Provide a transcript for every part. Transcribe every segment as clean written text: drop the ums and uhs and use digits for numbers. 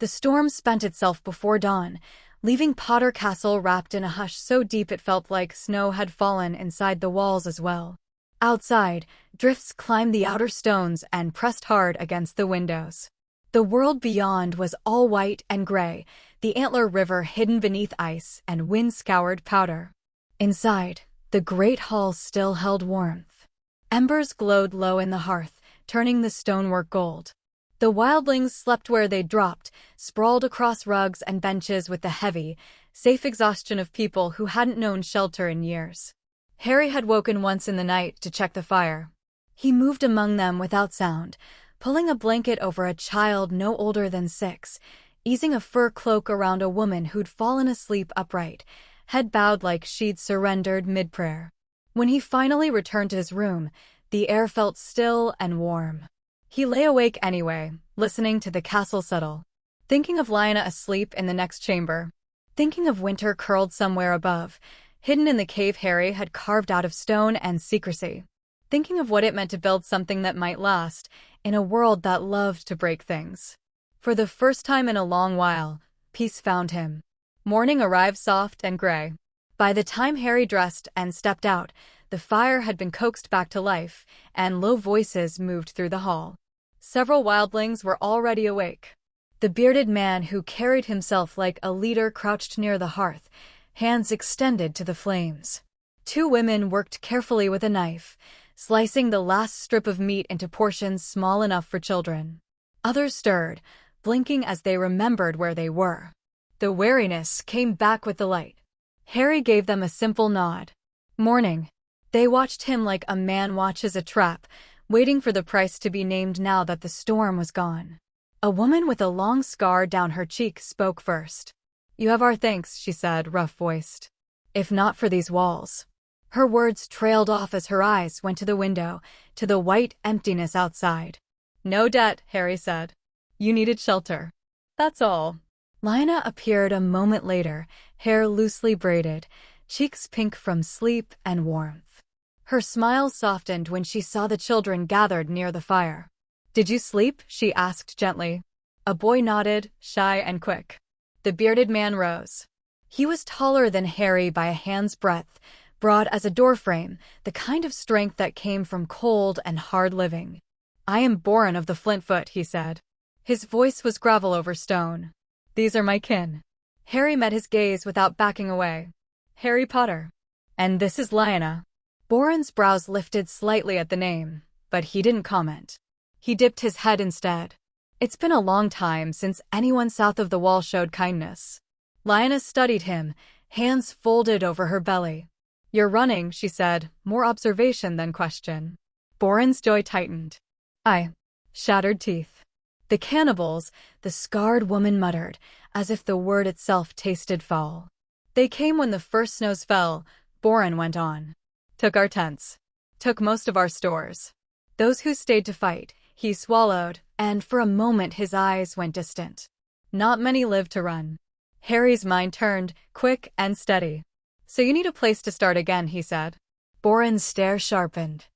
The storm spent itself before dawn, leaving Potter Castle wrapped in a hush so deep it felt like snow had fallen inside the walls as well. Outside, drifts climbed the outer stones and pressed hard against the windows. The world beyond was all white and gray, the Antler River hidden beneath ice and wind-scoured powder. Inside, the great hall still held warmth. Embers glowed low in the hearth, turning the stonework gold. The wildlings slept where they'd dropped, sprawled across rugs and benches with the heavy, safe exhaustion of people who hadn't known shelter in years. Harry had woken once in the night to check the fire. He moved among them without sound, pulling a blanket over a child no older than 6, easing a fur cloak around a woman who'd fallen asleep upright, head bowed like she'd surrendered mid-prayer. When he finally returned to his room, the air felt still and warm. He lay awake anyway, listening to the castle settle, thinking of Lyanna asleep in the next chamber, thinking of Winter curled somewhere above, hidden in the cave Harry had carved out of stone and secrecy, thinking of what it meant to build something that might last, in a world that loved to break things. For the first time in a long while, peace found him. Morning arrived soft and gray. By the time Harry dressed and stepped out, the fire had been coaxed back to life, and low voices moved through the hall. Several wildlings were already awake. The bearded man who carried himself like a leader crouched near the hearth, hands extended to the flames. 2 women worked carefully with a knife, slicing the last strip of meat into portions small enough for children. Others stirred, blinking as they remembered where they were. The wariness came back with the light. Harry gave them a simple nod. Morning. They watched him like a man watches a trap, waiting for the price to be named now that the storm was gone. A woman with a long scar down her cheek spoke first. "You have our thanks," she said, rough-voiced. "If not for these walls." Her words trailed off as her eyes went to the window, to the white emptiness outside. "No debt," Harry said. "You needed shelter. That's all." Lyanna appeared a moment later, hair loosely braided, cheeks pink from sleep and warmth. Her smile softened when she saw the children gathered near the fire. "Did you sleep?" she asked gently. A boy nodded, shy and quick. The bearded man rose. He was taller than Harry by a hand's breadth, broad as a doorframe, the kind of strength that came from cold and hard living. "I am Boren of the Flintfoot," he said. His voice was gravel over stone. "These are my kin." Harry met his gaze without backing away. "Harry Potter. And this is Lyanna." Boren's brows lifted slightly at the name, but he didn't comment. He dipped his head instead. It's been a long time since anyone south of the wall showed kindness. Lyanna studied him, hands folded over her belly. "You're running," she said, more observation than question. Boren's jaw tightened. "I." Shattered teeth. "The cannibals," the scarred woman muttered, as if the word itself tasted foul. "They came when the first snows fell," Boren went on. "Took our tents. Took most of our stores. Those who stayed to fight," he swallowed, and for a moment his eyes went distant. "Not many lived to run." Harry's mind turned, quick and steady. "So you need a place to start again," he said. Boren's stare sharpened.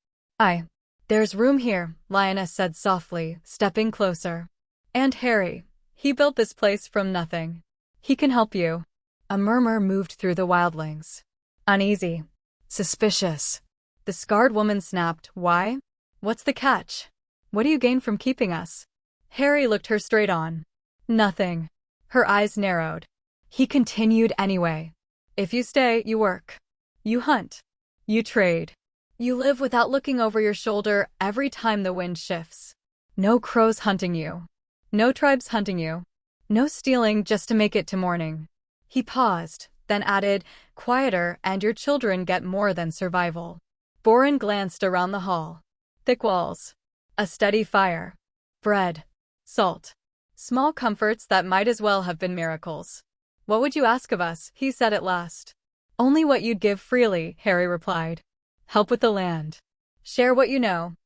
"There's room here," Lyanna said softly, stepping closer. "And Harry. He built this place from nothing. He can help you." A murmur moved through the wildlings. Uneasy. Suspicious. The scarred woman snapped. "Why? What's the catch? What do you gain from keeping us?" Harry looked her straight on. "Nothing." Her eyes narrowed. He continued anyway. "If you stay, you work. You hunt. You trade. You live without looking over your shoulder every time the wind shifts. No crows hunting you. No tribes hunting you. No stealing just to make it to morning." He paused, then added, "Quieter, and your children get more than survival." Boren glanced around the hall. Thick walls. A steady fire. Bread. Salt. Small comforts that might as well have been miracles. "What would you ask of us?" he said at last. "Only what you'd give freely," Harry replied. "Help with the land. Share what you know.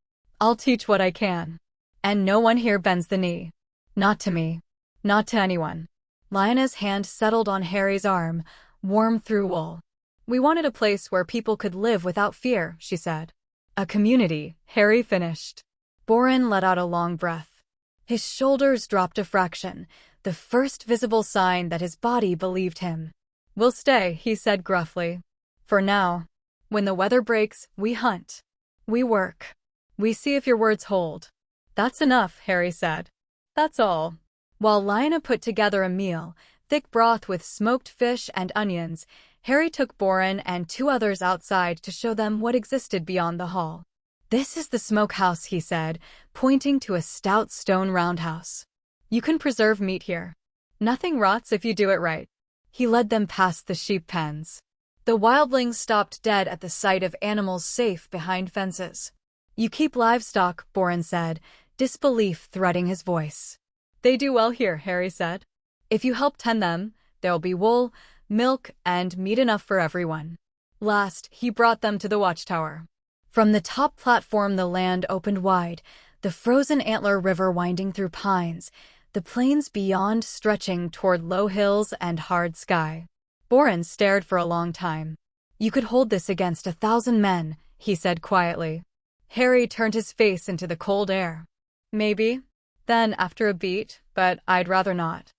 I'll teach what I can. And no one here bends the knee. Not to me. Not to anyone." Lyanna's hand settled on Harry's arm, warm through wool. "We wanted a place where people could live without fear," she said. "A community," Harry finished. Boren let out a long breath. His shoulders dropped a fraction, the first visible sign that his body believed him. "We'll stay," he said gruffly. "For now. When the weather breaks, we hunt. We work. We see if your words hold." "That's enough," Harry said. "That's all." While Lyanna put together a meal, thick broth with smoked fish and onions, Harry took Boren and 2 others outside to show them what existed beyond the hall. "This is the smokehouse," he said, pointing to a stout stone roundhouse. "You can preserve meat here. Nothing rots if you do it right." He led them past the sheep pens. The wildlings stopped dead at the sight of animals safe behind fences. "You keep livestock," Boren said, disbelief threading his voice. "They do well here," Harry said. "If you help tend them, there'll be wool, milk, and meat enough for everyone." Last, he brought them to the watchtower. From the top platform the land opened wide, the frozen Antler River winding through pines, the plains beyond stretching toward low hills and hard sky. Boren stared for a long time. "You could hold this against 1,000 men," he said quietly. Harry turned his face into the cold air. "Maybe. Then after a beat, but I'd rather not."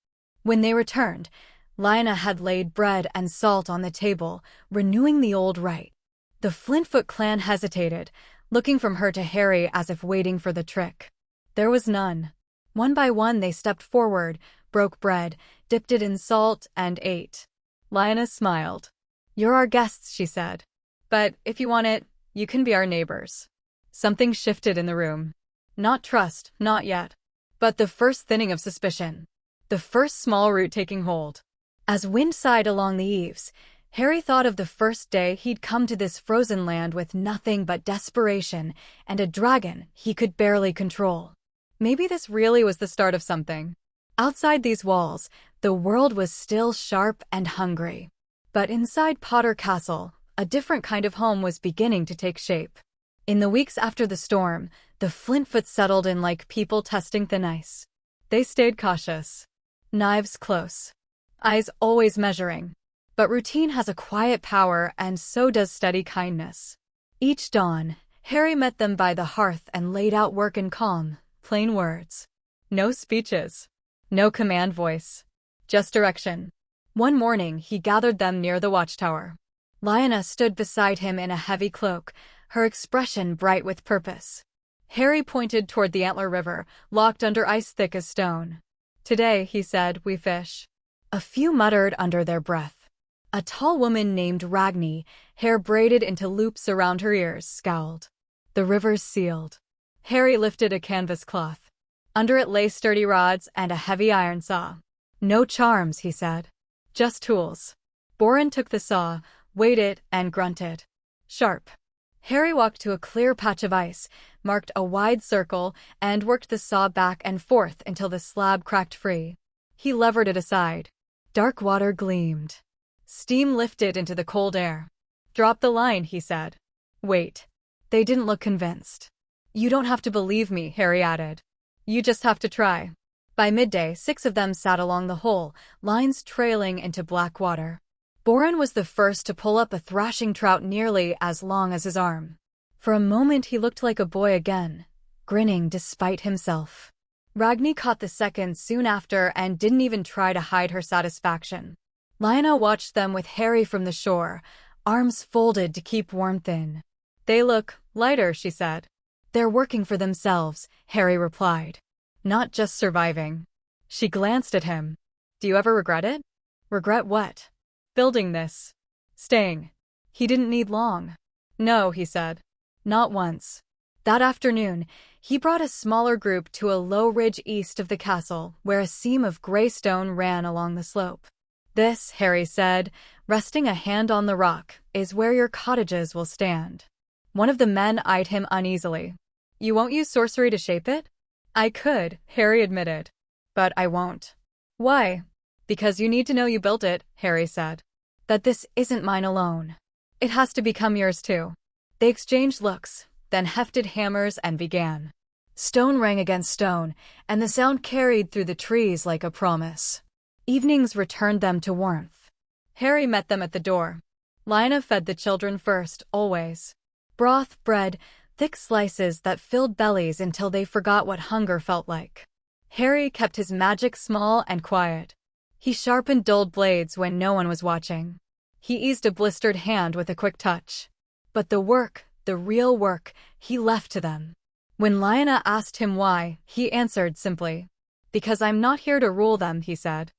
When they returned, Lyanna had laid bread and salt on the table, renewing the old rite. The Flintfoot clan hesitated, looking from her to Harry as if waiting for the trick. There was none. One by one they stepped forward, broke bread, dipped it in salt, and ate. Lyanna smiled. "You're our guests," she said. "But if you want it, you can be our neighbors." Something shifted in the room. Not trust, not yet. But the first thinning of suspicion. The first small root taking hold. As wind sighed along the eaves, Harry thought of the first day he'd come to this frozen land with nothing but desperation and a dragon he could barely control. Maybe this really was the start of something. Outside these walls, the world was still sharp and hungry. But inside Potter Castle, a different kind of home was beginning to take shape. In the weeks after the storm, the Flintfoot settled in like people testing thin ice. They stayed cautious. Knives close. Eyes always measuring. But routine has a quiet power, and so does steady kindness. Each dawn, Harry met them by the hearth and laid out work in calm, plain words. No speeches. No command voice. Just direction. One morning, he gathered them near the watchtower. Lyanna stood beside him in a heavy cloak, her expression bright with purpose. Harry pointed toward the Antler River, locked under ice thick as stone. "Today," he said, "we fish." A few muttered under their breath. A tall woman named Ragni, hair braided into loops around her ears, scowled. "The river's sealed." Harry lifted a canvas cloth. Under it lay sturdy rods and a heavy iron saw. "No charms," he said. "Just tools." Boren took the saw, weighed it, and grunted. "Sharp." Harry walked to a clear patch of ice, marked a wide circle, and worked the saw back and forth until the slab cracked free. He levered it aside. Dark water gleamed. Steam lifted into the cold air. "Drop the line," he said. "Wait." They didn't look convinced. "You don't have to believe me," Harry added. "You just have to try." By midday, 6 of them sat along the hole, lines trailing into black water. Boren was the first to pull up a thrashing trout nearly as long as his arm. For a moment he looked like a boy again, grinning despite himself. Ragni caught the second soon after and didn't even try to hide her satisfaction. Lyanna watched them with Harry from the shore, arms folded to keep warmth in. "They look lighter," she said. "They're working for themselves," Harry replied. "Not just surviving." She glanced at him. "Do you ever regret it?" "Regret what?" "Building this. Staying." He didn't need long. "No," he said. "Not once." That afternoon, he brought a smaller group to a low ridge east of the castle, where a seam of gray stone ran along the slope. "This," Harry said, resting a hand on the rock, "is where your cottages will stand." One of the men eyed him uneasily. "You won't use sorcery to shape it?" "I could," Harry admitted. "But I won't." "Why?" "Because you need to know you built it," Harry said. "That this isn't mine alone. It has to become yours too." They exchanged looks, then hefted hammers and began. Stone rang against stone, and the sound carried through the trees like a promise. Evenings returned them to warmth. Harry met them at the door. Lyanna fed the children first, always. Broth, bread, thick slices that filled bellies until they forgot what hunger felt like. Harry kept his magic small and quiet. He sharpened dulled blades when no one was watching. He eased a blistered hand with a quick touch. But the work, the real work, he left to them. When Lyanna asked him why, he answered simply. "Because I'm not here to rule them," he said.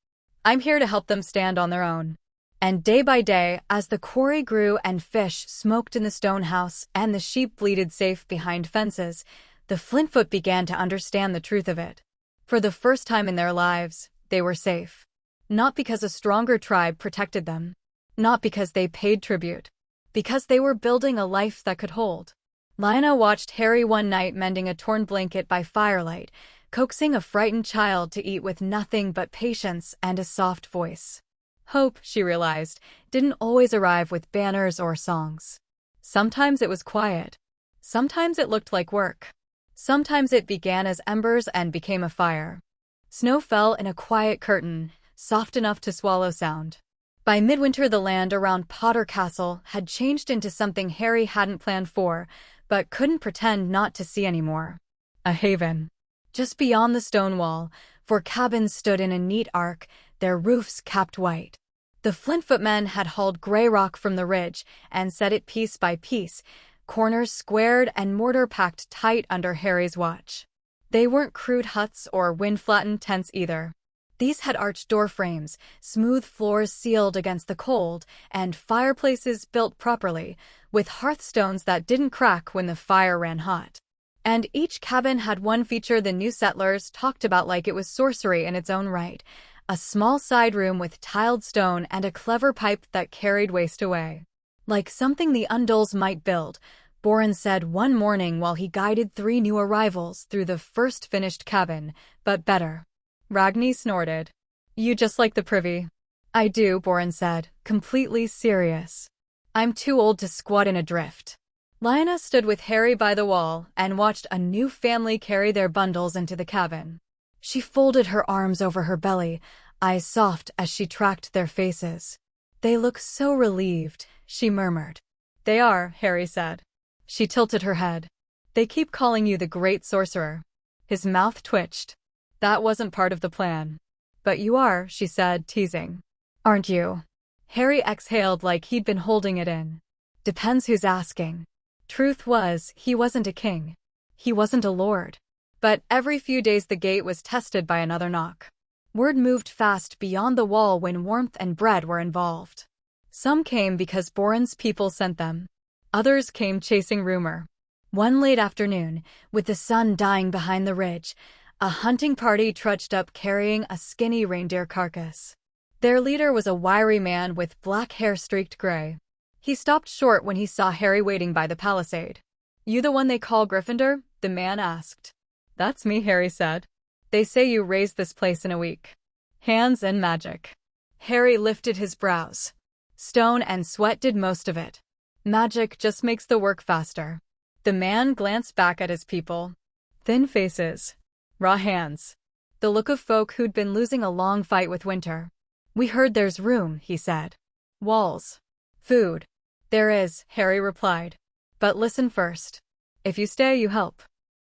"I'm here to help them stand on their own." And day by day, as the quarry grew and fish smoked in the stone house and the sheep bleated safe behind fences, the Flintfoot began to understand the truth of it. For the first time in their lives, they were safe. Not because a stronger tribe protected them. Not because they paid tribute. Because they were building a life that could hold. Lyanna watched Harry one night mending a torn blanket by firelight, coaxing a frightened child to eat with nothing but patience and a soft voice. Hope, she realized, didn't always arrive with banners or songs. Sometimes it was quiet. Sometimes it looked like work. Sometimes it began as embers and became a fire. Snow fell in a quiet curtain, soft enough to swallow sound. By midwinter, the land around Potter Castle had changed into something Harry hadn't planned for, but couldn't pretend not to see anymore. A haven. Just beyond the stone wall, 4 cabins stood in a neat arc, their roofs capped white. The Flintfoot men had hauled gray rock from the ridge and set it piece by piece, corners squared and mortar packed tight under Harry's watch. They weren't crude huts or wind-flattened tents either. These had arched door frames, smooth floors sealed against the cold, and fireplaces built properly, with hearthstones that didn't crack when the fire ran hot. And each cabin had one feature the new settlers talked about like it was sorcery in its own right: a small side room with tiled stone and a clever pipe that carried waste away. Like something the Undulls might build, Boren said one morning while he guided 3 new arrivals through the first finished cabin, but better. Ragni snorted. "You just like the privy." "I do," Boren said, completely serious. "I'm too old to squat in a drift." Lyanna stood with Harry by the wall and watched a new family carry their bundles into the cabin. She folded her arms over her belly, eyes soft as she tracked their faces. "They look so relieved," she murmured. "They are," Harry said. She tilted her head. "They keep calling you the Great Sorcerer." His mouth twitched. "That wasn't part of the plan." "But you are," she said, teasing. "Aren't you?" Harry exhaled like he'd been holding it in. "Depends who's asking." Truth was, he wasn't a king. He wasn't a lord. But every few days the gate was tested by another knock. Word moved fast beyond the wall when warmth and bread were involved. Some came because Boren's people sent them. Others came chasing rumor. One late afternoon, with the sun dying behind the ridge, a hunting party trudged up carrying a skinny reindeer carcass. Their leader was a wiry man with black hair streaked gray. He stopped short when he saw Harry waiting by the palisade. "You the one they call Gryffindor?" the man asked. "That's me," Harry said. "They say you raised this place in a week." "Hands and magic." Harry lifted his brows. "Stone and sweat did most of it. Magic just makes the work faster." The man glanced back at his people. Thin faces. Raw hands. The look of folk who'd been losing a long fight with winter. "We heard there's room," he said. "Walls. Food." "There is," Harry replied. "But listen first. If you stay, you help.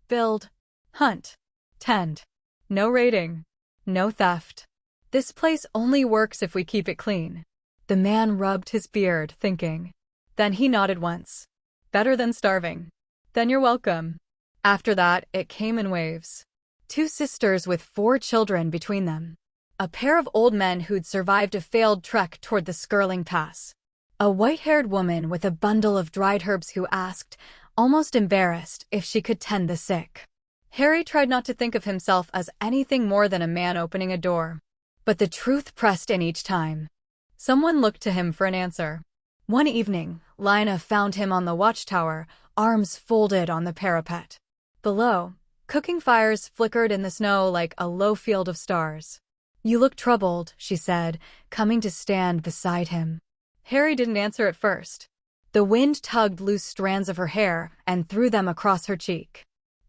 Build. Hunt. Tend. No raiding. No theft. This place only works if we keep it clean." The man rubbed his beard, thinking. Then he nodded once. "Better than starving." "Then you're welcome." After that, it came in waves. 2 sisters with 4 children between them. A pair of old men who'd survived a failed trek toward the Skirling Pass. A white-haired woman with a bundle of dried herbs who asked, almost embarrassed, if she could tend the sick. Harry tried not to think of himself as anything more than a man opening a door. But the truth pressed in each time. Someone looked to him for an answer. One evening, Lyanna found him on the watchtower, arms folded on the parapet. Below, cooking fires flickered in the snow like a low field of stars. "You look troubled," she said, coming to stand beside him. Harry didn't answer at first. The wind tugged loose strands of her hair and threw them across her cheek.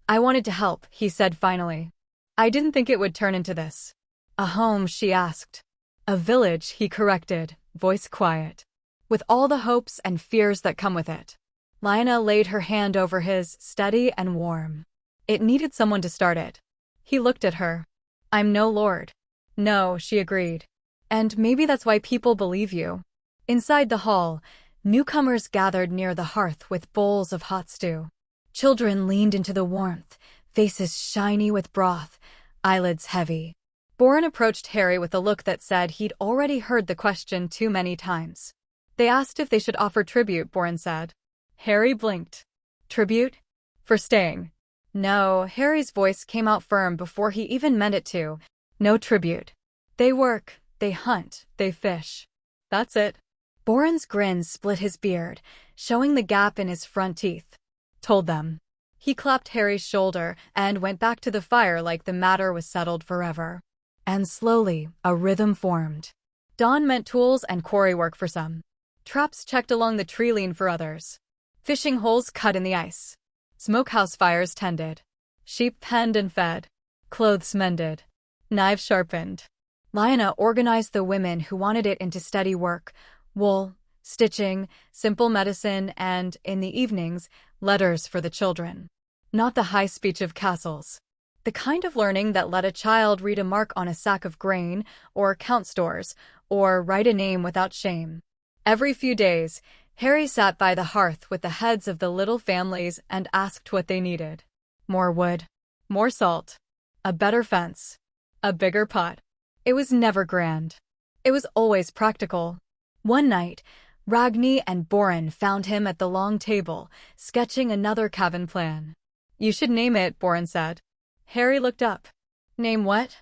"I wanted to help," he said finally. "I didn't think it would turn into this." "A home?" she asked. "A village," he corrected, voice quiet. "With all the hopes and fears that come with it." Lyanna laid her hand over his, steady and warm. "It needed someone to start it." He looked at her. I'm no lord. No, she agreed. And maybe that's why people believe you. Inside the hall, newcomers gathered near the hearth with bowls of hot stew. Children leaned into the warmth, faces shiny with broth, eyelids heavy. Boren approached Harry with a look that said he'd already heard the question too many times. They asked if they should offer tribute, Boren said. Harry blinked. Tribute? For staying. No, Harry's voice came out firm before he even meant it to. No tribute. They work, they hunt, they fish. That's it. Boren's grin split his beard, showing the gap in his front teeth. Told them. He clapped Harry's shoulder and went back to the fire like the matter was settled forever. And slowly, a rhythm formed. Dawn meant tools and quarry work for some. Traps checked along the tree line for others. Fishing holes cut in the ice. Smokehouse fires tended. Sheep penned and fed. Clothes mended. Knives sharpened. Lyanna organized the women who wanted it into steady work, wool, stitching, simple medicine, and, in the evenings, letters for the children. Not the high speech of castles. The kind of learning that let a child read a mark on a sack of grain, or count stores, or write a name without shame. Every few days, Harry sat by the hearth with the heads of the little families and asked what they needed. More wood. More salt. A better fence. A bigger pot. It was never grand. It was always practical. One night, Ragni and Boren found him at the long table, sketching another cabin plan. You should name it, Boren said. Harry looked up. Name what?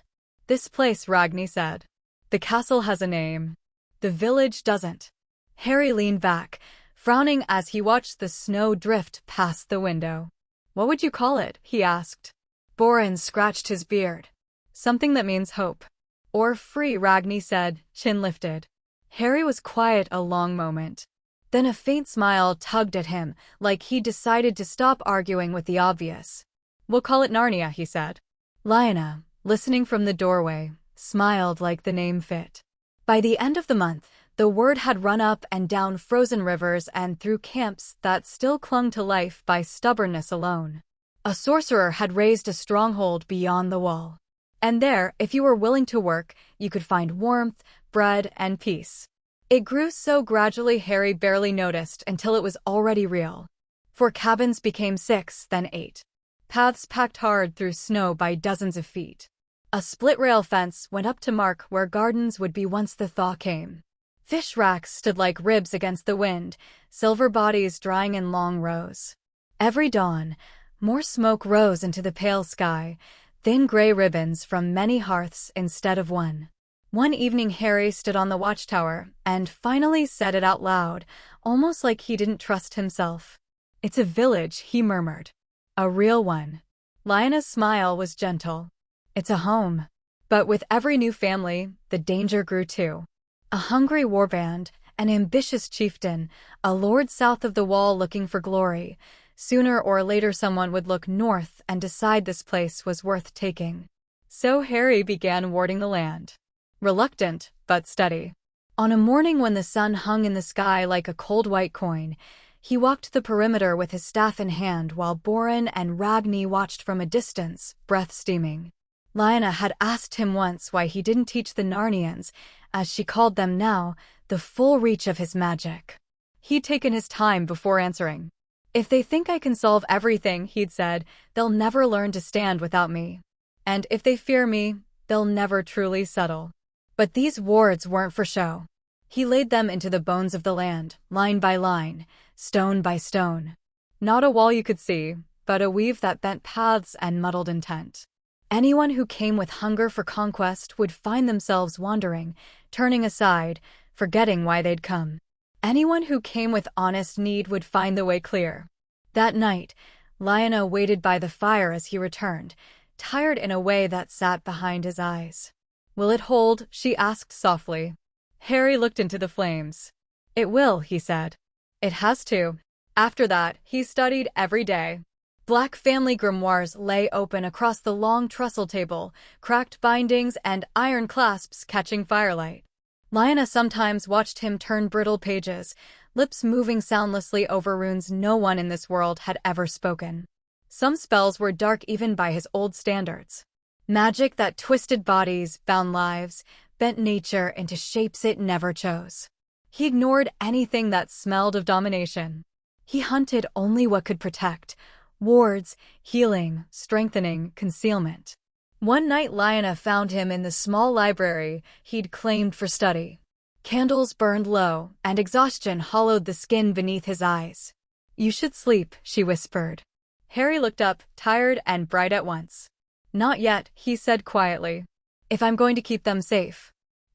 This place, Ragni said. The castle has a name. The village doesn't. Harry leaned back, frowning as he watched the snow drift past the window. What would you call it? He asked. Boren scratched his beard. Something that means hope. Or free, Ragni said, chin lifted. Harry was quiet a long moment. Then a faint smile tugged at him, like he decided to stop arguing with the obvious. We'll call it Narnia, he said. Lyanna, listening from the doorway, smiled like the name fit. By the end of the month, the word had run up and down frozen rivers and through camps that still clung to life by stubbornness alone. A sorcerer had raised a stronghold beyond the wall. And there, if you were willing to work, you could find warmth, bread, and peace. It grew so gradually Harry barely noticed until it was already real. 4 cabins became 6, then 8. Paths packed hard through snow by dozens of feet. A split-rail fence went up to mark where gardens would be once the thaw came. Fish racks stood like ribs against the wind, silver bodies drying in long rows. Every dawn, more smoke rose into the pale sky, thin gray ribbons from many hearths instead of one. One evening Harry stood on the watchtower and finally said it out loud, almost like he didn't trust himself. It's a village, he murmured. A real one. Lyanna's smile was gentle. It's a home. But with every new family, the danger grew too. A hungry warband, an ambitious chieftain, a lord south of the wall looking for glory. Sooner or later someone would look north and decide this place was worth taking. So Harry began warding the land. Reluctant, but steady. On a morning when the sun hung in the sky like a cold white coin, he walked the perimeter with his staff in hand while Boren and Ragni watched from a distance, breath steaming. Lyanna had asked him once why he didn't teach the Narnians, as she called them now, the full reach of his magic. He'd taken his time before answering. If they think I can solve everything, he'd said, they'll never learn to stand without me. And if they fear me, they'll never truly settle. But these wards weren't for show. He laid them into the bones of the land, line by line, stone by stone. Not a wall you could see, but a weave that bent paths and muddled intent. Anyone who came with hunger for conquest would find themselves wandering, turning aside, forgetting why they'd come. Anyone who came with honest need would find the way clear. That night, Lyanna waited by the fire as he returned, tired in a way that sat behind his eyes. Will it hold? She asked softly. Harry looked into the flames. It will, he said. It has to. After that, he studied every day. Black family grimoires lay open across the long trestle table, cracked bindings and iron clasps catching firelight. Lyanna sometimes watched him turn brittle pages, lips moving soundlessly over runes no one in this world had ever spoken. Some spells were dark even by his old standards. Magic that twisted bodies, bound lives, bent nature into shapes it never chose. He ignored anything that smelled of domination. He hunted only what could protect: wards, healing, strengthening, concealment. One night Lyanna found him in the small library he'd claimed for study. Candles burned low, and exhaustion hollowed the skin beneath his eyes. "You should sleep," she whispered. Harry looked up, tired and bright at once. "Not yet," he said quietly. "If I'm going to keep them safe,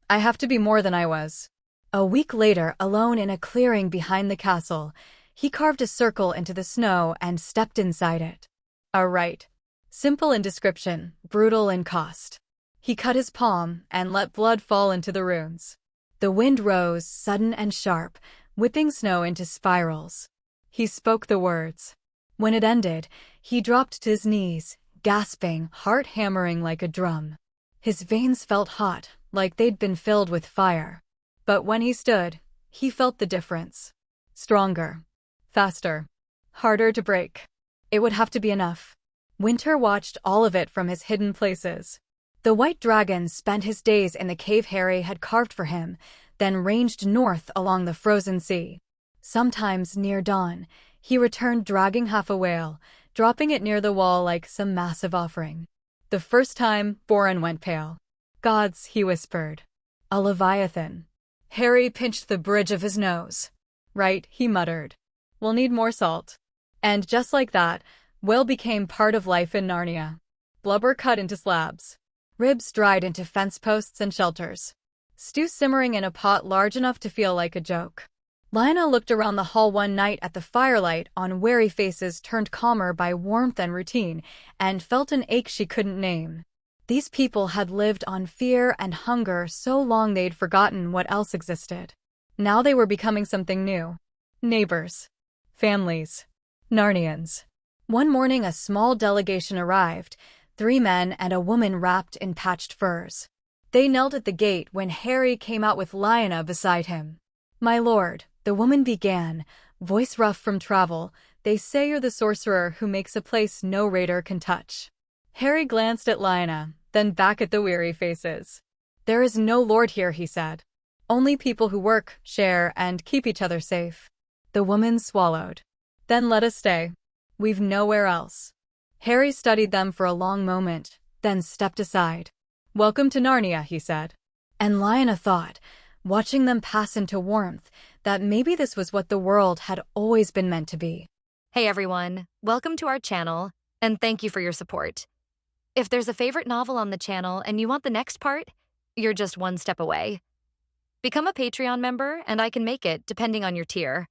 I have to be more than I was." A week later, alone in a clearing behind the castle, he carved a circle into the snow and stepped inside it. A rite. Simple in description, brutal in cost. He cut his palm and let blood fall into the runes. The wind rose, sudden and sharp, whipping snow into spirals. He spoke the words. When it ended, he dropped to his knees, gasping, heart hammering like a drum. His veins felt hot, like they'd been filled with fire. But when he stood, he felt the difference. Stronger. Faster. Harder to break. It would have to be enough. Winter watched all of it from his hidden places. The White Dragon spent his days in the cave Harry had carved for him, then ranged north along the frozen sea. Sometimes, near dawn, he returned dragging half a whale, dropping it near the wall like some massive offering. The first time, Boren went pale. "Gods," he whispered. "A leviathan." Harry pinched the bridge of his nose. "Right," he muttered. "We'll need more salt." And just like that, whale became part of life in Narnia. Blubber cut into slabs. Ribs dried into fence posts and shelters. Stew simmering in a pot large enough to feel like a joke. Lyanna looked around the hall one night at the firelight on wary faces turned calmer by warmth and routine, and felt an ache she couldn't name. These people had lived on fear and hunger so long they'd forgotten what else existed. Now they were becoming something new. Neighbors. Families. Narnians. One morning a small delegation arrived, 3 men and a woman wrapped in patched furs. They knelt at the gate when Harry came out with Lyanna beside him. "My lord," the woman began, voice rough from travel, "they say you're the sorcerer who makes a place no raider can touch." Harry glanced at Lyanna, then back at the weary faces. "There is no lord here," he said. "Only people who work, share, and keep each other safe." The woman swallowed. "Then let us stay. We've nowhere else." Harry studied them for a long moment, then stepped aside. "Welcome to Narnia," he said. And Lyanna thought, watching them pass into warmth, that maybe this was what the world had always been meant to be. Hey everyone, welcome to our channel, and thank you for your support. If there's a favorite novel on the channel and you want the next part, you're just one step away. Become a Patreon member and I can make it, depending on your tier.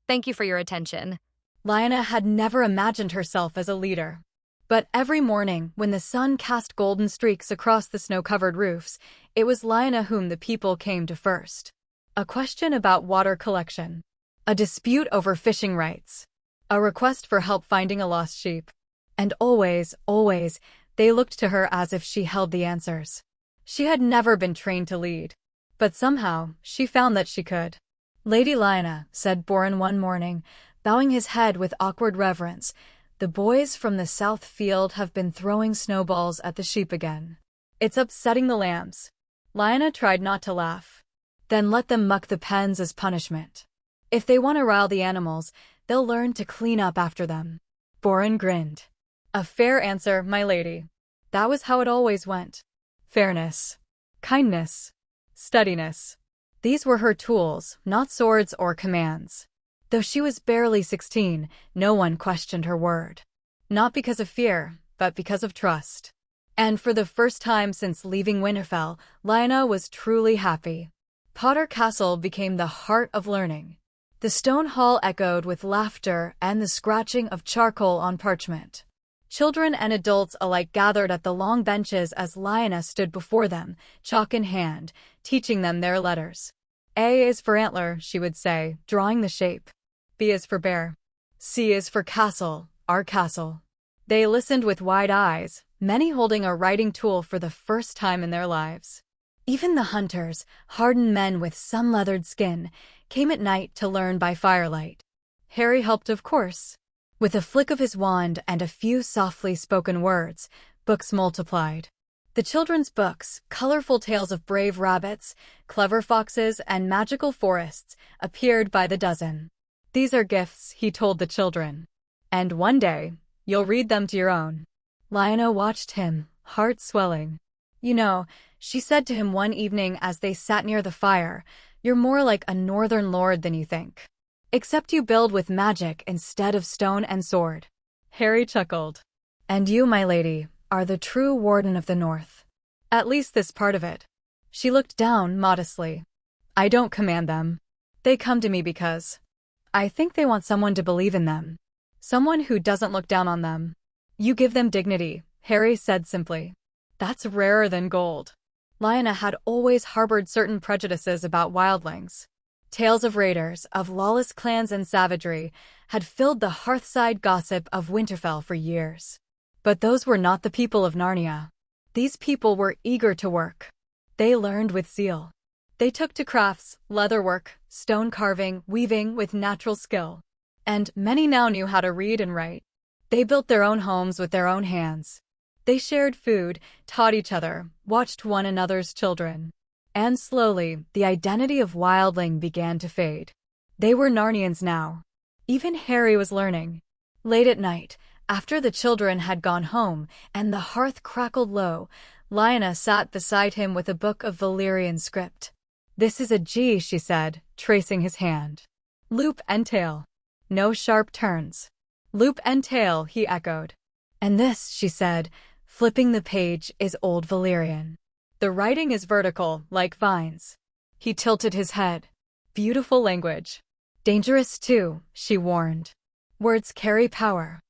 Thank you for your attention. Lyanna had never imagined herself as a leader. But every morning, when the sun cast golden streaks across the snow-covered roofs, it was Lyanna whom the people came to first. A question about water collection. A dispute over fishing rights. A request for help finding a lost sheep. And always, always, they looked to her as if she held the answers. She had never been trained to lead. But somehow, she found that she could. "Lady Lyanna," said Boren one morning, bowing his head with awkward reverence, "the boys from the south field have been throwing snowballs at the sheep again. It's upsetting the lambs." Lyanna tried not to laugh. "Then let them muck the pens as punishment. If they want to rile the animals, they'll learn to clean up after them." Boren grinned. "A fair answer, my lady. That was how it always went. Fairness. Kindness. Steadiness. These were her tools, not swords or commands." Though she was barely 16, no one questioned her word. Not because of fear, but because of trust. And for the first time since leaving Winterfell, Lyanna was truly happy. Potter Castle became the heart of learning. The stone hall echoed with laughter and the scratching of charcoal on parchment. Children and adults alike gathered at the long benches as Lyanna stood before them, chalk in hand, teaching them their letters. "A is for antler," she would say, drawing the shape. "B is for bear. C is for castle, our castle." They listened with wide eyes, many holding a writing tool for the first time in their lives. Even the hunters, hardened men with sun-leathered skin, came at night to learn by firelight. Harry helped, of course. With a flick of his wand and a few softly spoken words, Books multiplied. The children's books, colorful tales of brave rabbits, clever foxes, and magical forests, appeared by the dozen. These are gifts, he told the children. And one day, you'll read them to your own. Lyanna watched him, heart swelling. You know, she said to him one evening as they sat near the fire, you're more like a northern lord than you think. Except you build with magic instead of stone and sword. Harry chuckled. And you, my lady, are the true warden of the north. At least this part of it. She looked down modestly. I don't command them. They come to me because I think they want someone to believe in them. Someone who doesn't look down on them. You give them dignity, Harry said simply. That's rarer than gold. Lyanna had always harbored certain prejudices about wildlings. Tales of raiders, of lawless clans and savagery, had filled the hearthside gossip of Winterfell for years. But those were not the people of Narnia. These people were eager to work. They learned with zeal. They took to crafts, leatherwork, stone carving, weaving with natural skill. And many now knew how to read and write. They built their own homes with their own hands. They shared food, taught each other, watched one another's children. And slowly, the identity of wildling began to fade. They were Narnians now. Even Harry was learning. Late at night, after the children had gone home and the hearth crackled low, Lyanna sat beside him with a book of Valyrian script. This is a G, she said, tracing his hand. Loop and tail. No sharp turns. Loop and tail, he echoed. And this, she said, flipping the page, is Old Valyrian. The writing is vertical, like vines. He tilted his head. Beautiful language. Dangerous too, she warned. Words carry power.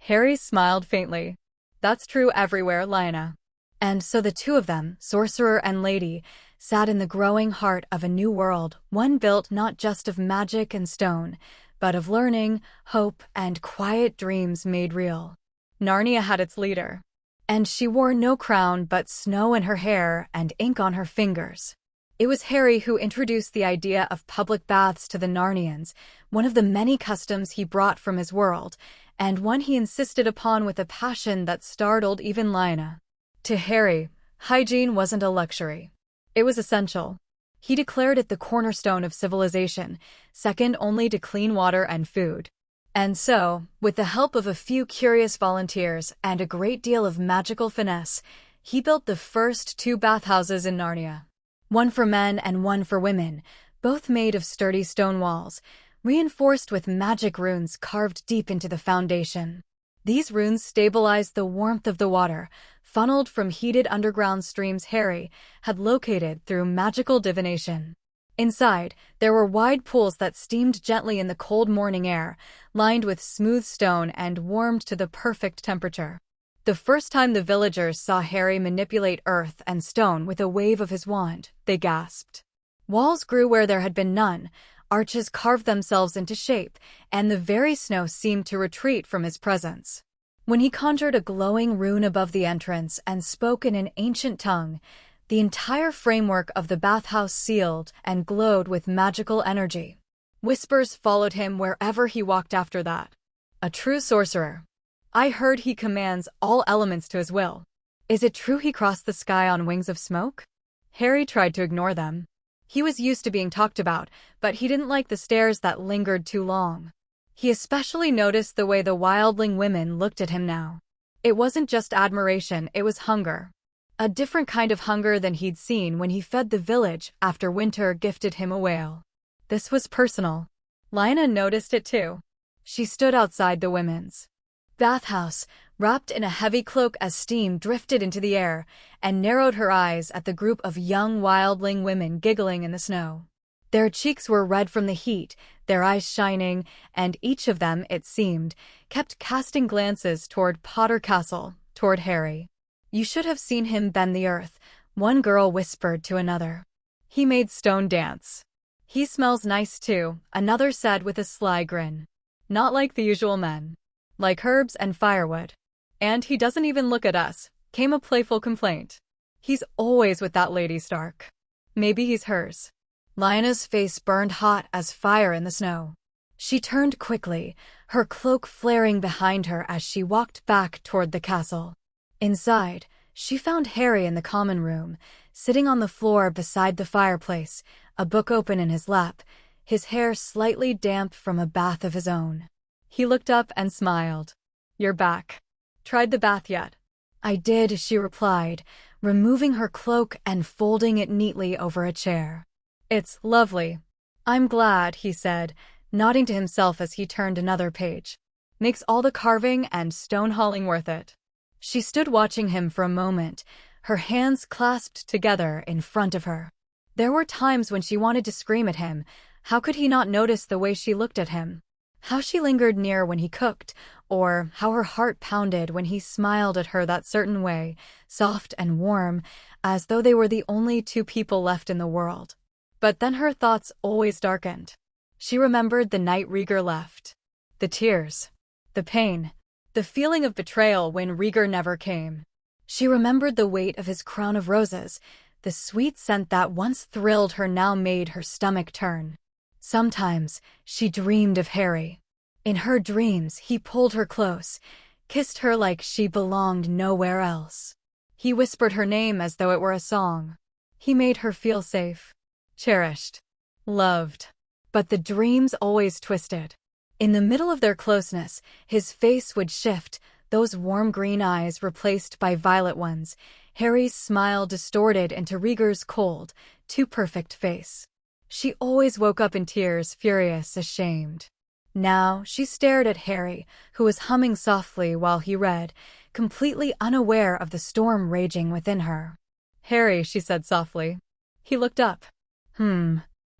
Harry smiled faintly. That's true everywhere, Lyanna. And so the two of them, sorcerer and lady, sat in the growing heart of a new world, one built not just of magic and stone, but of learning, hope, and quiet dreams made real. Narnia had its leader. And she wore no crown but snow in her hair and ink on her fingers. It was Harry who introduced the idea of public baths to the Narnians, one of the many customs he brought from his world, and one he insisted upon with a passion that startled even Lyanna. To Harry, hygiene wasn't a luxury. It was essential. He declared it the cornerstone of civilization, second only to clean water and food. And so, with the help of a few curious volunteers and a great deal of magical finesse, he built the first 2 bathhouses in Narnia. One for men and one for women, both made of sturdy stone walls, reinforced with magic runes carved deep into the foundation. These runes stabilized the warmth of the water, funneled from heated underground streams Harry had located through magical divination. Inside, there were wide pools that steamed gently in the cold morning air, lined with smooth stone and warmed to the perfect temperature. The first time the villagers saw Harry manipulate earth and stone with a wave of his wand, they gasped. Walls grew where there had been none, arches carved themselves into shape, and the very snow seemed to retreat from his presence. When he conjured a glowing rune above the entrance and spoke in an ancient tongue, the entire framework of the bathhouse sealed and glowed with magical energy. Whispers followed him wherever he walked after that. A true sorcerer. I heard he commands all elements to his will. Is it true he crossed the sky on wings of smoke? Harry tried to ignore them. He was used to being talked about, but he didn't like the stares that lingered too long. He especially noticed the way the wildling women looked at him now. It wasn't just admiration, it was hunger. A different kind of hunger than he'd seen when he fed the village after Winter gifted him a whale. This was personal. Lyanna noticed it too. She stood outside the women's bathhouse, wrapped in a heavy cloak as steam drifted into the air, and narrowed her eyes at the group of young wildling women giggling in the snow. Their cheeks were red from the heat, their eyes shining, and each of them, it seemed, kept casting glances toward Potter Castle, toward Harry. You should have seen him bend the earth, one girl whispered to another. He made stone dance. He smells nice too, another said with a sly grin. Not like the usual men. Like herbs and firewood. And he doesn't even look at us, came a playful complaint. He's always with that Lady Stark. Maybe he's hers. Lyanna's face burned hot as fire in the snow. She turned quickly, her cloak flaring behind her as she walked back toward the castle. Inside, she found Harry in the common room, sitting on the floor beside the fireplace, a book open in his lap, his hair slightly damp from a bath of his own. He looked up and smiled. "You're back. Tried the bath yet?" "I did," she replied, removing her cloak and folding it neatly over a chair. "It's lovely." "I'm glad," he said, nodding to himself as he turned another page. "Makes all the carving and stone hauling worth it." She stood watching him for a moment, her hands clasped together in front of her. There were times when she wanted to scream at him. How could he not notice the way she looked at him? How she lingered near when he cooked, or how her heart pounded when he smiled at her that certain way, soft and warm, as though they were the only two people left in the world. But then her thoughts always darkened. She remembered the night Rieger left. The tears. The pain. The feeling of betrayal when Rieger never came. She remembered the weight of his crown of roses. The sweet scent that once thrilled her now made her stomach turn. Sometimes she dreamed of Harry. In her dreams, he pulled her close, kissed her like she belonged nowhere else. He whispered her name as though it were a song. He made her feel safe, cherished, loved. But the dreams always twisted. In the middle of their closeness, his face would shift, those warm green eyes replaced by violet ones, Harry's smile distorted into Rieger's cold, too perfect face. She always woke up in tears, furious, ashamed. Now she stared at Harry, who was humming softly while he read, completely unaware of the storm raging within her. "Harry," she said softly. He looked up.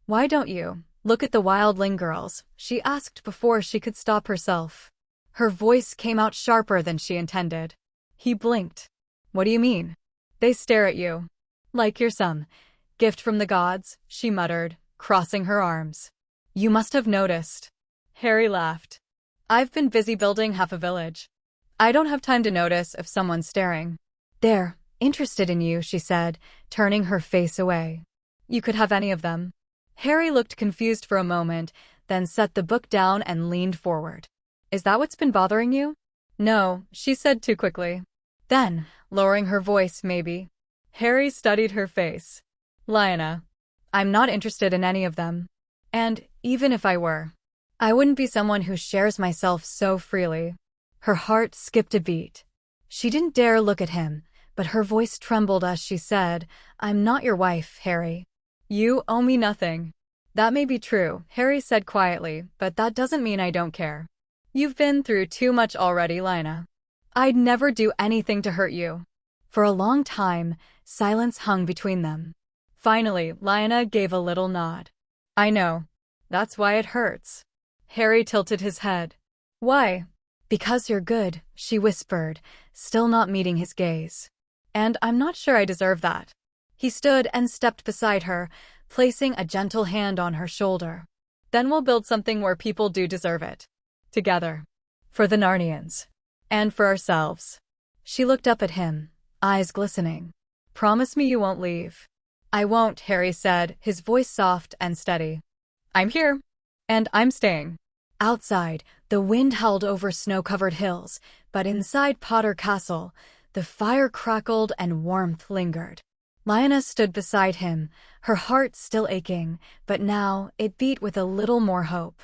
Why don't you look at the wildling girls?" she asked before she could stop herself. Her voice came out sharper than she intended. He blinked. "What do you mean?" "They stare at you. Like you're some gift from the gods," she muttered, crossing her arms. "You must have noticed." Harry laughed. "I've been busy building half a village. I don't have time to notice if someone's staring." "They're interested in you," she said, turning her face away. "You could have any of them." Harry looked confused for a moment, then set the book down and leaned forward. "Is that what's been bothering you?" "No," she said too quickly. Then, lowering her voice, "Maybe." Harry studied her face. "Lyanna, I'm not interested in any of them. And even if I were, I wouldn't be someone who shares myself so freely." Her heart skipped a beat. She didn't dare look at him, but her voice trembled as she said, "I'm not your wife, Harry. You owe me nothing." "That may be true," Harry said quietly, "but that doesn't mean I don't care. You've been through too much already, Lyanna. I'd never do anything to hurt you." For a long time, silence hung between them. Finally, Lyanna gave a little nod. "I know. That's why it hurts." Harry tilted his head. "Why?" "Because you're good," she whispered, still not meeting his gaze. "And I'm not sure I deserve that." He stood and stepped beside her, placing a gentle hand on her shoulder. "Then we'll build something where people do deserve it. Together. For the Narnians. And for ourselves." She looked up at him, eyes glistening. "Promise me you won't leave." "I won't," Harry said, his voice soft and steady. "I'm here. And I'm staying." Outside, the wind howled over snow-covered hills, but inside Potter Castle, the fire crackled and warmth lingered. Lyanna stood beside him, her heart still aching, but now it beat with a little more hope.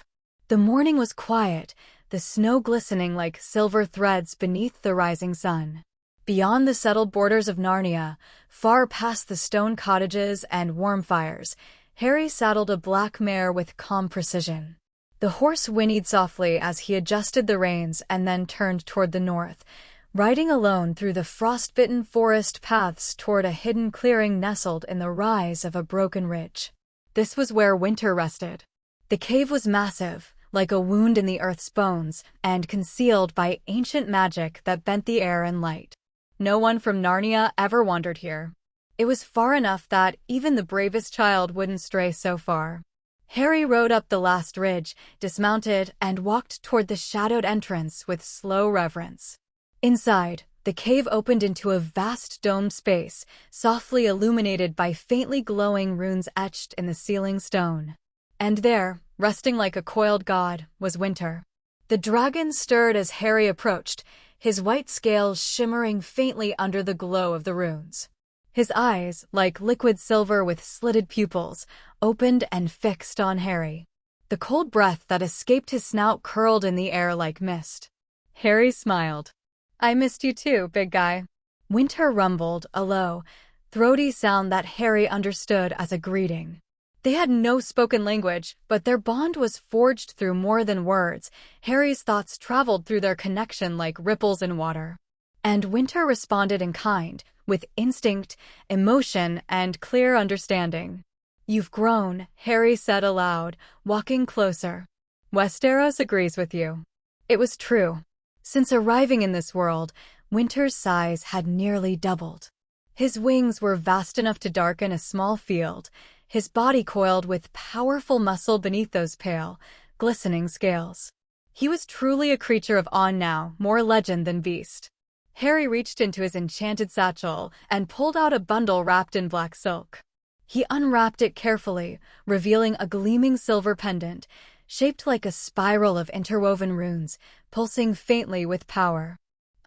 The morning was quiet, the snow glistening like silver threads beneath the rising sun. Beyond the settled borders of Narnia, far past the stone cottages and warm fires, Harry saddled a black mare with calm precision. The horse whinnied softly as he adjusted the reins and then turned toward the north, riding alone through the frost-bitten forest paths toward a hidden clearing nestled in the rise of a broken ridge. This was where winter rested. The cave was massive, like a wound in the earth's bones, and concealed by ancient magic that bent the air and light. No one from Narnia ever wandered here. It was far enough that even the bravest child wouldn't stray so far. Harry rode up the last ridge, dismounted, and walked toward the shadowed entrance with slow reverence. Inside, the cave opened into a vast domed space, softly illuminated by faintly glowing runes etched in the ceiling stone. And there, resting like a coiled god, was Winter. The dragon stirred as Harry approached, his white scales shimmering faintly under the glow of the runes. His eyes, like liquid silver with slitted pupils, opened and fixed on Harry. The cold breath that escaped his snout curled in the air like mist. Harry smiled. "I missed you too, big guy." Winter rumbled, a low, throaty sound that Harry understood as a greeting. They had no spoken language, but their bond was forged through more than words. Harry's thoughts traveled through their connection like ripples in water. And Winter responded in kind, with instinct, emotion, and clear understanding. "You've grown," Harry said aloud, walking closer. "Westeros agrees with you." It was true. Since arriving in this world, Winter's size had nearly doubled. His wings were vast enough to darken a small field, his body coiled with powerful muscle beneath those pale, glistening scales. He was truly a creature of awe now, more legend than beast. Harry reached into his enchanted satchel and pulled out a bundle wrapped in black silk. He unwrapped it carefully, revealing a gleaming silver pendant, shaped like a spiral of interwoven runes, pulsing faintly with power.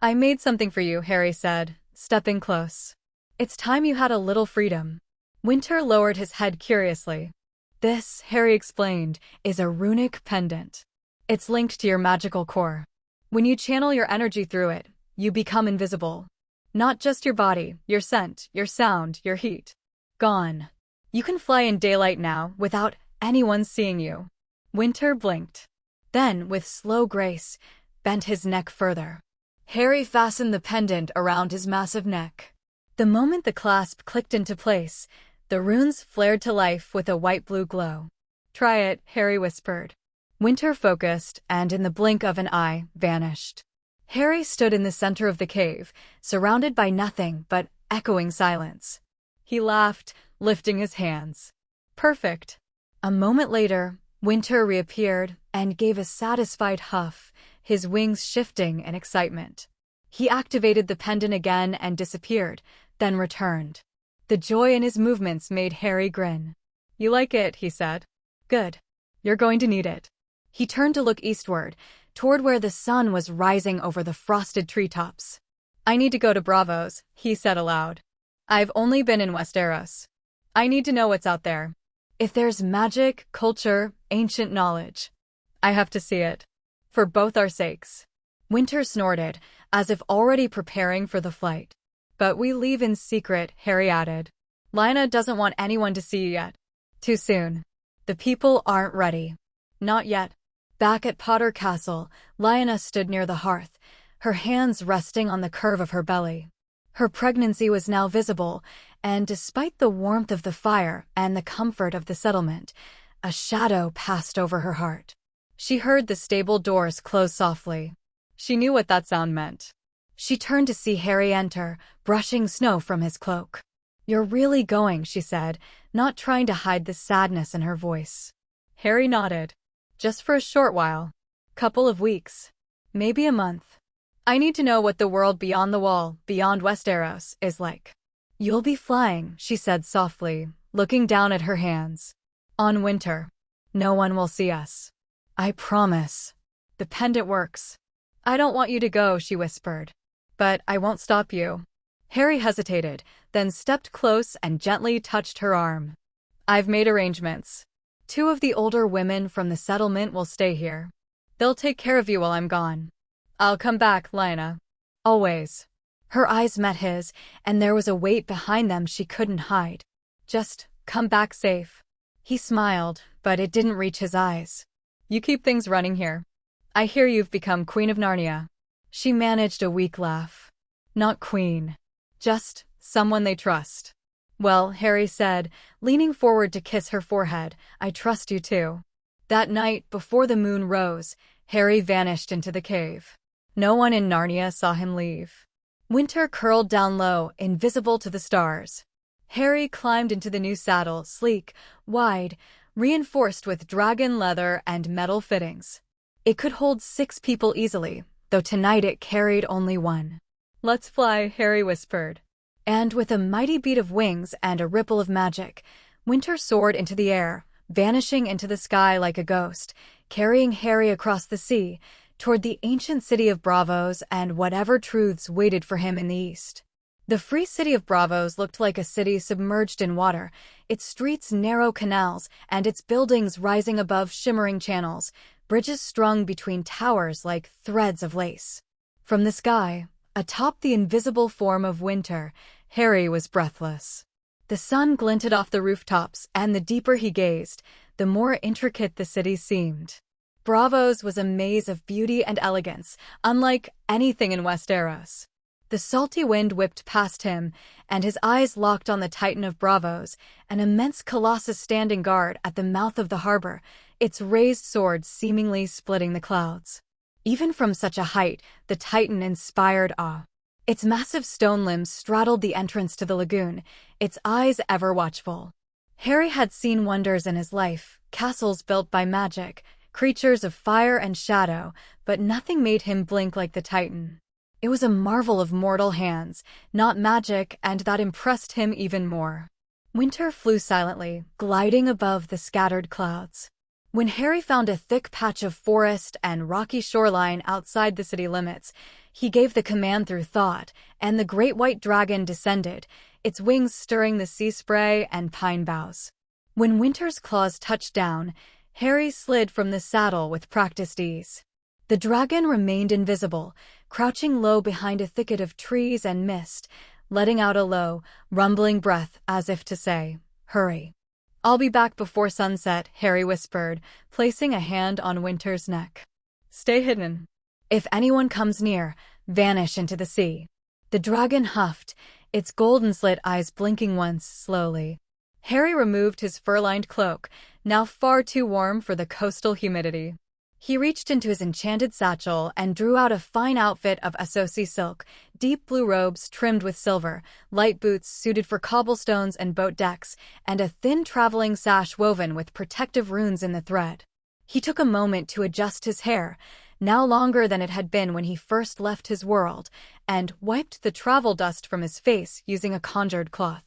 "I made something for you," Harry said, stepping close. "It's time you had a little freedom." Winter lowered his head curiously. "This," Harry explained, "is a runic pendant. It's linked to your magical core. When you channel your energy through it, you become invisible. Not just your body, your scent, your sound, your heat. Gone. You can fly in daylight now without anyone seeing you." Winter blinked. Then, with slow grace, bent his neck further. Harry fastened the pendant around his massive neck. The moment the clasp clicked into place, the runes flared to life with a white-blue glow. "Try it," Harry whispered. Winter focused, and in the blink of an eye, vanished. Harry stood in the center of the cave, surrounded by nothing but echoing silence. He laughed, lifting his hands. "Perfect." A moment later, Winter reappeared and gave a satisfied huff, his wings shifting in excitement. He activated the pendant again and disappeared, then returned. The joy in his movements made Harry grin. "You like it," he said. "Good. You're going to need it." He turned to look eastward, toward where the sun was rising over the frosted treetops. "I need to go to Bravos," he said aloud. "I've only been in Westeros. I need to know what's out there. If there's magic, culture, ancient knowledge, I have to see it. For both our sakes." Winter snorted, as if already preparing for the flight. "But we leave in secret," Harry added. "Lyanna doesn't want anyone to see you yet. Too soon. The people aren't ready. Not yet." Back at Potter Castle, Lyanna stood near the hearth, her hands resting on the curve of her belly. Her pregnancy was now visible, and despite the warmth of the fire and the comfort of the settlement, a shadow passed over her heart. She heard the stable doors close softly. She knew what that sound meant. She turned to see Harry enter, brushing snow from his cloak. "You're really going," she said, not trying to hide the sadness in her voice. Harry nodded. "Just for a short while. Couple of weeks. Maybe a month. I need to know what the world beyond the wall, beyond Westeros, is like." "You'll be flying," she said softly, looking down at her hands. "On Winter. No one will see us. I promise. The pendant works." "I don't want you to go," she whispered. "But I won't stop you." Harry hesitated, then stepped close and gently touched her arm. "I've made arrangements. 2 of the older women from the settlement will stay here. They'll take care of you while I'm gone. I'll come back, Lyanna. Always." Her eyes met his, and there was a weight behind them she couldn't hide. "Just come back safe." He smiled, but it didn't reach his eyes. "You keep things running here. I hear you've become Queen of Narnia." She managed a weak laugh. "Not queen. Just someone they trust." "Well," Harry said, leaning forward to kiss her forehead, "I trust you too." That night, before the moon rose, Harry vanished into the cave. No one in Narnia saw him leave. Winter curled down low, invisible to the stars. Harry climbed into the new saddle, sleek, wide, reinforced with dragon leather and metal fittings. It could hold 6 people easily, though tonight it carried only 1. "Let's fly," Harry whispered. And with a mighty beat of wings and a ripple of magic, Winter soared into the air, vanishing into the sky like a ghost, carrying Harry across the sea, toward the ancient city of Bravos and whatever truths waited for him in the east. The free city of Bravos looked like a city submerged in water, its streets narrow canals, and its buildings rising above shimmering channels, bridges strung between towers like threads of lace. From the sky, atop the invisible form of winter, Harry was breathless. The sun glinted off the rooftops, and the deeper he gazed, the more intricate the city seemed. Bravos was a maze of beauty and elegance, unlike anything in Westeros. The salty wind whipped past him, and his eyes locked on the Titan of Bravos, an immense colossus standing guard at the mouth of the harbor, its raised sword seemingly splitting the clouds. Even from such a height, the Titan inspired awe. Its massive stone limbs straddled the entrance to the lagoon, its eyes ever watchful. Harry had seen wonders in his life, castles built by magic, creatures of fire and shadow, but nothing made him blink like the Titan. It was a marvel of mortal hands, not magic, and that impressed him even more. Winter flew silently, gliding above the scattered clouds. When Harry found a thick patch of forest and rocky shoreline outside the city limits, he gave the command through thought, and the great white dragon descended, its wings stirring the sea spray and pine boughs. When Winter's claws touched down, Harry slid from the saddle with practiced ease. The dragon remained invisible, crouching low behind a thicket of trees and mist, letting out a low, rumbling breath as if to say, "Hurry." "I'll be back before sunset," Harry whispered, placing a hand on Winter's neck. "Stay hidden. If anyone comes near, vanish into the sea." The dragon huffed, its golden-slit eyes blinking once slowly. Harry removed his fur-lined cloak, now far too warm for the coastal humidity. He reached into his enchanted satchel and drew out a fine outfit of Associ silk, deep blue robes trimmed with silver, light boots suited for cobblestones and boat decks, and a thin traveling sash woven with protective runes in the thread. He took a moment to adjust his hair, now longer than it had been when he first left his world, and wiped the travel dust from his face using a conjured cloth.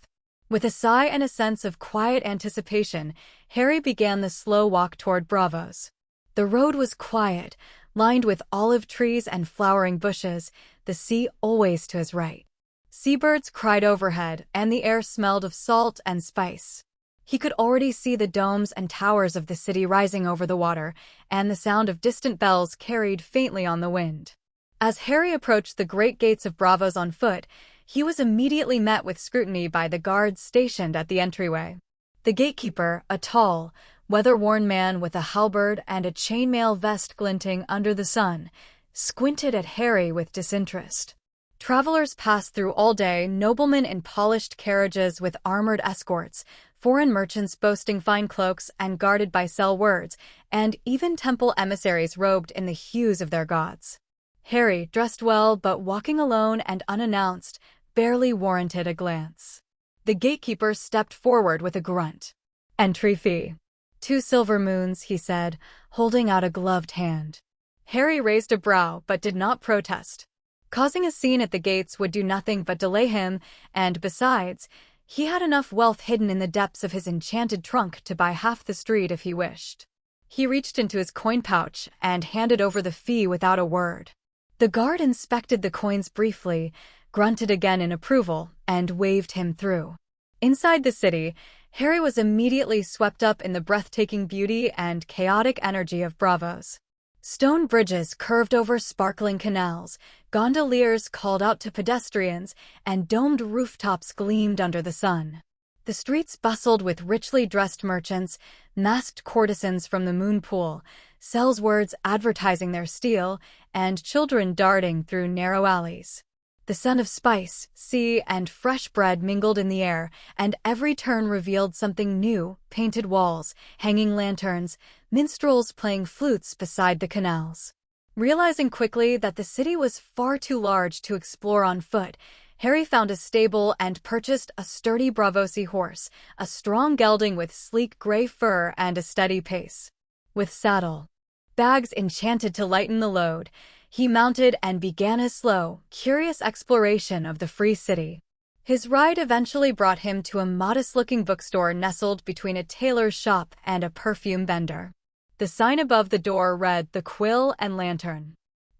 With a sigh and a sense of quiet anticipation, Harry began the slow walk toward Bravos. The road was quiet, lined with olive trees and flowering bushes, the sea always to his right. Seabirds cried overhead, and the air smelled of salt and spice. He could already see the domes and towers of the city rising over the water, and the sound of distant bells carried faintly on the wind. As Harry approached the great gates of Bravos on foot, he was immediately met with scrutiny by the guards stationed at the entryway. The gatekeeper, a tall, weather-worn man with a halberd and a chainmail vest glinting under the sun, squinted at Harry with disinterest. Travelers passed through all day, noblemen in polished carriages with armored escorts, foreign merchants boasting fine cloaks and guarded by sell words, and even temple emissaries robed in the hues of their gods. Harry, dressed well but walking alone and unannounced, barely warranted a glance. The gatekeeper stepped forward with a grunt. "Entry fee. 2 silver moons," he said, holding out a gloved hand. Harry raised a brow but did not protest. Causing a scene at the gates would do nothing but delay him, and besides, he had enough wealth hidden in the depths of his enchanted trunk to buy half the street if he wished. He reached into his coin pouch and handed over the fee without a word. The guard inspected the coins briefly, grunted again in approval, and waved him through. Inside the city, Harry was immediately swept up in the breathtaking beauty and chaotic energy of Bravos. Stone bridges curved over sparkling canals, gondoliers called out to pedestrians, and domed rooftops gleamed under the sun. The streets bustled with richly dressed merchants, masked courtesans from the moon pool, sales words advertising their steal, and children darting through narrow alleys. The scent of spice, sea, and fresh bread mingled in the air, and every turn revealed something new: painted walls, hanging lanterns, minstrels playing flutes beside the canals. Realizing quickly that the city was far too large to explore on foot, Harry found a stable and purchased a sturdy Bravosi horse, a strong gelding with sleek gray fur and a steady pace. With saddle bags enchanted to lighten the load, he mounted and began his slow, curious exploration of the free city. His ride eventually brought him to a modest-looking bookstore nestled between a tailor's shop and a perfume vendor. The sign above the door read "The Quill and Lantern."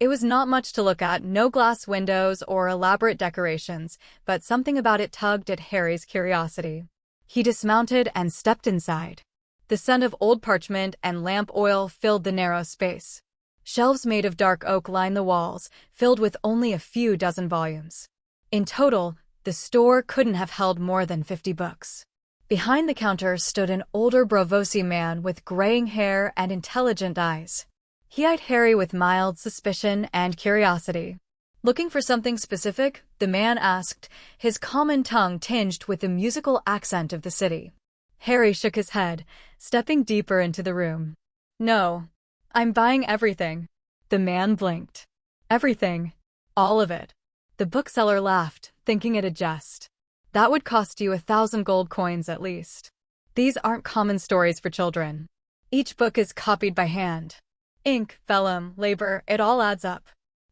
It was not much to look at, no glass windows or elaborate decorations, but something about it tugged at Harry's curiosity. He dismounted and stepped inside. The scent of old parchment and lamp oil filled the narrow space. Shelves made of dark oak lined the walls, filled with only a few dozen volumes. In total, the store couldn't have held more than 50 books. Behind the counter stood an older Braavosi man with graying hair and intelligent eyes. He eyed Harry with mild suspicion and curiosity. Looking for something specific, the man asked, his common tongue tinged with the musical accent of the city. Harry shook his head, stepping deeper into the room. No, I'm buying everything. The man blinked. Everything. All of it. The bookseller laughed, thinking it a jest. That would cost you 1,000 gold coins at least. These aren't common stories for children. Each book is copied by hand. Ink, vellum, labor, it all adds up.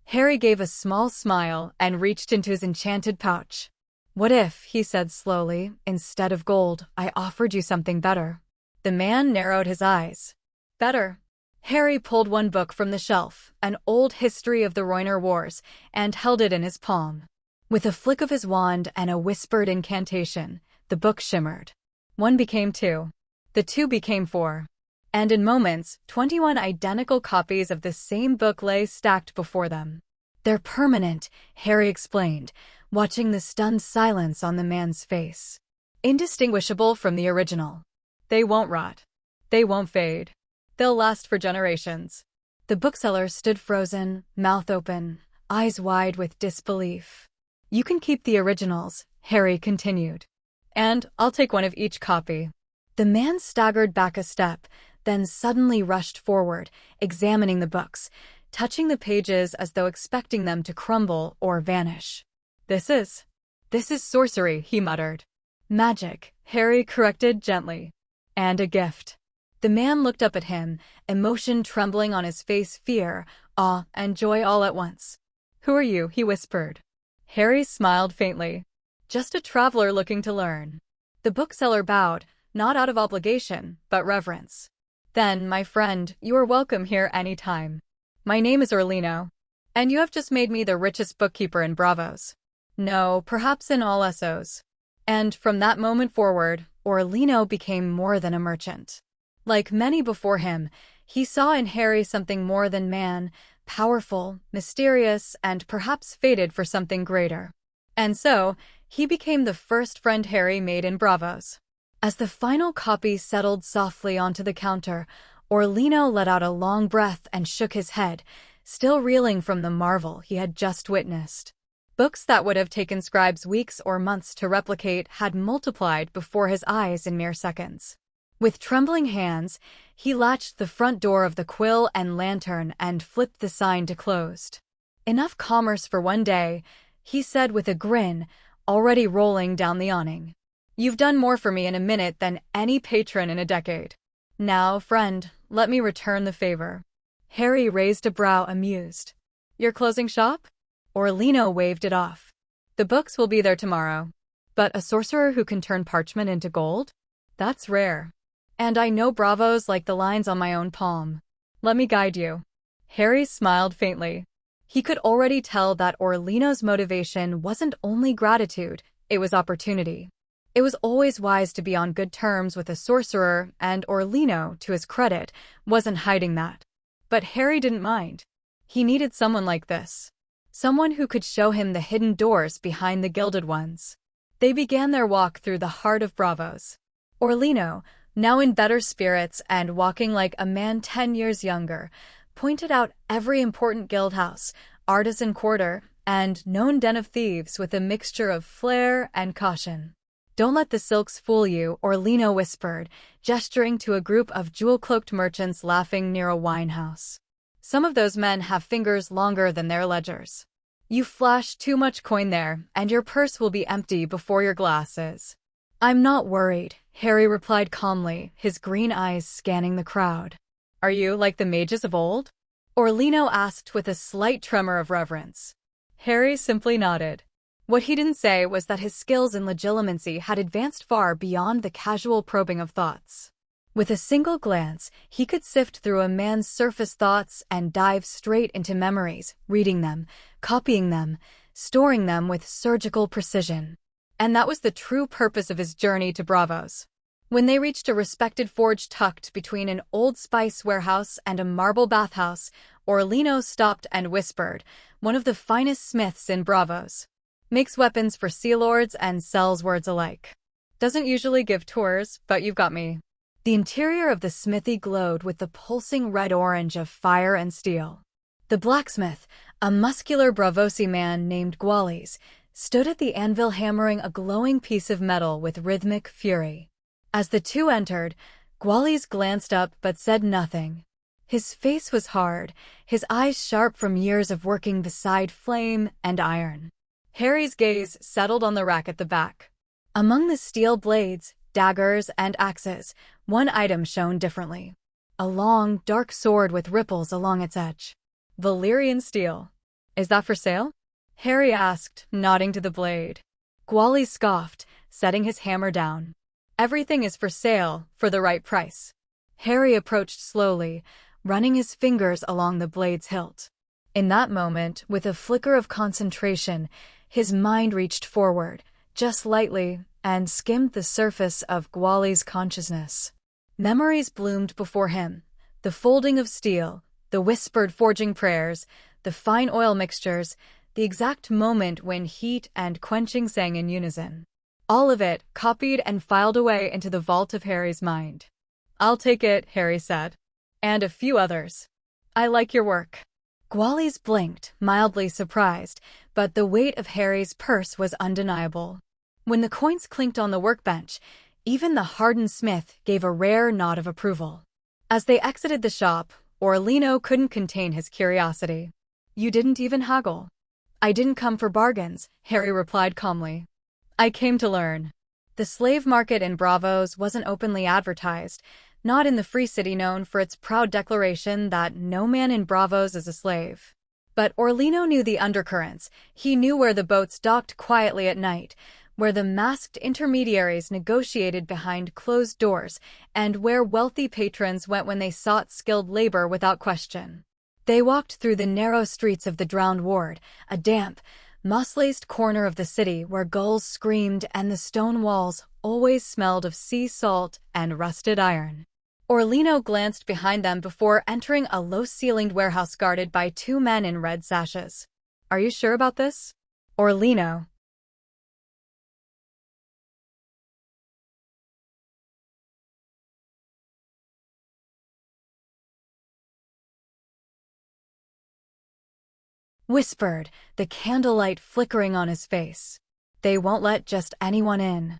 Harry gave a small smile and reached into his enchanted pouch. What if, he said slowly, instead of gold, I offered you something better? The man narrowed his eyes. Better. Harry pulled one book from the shelf, an old history of the Rhoynar Wars, and held it in his palm. With a flick of his wand and a whispered incantation, the book shimmered. 1 became 2. The 2 became 4. And in moments, 21 identical copies of the same book lay stacked before them. They're permanent, Harry explained, watching the stunned silence on the man's face. Indistinguishable from the original. They won't rot. They won't fade. They'll last for generations. The bookseller stood frozen, mouth open, eyes wide with disbelief. You can keep the originals, Harry continued. And I'll take one of each copy. The man staggered back a step, then suddenly rushed forward, examining the books, touching the pages as though expecting them to crumble or vanish. This is sorcery, he muttered. Magic, Harry corrected gently. And a gift. The man looked up at him, emotion trembling on his face, fear, awe, and joy all at once. Who are you? He whispered. Harry smiled faintly. Just a traveler looking to learn. The bookseller bowed, not out of obligation, but reverence. Then, my friend, you are welcome here any time. My name is Orlino, and you have just made me the richest bookkeeper in Braavos. No, perhaps in all Essos. And from that moment forward, Orlino became more than a merchant. Like many before him, he saw in Harry something more than man, powerful, mysterious, and perhaps fated for something greater. And so, he became the first friend Harry made in Braavos. As the final copy settled softly onto the counter, Orlino let out a long breath and shook his head, still reeling from the marvel he had just witnessed. Books that would have taken scribes weeks or months to replicate had multiplied before his eyes in mere seconds. With trembling hands, he latched the front door of the Quill and Lantern and flipped the sign to closed. Enough commerce for one day, he said with a grin, already rolling down the awning. You've done more for me in a minute than any patron in a decade. Now, friend, let me return the favor. Harry raised a brow, amused. You're closing shop? Orlino waved it off. The books will be there tomorrow. But a sorcerer who can turn parchment into gold? That's rare. And I know Braavos like the lines on my own palm. Let me guide you. Harry smiled faintly. He could already tell that Orlino's motivation wasn't only gratitude, it was opportunity. It was always wise to be on good terms with a sorcerer, and Orlino, to his credit, wasn't hiding that. But Harry didn't mind. He needed someone like this. Someone who could show him the hidden doors behind the gilded ones. They began their walk through the heart of Braavos. Orlino, now in better spirits and walking like a man 10 years younger, pointed out every important guildhouse, artisan quarter, and known den of thieves with a mixture of flair and caution. Don't let the silks fool you, Orlino whispered, gesturing to a group of jewel-cloaked merchants laughing near a winehouse. Some of those men have fingers longer than their ledgers. You flash too much coin there, and your purse will be empty before your glass is. I'm not worried, Harry replied calmly, his green eyes scanning the crowd. Are you like the mages of old? Orlino asked with a slight tremor of reverence. Harry simply nodded. What he didn't say was that his skills in legilimency had advanced far beyond the casual probing of thoughts. With a single glance, he could sift through a man's surface thoughts and dive straight into memories, reading them, copying them, storing them with surgical precision. And that was the true purpose of his journey to Braavos. When they reached a respected forge tucked between an old spice warehouse and a marble bathhouse, Orlino stopped and whispered, "One of the finest smiths in Braavos. Makes weapons for sea lords and sells words alike. Doesn't usually give tours, but you've got me." The interior of the smithy glowed with the pulsing red-orange of fire and steel. The blacksmith, a muscular Bravosi man named Gwalis, stood at the anvil hammering a glowing piece of metal with rhythmic fury. As the two entered, Gwalis glanced up but said nothing. His face was hard, his eyes sharp from years of working beside flame and iron. Harry's gaze settled on the rack at the back. Among the steel blades, daggers, and axes, one item shone differently. A long, dark sword with ripples along its edge. Valyrian steel. "Is that for sale?" Harry asked, nodding to the blade. Gwalis scoffed, setting his hammer down. "Everything is for sale, for the right price." Harry approached slowly, running his fingers along the blade's hilt. In that moment, with a flicker of concentration, his mind reached forward, just lightly, and skimmed the surface of Gwalis' consciousness. Memories bloomed before him, the folding of steel, the whispered forging prayers, the fine oil mixtures, the exact moment when heat and quenching sang in unison. All of it copied and filed away into the vault of Harry's mind. "I'll take it," Harry said. "And a few others. I like your work." Gwalis blinked, mildly surprised, but the weight of Harry's purse was undeniable. When the coins clinked on the workbench, even the hardened smith gave a rare nod of approval. As they exited the shop, Orlino couldn't contain his curiosity. "You didn't even haggle." "I didn't come for bargains," Harry replied calmly. "I came to learn." The slave market in Braavos wasn't openly advertised, not in the free city known for its proud declaration that no man in Braavos is a slave. But Orlino knew the undercurrents. He knew where the boats docked quietly at night, where the masked intermediaries negotiated behind closed doors, and where wealthy patrons went when they sought skilled labor without question. They walked through the narrow streets of the Drowned Ward, a damp, moss-laced corner of the city where gulls screamed and the stone walls always smelled of sea salt and rusted iron. Orlino glanced behind them before entering a low-ceilinged warehouse guarded by two men in red sashes. "Are you sure about this?" Orlino. Whispered, the candlelight flickering on his face. "They won't let just anyone in."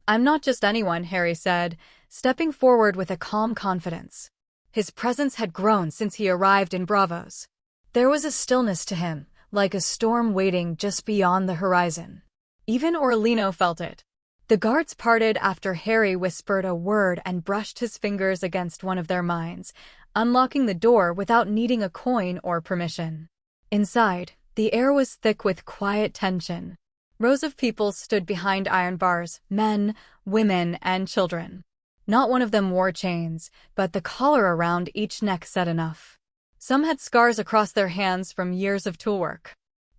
"I'm not just anyone," Harry said, stepping forward with a calm confidence. His presence had grown since he arrived in Braavos. There was a stillness to him, like a storm waiting just beyond the horizon. Even Orlino felt it. The guards parted after Harry whispered a word and brushed his fingers against one of their mines, unlocking the door without needing a coin or permission. Inside, the air was thick with quiet tension. Rows of people stood behind iron bars, men, women, and children. Not one of them wore chains, but the collar around each neck said enough. Some had scars across their hands from years of toolwork.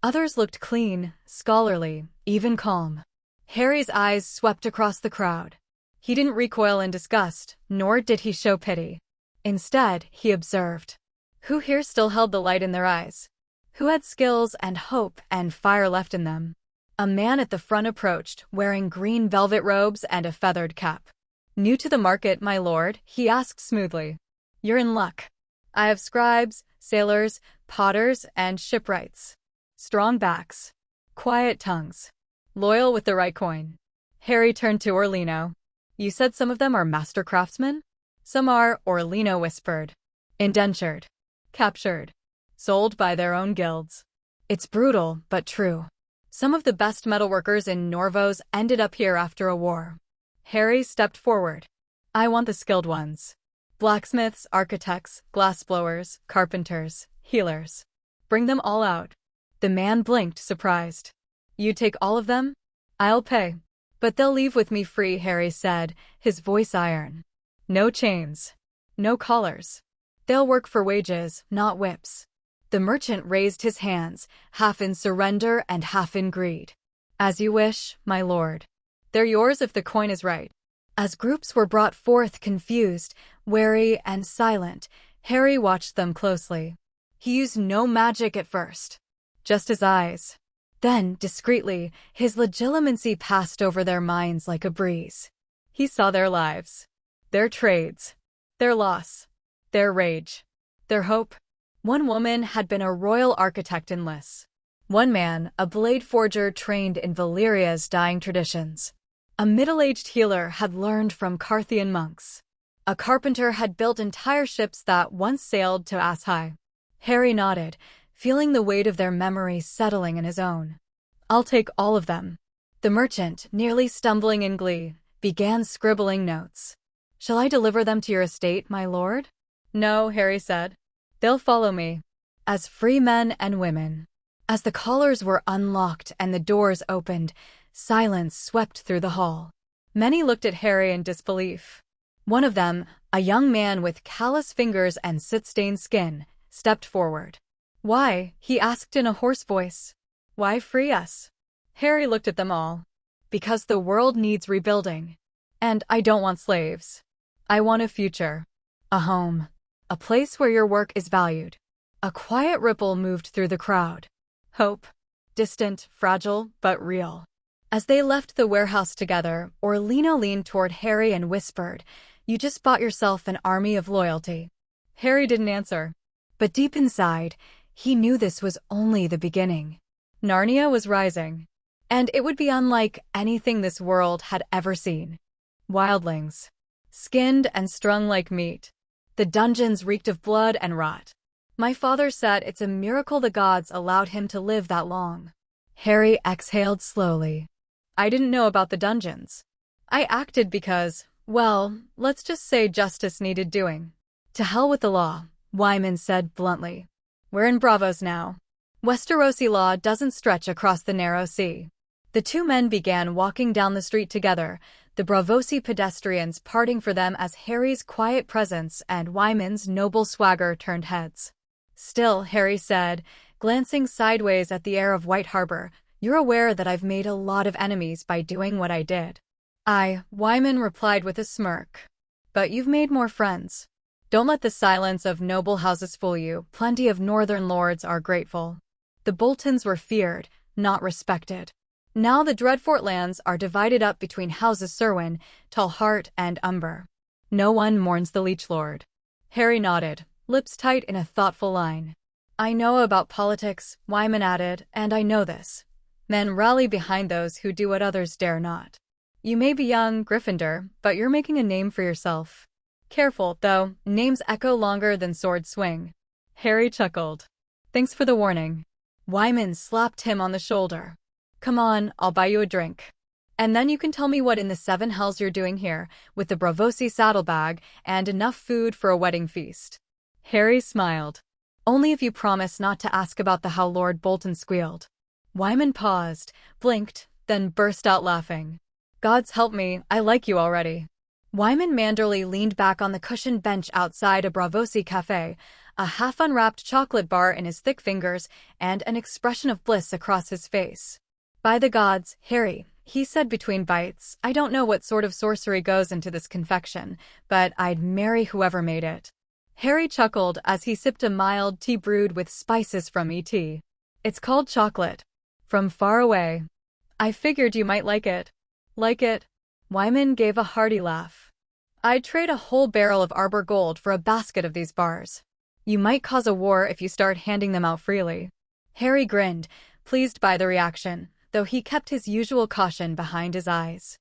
Others looked clean, scholarly, even calm. Harry's eyes swept across the crowd. He didn't recoil in disgust, nor did he show pity. Instead, he observed. Who here still held the light in their eyes? Who had skills and hope and fire left in them? A man at the front approached, wearing green velvet robes and a feathered cap. "New to the market, my lord?" he asked smoothly. "You're in luck. I have scribes, sailors, potters, and shipwrights. Strong backs. Quiet tongues. Loyal with the right coin." Harry turned to Orlino. "You said some of them are master craftsmen?" "Some are," Orlino whispered. "Indentured. Captured. Sold by their own guilds." It's brutal, but true. Some of the best metalworkers in Norvos ended up here after a war. Harry stepped forward. "I want the skilled ones. Blacksmiths, architects, glassblowers, carpenters, healers. Bring them all out." The man blinked, surprised. "You take all of them? I'll pay. But they'll leave with me free," Harry said, his voice iron. No chains. No collars. They'll work for wages, not whips. The merchant raised his hands, half in surrender and half in greed. As you wish, my lord. They're yours if the coin is right. As groups were brought forth confused, wary, and silent, Harry watched them closely. He used no magic at first. Just his eyes. Then, discreetly, his legitimacy passed over their minds like a breeze. He saw their lives. Their trades. Their loss. Their rage. Their hope. One woman had been a royal architect in Lys. One man, a blade forger trained in Valyria's dying traditions. A middle-aged healer had learned from Carthian monks. A carpenter had built entire ships that once sailed to Ass-High. Harry nodded, feeling the weight of their memories settling in his own. I'll take all of them. The merchant, nearly stumbling in glee, began scribbling notes. Shall I deliver them to your estate, my lord? No, Harry said. They'll follow me. As free men and women. As the collars were unlocked and the doors opened, silence swept through the hall. Many looked at Harry in disbelief. One of them, a young man with callous fingers and soot-stained skin, stepped forward. Why? He asked in a hoarse voice. Why free us? Harry looked at them all. Because the world needs rebuilding. And I don't want slaves. I want a future. A home. A place where your work is valued. A quiet ripple moved through the crowd. Hope. Distant, fragile, but real. As they left the warehouse together, Orlino leaned toward Harry and whispered, You just bought yourself an army of loyalty. Harry didn't answer. But deep inside, he knew this was only the beginning. Narnia was rising. And it would be unlike anything this world had ever seen. Wildlings. Skinned and strung like meat. The dungeons reeked of blood and rot. My father said it's a miracle the gods allowed him to live that long. Harry exhaled slowly. I didn't know about the dungeons. I acted because, well, let's just say justice needed doing. To hell with the law, Wyman said bluntly. We're in Bravos now. Westerosi law doesn't stretch across the narrow sea. The two men began walking down the street together, the Bravosi pedestrians parting for them as Harry's quiet presence and Wyman's noble swagger turned heads. Still, Harry said, glancing sideways at the air of White Harbor, you're aware that I've made a lot of enemies by doing what I did. Wyman replied with a smirk. But you've made more friends. Don't let the silence of noble houses fool you. Plenty of northern lords are grateful. The Boltons were feared, not respected. Now the Dreadfort lands are divided up between houses Serwyn, Tallhart, and Umber. No one mourns the Leech Lord. Harry nodded, lips tight in a thoughtful line. I know about politics, Wyman added, and I know this. Men rally behind those who do what others dare not. You may be young, Gryffindor, but you're making a name for yourself. Careful, though, names echo longer than swords swing. Harry chuckled. Thanks for the warning. Wyman slapped him on the shoulder. Come on, I'll buy you a drink. And then you can tell me what in the seven hells you're doing here, with the Bravosi saddlebag and enough food for a wedding feast. Harry smiled. Only if you promise not to ask about the how Lord Bolton squealed. Wyman paused, blinked, then burst out laughing. Gods help me, I like you already. Wyman Manderley leaned back on the cushioned bench outside a Bravosi cafe, a half-unwrapped chocolate bar in his thick fingers and an expression of bliss across his face. By the gods, Harry, he said between bites, I don't know what sort of sorcery goes into this confection, but I'd marry whoever made it. Harry chuckled as he sipped a mild tea brewed with spices from E.T. It's called chocolate. From far away. I figured you might like it. Like it? Wyman gave a hearty laugh. I'd trade a whole barrel of Arbor gold for a basket of these bars. You might cause a war if you start handing them out freely. Harry grinned, pleased by the reaction, though he kept his usual caution behind his eyes.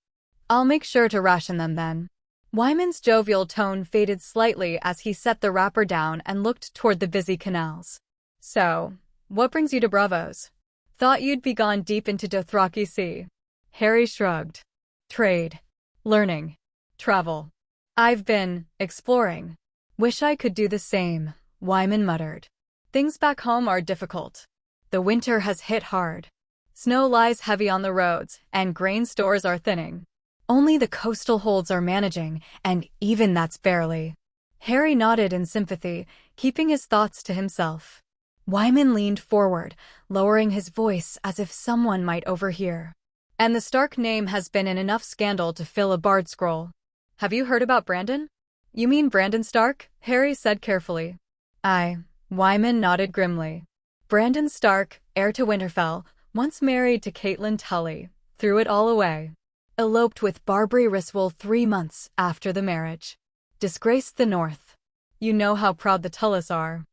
I'll make sure to ration them then. Wyman's jovial tone faded slightly as he set the wrapper down and looked toward the busy canals. So, what brings you to Bravos? Thought you'd be gone deep into Dothraki Sea. Harry shrugged. Trade. Learning. Travel. I've been exploring. Wish I could do the same, Wyman muttered. Things back home are difficult. The winter has hit hard. Snow lies heavy on the roads, and grain stores are thinning. Only the coastal holds are managing, and even that's barely. Harry nodded in sympathy, keeping his thoughts to himself. Wyman leaned forward, lowering his voice as if someone might overhear. And the Stark name has been in enough scandal to fill a bard scroll. Have you heard about Brandon? You mean Brandon Stark? Harry said carefully. Aye. Wyman nodded grimly. Brandon Stark, heir to Winterfell, once married to Catelyn Tully, threw it all away. Eloped with Barbary Riswell 3 months after the marriage. Disgraced the North. You know how proud the Tullys are.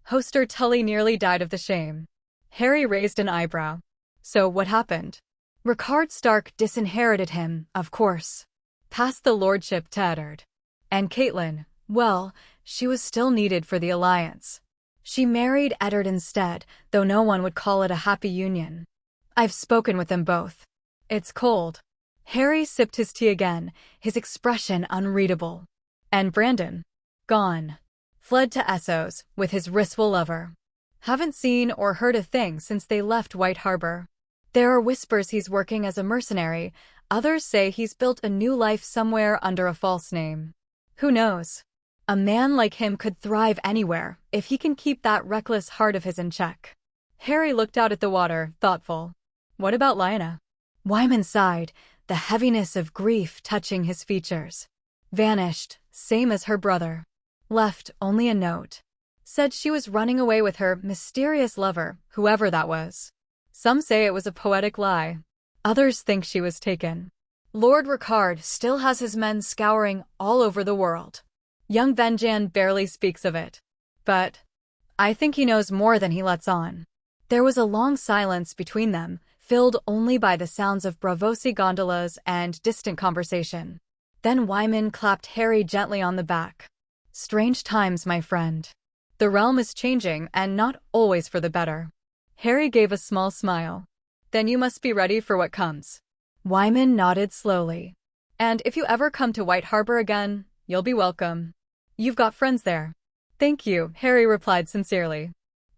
Hoster Tully nearly died of the shame. Harry raised an eyebrow. So what happened? Rickard Stark disinherited him, of course. Passed the lordship to Eddard. And Catelyn, well, she was still needed for the alliance. She married Eddard instead, though no one would call it a happy union. I've spoken with them both. It's cold. Harry sipped his tea again, his expression unreadable. And Brandon? Gone. Fled to Essos, with his Riswell lover. Haven't seen or heard a thing since they left White Harbor. There are whispers he's working as a mercenary, others say he's built a new life somewhere under a false name. Who knows? A man like him could thrive anywhere, if he can keep that reckless heart of his in check. Harry looked out at the water, thoughtful. What about Lyanna? Wyman sighed, the heaviness of grief touching his features. Vanished, same as her brother. Left only a note. Said she was running away with her mysterious lover, whoever that was. Some say it was a poetic lie. Others think she was taken. Lord Rickard still has his men scouring all over the world. Young Venjan barely speaks of it. But I think he knows more than he lets on. There was a long silence between them, filled only by the sounds of Braavosi gondolas and distant conversation. Then Wyman clapped Harry gently on the back. Strange times, my friend. The realm is changing, and not always for the better. Harry gave a small smile. Then you must be ready for what comes. Wyman nodded slowly. And if you ever come to White Harbor again, you'll be welcome. You've got friends there. Thank you, Harry replied sincerely.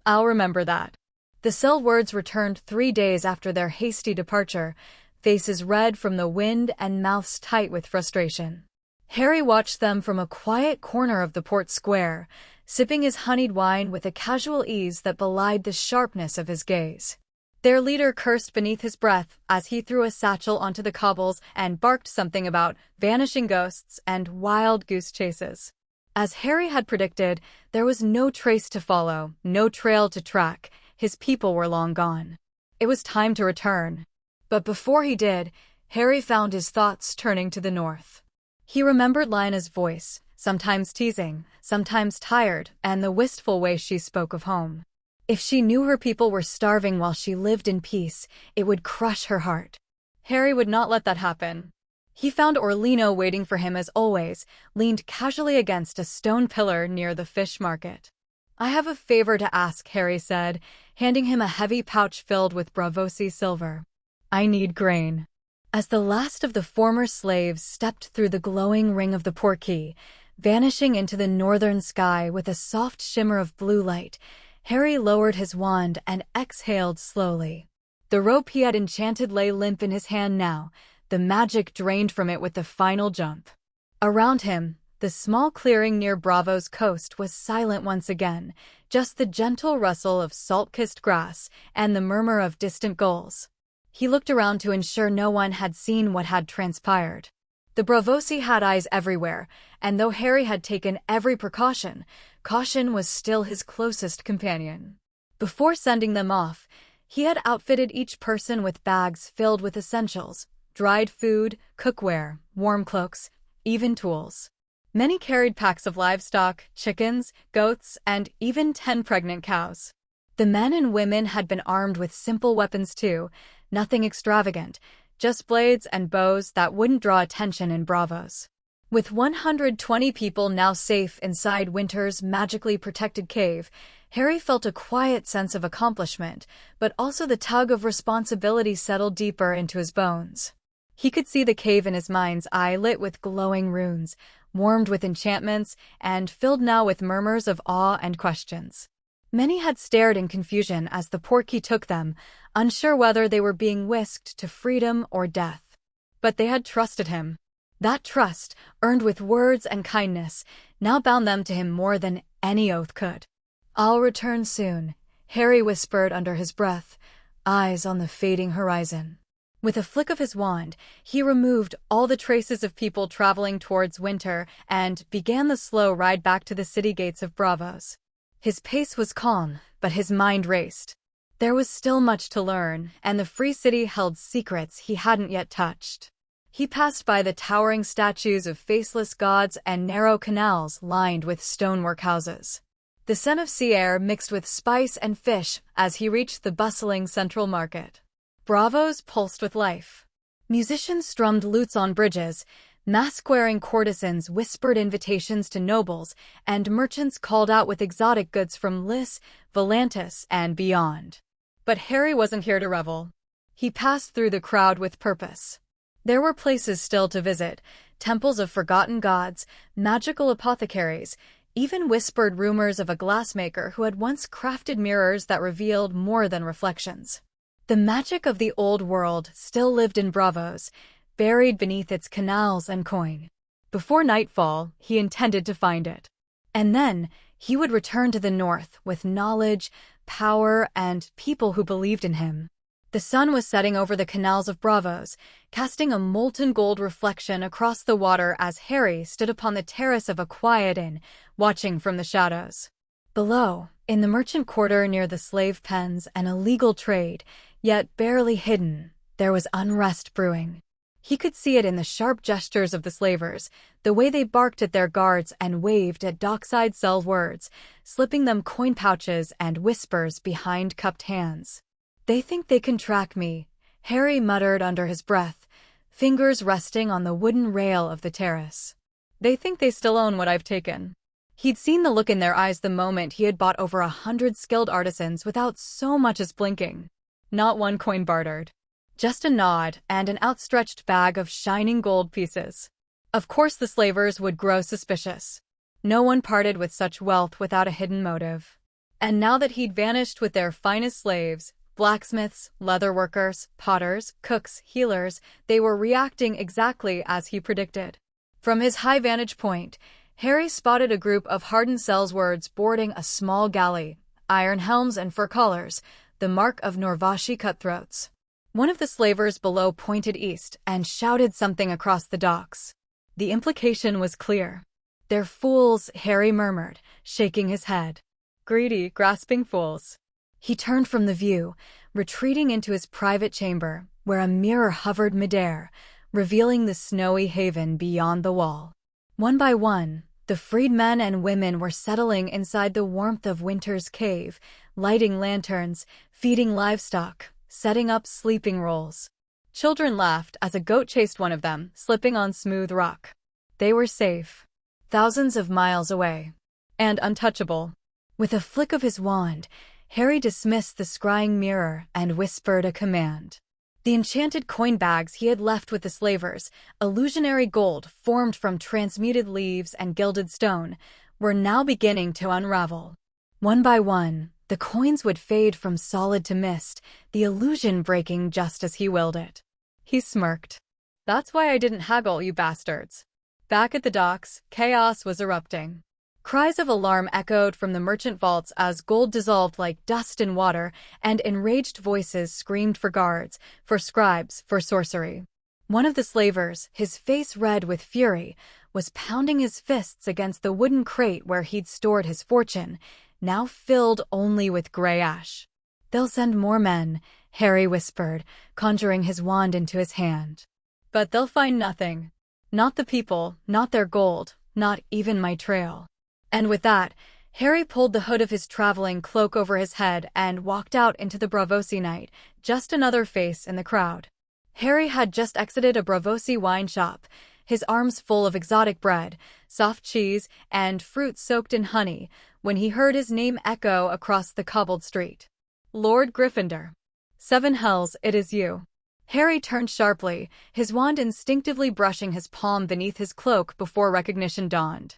I'll remember that. The Selwards returned 3 days after their hasty departure, faces red from the wind and mouths tight with frustration. Harry watched them from a quiet corner of the port square, sipping his honeyed wine with a casual ease that belied the sharpness of his gaze. Their leader cursed beneath his breath as he threw a satchel onto the cobbles and barked something about vanishing ghosts and wild goose chases. As Harry had predicted, there was no trace to follow, no trail to track. His people were long gone. It was time to return. But before he did, Harry found his thoughts turning to the north. He remembered Lyanna's voice, sometimes teasing, sometimes tired, and the wistful way she spoke of home. If she knew her people were starving while she lived in peace, it would crush her heart. Harry would not let that happen. He found Orlino waiting for him as always, leaned casually against a stone pillar near the fish market. I have a favor to ask, Harry said, handing him a heavy pouch filled with Braavosi silver. I need grain. As the last of the former slaves stepped through the glowing ring of the portkey, vanishing into the northern sky with a soft shimmer of blue light, Harry lowered his wand and exhaled slowly. The rope he had enchanted lay limp in his hand now, the magic drained from it with the final jump. Around him, the small clearing near Bravo's coast was silent once again, just the gentle rustle of salt-kissed grass and the murmur of distant gulls. He looked around to ensure no one had seen what had transpired. The Braavosi had eyes everywhere, and though Harry had taken every precaution, caution was still his closest companion. Before sending them off, he had outfitted each person with bags filled with essentials, dried food, cookware, warm cloaks, even tools. Many carried packs of livestock, chickens, goats, and even 10 pregnant cows. The men and women had been armed with simple weapons too, nothing extravagant, just blades and bows that wouldn't draw attention in Bravos. With 120 people now safe inside Winter's magically protected cave, Harry felt a quiet sense of accomplishment, but also the tug of responsibility settled deeper into his bones. He could see the cave in his mind's eye lit with glowing runes, warmed with enchantments, and filled now with murmurs of awe and questions. Many had stared in confusion as the portkey took them, unsure whether they were being whisked to freedom or death. But they had trusted him. That trust, earned with words and kindness, now bound them to him more than any oath could. "I'll return soon," Harry whispered under his breath, eyes on the fading horizon. With a flick of his wand, he removed all the traces of people traveling towards winter and began the slow ride back to the city gates of Braavos. His pace was calm, but his mind raced. There was still much to learn, and the Free City held secrets he hadn't yet touched. He passed by the towering statues of faceless gods and narrow canals lined with stonework houses. The scent of sea air mixed with spice and fish as he reached the bustling central market. Braavos pulsed with life. Musicians strummed lutes on bridges, mask-wearing courtesans whispered invitations to nobles, and merchants called out with exotic goods from Lys, Volantis, and beyond. But Harry wasn't here to revel. He passed through the crowd with purpose. There were places still to visit, temples of forgotten gods, magical apothecaries, even whispered rumors of a glassmaker who had once crafted mirrors that revealed more than reflections. The magic of the old world still lived in Braavos, buried beneath its canals and coin. Before nightfall, he intended to find it. And then, he would return to the north with knowledge, power, and people who believed in him. The sun was setting over the canals of Braavos, casting a molten gold reflection across the water as Harry stood upon the terrace of a quiet inn, watching from the shadows. Below, in the merchant quarter near the slave pens and illegal trade, yet barely hidden, there was unrest brewing. He could see it in the sharp gestures of the slavers, the way they barked at their guards and waved at dockside cell words, slipping them coin pouches and whispers behind cupped hands. "They think they can track me," Harry muttered under his breath, fingers resting on the wooden rail of the terrace. "They think they still own what I've taken." He'd seen the look in their eyes the moment he had bought over 100 skilled artisans without so much as blinking. Not one coin bartered. Just a nod and an outstretched bag of shining gold pieces. Of course the slavers would grow suspicious. No one parted with such wealth without a hidden motive. And now that he'd vanished with their finest slaves, blacksmiths, leatherworkers, potters, cooks, healers, they were reacting exactly as he predicted. From his high vantage point, Harry spotted a group of hardened Sellswords boarding a small galley, iron helms and fur collars, the mark of Norvashi cutthroats. One of the slavers below pointed east and shouted something across the docks. The implication was clear. "They're fools," Harry murmured, shaking his head. "Greedy, grasping fools." He turned from the view, retreating into his private chamber, where a mirror hovered midair, revealing the snowy haven beyond the wall. One by one, the freedmen and women were settling inside the warmth of winter's cave, lighting lanterns, feeding livestock, setting up sleeping rolls. Children laughed as a goat chased one of them, slipping on smooth rock. They were safe, thousands of miles away, and untouchable. With a flick of his wand, Harry dismissed the scrying mirror and whispered a command. The enchanted coin bags he had left with the slavers, illusionary gold formed from transmuted leaves and gilded stone, were now beginning to unravel. One by one, the coins would fade from solid to mist, the illusion breaking just as he willed it. He smirked. "That's why I didn't haggle, you bastards." Back at the docks, chaos was erupting. Cries of alarm echoed from the merchant vaults as gold dissolved like dust in water, and enraged voices screamed for guards, for scribes, for sorcery. One of the slavers, his face red with fury, was pounding his fists against the wooden crate where he'd stored his fortune, now filled only with gray ash. "They'll send more men," Harry whispered, conjuring his wand into his hand. "But they'll find nothing. Not the people, not their gold, not even my trail." And with that, Harry pulled the hood of his traveling cloak over his head and walked out into the Braavosi night, just another face in the crowd. Harry had just exited a Braavosi wine shop, his arms full of exotic bread, soft cheese, and fruit soaked in honey, when he heard his name echo across the cobbled street. "Lord Gryffindor. 7 hells, it is you." Harry turned sharply, his wand instinctively brushing his palm beneath his cloak before recognition dawned.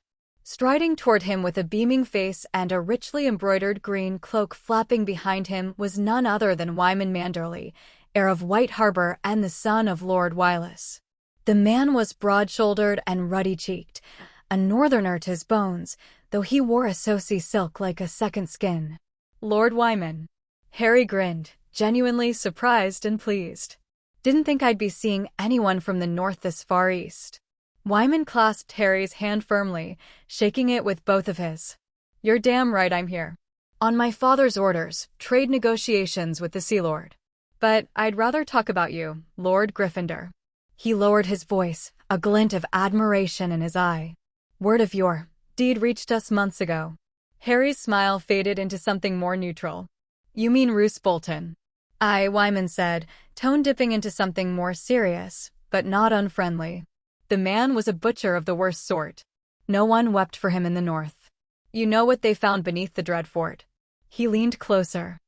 Striding toward him with a beaming face and a richly embroidered green cloak flapping behind him was none other than Wyman Manderley, heir of White Harbor and the son of Lord Wyllis. The man was broad-shouldered and ruddy-cheeked, a northerner to his bones, though he wore a saucy silk like a second skin. Lord Wyman. Harry grinned, genuinely surprised and pleased. Didn't think I'd be seeing anyone from the north this far east. Wyman clasped Harry's hand firmly, shaking it with both of his. You're damn right I'm here. On my father's orders, trade negotiations with the Sea Lord. But I'd rather talk about you, Lord Gryffindor. He lowered his voice, a glint of admiration in his eye. Word of your deed reached us months ago. Harry's smile faded into something more neutral. You mean Roose Bolton? Aye, Wyman said, tone dipping into something more serious, but not unfriendly. The man was a butcher of the worst sort. No one wept for him in the north. You know what they found beneath the dread fort. He leaned closer.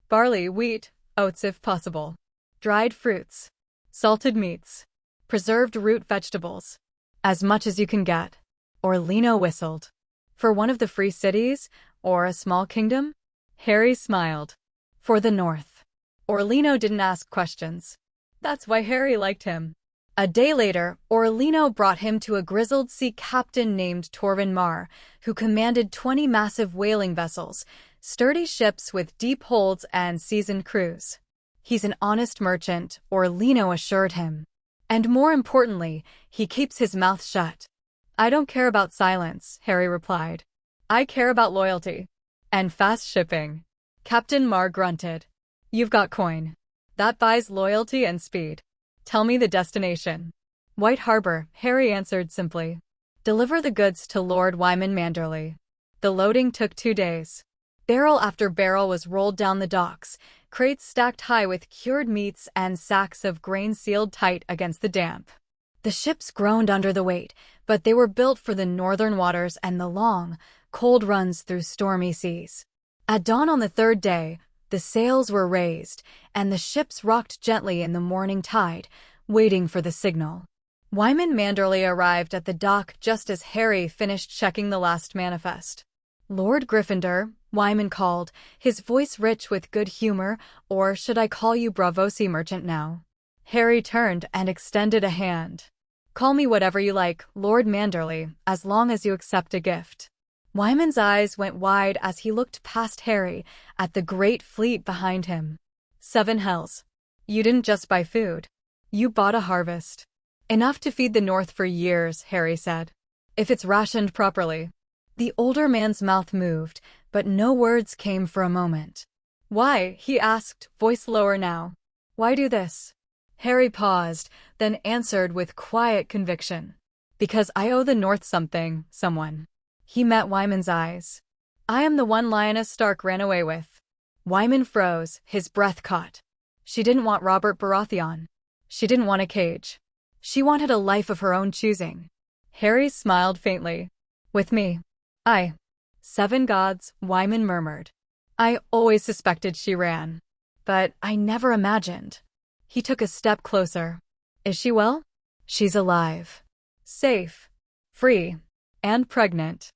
Barley, wheat, oats if possible. Dried fruits. Salted meats. Preserved root vegetables. As much as you can get. Orlino whistled. For one of the free cities, or a small kingdom? Harry smiled. For the north. Orlino didn't ask questions. That's why Harry liked him. A day later, Orlino brought him to a grizzled sea captain named Torvin Marr, who commanded 20 massive whaling vessels, sturdy ships with deep holds and seasoned crews. He's an honest merchant, Orlino assured him. And more importantly, he keeps his mouth shut. I don't care about silence, Harry replied. I care about loyalty. And fast shipping. Captain Marr grunted. You've got coin. That buys loyalty and speed. Tell me the destination. White Harbor, Harry answered simply. Deliver the goods to Lord Wyman Manderley. The loading took 2 days. Barrel after barrel was rolled down the docks, crates stacked high with cured meats and sacks of grain sealed tight against the damp. The ships groaned under the weight, but they were built for the northern waters and the long, cold runs through stormy seas. At dawn on the 3rd day, the sails were raised, and the ships rocked gently in the morning tide, waiting for the signal. Wyman Manderley arrived at the dock just as Harry finished checking the last manifest. Lord Gryffindor, Wyman called, his voice rich with good humor, or should I call you Bravosi merchant now? Harry turned and extended a hand. Call me whatever you like, Lord Manderley, as long as you accept a gift. Wyman's eyes went wide as he looked past Harry at the great fleet behind him. 7 hells. You didn't just buy food. You bought a harvest. Enough to feed the North for years, Harry said. If it's rationed properly. The older man's mouth moved, but no words came for a moment. Why? He asked, voice lower now. Why do this? Harry paused, then answered with quiet conviction. Because I owe the North something, someone. He met Wyman's eyes. I am the one Lyanna Stark ran away with. Wyman froze, his breath caught. She didn't want Robert Baratheon. She didn't want a cage. She wanted a life of her own choosing. Harry smiled faintly. With me. 7 gods, Wyman murmured. I always suspected she ran. But I never imagined. He took a step closer. Is she well? She's alive. Safe. Free. And pregnant.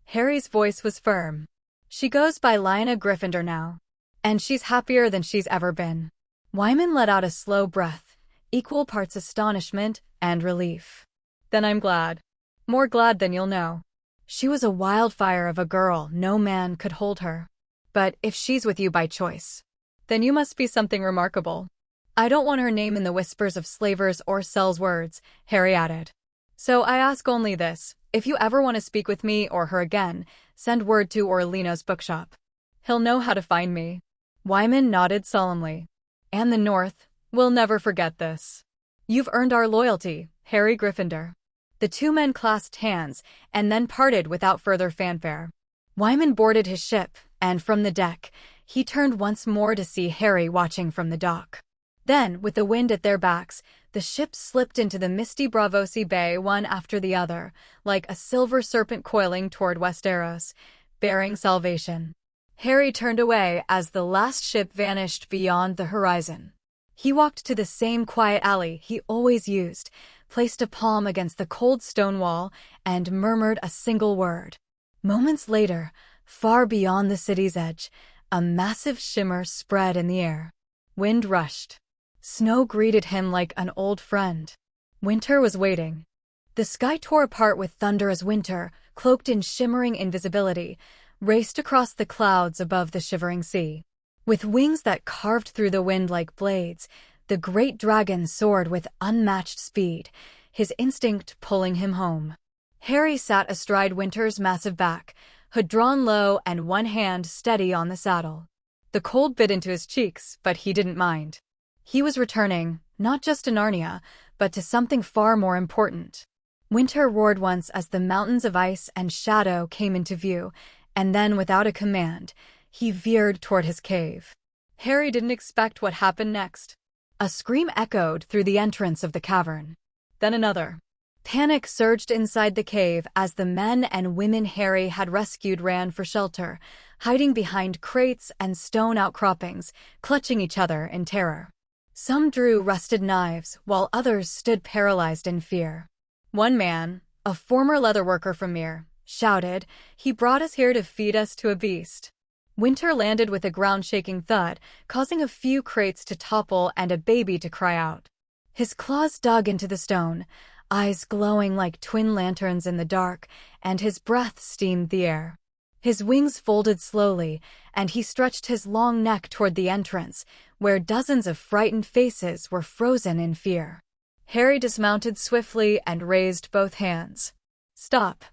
Harry's voice was firm. She goes by Lyanna Gryffindor now. And she's happier than she's ever been. Wyman let out a slow breath, equal parts astonishment and relief. Then I'm glad. More glad than you'll know. She was a wildfire of a girl, no man could hold her. But if she's with you by choice, then you must be something remarkable. I don't want her name in the whispers of slavers or sells words, Harry added. So I ask only this, if you ever want to speak with me or her again, send word to Orlino's bookshop. He'll know how to find me. Wyman nodded solemnly. And the North, we'll never forget this. You've earned our loyalty, Harry Gryffindor. The 2 men clasped hands and then parted without further fanfare. Wyman boarded his ship, and from the deck, he turned once more to see Harry watching from the dock. Then, with the wind at their backs, the ships slipped into the misty Bravosi Bay one after the other, like a silver serpent coiling toward Westeros, bearing salvation. Harry turned away as the last ship vanished beyond the horizon. He walked to the same quiet alley he always used, placed a palm against the cold stone wall, and murmured a single word. Moments later, far beyond the city's edge, a massive shimmer spread in the air. Wind rushed. Snow greeted him like an old friend. Winter was waiting. The sky tore apart with thunder as Winter, cloaked in shimmering invisibility, raced across the clouds above the shivering sea. With wings that carved through the wind like blades, the great dragon soared with unmatched speed, his instinct pulling him home. Harry sat astride Winter's massive back, hood drawn low and one hand steady on the saddle. The cold bit into his cheeks, but he didn't mind. He was returning, not just to Narnia, but to something far more important. Winter roared once as the mountains of ice and shadow came into view, and then, without a command, he veered toward his cave. Harry didn't expect what happened next. A scream echoed through the entrance of the cavern. Then another. Panic surged inside the cave as the men and women Harry had rescued ran for shelter, hiding behind crates and stone outcroppings, clutching each other in terror. Some drew rusted knives, while others stood paralyzed in fear. One man, a former leatherworker from Mir, shouted, "He brought us here to feed us to a beast." Winter landed with a ground-shaking thud, causing a few crates to topple and a baby to cry out. His claws dug into the stone, eyes glowing like twin lanterns in the dark, and his breath steamed the air. His wings folded slowly, and he stretched his long neck toward the entrance, where dozens of frightened faces were frozen in fear. Harry dismounted swiftly and raised both hands. "Stop.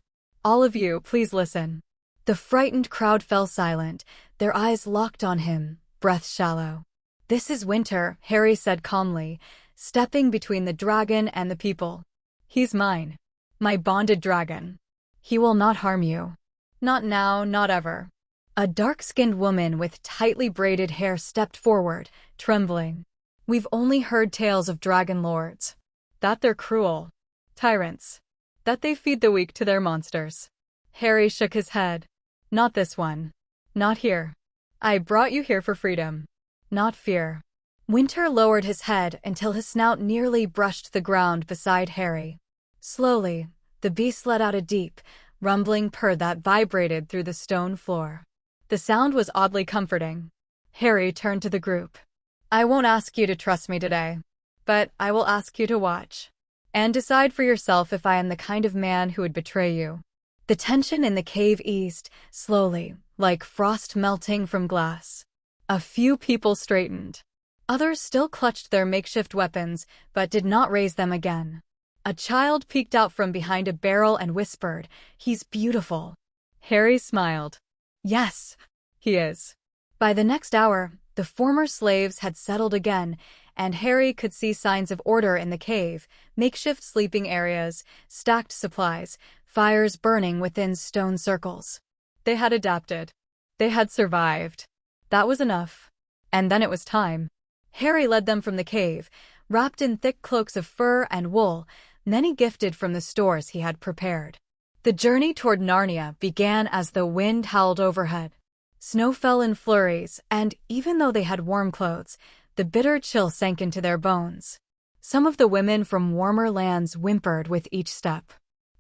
All of you, please listen." The frightened crowd fell silent, their eyes locked on him, breath shallow. "This is Winter," Harry said calmly, stepping between the dragon and the people. "He's mine. My bonded dragon. He will not harm you. Not now, not ever." A dark-skinned woman with tightly braided hair stepped forward, trembling. "We've only heard tales of dragon lords. That they're cruel. Tyrants. That they feed the weak to their monsters." Harry shook his head. "Not this one. Not here. I brought you here for freedom, not fear." Winter lowered his head until his snout nearly brushed the ground beside Harry. Slowly, the beast let out a deep, rumbling purr that vibrated through the stone floor. The sound was oddly comforting. Harry turned to the group. "I won't ask you to trust me today, but I will ask you to watch. And decide for yourself if I am the kind of man who would betray you." The tension in the cave eased, slowly, like frost melting from glass. A few people straightened. Others still clutched their makeshift weapons, but did not raise them again. A child peeked out from behind a barrel and whispered, "He's beautiful." Harry smiled. "Yes, he is." By the next hour, the former slaves had settled again, and Harry could see signs of order in the cave, makeshift sleeping areas, stacked supplies, fires burning within stone circles. They had adapted. They had survived. That was enough. And then it was time. Harry led them from the cave, wrapped in thick cloaks of fur and wool, many gifted from the stores he had prepared. The journey toward Narnia began as the wind howled overhead. Snow fell in flurries, and even though they had warm clothes, the bitter chill sank into their bones. Some of the women from warmer lands whimpered with each step.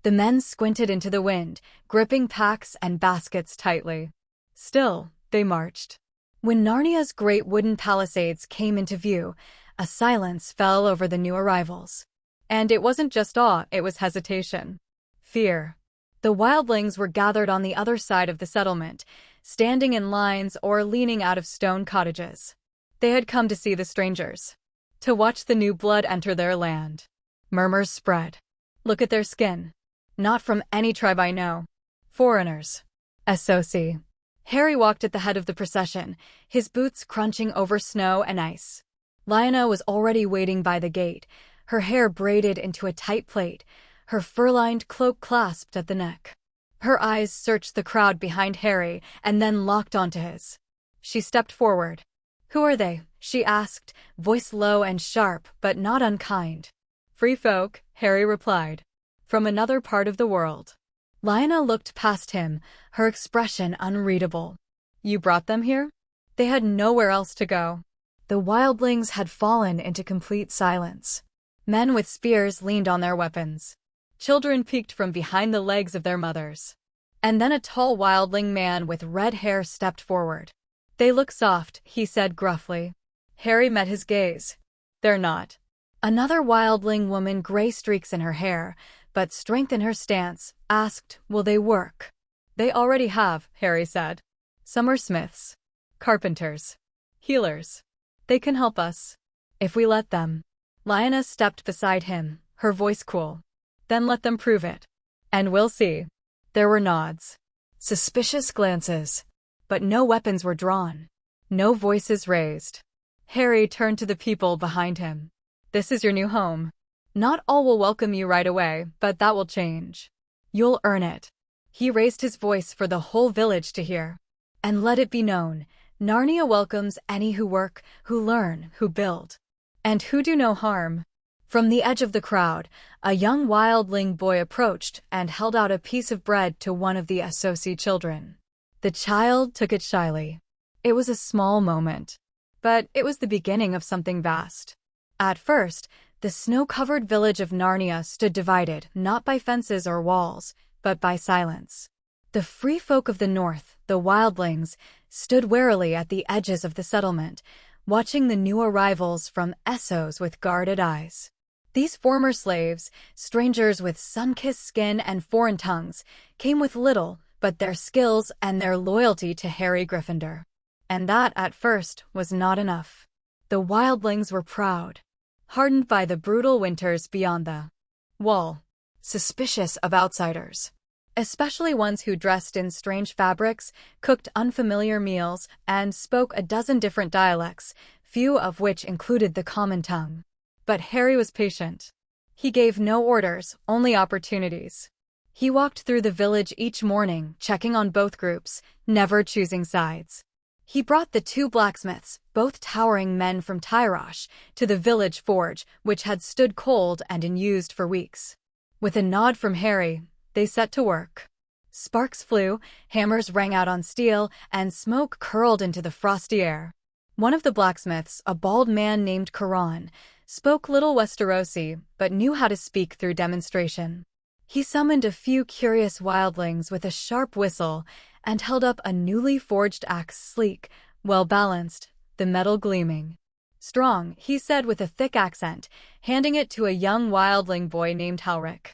The men squinted into the wind, gripping packs and baskets tightly. Still, they marched. When Narnia's great wooden palisades came into view, a silence fell over the new arrivals. And it wasn't just awe, it was hesitation. Fear. The wildlings were gathered on the other side of the settlement, standing in lines or leaning out of stone cottages. They had come to see the strangers. To watch the new blood enter their land. Murmurs spread. "Look at their skin. Not from any tribe I know. Foreigners." Associ. Harry walked at the head of the procession, his boots crunching over snow and ice. Lyanna was already waiting by the gate, her hair braided into a tight plait, her fur-lined cloak clasped at the neck. Her eyes searched the crowd behind Harry and then locked onto his. She stepped forward. "Who are they?" she asked, voice low and sharp, but not unkind. "Free folk," Harry replied. "From another part of the world." Lyanna looked past him, her expression unreadable. "You brought them here?" They had nowhere else to go. The wildlings had fallen into complete silence. Men with spears leaned on their weapons. Children peeked from behind the legs of their mothers. And then a tall wildling man with red hair stepped forward. "They look soft," he said gruffly. Harry met his gaze. "They're not. Another wildling woman, gray streaks in her hair, but strength in her stance, asked, "Will they work?" "They already have," Harry said. "Some are smiths, carpenters, healers. They can help us, if we let them." Lyanna stepped beside him, her voice cool. "Then let them prove it. And we'll see." There were nods, suspicious glances, but no weapons were drawn, no voices raised. Harry turned to the people behind him. "This is your new home. Not all will welcome you right away, but that will change. You'll earn it." He raised his voice for the whole village to hear. "And let it be known, Narnia welcomes any who work, who learn, who build, and who do no harm." From the edge of the crowd, a young wildling boy approached and held out a piece of bread to one of the Associ children. The child took it shyly. It was a small moment, but it was the beginning of something vast. At first, the snow-covered village of Narnia stood divided, not by fences or walls, but by silence. The free folk of the north, the wildlings, stood warily at the edges of the settlement, watching the new arrivals from Essos with guarded eyes. These former slaves, strangers with sun-kissed skin and foreign tongues, came with little but their skills and their loyalty to Harry Gryffindor. And that, at first, was not enough. The wildlings were proud, hardened by the brutal winters beyond the wall, suspicious of outsiders, especially ones who dressed in strange fabrics, cooked unfamiliar meals, and spoke a dozen different dialects, few of which included the common tongue. But Harry was patient. He gave no orders, only opportunities. He walked through the village each morning, checking on both groups, never choosing sides. He brought the two blacksmiths, both towering men from Tyrosh, to the village forge, which had stood cold and unused for weeks. With a nod from Harry, they set to work. Sparks flew, hammers rang out on steel, and smoke curled into the frosty air. One of the blacksmiths, a bald man named Karan, spoke little Westerosi, but knew how to speak through demonstration. He summoned a few curious wildlings with a sharp whistle and held up a newly forged axe, sleek, well-balanced, the metal gleaming. "Strong," he said with a thick accent, handing it to a young wildling boy named Halric.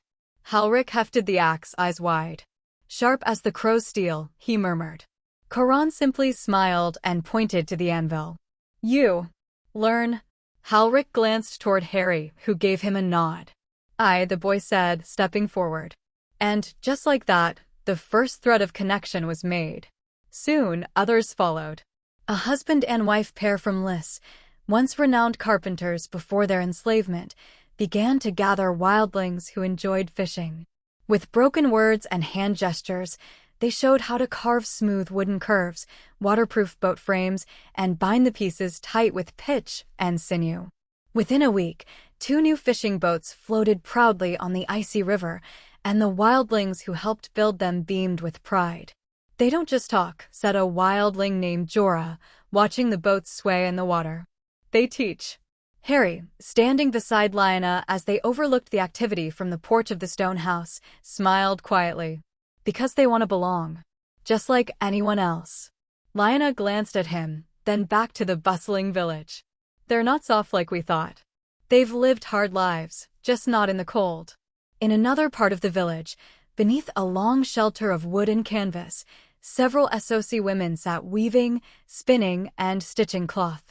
Halric hefted the axe, eyes wide. "Sharp as the crow's steel," he murmured. Karan simply smiled and pointed to the anvil. "You learn." Halric glanced toward Harry, who gave him a nod. "Aye," the boy said, stepping forward. And, just like that, the first thread of connection was made. Soon, others followed. A husband and wife pair from Lys, once renowned carpenters before their enslavement, began to gather wildlings who enjoyed fishing. With broken words and hand gestures, they showed how to carve smooth wooden curves, waterproof boat frames, and bind the pieces tight with pitch and sinew. Within a week, 2 new fishing boats floated proudly on the icy river, and the wildlings who helped build them beamed with pride. "They don't just talk," said a wildling named Jorah, watching the boats sway in the water. "They teach." Harry, standing beside Lyanna as they overlooked the activity from the porch of the stone house, smiled quietly. "Because they want to belong, just like anyone else." Lyanna glanced at him, then back to the bustling village. "They're not soft like we thought. They've lived hard lives, just not in the cold." In another part of the village, beneath a long shelter of wood and canvas, several Associ women sat weaving, spinning, and stitching cloth.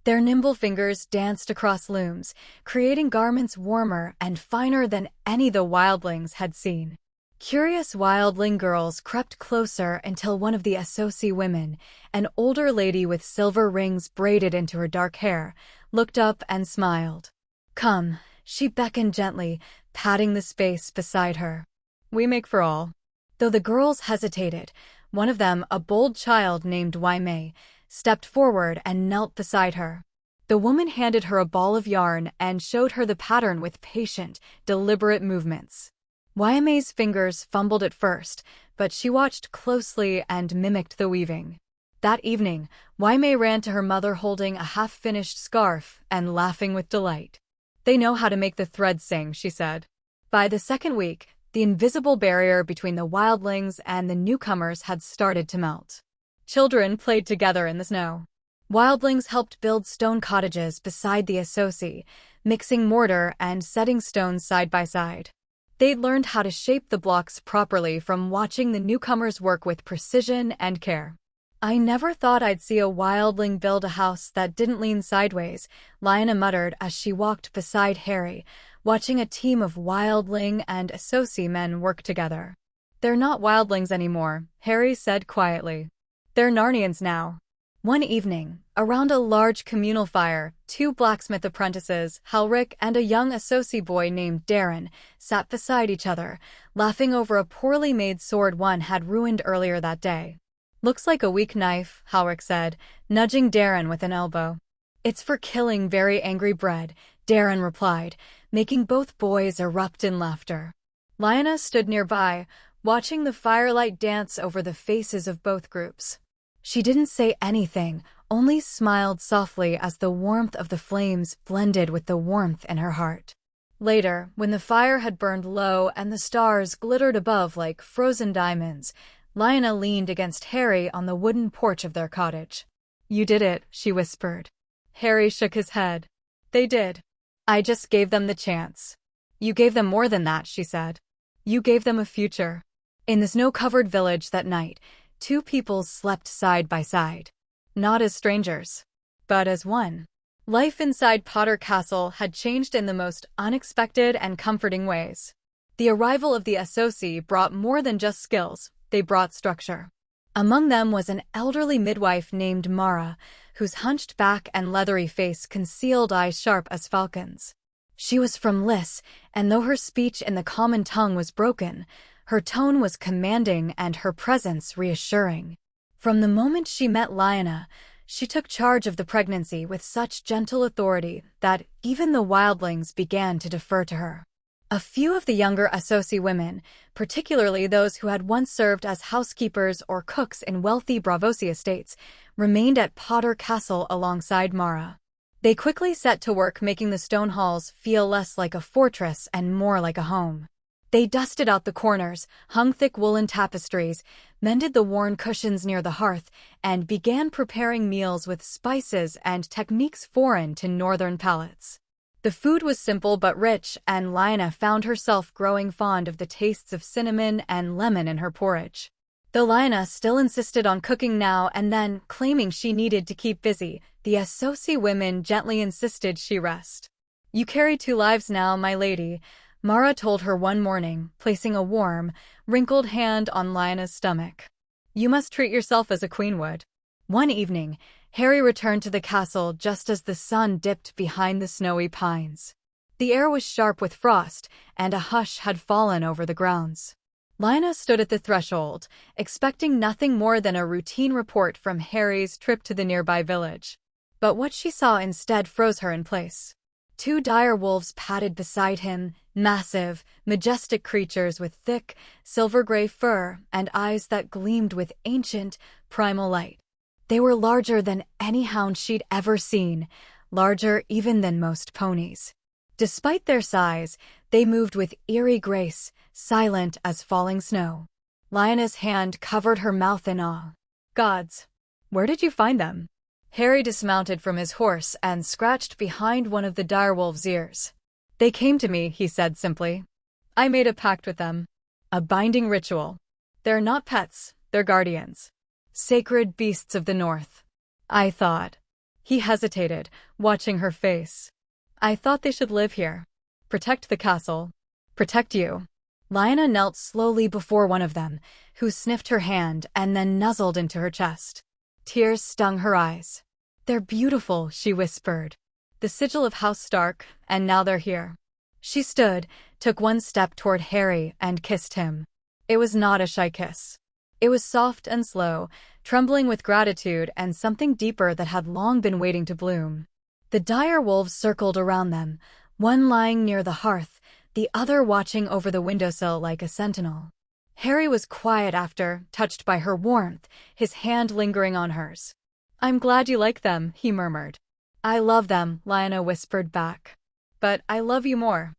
Their nimble fingers danced across looms, creating garments warmer and finer than any the wildlings had seen. Curious wildling girls crept closer until one of the Associ women, an older lady with silver rings braided into her dark hair, looked up and smiled. "Come," she beckoned gently, patting the space beside her. "We make for all." Though the girls hesitated, one of them, a bold child named Waimei, stepped forward and knelt beside her. The woman handed her a ball of yarn and showed her the pattern with patient, deliberate movements. Waimei's fingers fumbled at first, but she watched closely and mimicked the weaving. That evening, Waimei ran to her mother holding a half-finished scarf and laughing with delight. "They know how to make the thread sing," she said. By the second week, the invisible barrier between the wildlings and the newcomers had started to melt. Children played together in the snow. Wildlings helped build stone cottages beside the Associ, mixing mortar and setting stones side by side. They'd learned how to shape the blocks properly from watching the newcomers work with precision and care. "I never thought I'd see a wildling build a house that didn't lean sideways," Lyanna muttered as she walked beside Harry, watching a team of wildling and Associ men work together. "They're not wildlings anymore," Harry said quietly. "They're Narnians now." One evening, around a large communal fire, two blacksmith apprentices, Halric and a young Associ boy named Darren, sat beside each other, laughing over a poorly made sword one had ruined earlier that day. "Looks like a weak knife," Halric said, nudging Darren with an elbow. "It's for killing very angry bread," Darren replied, making both boys erupt in laughter. Lyanna stood nearby, watching the firelight dance over the faces of both groups. She didn't say anything, only smiled softly as the warmth of the flames blended with the warmth in her heart. Later, when the fire had burned low and the stars glittered above like frozen diamonds, Lyanna leaned against Harry on the wooden porch of their cottage. "You did it," she whispered. Harry shook his head. "They did. I just gave them the chance." "You gave them more than that," she said. "You gave them a future." In the snow-covered village that night, two peoples slept side by side. Not as strangers, but as one. Life inside Potter Castle had changed in the most unexpected and comforting ways. The arrival of the Associ brought more than just skills, they brought structure. Among them was an elderly midwife named Mara, whose hunched back and leathery face concealed eyes sharp as falcons. She was from Lys, and though her speech in the common tongue was broken, her tone was commanding and her presence reassuring. From the moment she met Lyanna, she took charge of the pregnancy with such gentle authority that even the wildlings began to defer to her. A few of the younger Associ women, particularly those who had once served as housekeepers or cooks in wealthy Braavosi estates, remained at Potter Castle alongside Mara. They quickly set to work making the stone halls feel less like a fortress and more like a home. They dusted out the corners, hung thick woolen tapestries, mended the worn cushions near the hearth, and began preparing meals with spices and techniques foreign to northern palates. The food was simple but rich, and Lyanna found herself growing fond of the tastes of cinnamon and lemon in her porridge. Though Lyanna still insisted on cooking now and then, claiming she needed to keep busy, the Associ women gently insisted she rest. "You carry two lives now, my lady," Mara told her one morning, placing a warm, wrinkled hand on Lyanna's stomach. "You must treat yourself as a queen would." One evening, Harry returned to the castle just as the sun dipped behind the snowy pines. The air was sharp with frost, and a hush had fallen over the grounds. Lyanna stood at the threshold, expecting nothing more than a routine report from Harry's trip to the nearby village. But what she saw instead froze her in place. Two dire wolves padded beside him, massive, majestic creatures with thick, silver-gray fur and eyes that gleamed with ancient, primal light. They were larger than any hound she'd ever seen, larger even than most ponies. Despite their size, they moved with eerie grace, silent as falling snow. Lyanna's hand covered her mouth in awe. "Gods, where did you find them?" Harry dismounted from his horse and scratched behind one of the direwolf's ears. "They came to me," he said simply. "I made a pact with them. A binding ritual. They're not pets, they're guardians. Sacred beasts of the north. I thought." He hesitated, watching her face. "I thought they should live here. Protect the castle. Protect you." Lyanna knelt slowly before one of them, who sniffed her hand and then nuzzled into her chest. Tears stung her eyes. "They're beautiful," she whispered. "The sigil of House Stark, and now they're here." She stood, took one step toward Harry, and kissed him. It was not a shy kiss. It was soft and slow, trembling with gratitude and something deeper that had long been waiting to bloom. The dire wolves circled around them, one lying near the hearth, the other watching over the windowsill like a sentinel. Harry was quiet after, touched by her warmth, his hand lingering on hers. "I'm glad you like them," he murmured. "I love them," Lyanna whispered back. "But I love you more."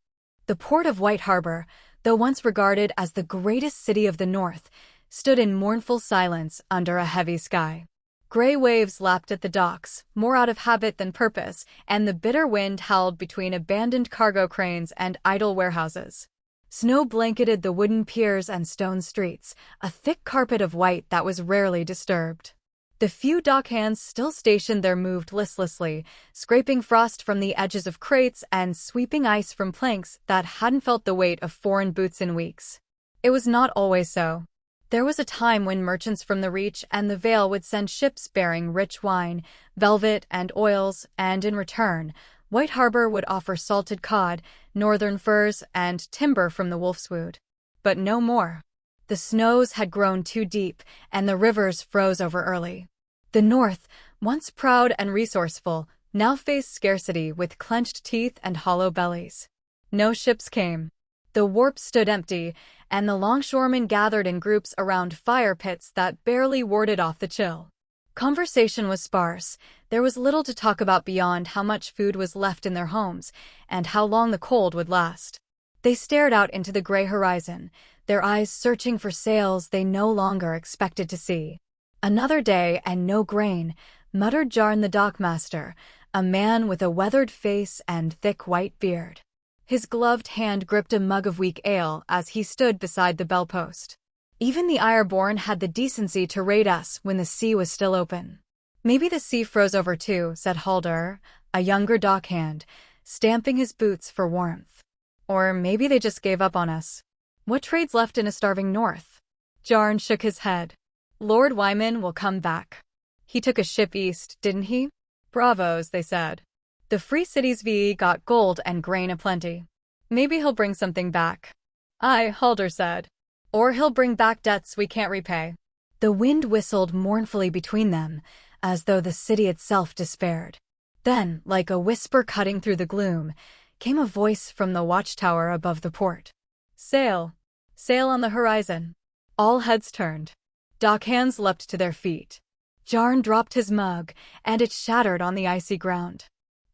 The port of White Harbor, though once regarded as the greatest city of the north, stood in mournful silence under a heavy sky. Gray waves lapped at the docks, more out of habit than purpose, and the bitter wind howled between abandoned cargo cranes and idle warehouses. Snow blanketed the wooden piers and stone streets, a thick carpet of white that was rarely disturbed. The few dockhands still stationed there moved listlessly, scraping frost from the edges of crates and sweeping ice from planks that hadn't felt the weight of foreign boots in weeks. It was not always so. There was a time when merchants from the Reach and the Vale would send ships bearing rich wine, velvet, and oils, and in return, White Harbor would offer salted cod, northern furs, and timber from the Wolfswood. But no more. The snows had grown too deep, and the rivers froze over early. The North, once proud and resourceful, now faced scarcity with clenched teeth and hollow bellies. No ships came. The wharf stood empty, and the longshoremen gathered in groups around fire pits that barely warded off the chill. Conversation was sparse. There was little to talk about beyond how much food was left in their homes, and how long the cold would last. They stared out into the gray horizon, their eyes searching for sails they no longer expected to see. "Another day and no grain," muttered Jarn the dockmaster, a man with a weathered face and thick white beard. His gloved hand gripped a mug of weak ale as he stood beside the bellpost. "Even the Reborn had the decency to raid us when the sea was still open." "Maybe the sea froze over too," said Halder, a younger dockhand, stamping his boots for warmth. "Or maybe they just gave up on us. What trade's left in a starving north?" Jarn shook his head. "Lord Wyman will come back. He took a ship east, didn't he? Bravos, they said. The Free Cities VE got gold and grain aplenty. Maybe he'll bring something back." "Aye," Halder said. "Or he'll bring back debts we can't repay." The wind whistled mournfully between them, as though the city itself despaired. Then, like a whisper cutting through the gloom, came a voice from the watchtower above the port. "Sail. Sail on the horizon." All heads turned. Dockhands leapt to their feet. Jarn dropped his mug, and it shattered on the icy ground.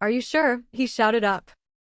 "Are you sure?" he shouted up.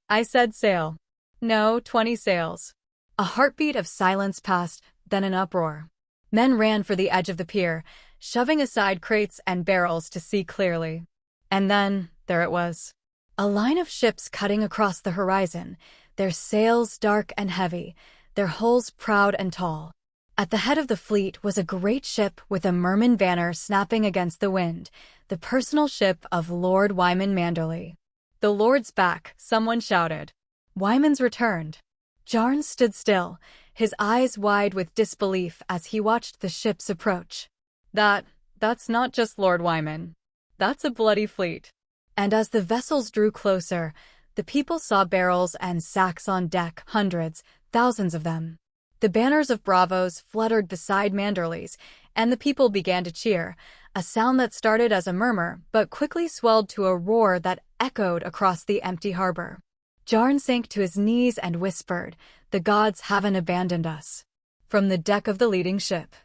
"I said sail. No, 20 sails." A heartbeat of silence passed, then an uproar. Men ran for the edge of the pier, shoving aside crates and barrels to see clearly. And then, there it was. A line of ships cutting across the horizon, their sails dark and heavy, their hulls proud and tall. At the head of the fleet was a great ship with a merman banner snapping against the wind, the personal ship of Lord Wyman Manderley. "The Lord's back," someone shouted. "Wyman's returned." Jarn stood still, his eyes wide with disbelief as he watched the ships approach. That's not just Lord Wyman. That's a bloody fleet." And as the vessels drew closer, the people saw barrels and sacks on deck, hundreds, thousands of them. The banners of Bravos fluttered beside Manderley's, and the people began to cheer, a sound that started as a murmur but quickly swelled to a roar that echoed across the empty harbor. Jarn sank to his knees and whispered, "The gods haven't abandoned us." From the deck of the leading ship,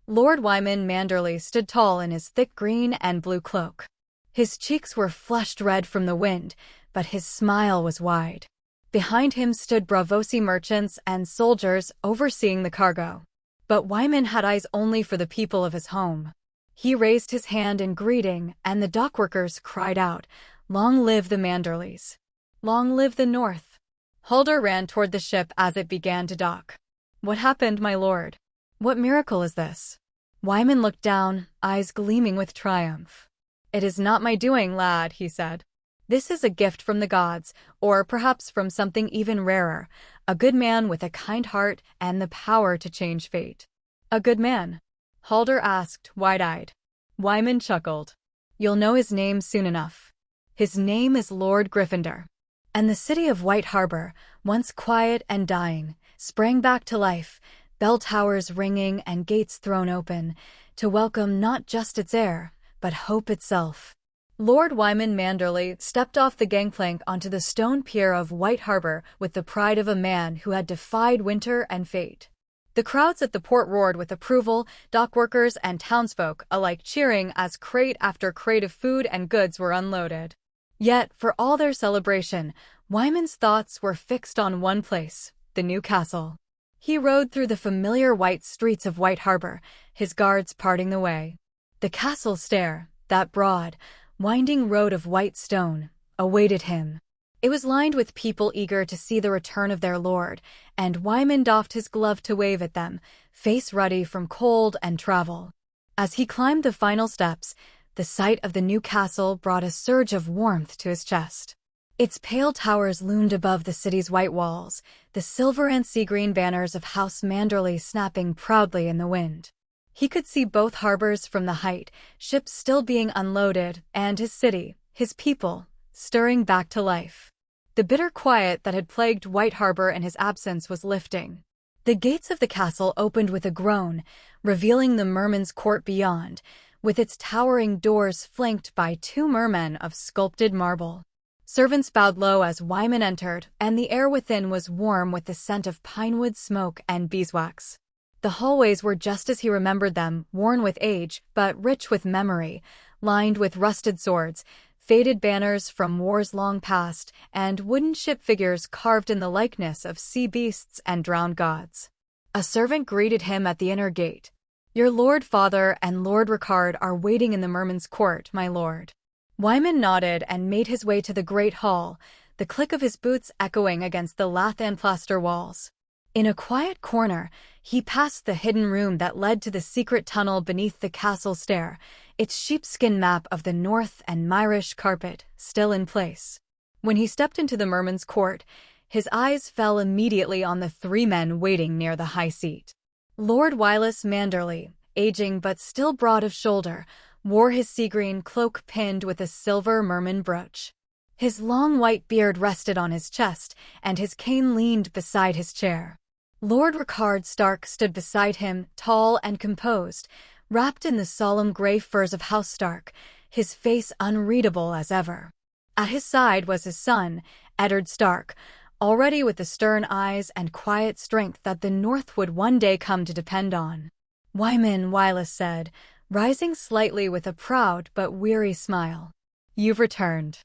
Lord Wyman Manderley stood tall in his thick green and blue cloak. His cheeks were flushed red from the wind, but his smile was wide. Behind him stood Bravosi merchants and soldiers overseeing the cargo. But Wyman had eyes only for the people of his home. He raised his hand in greeting, and the dockworkers cried out, "Long live the Manderleys! Long live the North!" Halder ran toward the ship as it began to dock. "What happened, my lord? What miracle is this?" Wyman looked down, eyes gleaming with triumph. "It is not my doing, lad," he said. "This is a gift from the gods, or perhaps from something even rarer, a good man with a kind heart and the power to change fate." "A good man?" Halder asked, wide-eyed. Wyman chuckled. "You'll know his name soon enough. His name is Lord Gryffindor." And the city of White Harbor, once quiet and dying, sprang back to life, bell towers ringing and gates thrown open, to welcome not just its heir, but hope itself. Lord Wyman Manderley stepped off the gangplank onto the stone pier of White Harbor with the pride of a man who had defied winter and fate. The crowds at the port roared with approval, dockworkers and townsfolk alike cheering as crate after crate of food and goods were unloaded. Yet, for all their celebration, Wyman's thoughts were fixed on one place, the new castle. He rode through the familiar white streets of White Harbor, his guards parting the way. The castle stair, that broad, winding road of white stone, awaited him. It was lined with people eager to see the return of their lord, and Wyman doffed his glove to wave at them, face ruddy from cold and travel. As he climbed the final steps, the sight of the new castle brought a surge of warmth to his chest. Its pale towers loomed above the city's white walls, the silver and sea-green banners of House Manderley snapping proudly in the wind. He could see both harbors from the height, ships still being unloaded, and his city, his people, stirring back to life. The bitter quiet that had plagued White Harbor in his absence was lifting. The gates of the castle opened with a groan, revealing the merman's court beyond, with its towering doors flanked by 2 mermen of sculpted marble. Servants bowed low as Wyman entered, and the air within was warm with the scent of pinewood smoke and beeswax. The hallways were just as he remembered them, worn with age, but rich with memory, lined with rusted swords, faded banners from wars long past, and wooden ship figures carved in the likeness of sea beasts and drowned gods. A servant greeted him at the inner gate. "Your Lord Father and Lord Ricard are waiting in the merman's court, my lord." Wyman nodded and made his way to the great hall, the click of his boots echoing against the lath and plaster walls. In a quiet corner, he passed the hidden room that led to the secret tunnel beneath the castle stair, its sheepskin map of the north and Myrish carpet still in place. When he stepped into the merman's court, his eyes fell immediately on the 3 men waiting near the high seat. Lord Wylis Manderley, aging but still broad of shoulder, wore his sea-green cloak pinned with a silver merman brooch. His long white beard rested on his chest, and his cane leaned beside his chair. Lord Ricard Stark stood beside him, tall and composed, wrapped in the solemn grey furs of House Stark, his face unreadable as ever. At his side was his son, Eddard Stark, already with the stern eyes and quiet strength that the North would one day come to depend on. "Wyman," Wylis said, rising slightly with a proud but weary smile. "You've returned."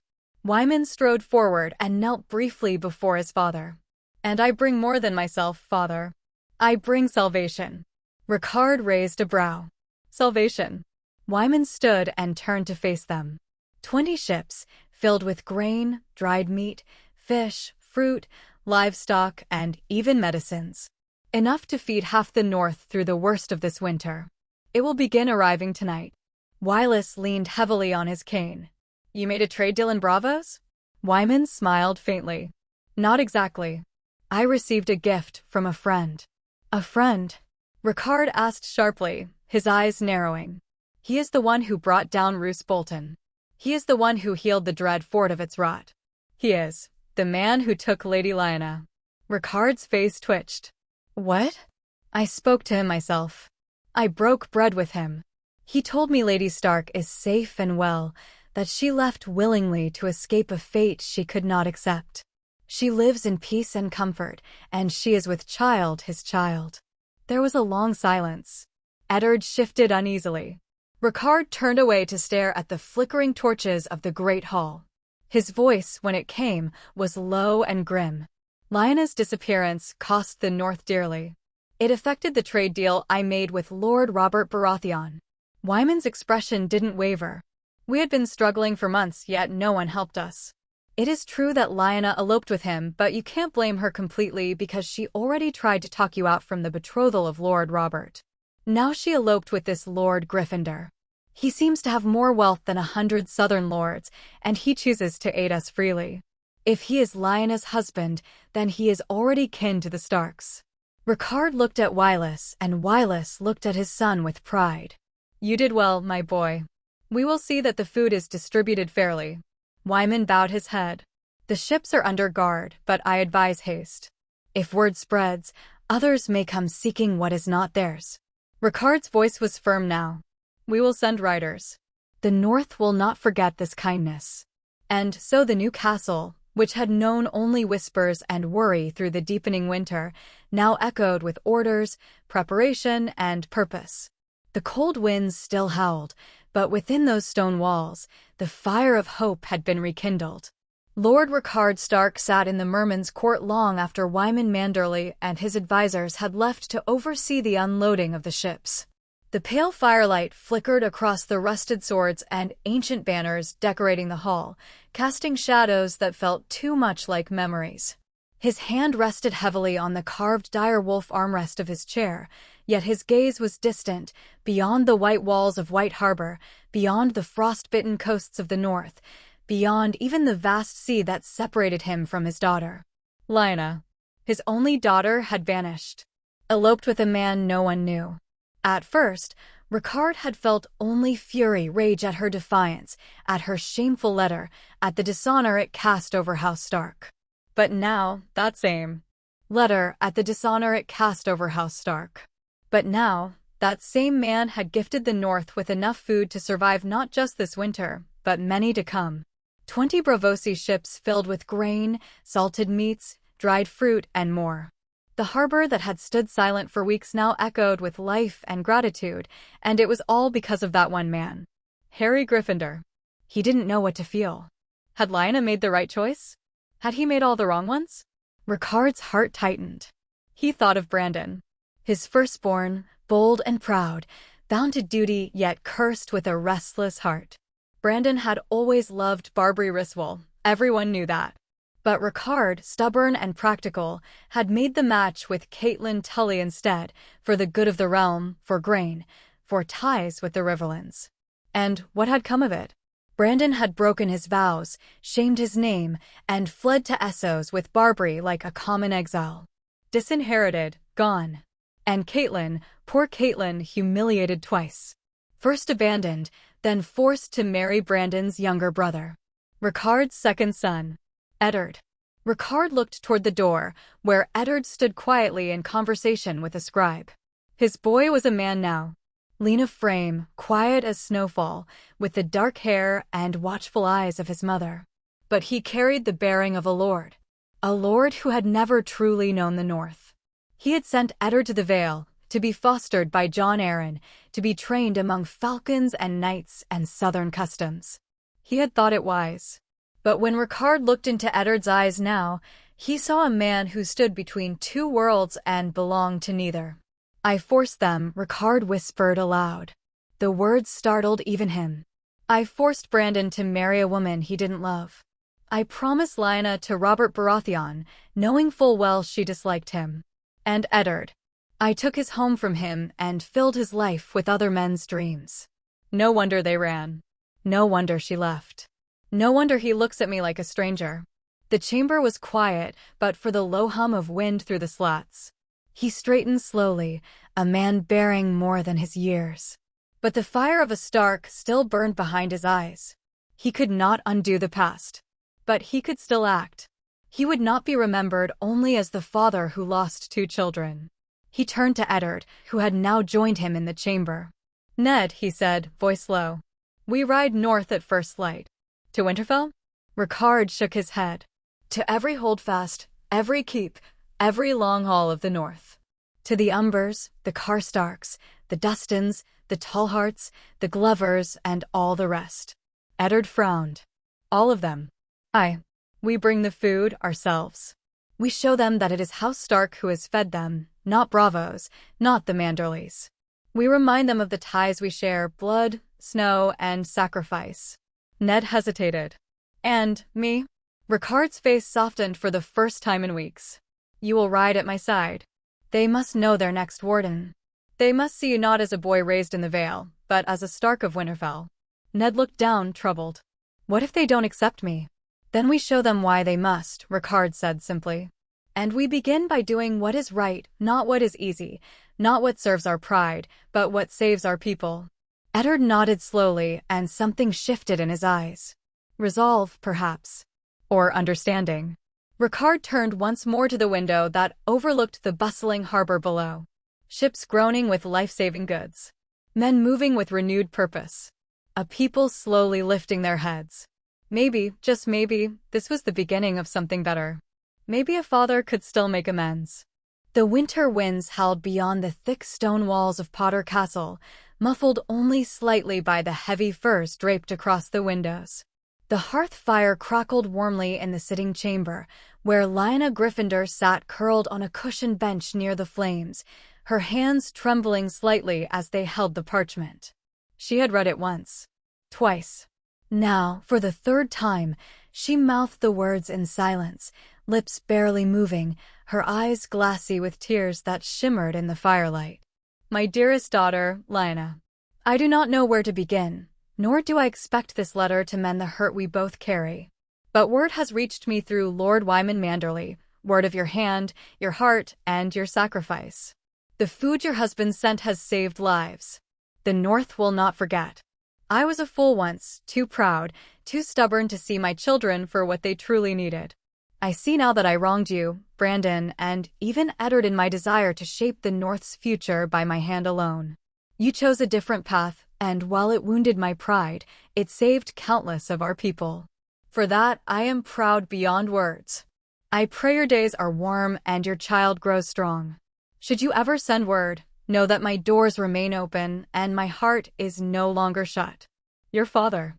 Wyman strode forward and knelt briefly before his father. "And I bring more than myself, father. I bring salvation." Ricard raised a brow. "Salvation?" Wyman stood and turned to face them. 20 ships, filled with grain, dried meat, fish, fruit, livestock, and even medicines. Enough to feed half the North through the worst of this winter. It will begin arriving tonight. Wylis leaned heavily on his cane. "You made a trade deal in Bravos?" Wyman smiled faintly. "Not exactly. I received a gift from a friend." "A friend?" Ricard asked sharply, his eyes narrowing. "He is the one who brought down Roose Bolton. He is the one who healed the dread fort of its rot. He is the man who took Lady Lyanna." Ricard's face twitched. "What?" "I spoke to him myself. I broke bread with him. He told me Lady Stark is safe and well, that she left willingly to escape a fate she could not accept. She lives in peace and comfort, and she is with child, his child." There was a long silence. Eddard shifted uneasily. Ricard turned away to stare at the flickering torches of the great hall. His voice, when it came, was low and grim. "Lyanna's disappearance cost the North dearly. It affected the trade deal I made with Lord Robert Baratheon." Wyman's expression didn't waver. "We had been struggling for months, yet no one helped us. It is true that Lyanna eloped with him, but you can't blame her completely because she already tried to talk you out from the betrothal of Lord Robert. Now she eloped with this Lord Gryffindor. He seems to have more wealth than 100 southern lords, and he chooses to aid us freely. If he is Lyanna's husband, then he is already kin to the Starks." Ricard looked at Wylis, and Wylis looked at his son with pride. "You did well, my boy. We will see that the food is distributed fairly." Wyman bowed his head. "The ships are under guard, but I advise haste. If word spreads, others may come seeking what is not theirs." Ricard's voice was firm now. "We will send riders. The North will not forget this kindness." And so the new castle, which had known only whispers and worry through the deepening winter, now echoed with orders, preparation, and purpose. The cold winds still howled, but within those stone walls, the fire of hope had been rekindled. Lord Ricard Stark sat in the merman's court long after Wyman Manderley and his advisors had left to oversee the unloading of the ships. The pale firelight flickered across the rusted swords and ancient banners decorating the hall, casting shadows that felt too much like memories. His hand rested heavily on the carved dire wolf armrest of his chair, yet his gaze was distant, beyond the white walls of White Harbor, beyond the frost-bitten coasts of the north, beyond even the vast sea that separated him from his daughter. Lyanna. His only daughter had vanished. Eloped with a man no one knew. At first, Ricard had felt only fury rage at her defiance, at her shameful letter, at the dishonor it cast over House Stark. But now, that same letter at the dishonor it cast over House Stark. But now, that same man had gifted the North with enough food to survive not just this winter, but many to come. 20 Braavosi ships filled with grain, salted meats, dried fruit, and more. The harbor that had stood silent for weeks now echoed with life and gratitude, and it was all because of that one man. Harry Gryffindor. He didn't know what to feel. Had Lyanna made the right choice? Had he made all the wrong ones? Ricard's heart tightened. He thought of Brandon. His firstborn, bold and proud, bound to duty yet cursed with a restless heart. Brandon had always loved Barbary Riswell, everyone knew that. But Ricard, stubborn and practical, had made the match with Caitlin Tully instead, for the good of the realm, for grain, for ties with the Rivellins. And what had come of it? Brandon had broken his vows, shamed his name, and fled to Essos with Barbary like a common exile. Disinherited, gone. And Caitlin, poor Caitlin, humiliated twice. First abandoned, then forced to marry Brandon's younger brother. Ricard's second son. Eddard. Ricard looked toward the door, where Eddard stood quietly in conversation with a scribe. His boy was a man now. Lean of frame, quiet as snowfall, with the dark hair and watchful eyes of his mother. But he carried the bearing of a lord who had never truly known the North. He had sent Eddard to the Vale, to be fostered by Jon Arryn, to be trained among falcons and knights and southern customs. He had thought it wise. But when Ricard looked into Eddard's eyes now, he saw a man who stood between two worlds and belonged to neither. I forced them, Ricard whispered aloud. The words startled even him. I forced Brandon to marry a woman he didn't love. I promised Lyanna to Robert Baratheon, knowing full well she disliked him. And Eddard. I took his home from him and filled his life with other men's dreams. No wonder they ran. No wonder she left. No wonder he looks at me like a stranger. The chamber was quiet, but for the low hum of wind through the slats. He straightened slowly, a man bearing more than his years. But the fire of a Stark still burned behind his eyes. He could not undo the past. But he could still act. He would not be remembered only as the father who lost 2 children. He turned to Eddard, who had now joined him in the chamber. Ned, he said, voice low. We ride north at first light. To Winterfell? Ricard shook his head. To every holdfast, every keep, every long haul of the north. To the Umbers, the Karstarks, the Dustins, the Tallhearts, the Glovers, and all the rest. Eddard frowned. All of them. Aye. We bring the food ourselves. We show them that it is House Stark who has fed them, not Bravos, not the Manderleys. We remind them of the ties we share, blood, snow, and sacrifice. Ned hesitated. And me? Ricard's face softened for the first time in weeks. You will ride at my side. They must know their next warden. They must see you not as a boy raised in the Vale, but as a Stark of Winterfell. Ned looked down, troubled. What if they don't accept me? Then we show them why they must, Ricard said simply. And we begin by doing what is right, not what is easy, not what serves our pride, but what saves our people. Eddard nodded slowly, and something shifted in his eyes. Resolve, perhaps. Or understanding. Ricard turned once more to the window that overlooked the bustling harbor below. Ships groaning with life-saving goods. Men moving with renewed purpose. A people slowly lifting their heads. Maybe, just maybe, this was the beginning of something better. Maybe a father could still make amends. The winter winds howled beyond the thick stone walls of Potter Castle, muffled only slightly by the heavy furs draped across the windows. The hearth fire crackled warmly in the sitting chamber, where Lyanna Gryffindor sat curled on a cushioned bench near the flames, her hands trembling slightly as they held the parchment. She had read it once, twice. Now, for the third time, she mouthed the words in silence, lips barely moving, her eyes glassy with tears that shimmered in the firelight. My dearest daughter, Lyanna, I do not know where to begin, nor do I expect this letter to mend the hurt we both carry. But word has reached me through Lord Wyman Manderley, word of your hand, your heart, and your sacrifice. The food your husband sent has saved lives. The North will not forget. I was a fool once, too proud, too stubborn to see my children for what they truly needed. I see now that I wronged you, Brandon, and even Eddard in my desire to shape the North's future by my hand alone. You chose a different path, and while it wounded my pride, it saved countless of our people. For that, I am proud beyond words. I pray your days are warm and your child grows strong. Should you ever send word, know that my doors remain open and my heart is no longer shut. Your father,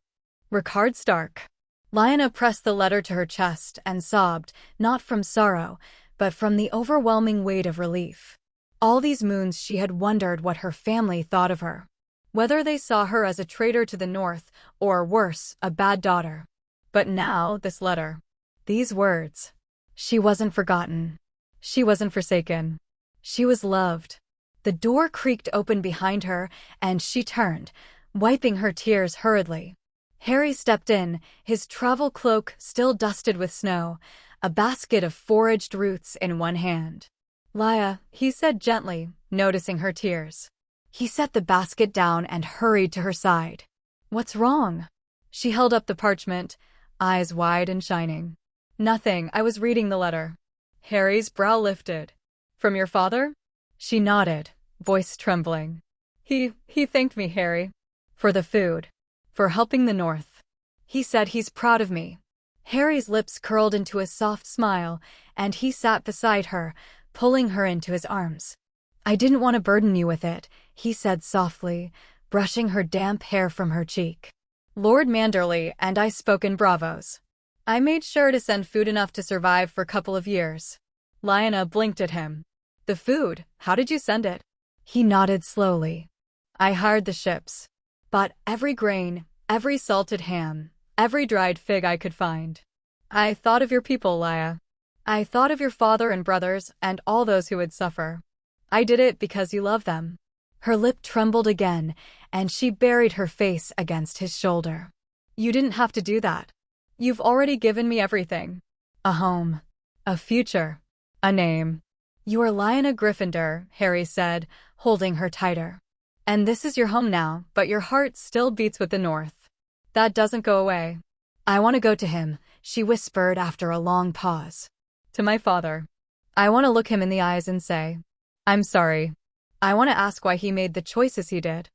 Rickard Stark. Lyanna pressed the letter to her chest and sobbed, not from sorrow, but from the overwhelming weight of relief. All these moons she had wondered what her family thought of her. Whether they saw her as a traitor to the North, or worse, a bad daughter. But now, this letter. These words. She wasn't forgotten. She wasn't forsaken. She was loved. The door creaked open behind her, and she turned, wiping her tears hurriedly. Harry stepped in, his travel cloak still dusted with snow, a basket of foraged roots in one hand. Lya, he said gently, noticing her tears. He set the basket down and hurried to her side. What's wrong? She held up the parchment, eyes wide and shining. Nothing, I was reading the letter. Harry's brow lifted. From your father? She nodded, voice trembling. He thanked me, Harry. For the food. For helping the North. He said he's proud of me. Harry's lips curled into a soft smile, and he sat beside her, pulling her into his arms. I didn't want to burden you with it, he said softly, brushing her damp hair from her cheek. Lord Manderley and I spoke in bravos. I made sure to send food enough to survive for a couple of years. Lyanna blinked at him. The food, how did you send it? He nodded slowly. I hired the ships. Bought every grain, every salted ham, every dried fig I could find. I thought of your people, Lya. I thought of your father and brothers and all those who would suffer. I did it because you love them. Her lip trembled again, and she buried her face against his shoulder. You didn't have to do that. You've already given me everything. A home. A future. A name. You are Lyanna Gryffindor, Harry said, holding her tighter. And this is your home now, but your heart still beats with the North. That doesn't go away. I want to go to him, she whispered after a long pause. To my father. I want to look him in the eyes and say, I'm sorry. I want to ask why he made the choices he did.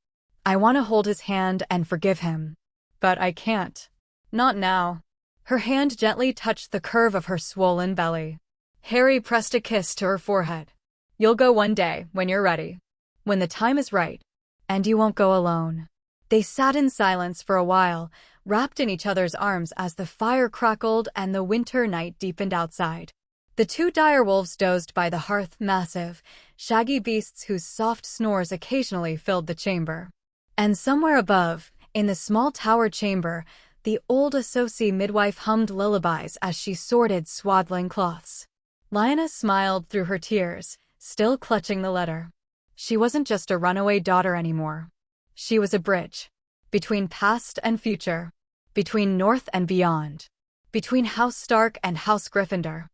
I want to hold his hand and forgive him. But I can't. Not now. Her hand gently touched the curve of her swollen belly. Harry pressed a kiss to her forehead. You'll go one day, when you're ready. When the time is right. And you won't go alone. They sat in silence for a while, wrapped in each other's arms as the fire crackled and the winter night deepened outside. The two direwolves dozed by the hearth, massive, shaggy beasts whose soft snores occasionally filled the chamber. And somewhere above, in the small tower chamber, the old Associ midwife hummed lullabies as she sorted swaddling cloths. Lyanna smiled through her tears, still clutching the letter. She wasn't just a runaway daughter anymore. She was a bridge. Between past and future. Between North and beyond. Between House Stark and House Gryffindor.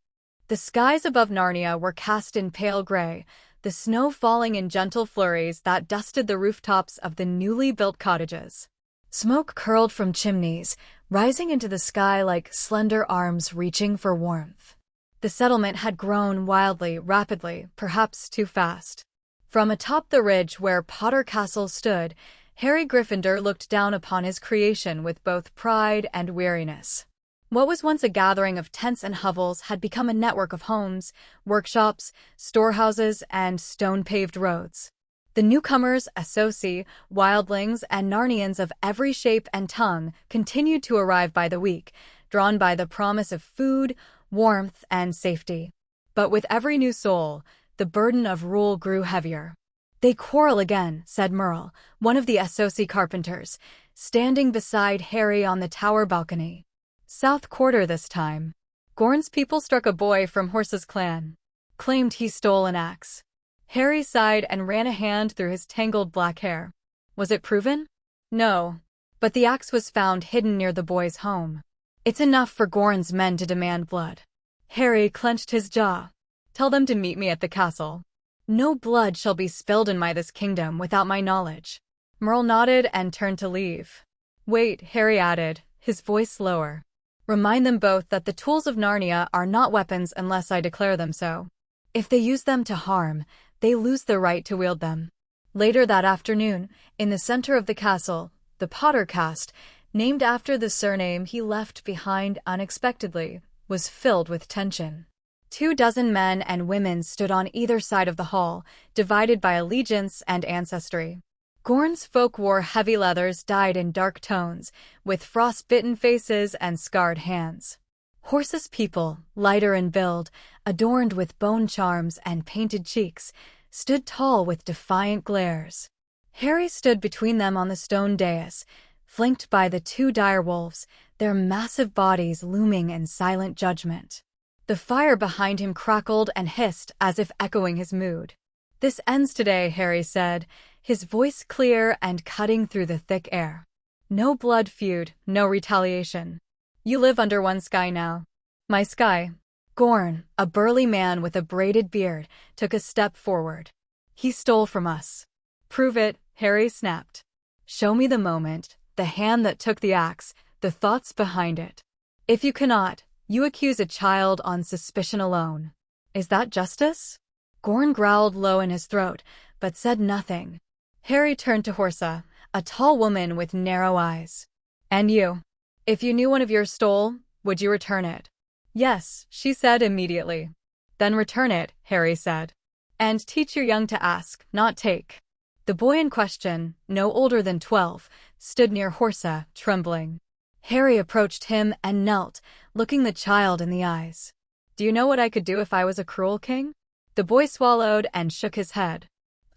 The skies above Narnia were cast in pale gray, the snow falling in gentle flurries that dusted the rooftops of the newly built cottages. Smoke curled from chimneys, rising into the sky like slender arms reaching for warmth. The settlement had grown wildly, rapidly, perhaps too fast. From atop the ridge where Potter Castle stood, Harry Gryffindor looked down upon his creation with both pride and weariness. What was once a gathering of tents and hovels had become a network of homes, workshops, storehouses, and stone-paved roads. The newcomers, Associ, wildlings, and Narnians of every shape and tongue continued to arrive by the week, drawn by the promise of food, warmth, and safety. But with every new soul, the burden of rule grew heavier. "They quarrel again," said Merle, one of the SOC carpenters, standing beside Harry on the tower balcony. "South Quarter this time. Gorn's people struck a boy from Horse's clan. Claimed he stole an axe." Harry sighed and ran a hand through his tangled black hair. "Was it proven?" "No. But the axe was found hidden near the boy's home. It's enough for Gorn's men to demand blood." Harry clenched his jaw. "Tell them to meet me at the castle. No blood shall be spilled in this kingdom without my knowledge." Merle nodded and turned to leave. "Wait," Harry added, his voice lower. "Remind them both that the tools of Narnia are not weapons unless I declare them so. If they use them to harm, they lose the right to wield them." Later that afternoon, in the center of the castle, the Potter cast, named after the surname he left behind unexpectedly, was filled with tension. 24 men and women stood on either side of the hall, divided by allegiance and ancestry. Gorn's folk wore heavy leathers dyed in dark tones, with frost-bitten faces and scarred hands. Horse's people, lighter in build, adorned with bone charms and painted cheeks, stood tall with defiant glares. Harry stood between them on the stone dais, flanked by the 2 direwolves, their massive bodies looming in silent judgment. The fire behind him crackled and hissed as if echoing his mood. "This ends today," Harry said, his voice clear and cutting through the thick air. "No blood feud, no retaliation. You live under one sky now." "My sky." Gorn, a burly man with a braided beard, took a step forward. "He stole from us." "Prove it," Harry snapped. "Show me the moment, the hand that took the axe, the thoughts behind it. If you cannot, you accuse a child on suspicion alone. Is that justice?" Gorn growled low in his throat, but said nothing. Harry turned to Horsa, a tall woman with narrow eyes. "And you? If you knew one of yours stole, would you return it?" "Yes," she said immediately. "Then return it," Harry said. "And teach your young to ask, not take." The boy in question, no older than 12, stood near Horsa, trembling. Harry approached him and knelt, looking the child in the eyes. "Do you know what I could do if I was a cruel king?" The boy swallowed and shook his head.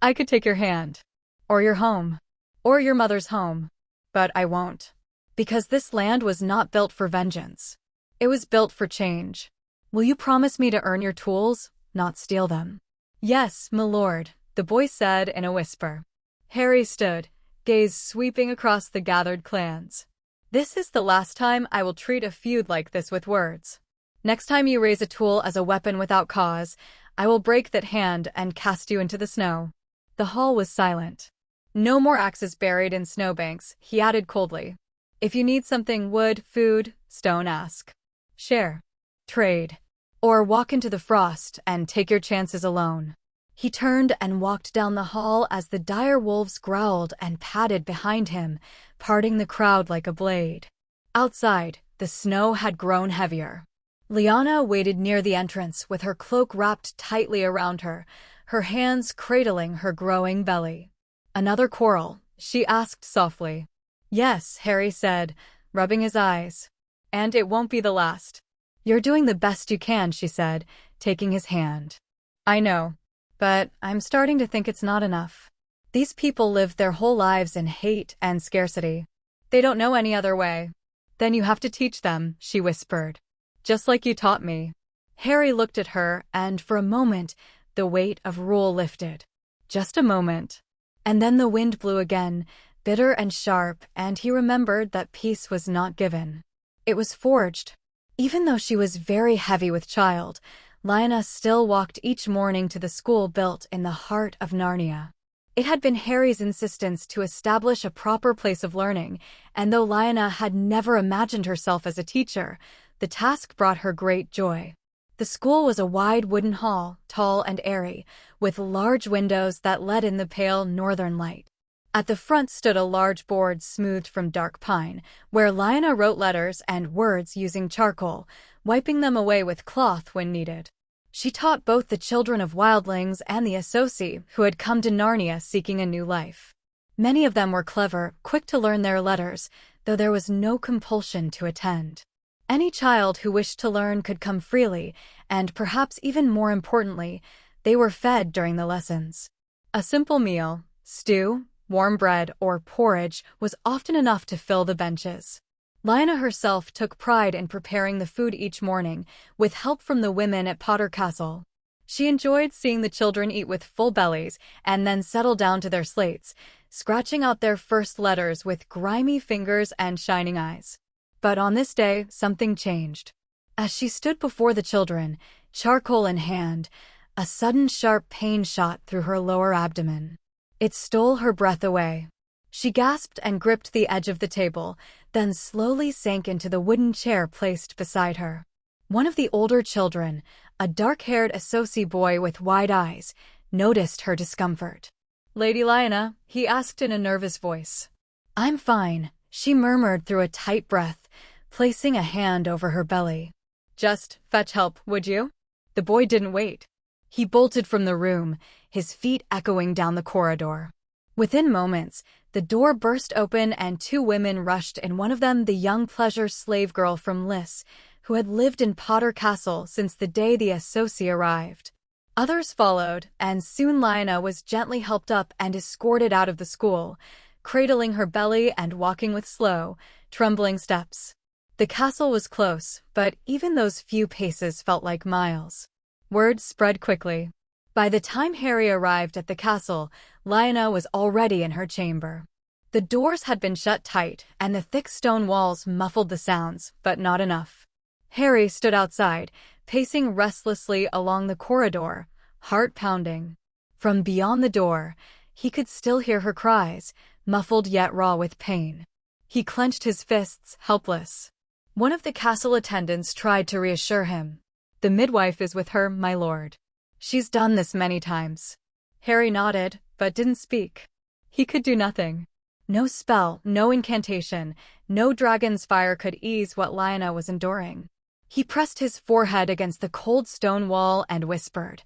"I could take your hand. Or your home. Or your mother's home. But I won't. Because this land was not built for vengeance. It was built for change. Will you promise me to earn your tools, not steal them?" "Yes, my lord," the boy said in a whisper. Harry stood, gaze sweeping across the gathered clans. "This is the last time I will treat a feud like this with words. Next time you raise a tool as a weapon without cause, I will break that hand and cast you into the snow." The hall was silent. "No more axes buried in snowbanks," he added coldly. "If you need something wood, food, stone, ask. Share. Trade. Or walk into the frost and take your chances alone." He turned and walked down the hall as the dire wolves growled and padded behind him, parting the crowd like a blade. Outside, the snow had grown heavier. Lyanna waited near the entrance with her cloak wrapped tightly around her, her hands cradling her growing belly. "Another quarrel?" she asked softly. "Yes," Harry said, rubbing his eyes. "And it won't be the last." "You're doing the best you can," she said, taking his hand. "I know. But I'm starting to think it's not enough. These people lived their whole lives in hate and scarcity. They don't know any other way." "Then you have to teach them," she whispered. "Just like you taught me." Harry looked at her, and for a moment, the weight of rule lifted. Just a moment. And then the wind blew again, bitter and sharp, and he remembered that peace was not given. It was forged. Even though she was very heavy with child, Lyanna still walked each morning to the school built in the heart of Narnia. It had been Harry's insistence to establish a proper place of learning, and though Lyanna had never imagined herself as a teacher, the task brought her great joy. The school was a wide wooden hall, tall and airy, with large windows that let in the pale northern light. At the front stood a large board smoothed from dark pine, where Lyanna wrote letters and words using charcoal, wiping them away with cloth when needed. She taught both the children of wildlings and the Associ who had come to Narnia seeking a new life. Many of them were clever, quick to learn their letters, though there was no compulsion to attend. Any child who wished to learn could come freely, and perhaps even more importantly, they were fed during the lessons. A simple meal, stew, warm bread, or porridge, was often enough to fill the benches. Lyanna herself took pride in preparing the food each morning, with help from the women at Potter Castle. She enjoyed seeing the children eat with full bellies and then settle down to their slates, scratching out their first letters with grimy fingers and shining eyes. But on this day, something changed. As she stood before the children, charcoal in hand, a sudden sharp pain shot through her lower abdomen. It stole her breath away. She gasped and gripped the edge of the table, then slowly sank into the wooden chair placed beside her. One of the older children, a dark-haired associate boy with wide eyes, noticed her discomfort. "Lady Lyanna," he asked in a nervous voice. "I'm fine," she murmured through a tight breath, placing a hand over her belly. "Just fetch help, would you?" The boy didn't wait. He bolted from the room, his feet echoing down the corridor. Within moments, the door burst open and two women rushed in, one of them the young pleasure slave girl from Lys, who had lived in Potter Castle since the day the associate arrived. Others followed, and soon Lyanna was gently helped up and escorted out of the school, cradling her belly and walking with slow, trembling steps. The castle was close, but even those few paces felt like miles. Word spread quickly. By the time Harry arrived at the castle, Lyanna was already in her chamber. The doors had been shut tight, and the thick stone walls muffled the sounds, but not enough. Harry stood outside, pacing restlessly along the corridor, heart pounding. From beyond the door, he could still hear her cries, muffled yet raw with pain. He clenched his fists, helpless. One of the castle attendants tried to reassure him. "The midwife is with her, my lord. She's done this many times." Harry nodded, but didn't speak. He could do nothing. No spell, no incantation, no dragon's fire could ease what Lyanna was enduring. He pressed his forehead against the cold stone wall and whispered,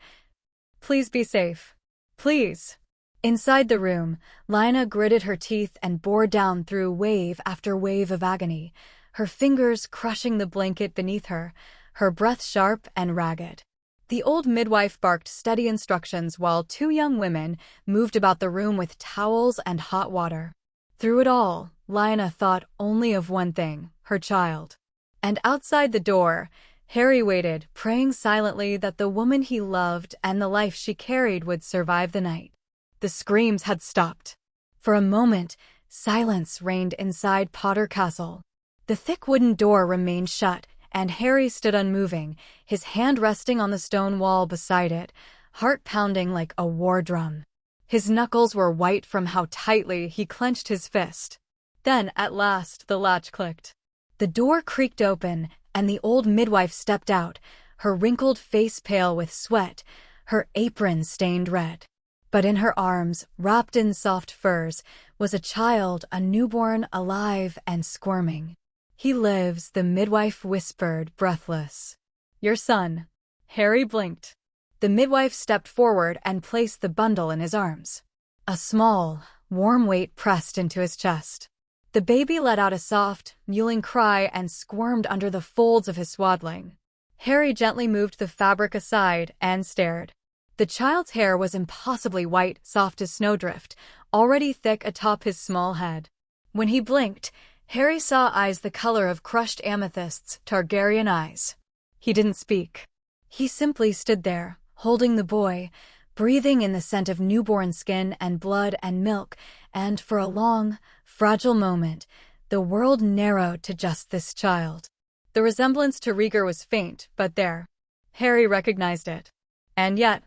"Please be safe. Please." Inside the room, Lyanna gritted her teeth and bore down through wave after wave of agony, her fingers crushing the blanket beneath her, her breath sharp and ragged. The old midwife barked steady instructions while two young women moved about the room with towels and hot water. Through it all, Lyanna thought only of one thing, her child. And outside the door, Harry waited, praying silently that the woman he loved and the life she carried would survive the night. The screams had stopped. For a moment, silence reigned inside Potter Castle. The thick wooden door remained shut, and Harry stood unmoving, his hand resting on the stone wall beside it, heart pounding like a war drum. His knuckles were white from how tightly he clenched his fist. Then, at last, the latch clicked. The door creaked open, and the old midwife stepped out, her wrinkled face pale with sweat, her apron stained red. But in her arms, wrapped in soft furs, was a child, a newborn, alive and squirming. "He lives," the midwife whispered, breathless. "Your son." Harry blinked. The midwife stepped forward and placed the bundle in his arms. A small, warm weight pressed into his chest. The baby let out a soft, mewling cry and squirmed under the folds of his swaddling. Harry gently moved the fabric aside and stared. The child's hair was impossibly white, soft as snowdrift, already thick atop his small head. When he blinked, Harry saw eyes the color of crushed amethysts, Targaryen eyes. He didn't speak. He simply stood there, holding the boy, breathing in the scent of newborn skin and blood and milk, and for a long, fragile moment, the world narrowed to just this child. The resemblance to Rhaegar was faint, but there. Harry recognized it. And yet,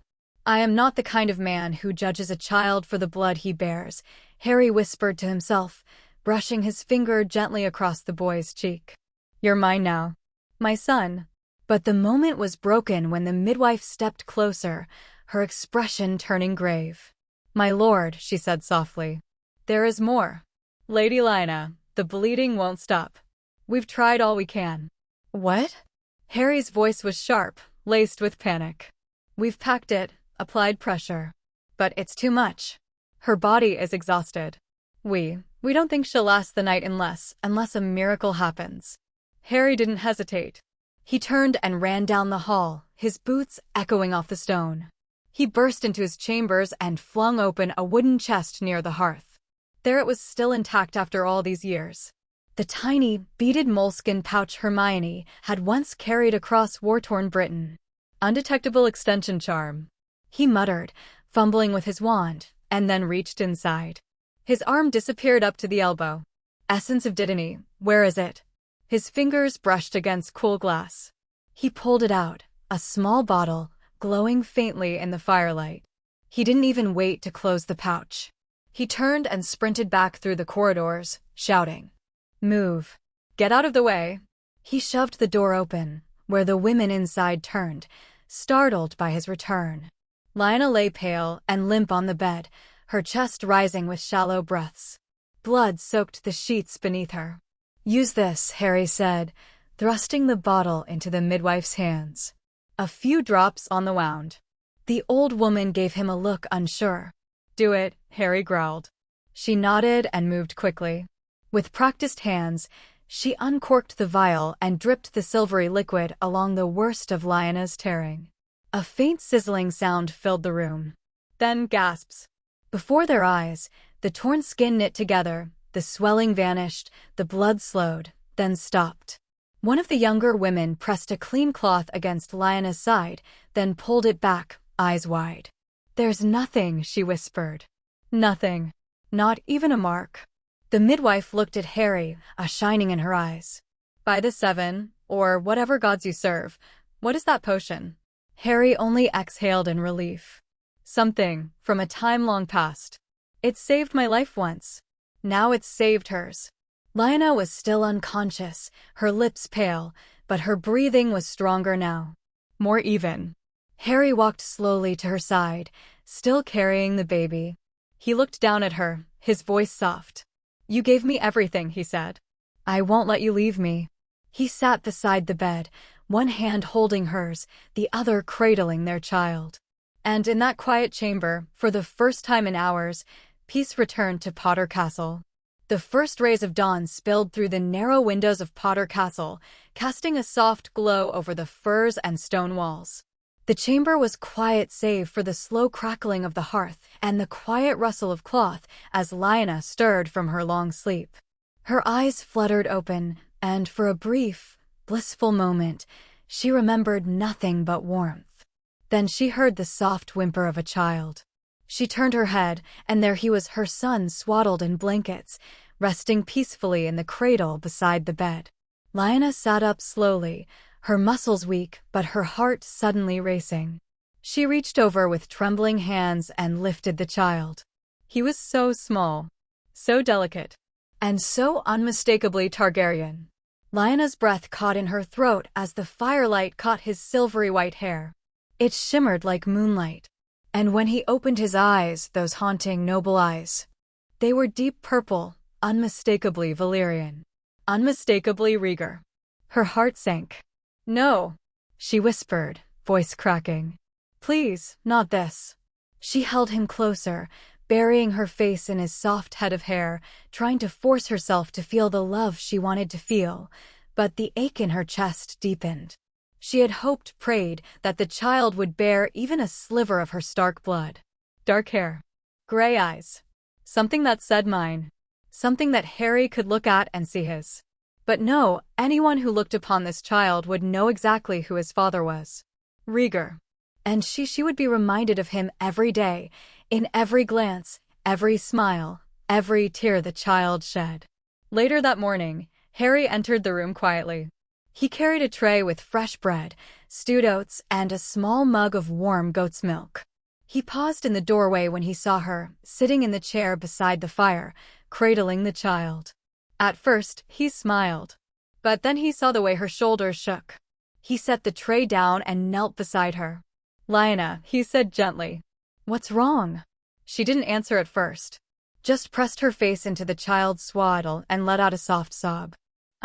"I am not the kind of man who judges a child for the blood he bears," Harry whispered to himself, brushing his finger gently across the boy's cheek. "You're mine now, my son." But the moment was broken when the midwife stepped closer, her expression turning grave. "My lord," she said softly, "there is more. Lady Lyanna, the bleeding won't stop. We've tried all we can." "What?" Harry's voice was sharp, laced with panic. "We've packed it, applied pressure. But it's too much. Her body is exhausted. We don't think she'll last the night unless a miracle happens." Harry didn't hesitate. He turned and ran down the hall, his boots echoing off the stone. He burst into his chambers and flung open a wooden chest near the hearth. There it was, still intact after all these years. The tiny, beaded moleskin pouch Hermione had once carried across war-torn Britain. Undetectable extension charm. He muttered, fumbling with his wand, and then reached inside. His arm disappeared up to the elbow. Essence of Dittany, where is it? His fingers brushed against cool glass. He pulled it out, a small bottle, glowing faintly in the firelight. He didn't even wait to close the pouch. He turned and sprinted back through the corridors, shouting, "Move. Get out of the way." He shoved the door open, where the women inside turned, startled by his return. Lyanna lay pale and limp on the bed, her chest rising with shallow breaths. Blood soaked the sheets beneath her. "Use this," Harry said, thrusting the bottle into the midwife's hands. A few drops on the wound. The old woman gave him a look unsure. "Do it," Harry growled. She nodded and moved quickly. With practiced hands, she uncorked the vial and dripped the silvery liquid along the worst of Lyanna's tearing. A faint sizzling sound filled the room. Then gasps. Before their eyes, the torn skin knit together, the swelling vanished, the blood slowed, then stopped. One of the younger women pressed a clean cloth against Lyanna's side, then pulled it back, eyes wide. "There's nothing," she whispered. "Nothing. Not even a mark." The midwife looked at Harry, a shining in her eyes. "By the seven, or whatever gods you serve, what is that potion?" Harry only exhaled in relief. "Something from a time long past. It saved my life once. Now it's saved hers." Lyanna was still unconscious, her lips pale, but her breathing was stronger now. More even. Harry walked slowly to her side, still carrying the baby. He looked down at her, his voice soft. "You gave me everything," he said. "I won't let you leave me." He sat beside the bed, one hand holding hers, the other cradling their child. And in that quiet chamber, for the first time in hours, peace returned to Potter Castle. The first rays of dawn spilled through the narrow windows of Potter Castle, casting a soft glow over the firs and stone walls. The chamber was quiet save for the slow crackling of the hearth and the quiet rustle of cloth as Lyanna stirred from her long sleep. Her eyes fluttered open, and for a brief, blissful moment, she remembered nothing but warmth. Then she heard the soft whimper of a child. She turned her head, and there he was, her son swaddled in blankets, resting peacefully in the cradle beside the bed. Lyanna sat up slowly, her muscles weak but her heart suddenly racing. She reached over with trembling hands and lifted the child. He was so small, so delicate, and so unmistakably Targaryen. Lyanna's breath caught in her throat as the firelight caught his silvery white hair. It shimmered like moonlight. And when he opened his eyes, those haunting, noble eyes, they were deep purple, unmistakably Valyrian, unmistakably Rhaegar. Her heart sank. "No," she whispered, voice cracking. "Please, not this." She held him closer, burying her face in his soft head of hair, trying to force herself to feel the love she wanted to feel, but the ache in her chest deepened. She had hoped, prayed, that the child would bear even a sliver of her Stark blood. Dark hair. Gray eyes. Something that said mine. Something that Harry could look at and see his. But no, anyone who looked upon this child would know exactly who his father was. Rhaegar. And she would be reminded of him every day, in every glance, every smile, every tear the child shed. Later that morning, Harry entered the room quietly. He carried a tray with fresh bread, stewed oats, and a small mug of warm goat's milk. He paused in the doorway when he saw her, sitting in the chair beside the fire, cradling the child. At first, he smiled. But then he saw the way her shoulders shook. He set the tray down and knelt beside her. "Lyanna," he said gently. "What's wrong?" She didn't answer at first. Just pressed her face into the child's swaddle and let out a soft sob.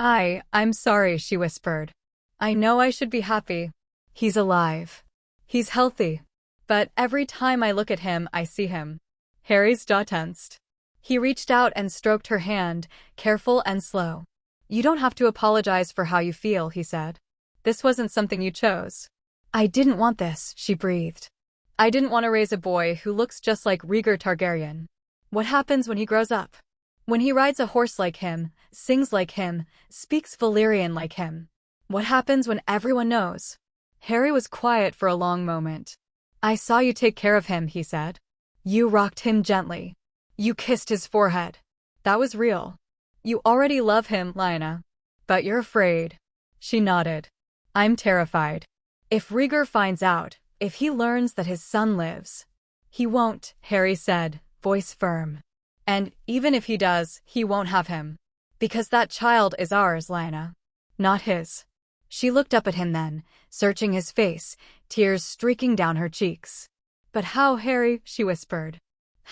I'm sorry," she whispered. "I know I should be happy. He's alive. He's healthy. But every time I look at him, I see him." Harry's jaw tensed. He reached out and stroked her hand, careful and slow. "You don't have to apologize for how you feel," he said. "This wasn't something you chose." "I didn't want this," she breathed. I didn't want to raise a boy who looks just like Rhaegar Targaryen. What happens when he grows up? When he rides a horse like him, sings like him, speaks Valyrian like him? What happens when everyone knows? Harry was quiet for a long moment. I saw you take care of him, he said. You rocked him gently. You kissed his forehead. That was real. You already love him, Lyanna. But you're afraid. She nodded. I'm terrified. If Rhaegar finds out, if he learns that his son lives. He won't, Harry said, voice firm. And even if he does, he won't have him. Because that child is ours, Lyanna. Not his. She looked up at him then, searching his face, tears streaking down her cheeks. But how, Harry? She whispered.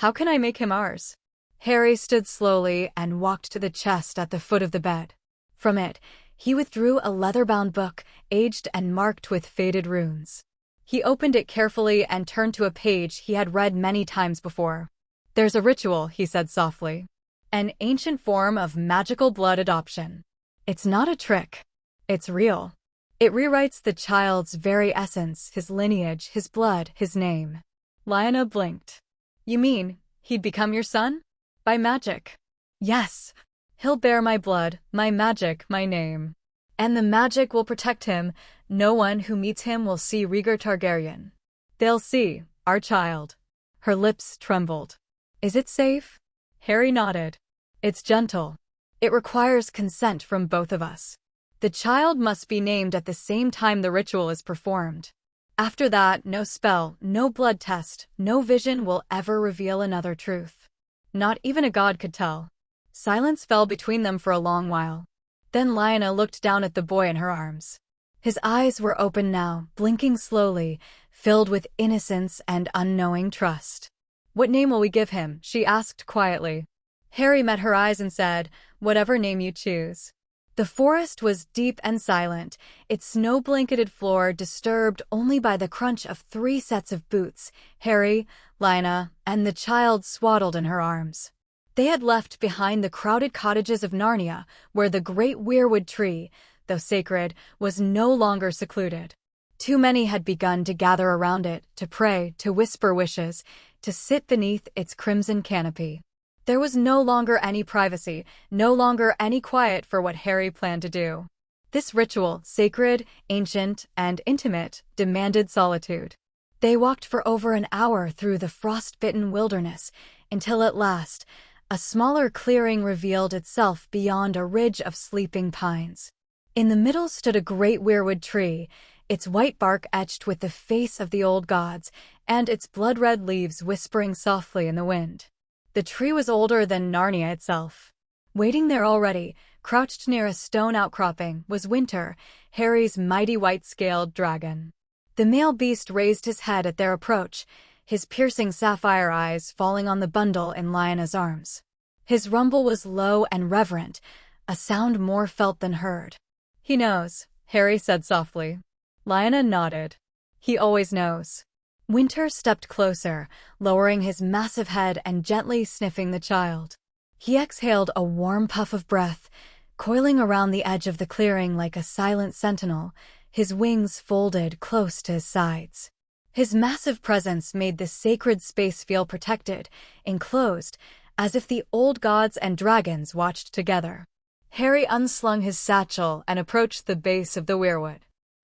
How can I make him ours? Harry stood slowly and walked to the chest at the foot of the bed. From it, he withdrew a leather-bound book, aged and marked with faded runes. He opened it carefully and turned to a page he had read many times before. There's a ritual, he said softly. An ancient form of magical blood adoption. It's not a trick. It's real. It rewrites the child's very essence, his lineage, his blood, his name. Lyanna blinked. You mean, he'd become your son? By magic? Yes. He'll bear my blood, my magic, my name. And the magic will protect him. No one who meets him will see Rhaegar Targaryen. They'll see, our child. Her lips trembled. Is it safe? Harry nodded. It's gentle. It requires consent from both of us. The child must be named at the same time the ritual is performed. After that, no spell, no blood test, no vision will ever reveal another truth. Not even a god could tell. Silence fell between them for a long while. Then Lyanna looked down at the boy in her arms. His eyes were open now, blinking slowly, filled with innocence and unknowing trust. What name will we give him? She asked quietly. Harry met her eyes and said, whatever name you choose. The forest was deep and silent, its snow-blanketed floor disturbed only by the crunch of 3 sets of boots, Harry, Lyanna, and the child swaddled in her arms. They had left behind the crowded cottages of Narnia, where the great weirwood tree, though sacred, was no longer secluded. Too many had begun to gather around it, to pray, to whisper wishes, to sit beneath its crimson canopy. There was no longer any privacy, no longer any quiet for what Harry planned to do. This ritual, sacred, ancient, and intimate, demanded solitude. They walked for over an hour through the frost-bitten wilderness, until at last, a smaller clearing revealed itself beyond a ridge of sleeping pines. In the middle stood a great weirwood tree, its white bark etched with the face of the old gods, and its blood-red leaves whispering softly in the wind. The tree was older than Narnia itself. Waiting there already, crouched near a stone outcropping, was Winter, Harry's mighty white-scaled dragon. The male beast raised his head at their approach, his piercing sapphire eyes falling on the bundle in Lyanna's arms. His rumble was low and reverent, a sound more felt than heard. He knows, Harry said softly. Lyanna nodded. He always knows. Winter stepped closer, lowering his massive head and gently sniffing the child. He exhaled a warm puff of breath, coiling around the edge of the clearing like a silent sentinel, his wings folded close to his sides. His massive presence made the sacred space feel protected, enclosed, as if the old gods and dragons watched together. Harry unslung his satchel and approached the base of the weirwood.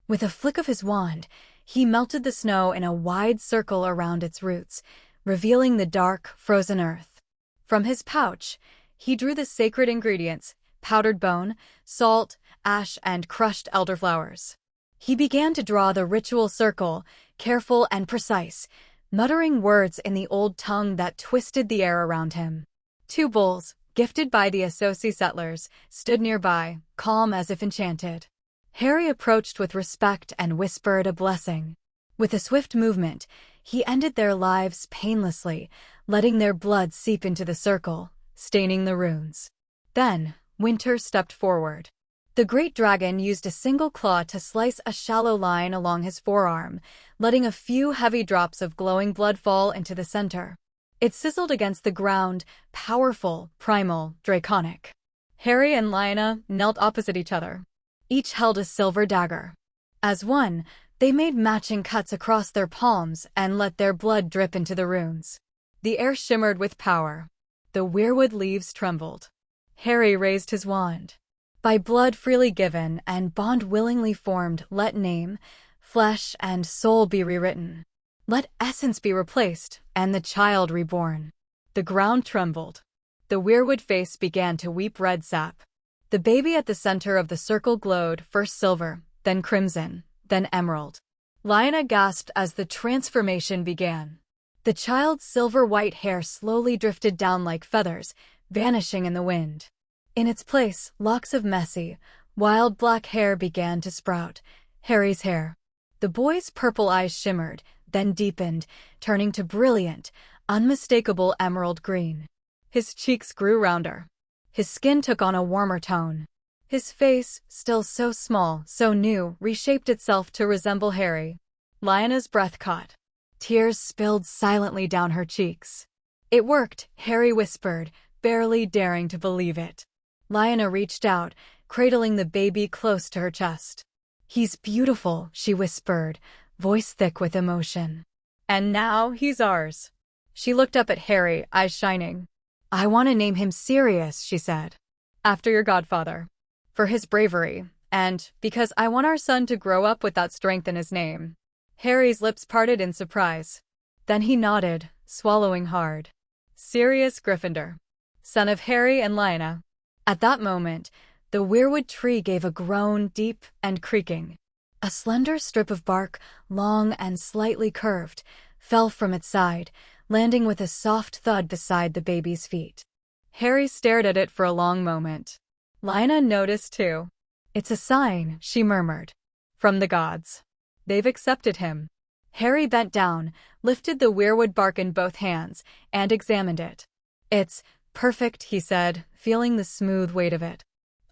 With a flick of his wand, he melted the snow in a wide circle around its roots, revealing the dark, frozen earth. From his pouch, he drew the sacred ingredients, powdered bone, salt, ash, and crushed elderflowers. He began to draw the ritual circle, careful and precise, muttering words in the old tongue that twisted the air around him. 2 bulls, gifted by the Associ settlers, stood nearby, calm as if enchanted. Harry approached with respect and whispered a blessing. With a swift movement, he ended their lives painlessly, letting their blood seep into the circle, staining the runes. Then, Winter stepped forward. The great dragon used a single claw to slice a shallow line along his forearm, letting a few heavy drops of glowing blood fall into the center. It sizzled against the ground, powerful, primal, draconic. Harry and Lyanna knelt opposite each other. Each held a silver dagger. As one, They made matching cuts across their palms and let their blood drip into the runes. The air shimmered with power. The weirwood leaves trembled. Harry raised his wand. By blood freely given and bond willingly formed, let name, flesh, and soul be rewritten. Let essence be replaced, and the child reborn. The ground trembled. The weirwood face began to weep red sap. The baby at the center of the circle glowed, first silver, then crimson, then emerald. Lyanna gasped as the transformation began. The child's silver-white hair slowly drifted down like feathers, vanishing in the wind. In its place, locks of messy, wild black hair began to sprout. Harry's hair. The boy's purple eyes shimmered, then deepened, turning to brilliant, unmistakable emerald green. His cheeks grew rounder. His skin took on a warmer tone. His face, still so small, so new, reshaped itself to resemble Harry. Lyanna's breath caught. Tears spilled silently down her cheeks. It worked, Harry whispered, barely daring to believe it. Lyanna reached out, cradling the baby close to her chest. He's beautiful, she whispered, voice thick with emotion. And now he's ours. She looked up at Harry, eyes shining. I want to name him Sirius, she said. After your godfather. For his bravery, and because I want our son to grow up with that strength in his name. Harry's lips parted in surprise. Then he nodded, swallowing hard. Sirius Gryffindor. Son of Harry and Lyanna. At that moment, the weirwood tree gave a groan, deep and creaking. A slender strip of bark, long and slightly curved, fell from its side, landing with a soft thud beside the baby's feet. Harry stared at it for a long moment. Lyanna noticed too. It's a sign, she murmured. From the gods. They've accepted him. Harry bent down, lifted the weirwood bark in both hands, and examined it. It's perfect, he said, feeling the smooth weight of it.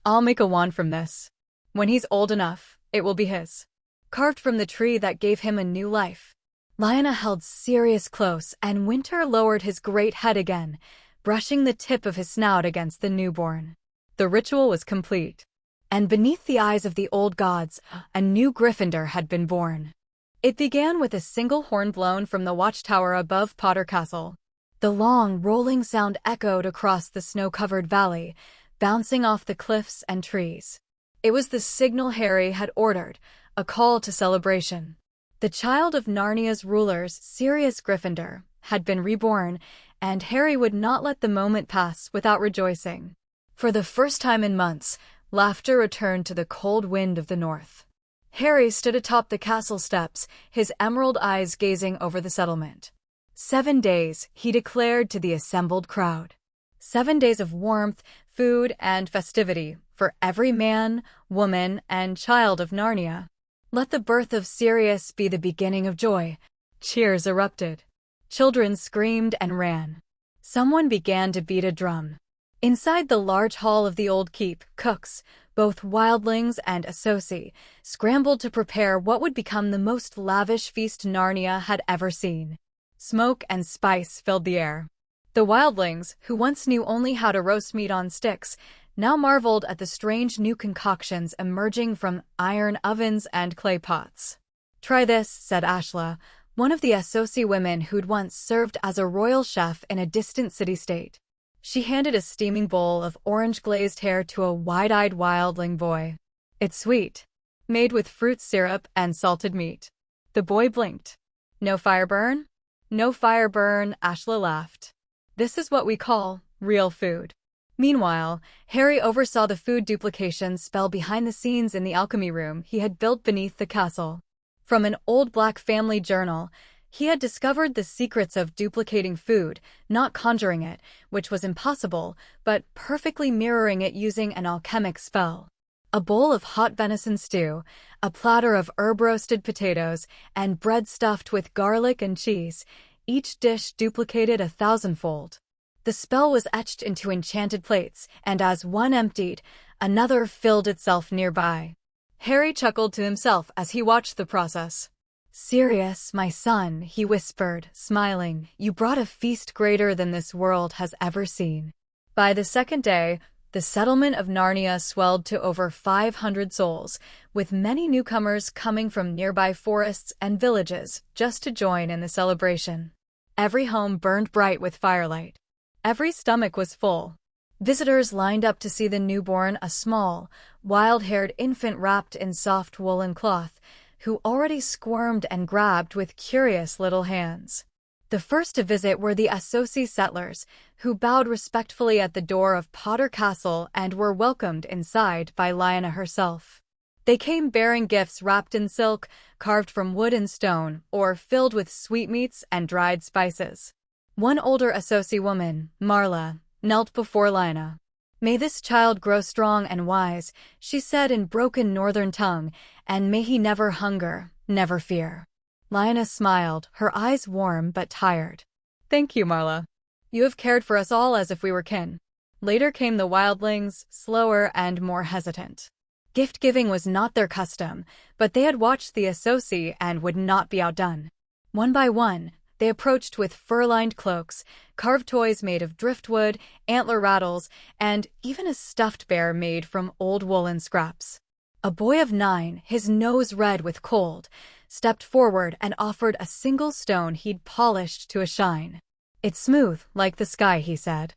I'll make a wand from this. When he's old enough, it will be his. Carved from the tree that gave him a new life. Lyanna held Sirius close, and Winter lowered his great head again, brushing the tip of his snout against the newborn. The ritual was complete. And beneath the eyes of the old gods, a new Gryffindor had been born. It began with a single horn blown from the watchtower above Potter Castle. The long, rolling sound echoed across the snow-covered valley, bouncing off the cliffs and trees. It was the signal Harry had ordered, a call to celebration. The child of Narnia's rulers, Sirius Gryffindor, had been reborn, and Harry would not let the moment pass without rejoicing. For the first time in months, laughter returned to the cold wind of the north. Harry stood atop the castle steps, his emerald eyes gazing over the settlement. 7 days, he declared to the assembled crowd. 7 days of warmth, food, and festivity for every man, woman, and child of Narnia. Let the birth of Sirius be the beginning of joy. Cheers erupted. Children screamed and ran. Someone began to beat a drum. Inside the large hall of the old keep, cooks, both wildlings and Associ, scrambled to prepare what would become the most lavish feast Narnia had ever seen. Smoke and spice filled the air. The wildlings, who once knew only how to roast meat on sticks, now marveled at the strange new concoctions emerging from iron ovens and clay pots. Try this, said Ashla, one of the Associ women who'd once served as a royal chef in a distant city-state. She handed a steaming bowl of orange-glazed hair to a wide-eyed wildling boy. It's sweet. Made with fruit syrup and salted meat. The boy blinked. No fire burn? No fire burn, Ashla laughed. This is what we call real food. Meanwhile, Harry oversaw the food duplication spell behind the scenes in the alchemy room he had built beneath the castle. From an old black family journal, he had discovered the secrets of duplicating food, not conjuring it, which was impossible, but perfectly mirroring it using an alchemic spell. A bowl of hot venison stew, a platter of herb-roasted potatoes, and bread stuffed with garlic and cheese, each dish duplicated 1,000-fold. The spell was etched into enchanted plates, and as one emptied, another filled itself nearby. Harry chuckled to himself as he watched the process. Sirius, my son, he whispered, smiling, you brought a feast greater than this world has ever seen. By the second day, The settlement of Narnia swelled to over 500 souls, with many newcomers coming from nearby forests and villages just to join in the celebration. Every home burned bright with firelight. Every stomach was full. Visitors lined up to see the newborn, a small, wild-haired infant wrapped in soft woolen cloth, who already squirmed and grabbed with curious little hands. The first to visit were the Associ settlers, who bowed respectfully at the door of Potter Castle and were welcomed inside by Lyanna herself. They came bearing gifts wrapped in silk, carved from wood and stone, or filled with sweetmeats and dried spices. One older Associ woman, Marla, knelt before Lyanna. "May this child grow strong and wise," she said in broken northern tongue, "and may he never hunger, never fear." Lyanna smiled, her eyes warm but tired. "Thank you, Marla. You have cared for us all as if we were kin." Later came the wildlings, slower and more hesitant. Gift-giving was not their custom, but they had watched the Associ and would not be outdone. One by one, they approached with fur-lined cloaks, carved toys made of driftwood, antler rattles, and even a stuffed bear made from old woolen scraps. A boy of 9, his nose red with cold, stepped forward and offered a single stone he'd polished to a shine. "It's smooth, like the sky," he said.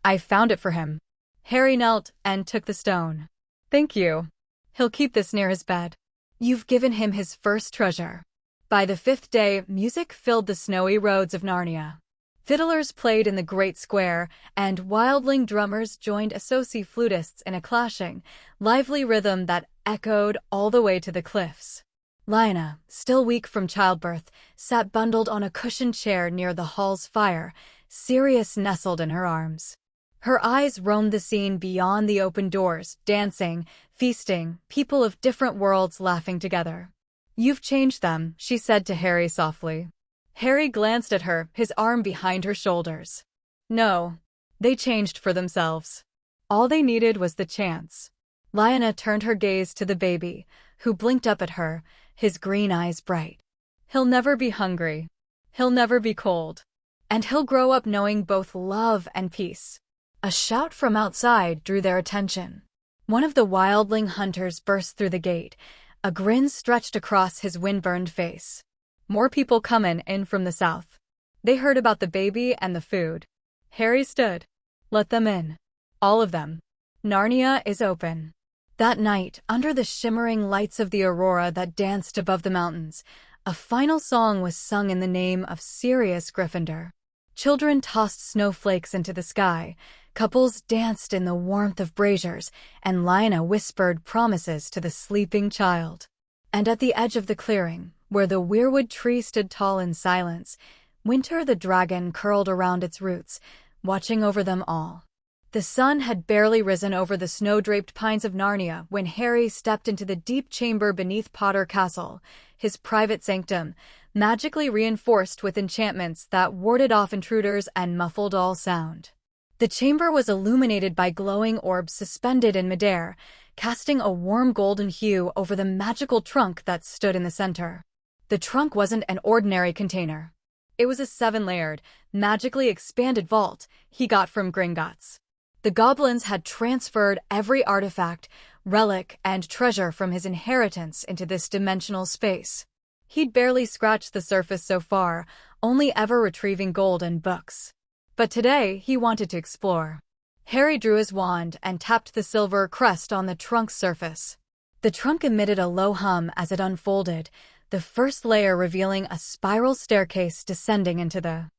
"I found it for him." Harry knelt and took the stone. "Thank you. He'll keep this near his bed. You've given him his first treasure." By the 5th day, music filled the snowy roads of Narnia. Fiddlers played in the great square, and wildling drummers joined Associ flutists in a clashing, lively rhythm that echoed all the way to the cliffs. Lyanna, still weak from childbirth, sat bundled on a cushioned chair near the hall's fire, Sirius nestled in her arms. Her eyes roamed the scene beyond the open doors, dancing, feasting, people of different worlds laughing together. "You've changed them," she said to Harry softly. Harry glanced at her, his arm behind her shoulders. "No, they changed for themselves. All they needed was the chance." Lyanna turned her gaze to the baby, who blinked up at her, his green eyes bright. "He'll never be hungry. He'll never be cold. And he'll grow up knowing both love and peace." A shout from outside drew their attention. One of the wildling hunters burst through the gate, a grin stretched across his windburned face. "More people comin' in from the south. They heard about the baby and the food." Harry stood. "Let them in. All of them. Narnia is open." That night, under the shimmering lights of the aurora that danced above the mountains, a final song was sung in the name of Sirius Gryffindor. Children tossed snowflakes into the sky, couples danced in the warmth of braziers, and Lyanna whispered promises to the sleeping child. And at the edge of the clearing, where the weirwood tree stood tall in silence, Winter the dragon curled around its roots, watching over them all. The sun had barely risen over the snow-draped pines of Narnia when Harry stepped into the deep chamber beneath Potter Castle, his private sanctum, magically reinforced with enchantments that warded off intruders and muffled all sound. The chamber was illuminated by glowing orbs suspended in midair, casting a warm golden hue over the magical trunk that stood in the center. The trunk wasn't an ordinary container. It was a 7-layered, magically expanded vault he got from Gringotts. The goblins had transferred every artifact, relic, and treasure from his inheritance into this dimensional space. He'd barely scratched the surface so far, only ever retrieving gold and books. But today, he wanted to explore. Harry drew his wand and tapped the silver crest on the trunk's surface. The trunk emitted a low hum as it unfolded, the first layer revealing a spiral staircase descending into the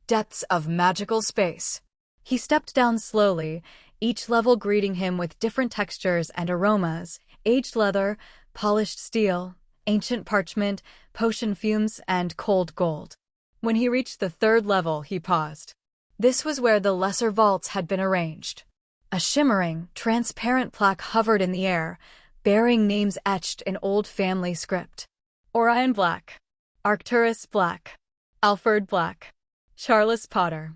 depths of magical space. He stepped down slowly, each level greeting him with different textures and aromas: aged leather, polished steel, ancient parchment, potion fumes, and cold gold. When he reached the 3rd level, he paused. This was where the lesser vaults had been arranged. A shimmering, transparent plaque hovered in the air, bearing names etched in old family script. Orion Black, Arcturus Black, Alfred Black, Charles Potter,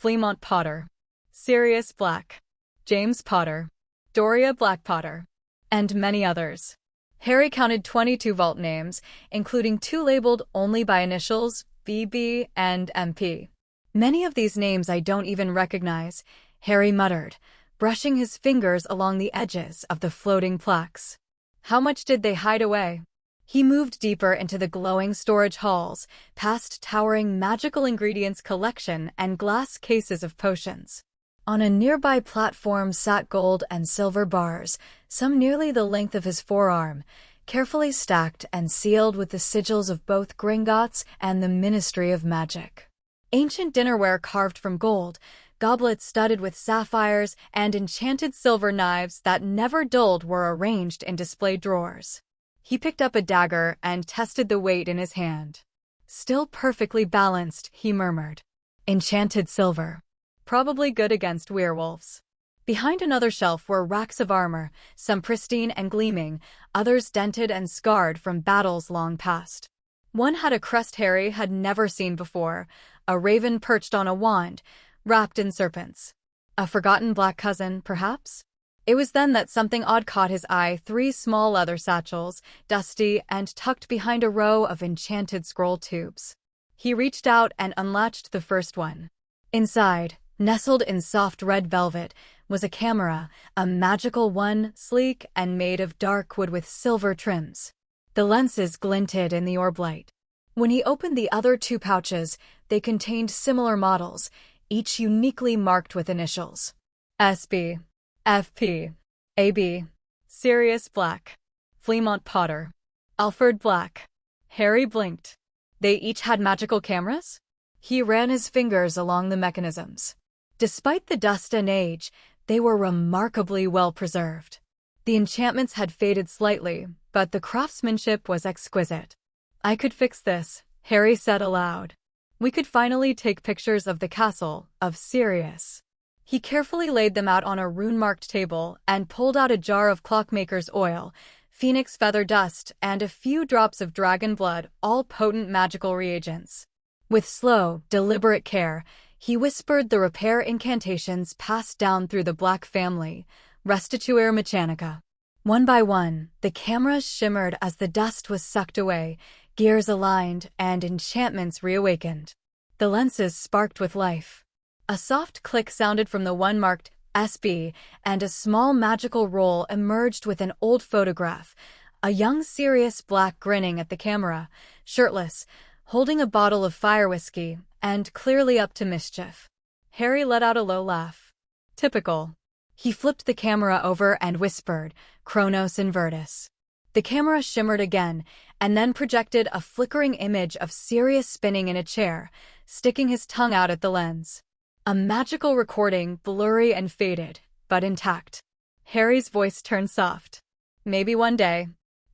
Fleamont Potter, Sirius Black, James Potter, Doria Black Potter, and many others. Harry counted 22 vault names, including 2 labeled only by initials, BB and MP. "Many of these names I don't even recognize," Harry muttered, brushing his fingers along the edges of the floating plaques. How much did they hide away? He moved deeper into the glowing storage halls, past towering magical ingredients collection and glass cases of potions. On a nearby platform sat gold and silver bars, some nearly the length of his forearm, carefully stacked and sealed with the sigils of both Gringotts and the Ministry of Magic. Ancient dinnerware carved from gold, goblets studded with sapphires, and enchanted silver knives that never dulled were arranged in display drawers. He picked up a dagger and tested the weight in his hand. Still perfectly balanced, he murmured. Enchanted silver. Probably good against werewolves. Behind another shelf were racks of armor, some pristine and gleaming, others dented and scarred from battles long past. One had a crest Harry had never seen before, a raven perched on a wand, wrapped in serpents. A forgotten black cousin, perhaps? It was then that something odd caught his eye: 3 small leather satchels, dusty and tucked behind a row of enchanted scroll tubes. He reached out and unlatched the first one. Inside, nestled in soft red velvet, was a camera, a magical one, sleek and made of dark wood with silver trims. The lenses glinted in the orb light. When he opened the other 2 pouches, they contained similar models, each uniquely marked with initials. SB. FP. AB. Sirius Black. Fremont Potter. Alfred Black. Harry blinked. They each had magical cameras? He ran his fingers along the mechanisms. Despite the dust and age, they were remarkably well preserved. The enchantments had faded slightly, but the craftsmanship was exquisite. I could fix this, Harry said aloud. We could finally take pictures of the castle of Sirius. He carefully laid them out on a rune-marked table and pulled out a jar of clockmaker's oil, phoenix feather dust, and a few drops of dragon blood, all potent magical reagents. With slow, deliberate care, he whispered the repair incantations passed down through the Black family, Restituere Mechanica. One by one, the cameras shimmered as the dust was sucked away, gears aligned, and enchantments reawakened. The lenses sparked with life. A soft click sounded from the one marked SB, and a small magical roll emerged with an old photograph, a young Sirius Black grinning at the camera, shirtless, holding a bottle of fire whiskey, and clearly up to mischief. Harry let out a low laugh. Typical. He flipped the camera over and whispered, Chronos Invertus. The camera shimmered again, and then projected a flickering image of Sirius spinning in a chair, sticking his tongue out at the lens. A magical recording, blurry and faded, but intact. Harry's voice turned soft. Maybe one day,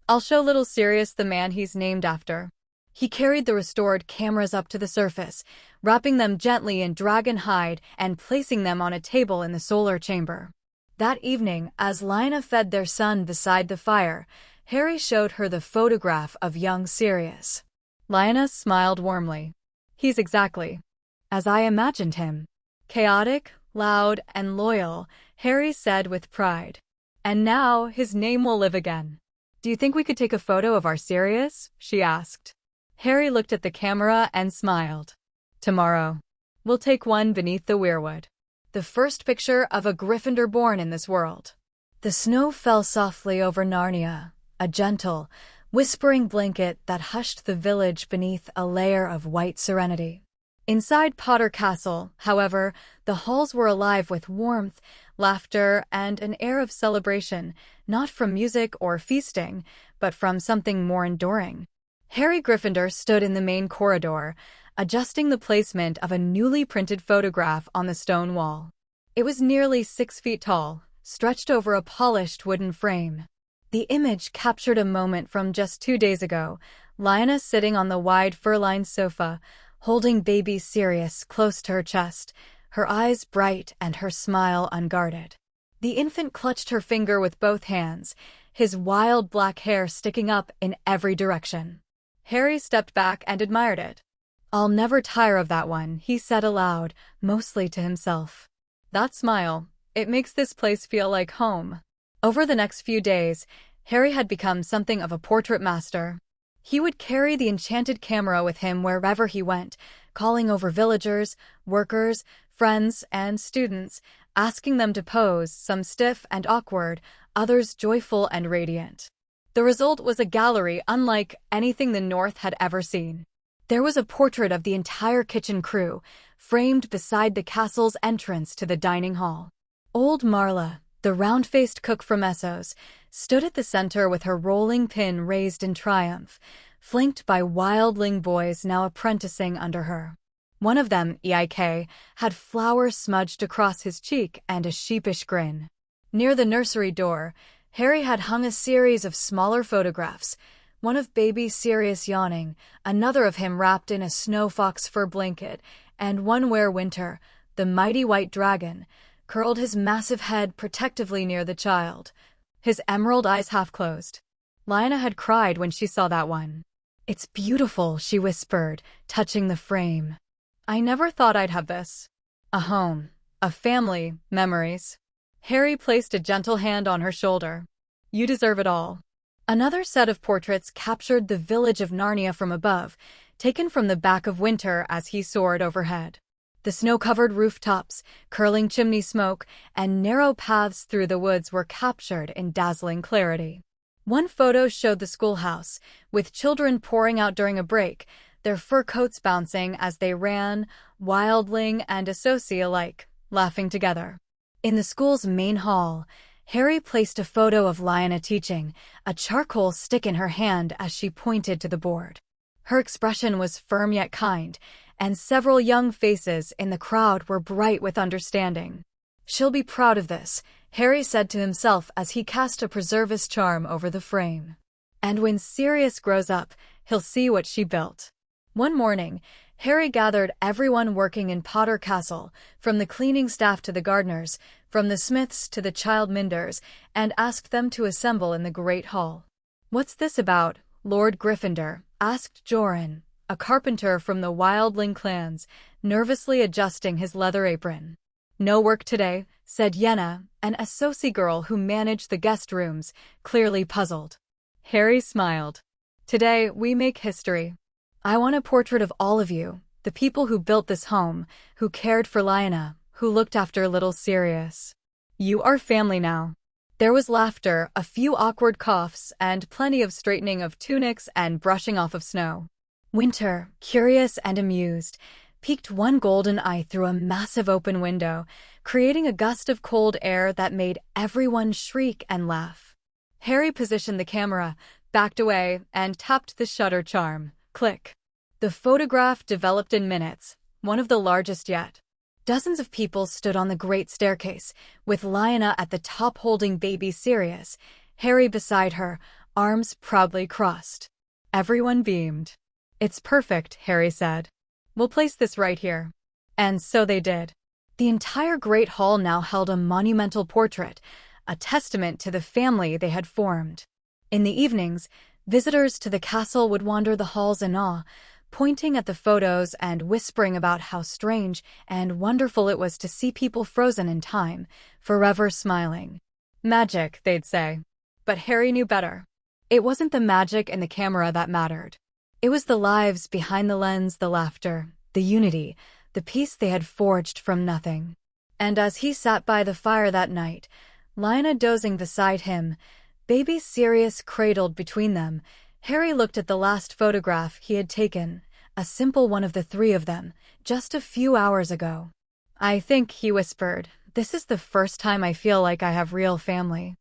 I'll show little Sirius the man he's named after. He carried the restored cameras up to the surface, wrapping them gently in dragon hide and placing them on a table in the solar chamber. That evening, as Lyanna fed their son beside the fire, Harry showed her the photograph of young Sirius. Lyanna smiled warmly. He's exactly as I imagined him. Chaotic, loud, and loyal, Harry said with pride. And now his name will live again. Do you think we could take a photo of our Sirius? She asked. Harry looked at the camera and smiled. Tomorrow. We'll take one beneath the weirwood. The first picture of a Gryffindor born in this world. The snow fell softly over Narnia, a gentle, whispering blanket that hushed the village beneath a layer of white serenity. Inside Potter Castle, however, the halls were alive with warmth, laughter, and an air of celebration, not from music or feasting, but from something more enduring. Harry Gryffindor stood in the main corridor, adjusting the placement of a newly printed photograph on the stone wall. It was nearly 6 feet tall, stretched over a polished wooden frame. The image captured a moment from just 2 days ago, Lyanna sitting on the wide fur-lined sofa, holding baby Sirius close to her chest, her eyes bright and her smile unguarded. The infant clutched her finger with both hands, his wild black hair sticking up in every direction. Harry stepped back and admired it. I'll never tire of that one, he said aloud, mostly to himself. That smile, it makes this place feel like home. Over the next few days, Harry had become something of a portrait master. He would carry the enchanted camera with him wherever he went, calling over villagers, workers, friends, and students, asking them to pose, some stiff and awkward, others joyful and radiant. The result was a gallery unlike anything the North had ever seen. There was a portrait of the entire kitchen crew, framed beside the castle's entrance to the dining hall. Old Marla, the round-faced cook from Essos, stood at the center with her rolling pin raised in triumph, flanked by wildling boys now apprenticing under her. One of them, Eik, had flour smudged across his cheek and a sheepish grin. Near the nursery door, Harry had hung a series of smaller photographs, one of baby Sirius yawning, another of him wrapped in a snow fox fur blanket, and one where Winter, the mighty white dragon, curled his massive head protectively near the child, his emerald eyes half closed. Lyanna had cried when she saw that one. "It's beautiful," she whispered, touching the frame. "I never thought I'd have this. A home, a family, memories." Harry placed a gentle hand on her shoulder. "You deserve it all." Another set of portraits captured the village of Narnia from above, taken from the back of Winter as he soared overhead. The snow-covered rooftops, curling chimney smoke, and narrow paths through the woods were captured in dazzling clarity. One photo showed the schoolhouse, with children pouring out during a break, their fur coats bouncing as they ran, wildling and Essosi alike, laughing together. In the school's main hall, Harry placed a photo of Lyanna teaching, a charcoal stick in her hand as she pointed to the board. Her expression was firm yet kind, and several young faces in the crowd were bright with understanding. "She'll be proud of this," Harry said to himself as he cast a preservist charm over the frame. "And when Sirius grows up, he'll see what she built." One morning, Harry gathered everyone working in Potter Castle, from the cleaning staff to the gardeners, from the smiths to the child minders, and asked them to assemble in the Great Hall. "What's this about, Lord Gryffindor?" asked Joran, a carpenter from the Wildling clans, nervously adjusting his leather apron. "No work today," said Yenna, an Essosi girl who managed the guest rooms, clearly puzzled. Harry smiled. "Today, we make history. I want a portrait of all of you, the people who built this home, who cared for Lyanna, who looked after little Sirius. You are family now." There was laughter, a few awkward coughs, and plenty of straightening of tunics and brushing off of snow. Winter, curious and amused, peeked one golden eye through a massive open window, creating a gust of cold air that made everyone shriek and laugh. Harry positioned the camera, backed away, and tapped the shutter charm. Click. The photograph developed in minutes, one of the largest yet. Dozens of people stood on the great staircase, with Lyanna at the top holding baby Sirius, Harry beside her, arms proudly crossed. Everyone beamed. "It's perfect," Harry said. "We'll place this right here." And so they did. The entire Great Hall now held a monumental portrait, a testament to the family they had formed. In the evenings, visitors to the castle would wander the halls in awe, pointing at the photos and whispering about how strange and wonderful it was to see people frozen in time, forever smiling. Magic, they'd say. But Harry knew better. It wasn't the magic in the camera that mattered. It was the lives behind the lens, the laughter, the unity, the peace they had forged from nothing. And as he sat by the fire that night, Lyanna dozing beside him, baby Sirius cradled between them, Harry looked at the last photograph he had taken, a simple one of the three of them, just a few hours ago. "I think," he whispered, "this is the first time I feel like I have real family."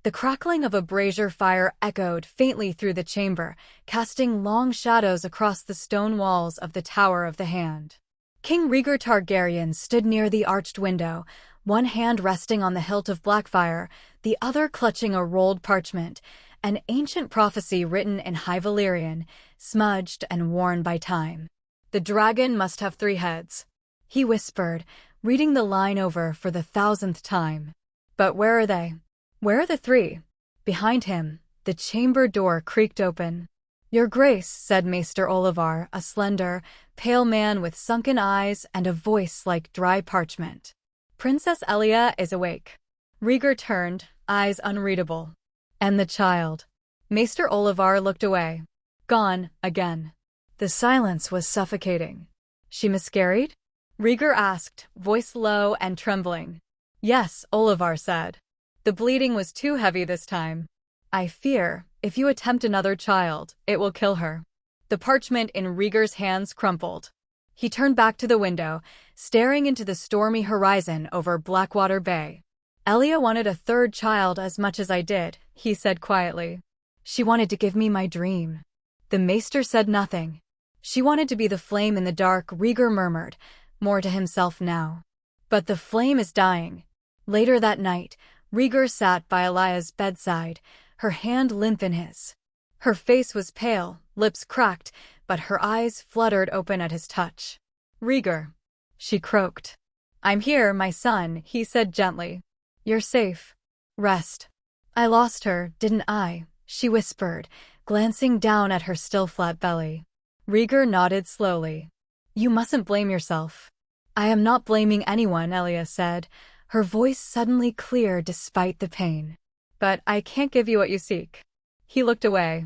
The crackling of a brazier fire echoed faintly through the chamber, casting long shadows across the stone walls of the Tower of the Hand. King Rhaegar Targaryen stood near the arched window, one hand resting on the hilt of Blackfire, the other clutching a rolled parchment, an ancient prophecy written in High Valyrian, smudged and worn by time. "The dragon must have 3 heads," he whispered, reading the line over for the 1,000th time. "But where are they? Where are the 3? Behind him, the chamber door creaked open. "Your Grace," said Maester Olivar, a slender, pale man with sunken eyes and a voice like dry parchment. "Princess Elia is awake." Rhaegar turned, eyes unreadable. "And the child?" Maester Olivar looked away. "Gone, again." The silence was suffocating. "She miscarried?" Rhaegar asked, voice low and trembling. Yes, Olivar said. The bleeding was too heavy this time. I fear, if you attempt another child, it will kill her. The parchment in Rieger's hands crumpled. He turned back to the window, staring into the stormy horizon over Blackwater Bay. Elia wanted a third child as much as I did, he said quietly. She wanted to give me my dream. The maester said nothing. She wanted to be the flame in the dark, Rieger murmured, more to himself now. But the flame is dying. Later that night, Rieger sat by Elia's bedside, her hand limp in his. Her face was pale, lips cracked, but her eyes fluttered open at his touch. Rieger, she croaked. I'm here, my son, he said gently. You're safe. Rest. I lost her, didn't I? She whispered, glancing down at her still flat belly. Rieger nodded slowly. You mustn't blame yourself. I am not blaming anyone, Elia said, her voice suddenly clear despite the pain. But I can't give you what you seek. He looked away.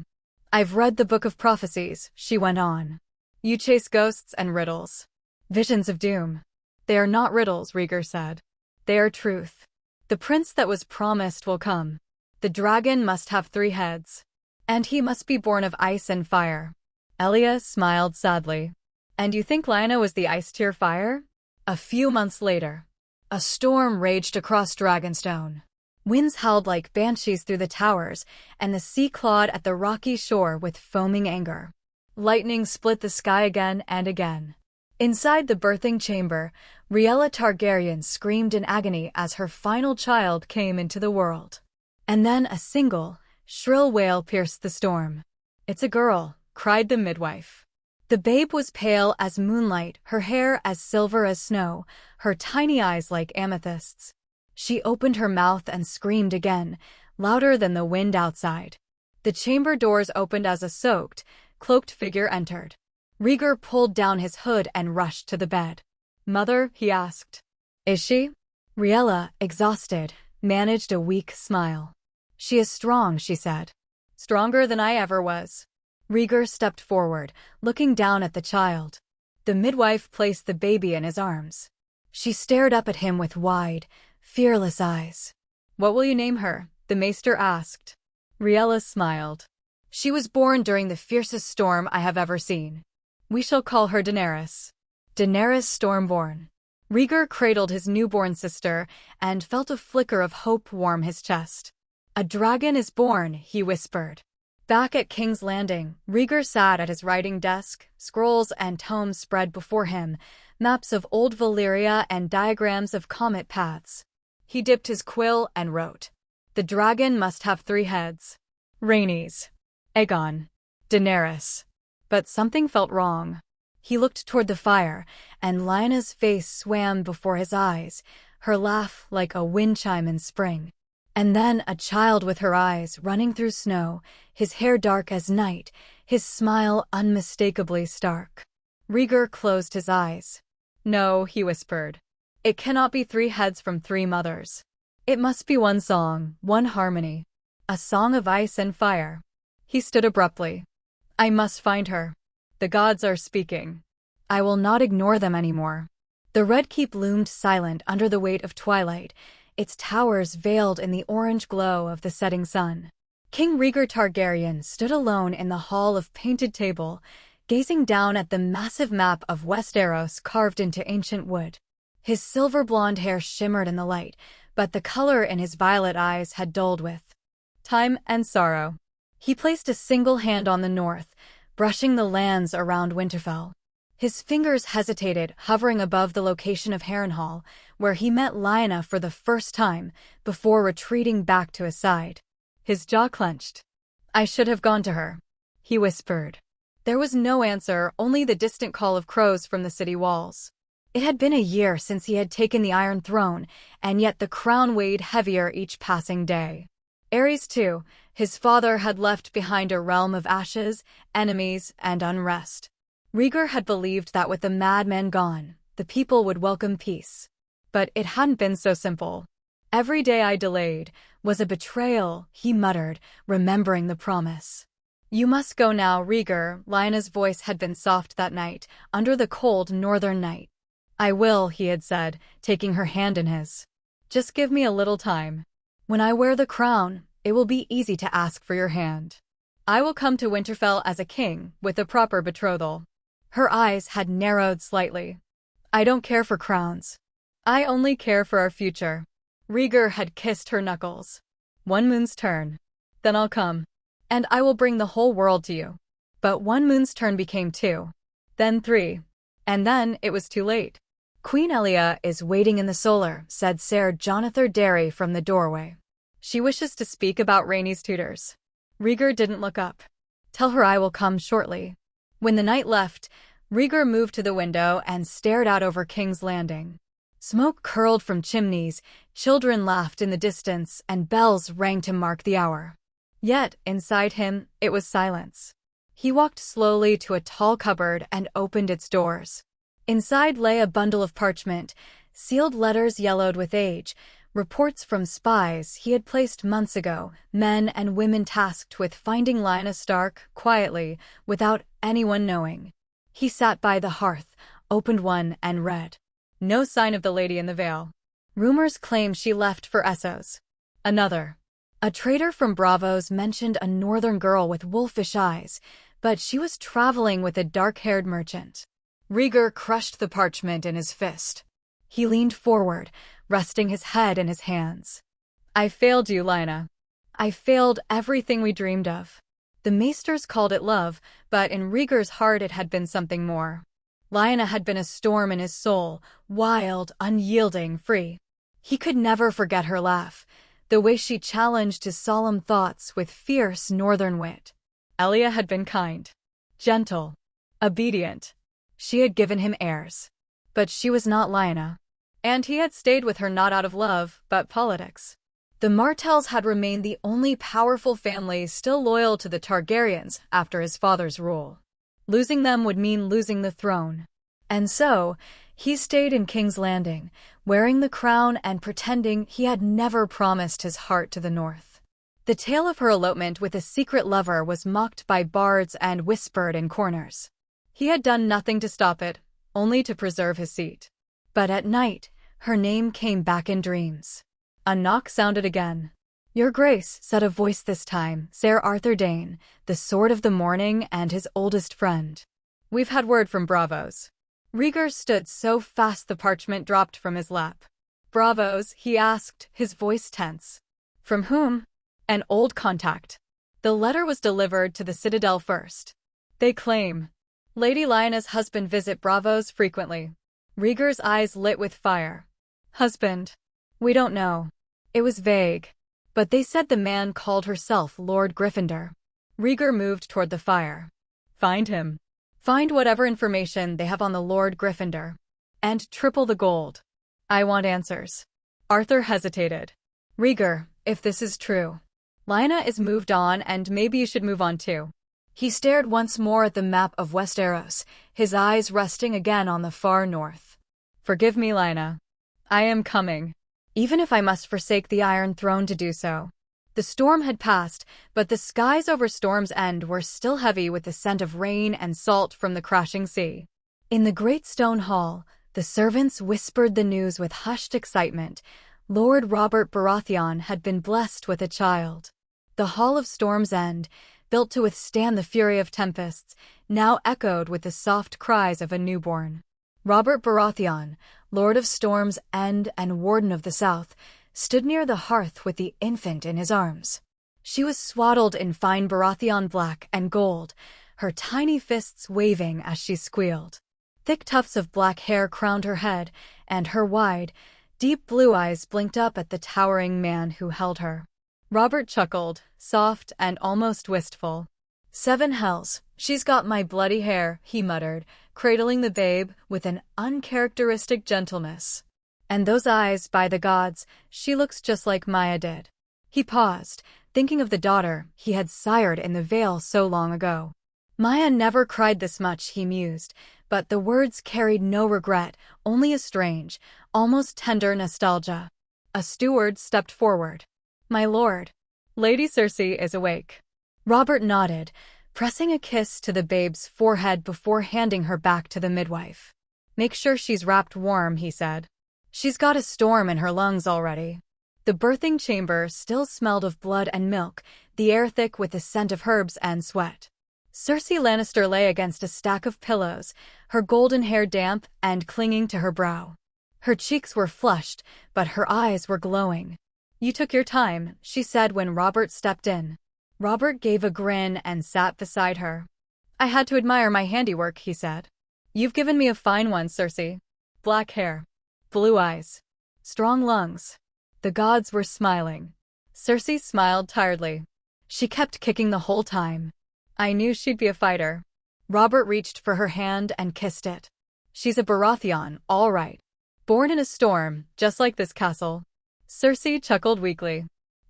I've read the Book of Prophecies, she went on. You chase ghosts and riddles. Visions of doom. They are not riddles, Rieger said. They are truth. The prince that was promised will come. The dragon must have 3 heads. And he must be born of ice and fire. Elia smiled sadly. And you think Lyanna was the ice-tier fire? A few months later, a storm raged across Dragonstone. Winds howled like banshees through the towers, and the sea clawed at the rocky shore with foaming anger. Lightning split the sky again and again. Inside the birthing chamber, Rhaella Targaryen screamed in agony as her final child came into the world. And then a single, shrill wail pierced the storm. It's a girl, cried the midwife. The babe was pale as moonlight, her hair as silver as snow, her tiny eyes like amethysts. She opened her mouth and screamed again, louder than the wind outside. The chamber doors opened as a soaked, cloaked figure entered. Rieger pulled down his hood and rushed to the bed. Mother, he asked. Is she? Rhaella, exhausted, managed a weak smile. She is strong, she said. Stronger than I ever was. Rieger stepped forward, looking down at the child. The midwife placed the baby in his arms. She stared up at him with wide, fearless eyes. What will you name her? The maester asked. Rhaella smiled. She was born during the fiercest storm I have ever seen. We shall call her Daenerys. Daenerys Stormborn. Rieger cradled his newborn sister and felt a flicker of hope warm his chest. A dragon is born, he whispered. Back at King's Landing, Rieger sat at his writing desk, scrolls and tomes spread before him, maps of old Valyria and diagrams of comet paths. He dipped his quill and wrote. The dragon must have 3 heads. Rhaenys. Aegon. Daenerys. But something felt wrong. He looked toward the fire, and Lyanna's face swam before his eyes, her laugh like a wind chime in spring. And then a child with her eyes running through snow, his hair dark as night, his smile unmistakably stark. Rieger closed his eyes. No, he whispered. It cannot be 3 heads from 3 mothers. It must be one song, one harmony. A song of ice and fire. He stood abruptly. I must find her. The gods are speaking. I will not ignore them anymore. The Red Keep loomed silent under the weight of twilight, its towers veiled in the orange glow of the setting sun. King Rhaegar Targaryen stood alone in the hall of painted table, gazing down at the massive map of Westeros carved into ancient wood. His silver-blonde hair shimmered in the light, but the color in his violet eyes had dulled with time and sorrow. He placed a single hand on the north, brushing the lands around Winterfell. His fingers hesitated, hovering above the location of Harrenhal, where he met Lyanna for the first time, before retreating back to his side. His jaw clenched. I should have gone to her, he whispered. There was no answer, only the distant call of crows from the city walls. It had been a year since he had taken the Iron Throne, and yet the crown weighed heavier each passing day. Aerys, too, his father had left behind a realm of ashes, enemies, and unrest. Rhaegar had believed that with the madman gone, the people would welcome peace. But it hadn't been so simple. Every day I delayed was a betrayal, he muttered, remembering the promise. You must go now, Rhaegar. Lyanna's voice had been soft that night, under the cold northern night. I will, he had said, taking her hand in his. Just give me a little time. When I wear the crown, it will be easy to ask for your hand. I will come to Winterfell as a king with a proper betrothal." Her eyes had narrowed slightly. "I don't care for crowns. I only care for our future." Rhaegar had kissed her knuckles. "One moon's turn. Then I'll come. And I will bring the whole world to you." But 1 moon's turn became 2. Then 3. And then it was too late. "Queen Elia is waiting in the solar," said Ser Jonathan Darry from the doorway. "She wishes to speak about Rhaenys tutors." Rhaegar didn't look up. "Tell her I will come shortly." When the night left, Rhaegar moved to the window and stared out over King's Landing. Smoke curled from chimneys, children laughed in the distance, and bells rang to mark the hour. Yet, inside him, it was silence. He walked slowly to a tall cupboard and opened its doors. Inside lay a bundle of parchment, sealed letters yellowed with age, reports from spies he had placed months ago, men and women tasked with finding Lyanna Stark quietly, without anyone knowing. He sat by the hearth, opened one, and read. No sign of the lady in the veil. Rumors claim she left for Essos. Another. A trader from Braavos mentioned a northern girl with wolfish eyes, but she was traveling with a dark-haired merchant. Rhaegar crushed the parchment in his fist. He leaned forward, resting his head in his hands. "I failed you, Lyanna. I failed everything we dreamed of." The maesters called it love, but in Rhaegar's heart it had been something more. Lyanna had been a storm in his soul, wild, unyielding, free. He could never forget her laugh, the way she challenged his solemn thoughts with fierce northern wit. Elia had been kind, gentle, obedient. She had given him heirs. But she was not Lyanna. And he had stayed with her not out of love, but politics. The Martells had remained the only powerful family still loyal to the Targaryens after his father's rule. Losing them would mean losing the throne. And so, he stayed in King's Landing, wearing the crown and pretending he had never promised his heart to the north. The tale of her elopement with a secret lover was mocked by bards and whispered in corners. He had done nothing to stop it, only to preserve his seat. But at night, her name came back in dreams. A knock sounded again. "Your Grace," said a voice this time, Ser Arthur Dayne, the Sword of the Morning and his oldest friend. "We've had word from Braavos." Rhaegar stood so fast the parchment dropped from his lap. "Braavos?" he asked, his voice tense. "From whom?" "An old contact. The letter was delivered to the Citadel first. They claim Lady Lyanna's husband visit Braavos frequently." Rhaegar's eyes lit with fire. "Husband? We don't know. It was vague. But they said the man called herself Lord Gryffindor." Rhaegar moved toward the fire. "Find him. Find whatever information they have on the Lord Gryffindor. And triple the gold. I want answers." Arthur hesitated. "Rhaegar, if this is true, Lyanna is moved on and maybe you should move on too." He stared once more at the map of Westeros, his eyes resting again on the far north. "Forgive me, Lyanna. I am coming. Even if I must forsake the Iron Throne to do so." The storm had passed, but the skies over Storm's End were still heavy with the scent of rain and salt from the crashing sea. In the great stone hall, the servants whispered the news with hushed excitement. Lord Robert Baratheon had been blessed with a child. The Hall of Storm's End, built to withstand the fury of tempests, now echoed with the soft cries of a newborn. Robert Baratheon, Lord of Storm's End and Warden of the South, stood near the hearth with the infant in his arms. She was swaddled in fine Baratheon black and gold, her tiny fists waving as she squealed. Thick tufts of black hair crowned her head, and her wide, deep blue eyes blinked up at the towering man who held her. Robert chuckled, soft and almost wistful. "7 hells, she's got my bloody hair," he muttered, cradling the babe with an uncharacteristic gentleness. "And those eyes, by the gods, she looks just like Maya did." He paused, thinking of the daughter he had sired in the Vale so long ago. Maya never cried this much, he mused, but the words carried no regret, only a strange, almost tender nostalgia. A steward stepped forward. "My lord, Lady Cersei is awake." Robert nodded, pressing a kiss to the babe's forehead before handing her back to the midwife. "Make sure she's wrapped warm," he said. She's got a storm in her lungs already. The birthing chamber still smelled of blood and milk, the air thick with the scent of herbs and sweat. Cersei Lannister lay against a stack of pillows, her golden hair damp and clinging to her brow. Her cheeks were flushed, but her eyes were glowing. "You took your time," she said when Robert stepped in. Robert gave a grin and sat beside her. "I had to admire my handiwork," he said. "You've given me a fine one, Cersei. Black hair, blue eyes, strong lungs." The gods were smiling. Cersei smiled tiredly. She kept kicking the whole time. "I knew she'd be a fighter." Robert reached for her hand and kissed it. "She's a Baratheon, all right. Born in a storm, just like this castle." Cersei chuckled weakly.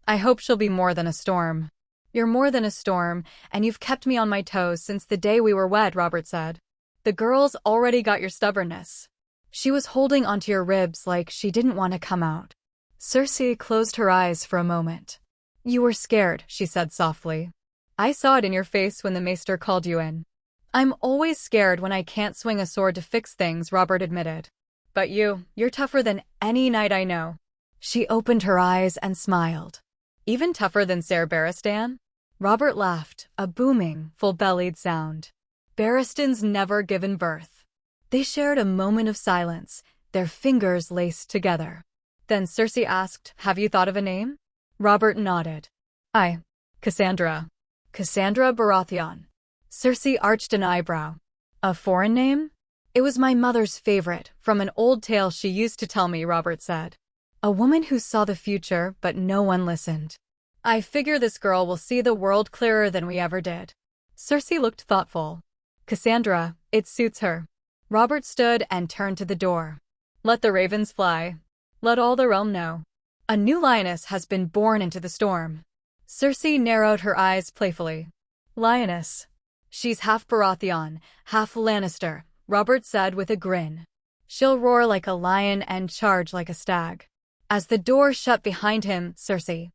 "I hope she'll be more than a storm." "You're more than a storm, and you've kept me on my toes since the day we were wed," Robert said. "The girls already got your stubbornness." She was holding onto your ribs like she didn't want to come out. Cersei closed her eyes for a moment. "You were scared," she said softly. "I saw it in your face when the maester called you in." "I'm always scared when I can't swing a sword to fix things," Robert admitted. "But you're tougher than any knight I know." She opened her eyes and smiled. "Even tougher than Ser Barristan?" Robert laughed, a booming, full-bellied sound. "Barristan's never given birth." They shared a moment of silence, their fingers laced together. Then Cersei asked, "Have you thought of a name?" Robert nodded. Cassandra. Cassandra Baratheon." Cersei arched an eyebrow. "A foreign name?" "It was my mother's favorite, from an old tale she used to tell me," Robert said. "A woman who saw the future, but no one listened." "I figure this girl will see the world clearer than we ever did." Cersei looked thoughtful. "Cassandra, it suits her." Robert stood and turned to the door. "Let the ravens fly. Let all the realm know. A new lioness has been born into the storm." Cersei narrowed her eyes playfully. "Lioness. She's half Baratheon, half Lannister," Robert said with a grin. "She'll roar like a lion and charge like a stag." As the door shut behind him, Cersei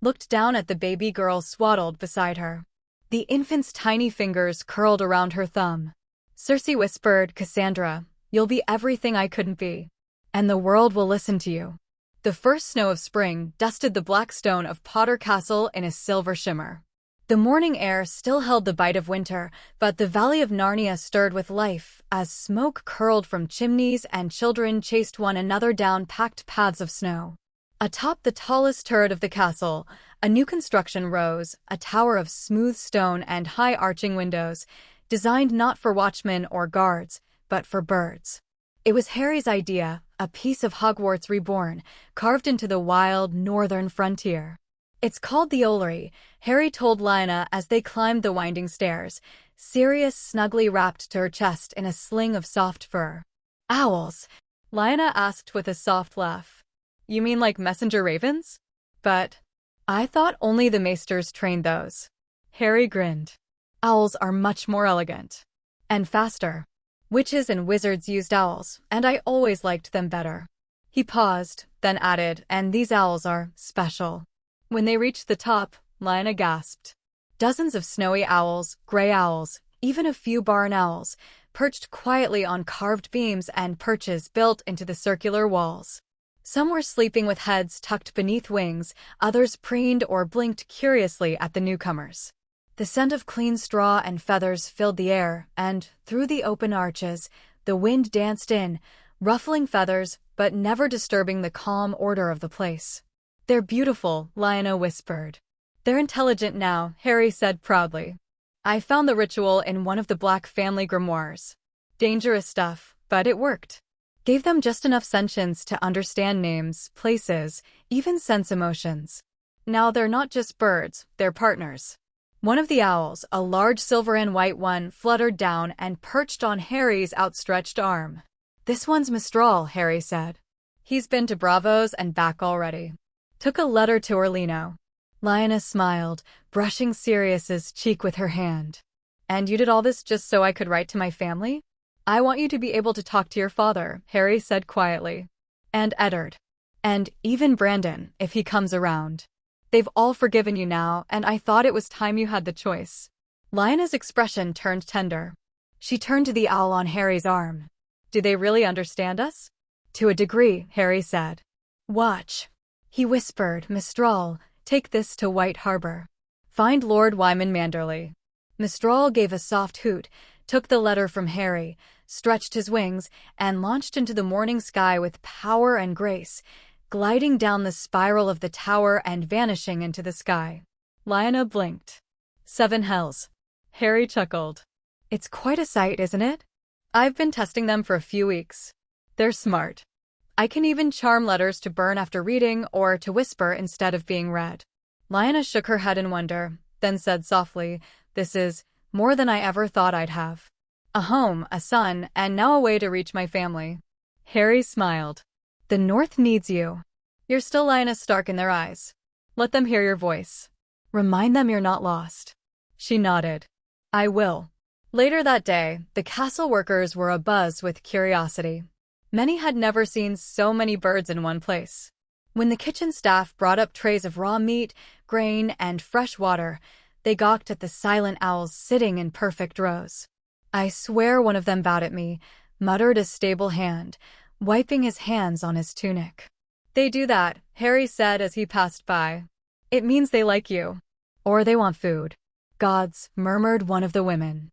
looked down at the baby girl swaddled beside her. The infant's tiny fingers curled around her thumb. Cersei whispered, "Cassandra, you'll be everything I couldn't be. And the world will listen to you." The first snow of spring dusted the black stone of Potter Castle in a silver shimmer. The morning air still held the bite of winter, but the Valley of Narnia stirred with life as smoke curled from chimneys and children chased one another down packed paths of snow. Atop the tallest turret of the castle, a new construction rose, a tower of smooth stone and high arching windows, designed not for watchmen or guards, but for birds. It was Harry's idea, a piece of Hogwarts reborn, carved into the wild northern frontier. "It's called the Ollery," Harry told Lyanna as they climbed the winding stairs, Sirius snugly wrapped to her chest in a sling of soft fur. "Owls?" Lyanna asked with a soft laugh. "You mean like messenger ravens? But I thought only the maesters trained those." Harry grinned. "Owls are much more elegant. And faster. Witches and wizards used owls, and I always liked them better." He paused, then added, "And these owls are special." When they reached the top, Lyanna gasped. Dozens of snowy owls, gray owls, even a few barn owls, perched quietly on carved beams and perches built into the circular walls. Some were sleeping with heads tucked beneath wings, others preened or blinked curiously at the newcomers. The scent of clean straw and feathers filled the air, and, through the open arches, the wind danced in, ruffling feathers but never disturbing the calm order of the place. "They're beautiful," Lyanna whispered. "They're intelligent now," Harry said proudly. "I found the ritual in one of the Black family grimoires. Dangerous stuff, but it worked. Gave them just enough sentience to understand names, places, even sense emotions. Now they're not just birds, they're partners." One of the owls, a large silver and white one, fluttered down and perched on Harry's outstretched arm. "This one's Mistral," Harry said. "He's been to Bravos and back already. Took a letter to Orlino." Lyanna smiled, brushing Sirius's cheek with her hand. "And you did all this just so I could write to my family?" "I want you to be able to talk to your father," Harry said quietly. "And Eddard. And even Brandon, if he comes around. They've all forgiven you now, and I thought it was time you had the choice." Lyanna's expression turned tender. She turned to the owl on Harry's arm. "Do they really understand us?" To a degree, Harry said. Watch. He whispered, Mistral, take this to White Harbor. Find Lord Wyman Manderley. Mistral gave a soft hoot, took the letter from Harry, stretched his wings, and launched into the morning sky with power and grace, gliding down the spiral of the tower and vanishing into the sky. Lyanna blinked. 7 hells. Harry chuckled. It's quite a sight, isn't it? I've been testing them for a few weeks. They're smart. I can even charm letters to burn after reading or to whisper instead of being read. Lyanna shook her head in wonder, then said softly, This is more than I ever thought I'd have. A home, a son, and now a way to reach my family. Harry smiled. The North needs you. You're still Lyanna Stark in their eyes. Let them hear your voice. Remind them you're not lost. She nodded. I will. Later that day, the castle workers were abuzz with curiosity. Many had never seen so many birds in one place. When the kitchen staff brought up trays of raw meat, grain, and fresh water, they gawked at the silent owls sitting in perfect rows. I swear one of them bowed at me, muttered a stable hand, wiping his hands on his tunic. They do that, Harry said as he passed by. It means they like you. Or they want food. Gods, murmured one of the women.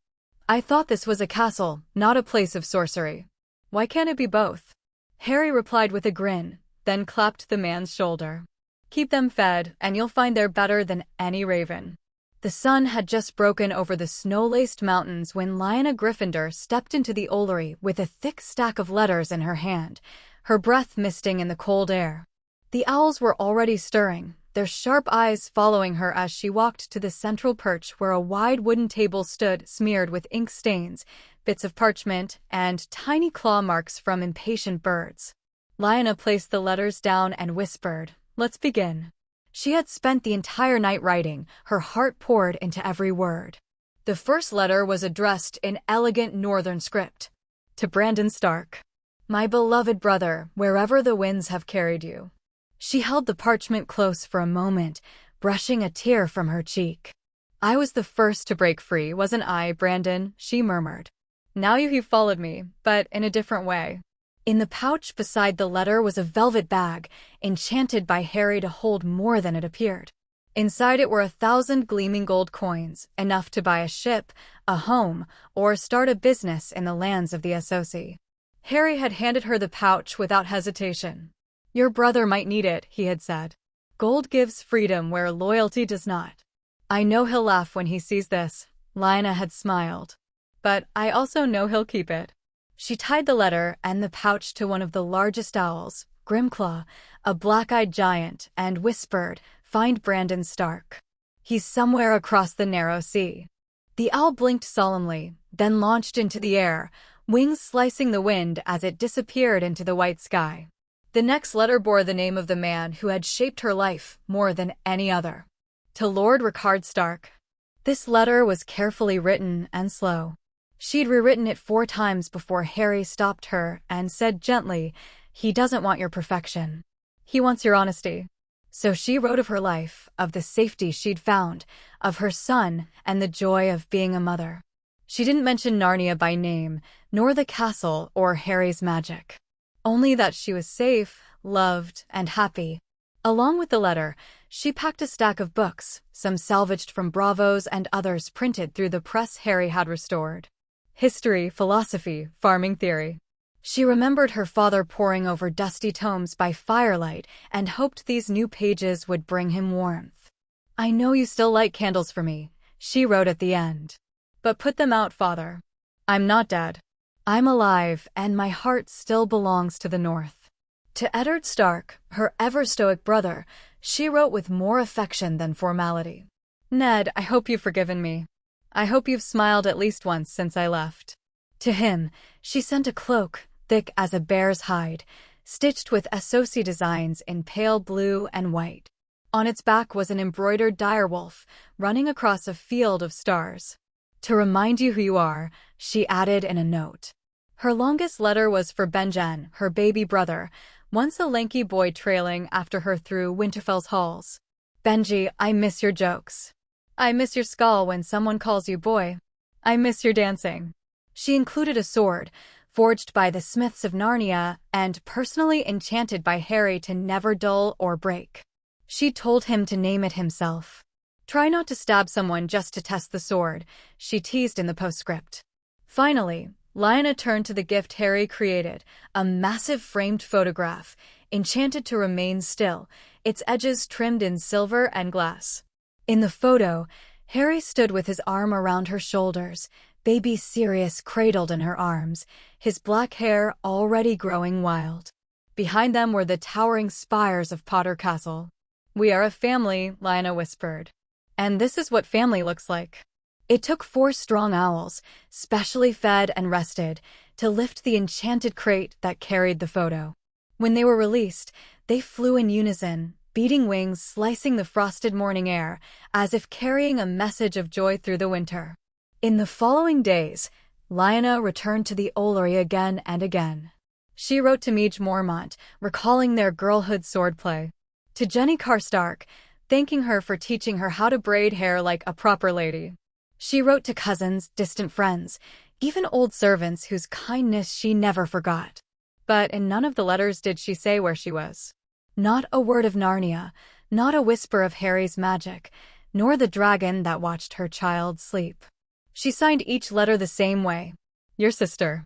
I thought this was a castle, not a place of sorcery. Why can't it be both? Harry replied with a grin, then clapped the man's shoulder. Keep them fed, and you'll find they're better than any raven. The sun had just broken over the snow-laced mountains when Lyanna Gryffindor stepped into the Ollery with a thick stack of letters in her hand, her breath misting in the cold air. The owls were already stirring, their sharp eyes following her as she walked to the central perch where a wide wooden table stood smeared with ink stains, bits of parchment, and tiny claw marks from impatient birds. Lyanna placed the letters down and whispered, Let's begin. She had spent the entire night writing, her heart poured into every word. The first letter was addressed in elegant northern script. To Brandon Stark. My beloved brother, wherever the winds have carried you. She held the parchment close for a moment, brushing a tear from her cheek. I was the first to break free, wasn't I, Brandon? She murmured. Now you have followed me, but in a different way. In the pouch beside the letter was a velvet bag, enchanted by Harry to hold more than it appeared. Inside it were 1,000 gleaming gold coins, enough to buy a ship, a home, or start a business in the lands of the Essosi. Harry had handed her the pouch without hesitation. Your brother might need it, he had said. Gold gives freedom where loyalty does not. I know he'll laugh when he sees this, Lyanna had smiled. But I also know he'll keep it. She tied the letter and the pouch to one of the largest owls, Grimclaw, a black-eyed giant, and whispered, Find Brandon Stark. He's somewhere across the narrow sea. The owl blinked solemnly, then launched into the air, wings slicing the wind as it disappeared into the white sky. The next letter bore the name of the man who had shaped her life more than any other. To Lord Rickard Stark. This letter was carefully written and slow. She'd rewritten it 4 times before Harry stopped her and said gently, He doesn't want your perfection. He wants your honesty. So she wrote of her life, of the safety she'd found, of her son, and the joy of being a mother. She didn't mention Narnia by name, nor the castle or Harry's magic. Only that she was safe, loved, and happy. Along with the letter, she packed a stack of books, some salvaged from Bravos and others printed through the press Harry had restored. History, philosophy, farming theory. She remembered her father poring over dusty tomes by firelight and hoped these new pages would bring him warmth. I know you still light candles for me, she wrote at the end. But put them out, father. I'm not dead. I'm alive, and my heart still belongs to the North. To Eddard Stark, her ever-stoic brother, she wrote with more affection than formality. Ned, I hope you've forgiven me. I hope you've smiled at least once since I left. To him, she sent a cloak, thick as a bear's hide, stitched with Essosi designs in pale blue and white. On its back was an embroidered direwolf, running across a field of stars. To remind you who you are, she added in a note. Her longest letter was for Benjen, her baby brother, once a lanky boy trailing after her through Winterfell's halls. Benji, I miss your jokes. I miss your skull when someone calls you boy. I miss your dancing. She included a sword, forged by the smiths of Narnia and personally enchanted by Harry to never dull or break. She told him to name it himself. Try not to stab someone just to test the sword, she teased in the postscript. Finally, Lyanna turned to the gift Harry created, a massive framed photograph, enchanted to remain still, its edges trimmed in silver and glass. In the photo, Harry stood with his arm around her shoulders, baby Sirius cradled in her arms, his black hair already growing wild. Behind them were the towering spires of Potter Castle. "We are a family," Lyanna whispered. "And this is what family looks like." It took 4 strong owls, specially fed and rested, to lift the enchanted crate that carried the photo. When they were released, they flew in unison, beating wings slicing the frosted morning air, as if carrying a message of joy through the winter. In the following days, Lyanna returned to the Ollery again and again. She wrote to Midge Mormont, recalling their girlhood swordplay. To Jenny Karstark, thanking her for teaching her how to braid hair like a proper lady. She wrote to cousins, distant friends, even old servants whose kindness she never forgot. But in none of the letters did she say where she was. Not a word of Narnia, not a whisper of Harry's magic, nor the dragon that watched her child sleep. She signed each letter the same way. Your sister,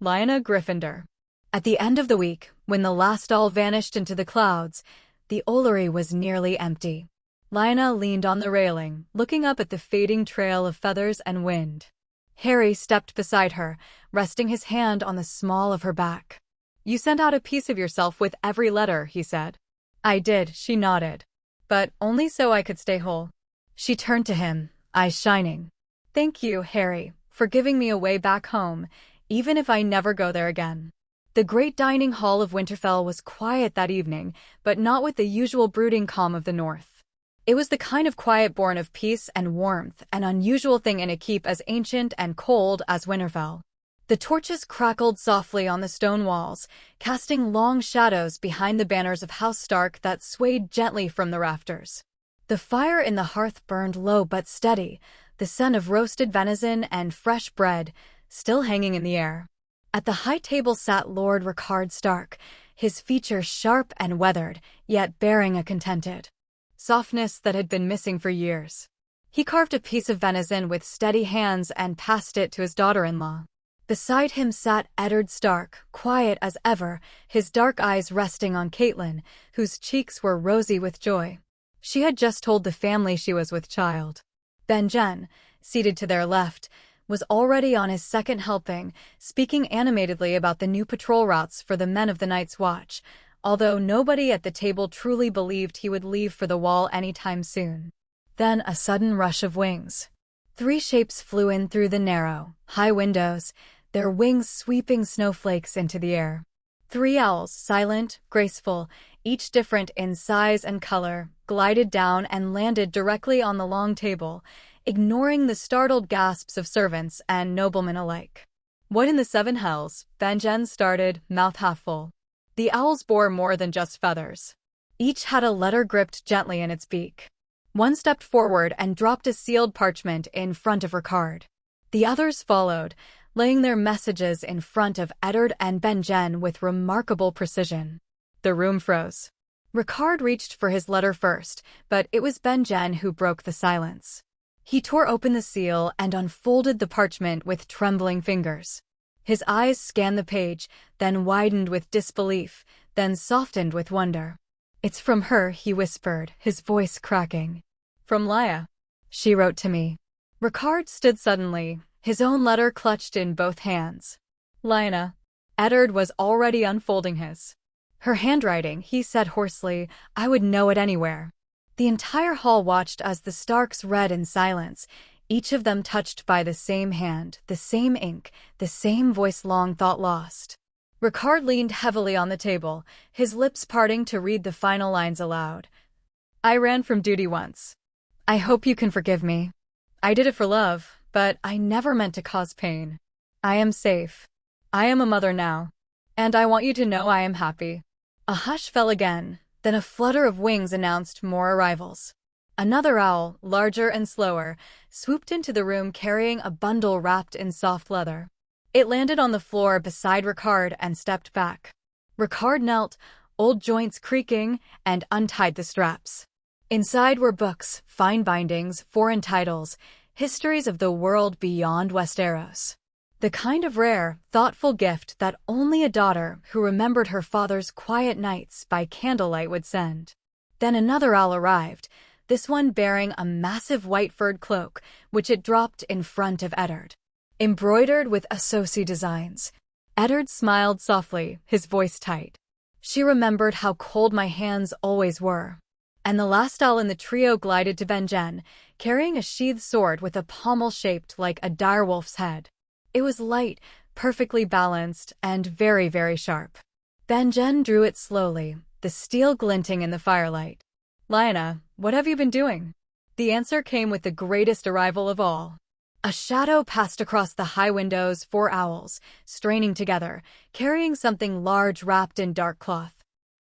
Lyanna Gryffindor. At the end of the week, when the last owl vanished into the clouds, the Ollery was nearly empty. Lyanna leaned on the railing, looking up at the fading trail of feathers and wind. Harry stepped beside her, resting his hand on the small of her back. "You sent out a piece of yourself with every letter," he said. "I did," she nodded. "But only so I could stay whole." She turned to him, eyes shining. "Thank you, Harry, for giving me a way back home, even if I never go there again." The great dining hall of Winterfell was quiet that evening, but not with the usual brooding calm of the North. It was the kind of quiet born of peace and warmth, an unusual thing in a keep as ancient and cold as Winterfell. The torches crackled softly on the stone walls, casting long shadows behind the banners of House Stark that swayed gently from the rafters. The fire in the hearth burned low but steady, the scent of roasted venison and fresh bread still hanging in the air. At the high table sat Lord Rickard Stark, his features sharp and weathered, yet bearing a contented softness that had been missing for years. He carved a piece of venison with steady hands and passed it to his daughter-in-law. Beside him sat Eddard Stark, quiet as ever, his dark eyes resting on Catelyn, whose cheeks were rosy with joy. She had just told the family she was with child. Benjen, seated to their left, was already on his second helping, speaking animatedly about the new patrol routes for the men of the Night's Watch, although nobody at the table truly believed he would leave for the Wall anytime soon. Then a sudden rush of wings. 3 shapes flew in through the narrow, high windows, their wings sweeping snowflakes into the air. 3 owls, silent, graceful, each different in size and color, glided down and landed directly on the long table, ignoring the startled gasps of servants and noblemen alike. "What in the 7 hells?" Benjen started, mouth half full. The owls bore more than just feathers. Each had a letter gripped gently in its beak. One stepped forward and dropped a sealed parchment in front of Rickard. The others followed, laying their messages in front of Eddard and Benjen with remarkable precision. The room froze. Rickard reached for his letter first, but it was Benjen who broke the silence. He tore open the seal and unfolded the parchment with trembling fingers. His eyes scanned the page, then widened with disbelief, then softened with wonder. "It's from her," he whispered, his voice cracking. "From Lya. She wrote to me." Rickard stood suddenly, his own letter clutched in both hands. "Lyanna." Eddard was already unfolding his. "Her handwriting," he said hoarsely, "I would know it anywhere." The entire hall watched as the Starks read in silence, each of them touched by the same hand, the same ink, the same voice long thought lost. Rickard leaned heavily on the table, his lips parting to read the final lines aloud. "I ran from duty once. I hope you can forgive me. I did it for love, but I never meant to cause pain. I am safe. I am a mother now. And I want you to know I am happy." A hush fell again, then a flutter of wings announced more arrivals. Another owl, larger and slower, swooped into the room carrying a bundle wrapped in soft leather. It landed on the floor beside Ricard and stepped back. Ricard knelt, old joints creaking, and untied the straps. Inside were books, fine bindings, foreign titles, histories of the world beyond Westeros. The kind of rare, thoughtful gift that only a daughter who remembered her father's quiet nights by candlelight would send. Then another owl arrived, this one bearing a massive white furred cloak, which it dropped in front of Eddard. Embroidered with Associ designs. Eddard smiled softly, his voice tight. She remembered how cold my hands always were. And the last owl in the trio glided to Benjen, carrying a sheathed sword with a pommel shaped like a direwolf's head. It was light, perfectly balanced, and very, very sharp. Benjen drew it slowly, the steel glinting in the firelight. "Lyanna, what have you been doing?" The answer came with the greatest arrival of all. A shadow passed across the high windows, 4 owls, straining together, carrying something large wrapped in dark cloth.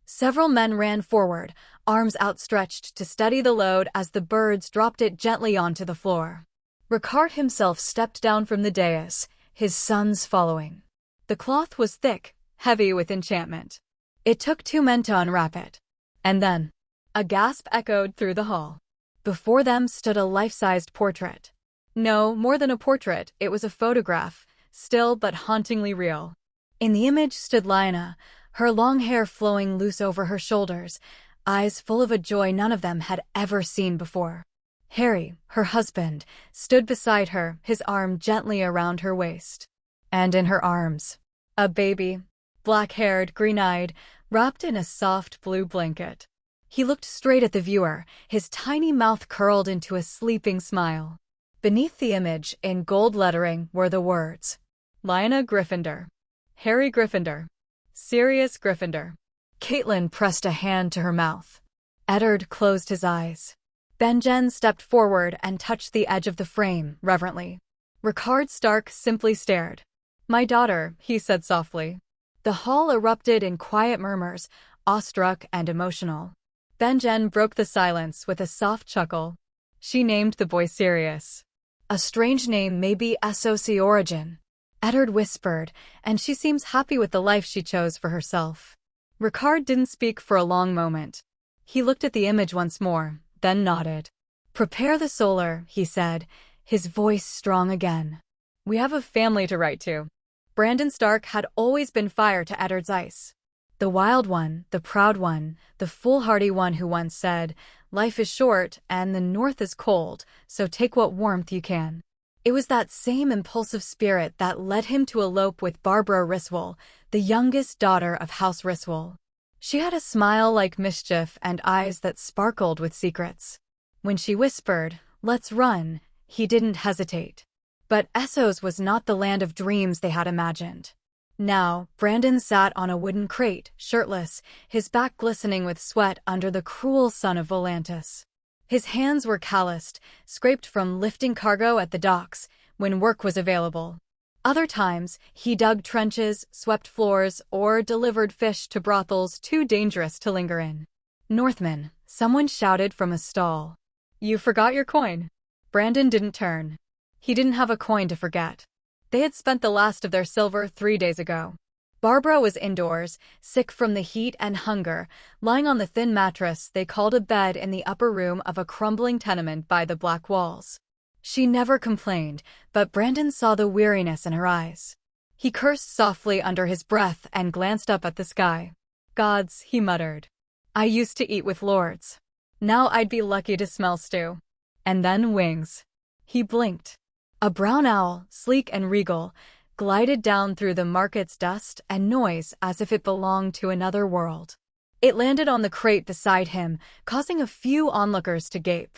Several men ran forward, arms outstretched to steady the load as the birds dropped it gently onto the floor. Ricard himself stepped down from the dais, his sons following. The cloth was thick, heavy with enchantment. It took 2 men to unwrap it. And then, a gasp echoed through the hall. Before them stood a life-sized portrait. No, more than a portrait, it was a photograph, still but hauntingly real. In the image stood Lyanna, her long hair flowing loose over her shoulders, eyes full of a joy none of them had ever seen before. Harry, her husband, stood beside her, his arm gently around her waist. And in her arms, a baby, black-haired, green-eyed, wrapped in a soft blue blanket. He looked straight at the viewer, his tiny mouth curled into a sleeping smile. Beneath the image, in gold lettering, were the words, "Lyanna Gryffindor. Harry Gryffindor. Sirius Gryffindor." Caitlin pressed a hand to her mouth. Eddard closed his eyes. Benjen stepped forward and touched the edge of the frame, reverently. Ricard Stark simply stared. "My daughter," he said softly. The hall erupted in quiet murmurs, awestruck and emotional. Benjen broke the silence with a soft chuckle. "She named the boy Sirius. A strange name, maybe Associ origin," Eddard whispered, "and she seems happy with the life she chose for herself." Ricard didn't speak for a long moment. He looked at the image once more, then nodded. "Prepare the solar," he said, his voice strong again. "We have a family to write to." Brandon Stark had always been fire to Eddard's ice. The wild one, the proud one, the foolhardy one who once said, "Life is short and the north is cold, so take what warmth you can." It was that same impulsive spirit that led him to elope with Barbara Riswell, the youngest daughter of House Riswell. She had a smile like mischief and eyes that sparkled with secrets. When she whispered, "Let's run," he didn't hesitate. But Essos was not the land of dreams they had imagined. Now, Brandon sat on a wooden crate, shirtless, his back glistening with sweat under the cruel sun of Volantis. His hands were calloused, scraped from lifting cargo at the docks, when work was available. Other times, he dug trenches, swept floors, or delivered fish to brothels too dangerous to linger in. "Northman," someone shouted from a stall. "You forgot your coin." Brandon didn't turn. He didn't have a coin to forget. They had spent the last of their silver 3 days ago. Barbara was indoors, sick from the heat and hunger, lying on the thin mattress they called a bed in the upper room of a crumbling tenement by the black walls. She never complained, but Brandon saw the weariness in her eyes. He cursed softly under his breath and glanced up at the sky. "Gods," he muttered. "I used to eat with lords. Now I'd be lucky to smell stew." And then wings. He blinked. A brown owl, sleek and regal, glided down through the market's dust and noise as if it belonged to another world. It landed on the crate beside him, causing a few onlookers to gape.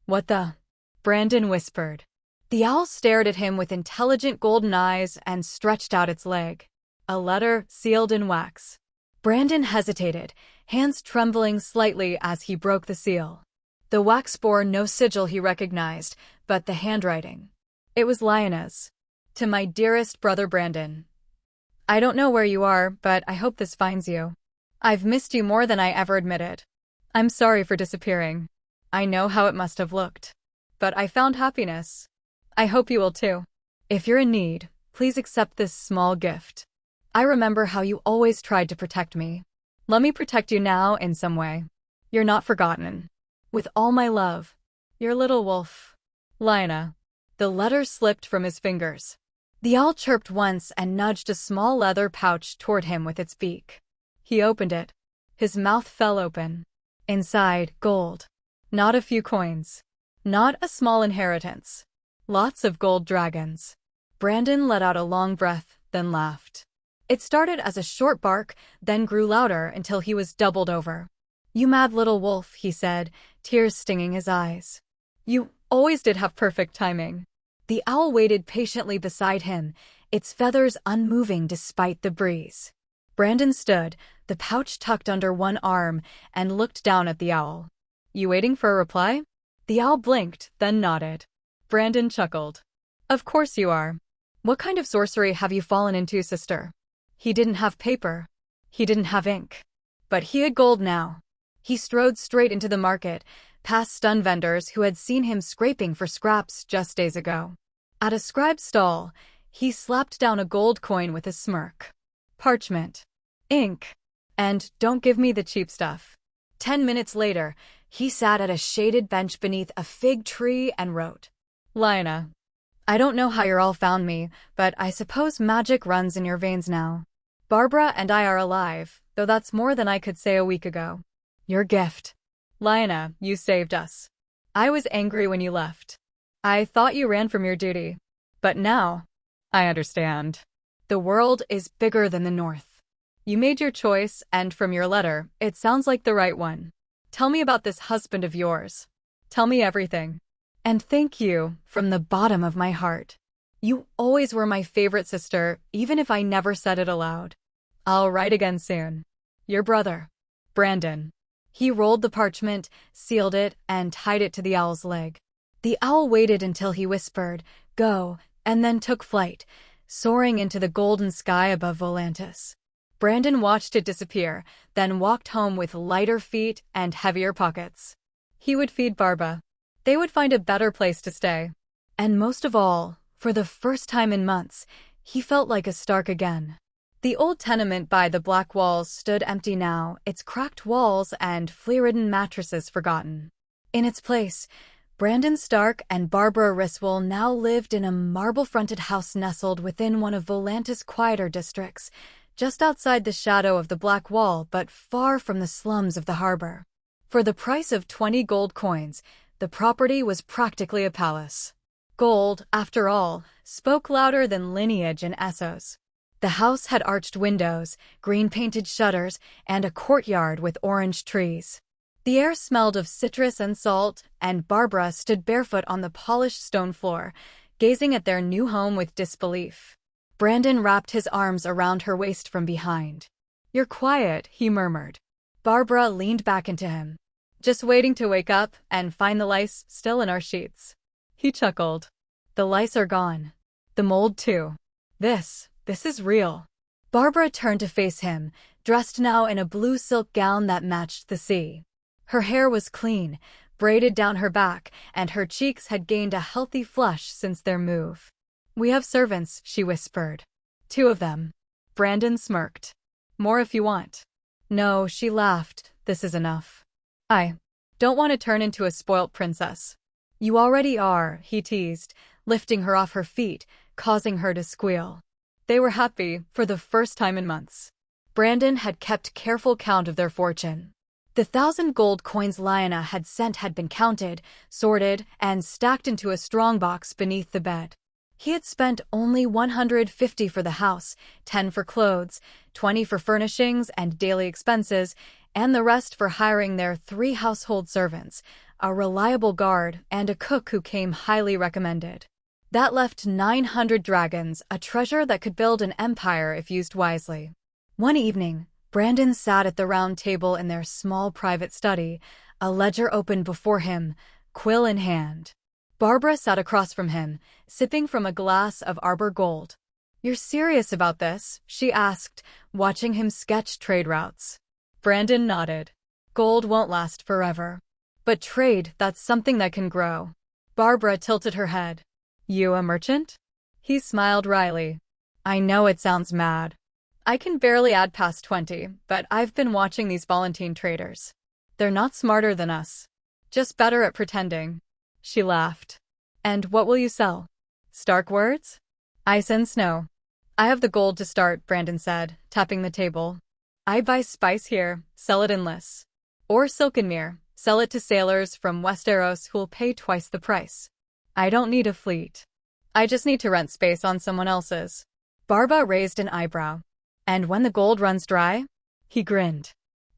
"What the?" Brandon whispered. The owl stared at him with intelligent golden eyes and stretched out its leg. A letter sealed in wax. Brandon hesitated, hands trembling slightly as he broke the seal. The wax bore no sigil he recognized, but the handwriting. It was Lyanna's. "To my dearest brother Brandon. I don't know where you are, but I hope this finds you. I've missed you more than I ever admitted. I'm sorry for disappearing. I know how it must have looked. But I found happiness. I hope you will too. If you're in need, Please accept this small gift. I remember how you always tried to protect me. Let me protect you now in some way. You're not forgotten. With all my love, your little wolf, Lina." The letter slipped from his fingers. The owl chirped once and nudged a small leather pouch toward him with its beak. He opened it. His mouth fell open. Inside, gold. Not a few coins. Not a small inheritance. Lots of gold dragons. Brandon let out a long breath, then laughed. It started as a short bark, then grew louder until he was doubled over. "You mad little wolf," he said, tears stinging his eyes. "You always did have perfect timing." The owl waited patiently beside him, its feathers unmoving despite the breeze. Brandon stood, the pouch tucked under one arm, and looked down at the owl. "You waiting for a reply?" The owl blinked, then nodded. Brandon chuckled. "Of course you are. What kind of sorcery have you fallen into, sister?" He didn't have paper. He didn't have ink. But he had gold now. He strode straight into the market, past stun vendors who had seen him scraping for scraps just days ago. At a scribe's stall, he slapped down a gold coin with a smirk. "Parchment. Ink. And don't give me the cheap stuff." 10 minutes later, he sat at a shaded bench beneath a fig tree and wrote, "Lina, I don't know how you're all found me, but I suppose magic runs in your veins now. Barbara and I are alive, though that's more than I could say a week ago. Your gift. Lina, you saved us. I was angry when you left. I thought you ran from your duty. But now, I understand. The world is bigger than the North. You made your choice, and from your letter, it sounds like the right one. Tell me about this husband of yours. Tell me everything. And thank you, from the bottom of my heart. You always were my favorite sister, even if I never said it aloud. I'll write again soon. Your brother, Brandon." He rolled the parchment, sealed it, and tied it to the owl's leg. The owl waited until he whispered, "Go," and then took flight, soaring into the golden sky above Volantis. Brandon watched it disappear, then walked home with lighter feet and heavier pockets. He would feed Barbara. They would find a better place to stay. And most of all, for the first time in months, he felt like a Stark again. The old tenement by the black walls stood empty now, its cracked walls and flea-ridden mattresses forgotten. In its place, Brandon Stark and Barbara Riswell now lived in a marble-fronted house nestled within one of Volantis' quieter districts, just outside the shadow of the Black Wall but far from the slums of the harbor. For the price of 20 gold coins, the property was practically a palace. Gold, after all, spoke louder than lineage in Essos. The house had arched windows, green-painted shutters, and a courtyard with orange trees. The air smelled of citrus and salt, and Barbara stood barefoot on the polished stone floor, gazing at their new home with disbelief. Brandon wrapped his arms around her waist from behind. "You're quiet," he murmured. Barbara leaned back into him. "Just waiting to wake up and find the lice still in our sheets." He chuckled. "The lice are gone. The mold too. This is real." Barbara turned to face him, dressed now in a blue silk gown that matched the sea. Her hair was clean, braided down her back, and her cheeks had gained a healthy flush since their move. "We have servants," she whispered. "2 of them." Brandon smirked. "More if you want." "No," she laughed. "This is enough. I don't want to turn into a spoilt princess." "You already are," he teased, lifting her off her feet, causing her to squeal. They were happy, for the first time in months. Brandon had kept careful count of their fortune. The 1,000 gold coins Lina had sent had been counted, sorted, and stacked into a strongbox beneath the bed. He had spent only 150 for the house, 10 for clothes, 20 for furnishings and daily expenses, and the rest for hiring their 3 household servants, a reliable guard, and a cook who came highly recommended. That left 900 dragons, a treasure that could build an empire if used wisely. One evening, Brandon sat at the round table in their small private study, a ledger open before him, quill in hand. Barbara sat across from him, sipping from a glass of Arbor Gold. "You're serious about this?" she asked, watching him sketch trade routes. Brandon nodded. "Gold won't last forever. But trade, that's something that can grow." Barbara tilted her head. "You a merchant?" He smiled wryly. I know it sounds mad. I can barely add past 20, but I've been watching these Volantine traders. They're not smarter than us. Just better at pretending. She laughed. And what will you sell? Stark words? Ice and snow. I have the gold to start, Brandon said, tapping the table. I buy spice here, sell it in lists. Or Silkenmere, sell it to sailors from Westeros who'll pay twice the price. I don't need a fleet. I just need to rent space on someone else's. Barba raised an eyebrow. And when the gold runs dry? He grinned.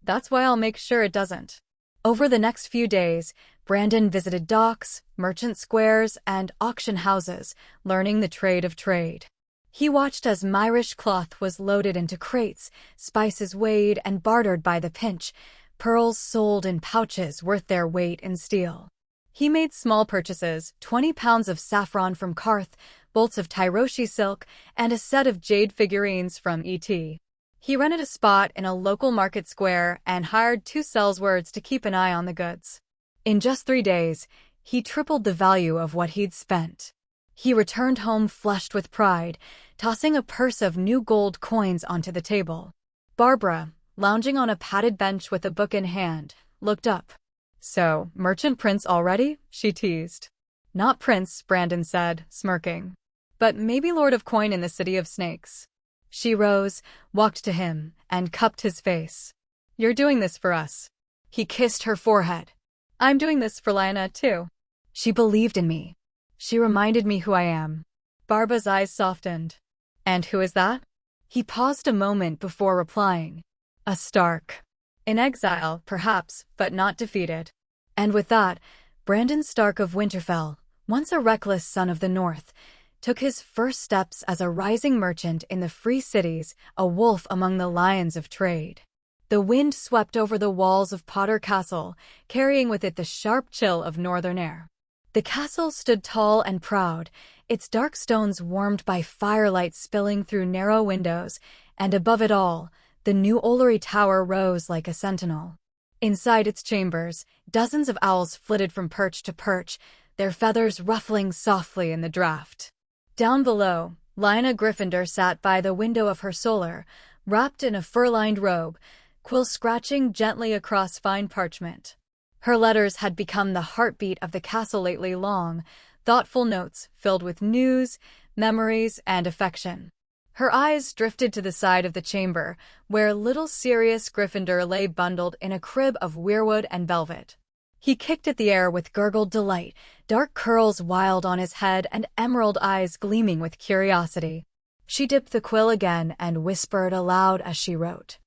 That's why I'll make sure it doesn't. Over the next few days, Brandon visited docks, merchant squares, and auction houses, learning the trade of trade. He watched as Myrish cloth was loaded into crates, spices weighed and bartered by the pinch, pearls sold in pouches worth their weight in steel. He made small purchases, 20 pounds of saffron from Karth, bolts of Tyroshi silk, and a set of jade figurines from E.T. He rented a spot in a local market square and hired 2 sellswords to keep an eye on the goods. In just 3 days, he tripled the value of what he'd spent. He returned home flushed with pride, tossing a purse of new gold coins onto the table. Barbara, lounging on a padded bench with a book in hand, looked up. So, merchant prince already? She teased. Not prince, Brandon said, smirking. But maybe lord of coin in the city of snakes. She rose, walked to him, and cupped his face. You're doing this for us. He kissed her forehead. I'm doing this for Lyanna, too. She believed in me. She reminded me who I am. Barba's eyes softened. And who is that? He paused a moment before replying. A Stark. In exile, perhaps, but not defeated. And with that, Brandon Stark of Winterfell, once a reckless son of the North, took his first steps as a rising merchant in the free cities, a wolf among the lions of trade. The wind swept over the walls of Potter Castle, carrying with it the sharp chill of northern air. The castle stood tall and proud, its dark stones warmed by firelight spilling through narrow windows, and above it all, the new Ollery Tower rose like a sentinel. Inside its chambers, dozens of owls flitted from perch to perch, their feathers ruffling softly in the draught. Down below, Lyanna Gryffindor sat by the window of her solar, wrapped in a fur-lined robe, quill scratching gently across fine parchment. Her letters had become the heartbeat of the castle lately, long, thoughtful notes filled with news, memories, and affection. Her eyes drifted to the side of the chamber, where little Sirius Gryffindor lay bundled in a crib of weirwood and velvet. He kicked at the air with gurgled delight, dark curls wild on his head and emerald eyes gleaming with curiosity. She dipped the quill again and whispered aloud as she wrote.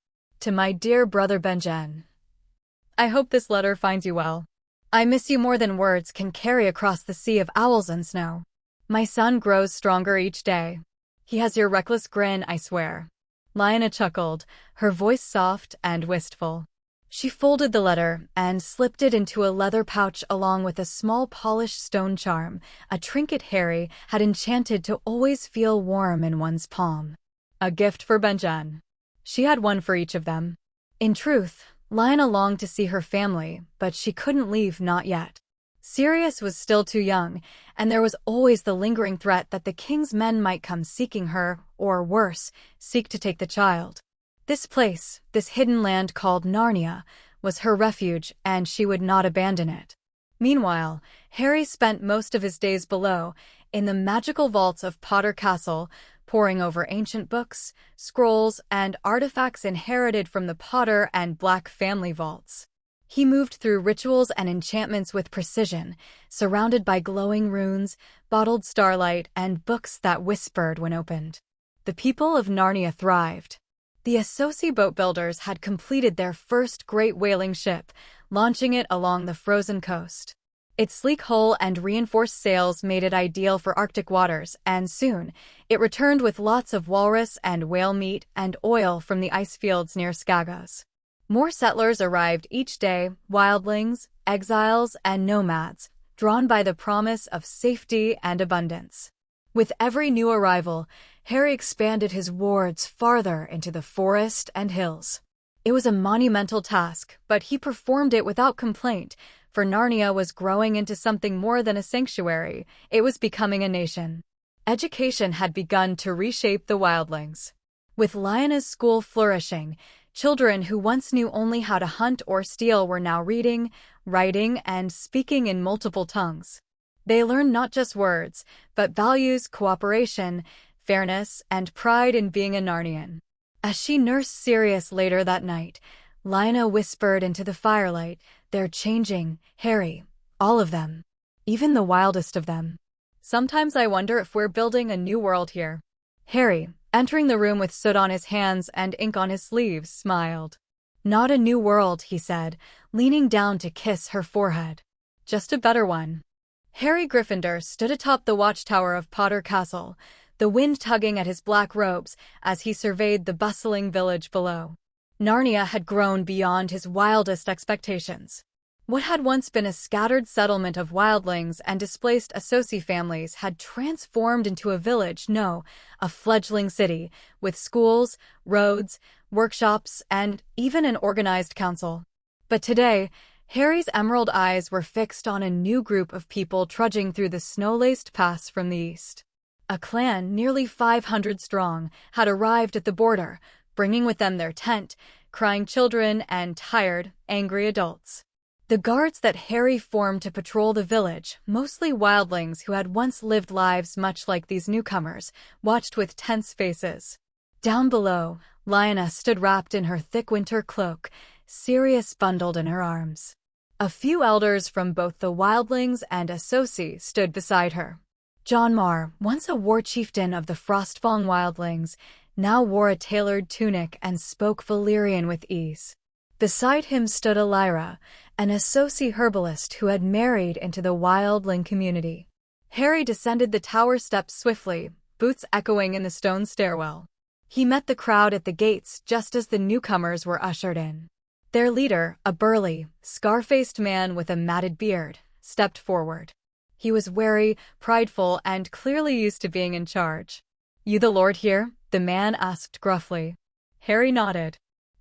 To my dear brother Benjen. I hope this letter finds you well. I miss you more than words can carry across the sea of owls and snow. My son grows stronger each day. He has your reckless grin, I swear. Lyanna chuckled, her voice soft and wistful. She folded the letter and slipped it into a leather pouch along with a small polished stone charm, a trinket Harry had enchanted to always feel warm in one's palm. A gift for Benjen. She had one for each of them. In truth, Lyanna longed to see her family, but she couldn't leave, not yet. Sirius was still too young, and there was always the lingering threat that the king's men might come seeking her, or worse, seek to take the child. This place, this hidden land called Narnia, was her refuge, and she would not abandon it. Meanwhile, Harry spent most of his days below, in the magical vaults of Potter Castle, poring over ancient books, scrolls, and artifacts inherited from the Potter and Black family vaults. He moved through rituals and enchantments with precision, surrounded by glowing runes, bottled starlight, and books that whispered when opened. The people of Narnia thrived. The Associ boat builders had completed their first great whaling ship, launching it along the frozen coast. Its sleek hull and reinforced sails made it ideal for Arctic waters, and soon, it returned with lots of walrus and whale meat and oil from the ice fields near Skagos. More settlers arrived each day, wildlings, exiles, and nomads, drawn by the promise of safety and abundance. With every new arrival, Harry expanded his wards farther into the forest and hills. It was a monumental task, but he performed it without complaint, for Narnia was growing into something more than a sanctuary. It was becoming a nation. Education had begun to reshape the wildlings. With Lyanna's school flourishing, children who once knew only how to hunt or steal were now reading, writing, and speaking in multiple tongues. They learned not just words, but values, cooperation, fairness, and pride in being a Narnian. As she nursed Sirius later that night, Lyanna whispered into the firelight, "They're changing, Harry. All of them. Even the wildest of them. Sometimes I wonder if we're building a new world here." Harry, entering the room with soot on his hands and ink on his sleeves, smiled. "Not a new world," he said, leaning down to kiss her forehead. "Just a better one." Harry Gryffindor stood atop the watchtower of Potter Castle, the wind tugging at his black robes as he surveyed the bustling village below. Narnia had grown beyond his wildest expectations. What had once been a scattered settlement of wildlings and displaced Associ families had transformed into a village, no, a fledgling city, with schools, roads, workshops, and even an organized council. But today, Harry's emerald eyes were fixed on a new group of people trudging through the snow-laced paths from the east. A clan nearly 500 strong had arrived at the border, bringing with them their tent, crying children, and tired, angry adults. The guards that Harry formed to patrol the village, mostly wildlings who had once lived lives much like these newcomers, watched with tense faces. Down below, Lyanna stood wrapped in her thick winter cloak, Sirius bundled in her arms. A few elders from both the wildlings and Associ stood beside her. John Marr, once a war chieftain of the Frostfang wildlings, now wore a tailored tunic and spoke Valyrian with ease. Beside him stood Elira, an Associ herbalist who had married into the wildling community. Harry descended the tower steps swiftly, boots echoing in the stone stairwell. He met the crowd at the gates just as the newcomers were ushered in. Their leader, a burly, scar-faced man with a matted beard, stepped forward. He was wary, prideful, and clearly used to being in charge. "You the Lord here?" the man asked gruffly. Harry nodded.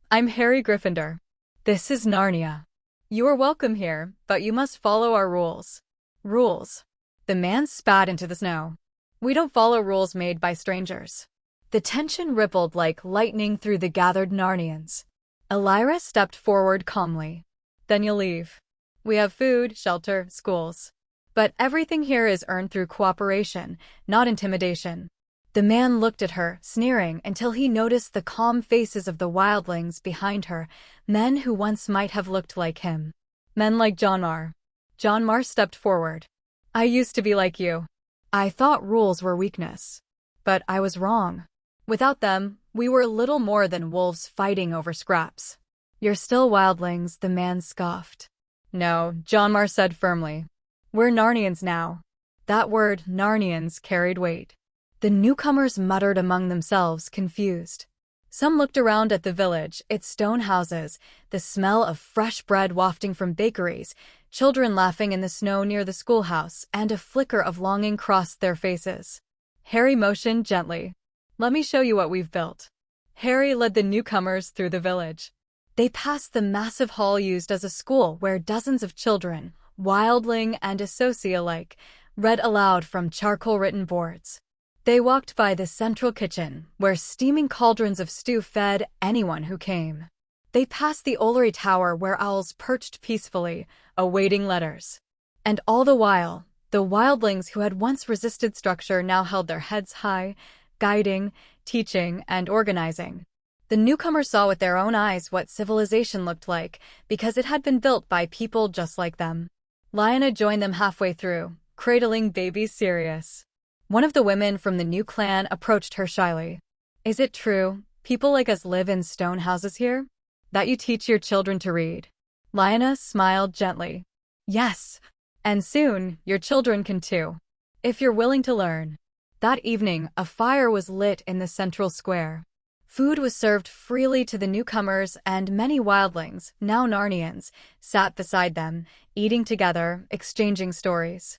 "I'm Harry Gryffindor. This is Narnia. You are welcome here, but you must follow our rules." "Rules?" The man spat into the snow. "We don't follow rules made by strangers." The tension rippled like lightning through the gathered Narnians. Elira stepped forward calmly. "Then you'll leave. We have food, shelter, schools. But everything here is earned through cooperation, not intimidation." The man looked at her, sneering, until he noticed the calm faces of the wildlings behind her, men who once might have looked like him. Men like John Marr. John Marr stepped forward. "I used to be like you. I thought rules were weakness. But I was wrong. Without them, we were little more than wolves fighting over scraps." "You're still wildlings," the man scoffed. "No," John Marr said firmly. "We're Narnians now." That word, Narnians, carried weight. The newcomers muttered among themselves, confused. Some looked around at the village, its stone houses, the smell of fresh bread wafting from bakeries, children laughing in the snow near the schoolhouse, and a flicker of longing crossed their faces. Harry motioned gently. "Let me show you what we've built." Harry led the newcomers through the village. They passed the massive hall used as a school where dozens of children, wildling and Associ alike, read aloud from charcoal-written boards. They walked by the central kitchen, where steaming cauldrons of stew fed anyone who came. They passed the Ollery Tower where owls perched peacefully, awaiting letters. And all the while, the wildlings who had once resisted structure now held their heads high, guiding, teaching, and organizing. The newcomers saw with their own eyes what civilization looked like, because it had been built by people just like them. Lyanna joined them halfway through, cradling baby Sirius. One of the women from the new clan approached her shyly. "Is it true, people like us live in stone houses here? That you teach your children to read?" Lyanna smiled gently. "Yes. And soon, your children can too. If you're willing to learn." That evening, a fire was lit in the central square. Food was served freely to the newcomers, and many wildlings, now Narnians, sat beside them, eating together, exchanging stories.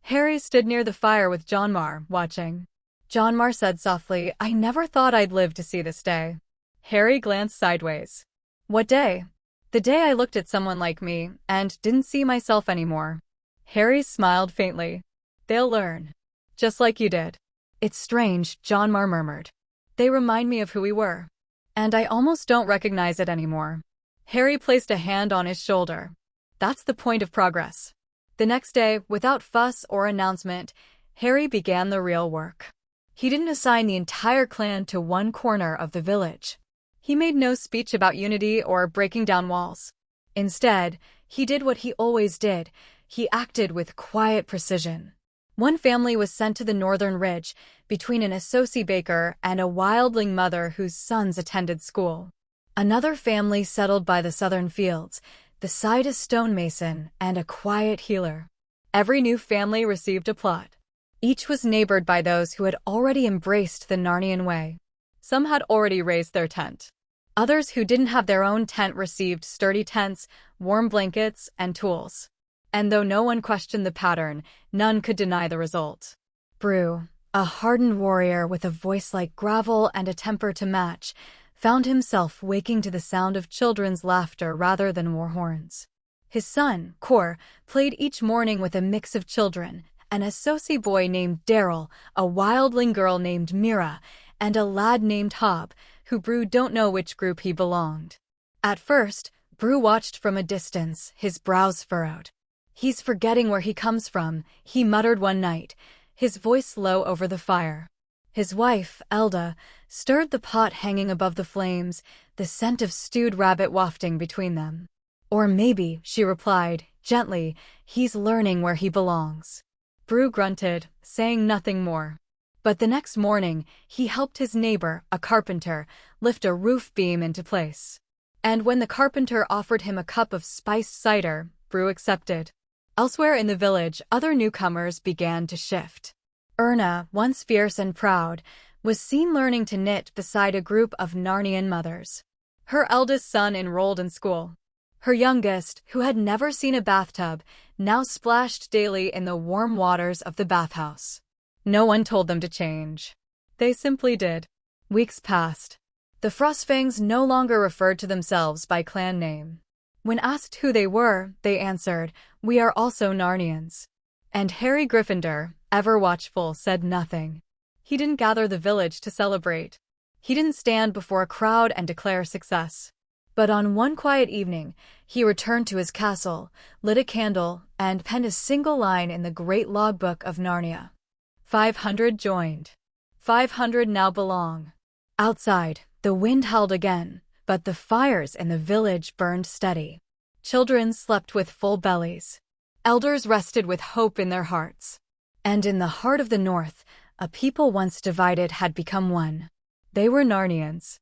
Harry stood near the fire with John Marr, watching. John Marr said softly, "I never thought I'd live to see this day." Harry glanced sideways. "What day?" "The day I looked at someone like me, and didn't see myself anymore." Harry smiled faintly. "They'll learn. Just like you did." It's strange, John Marr murmured. They remind me of who we were. And I almost don't recognize it anymore. Harry placed a hand on his shoulder. That's the point of progress. The next day, without fuss or announcement, Harry began the real work. He didn't assign the entire clan to one corner of the village. He made no speech about unity or breaking down walls. Instead, he did what he always did. He acted with quiet precision. One family was sent to the northern ridge, between an Associ baker and a wildling mother whose sons attended school. Another family settled by the southern fields, beside a stonemason and a quiet healer. Every new family received a plot. Each was neighbored by those who had already embraced the Narnian way. Some had already raised their tent. Others who didn't have their own tent received sturdy tents, warm blankets, and tools. And though no one questioned the pattern, none could deny the result. Brue, a hardened warrior with a voice like gravel and a temper to match, found himself waking to the sound of children's laughter rather than war horns. His son, Cor, played each morning with a mix of children, an Associ boy named Daryl, a wildling girl named Mira, and a lad named Hob, who Brue don't know which group he belonged. At first, Brue watched from a distance, his brows furrowed. He's forgetting where he comes from, he muttered one night, his voice low over the fire. His wife, Elda, stirred the pot hanging above the flames, the scent of stewed rabbit wafting between them. Or maybe, she replied, gently, he's learning where he belongs. Brue grunted, saying nothing more. But the next morning, he helped his neighbor, a carpenter, lift a roof beam into place. And when the carpenter offered him a cup of spiced cider, Brue accepted. Elsewhere in the village, other newcomers began to shift. Erna, once fierce and proud, was seen learning to knit beside a group of Narnian mothers. Her eldest son enrolled in school. Her youngest, who had never seen a bathtub, now splashed daily in the warm waters of the bathhouse. No one told them to change. They simply did. Weeks passed. The Frostfangs no longer referred to themselves by clan name. When asked who they were, they answered, "We are also Narnians." And Harry Gryffindor, ever watchful, said nothing. He didn't gather the village to celebrate. He didn't stand before a crowd and declare success. But on one quiet evening, he returned to his castle, lit a candle, and penned a single line in the great logbook of Narnia. 500 joined. 500 now belong. Outside, the wind howled again, but the fires in the village burned steady. Children slept with full bellies. Elders rested with hope in their hearts. And in the heart of the north, a people once divided had become one. They were Narnians.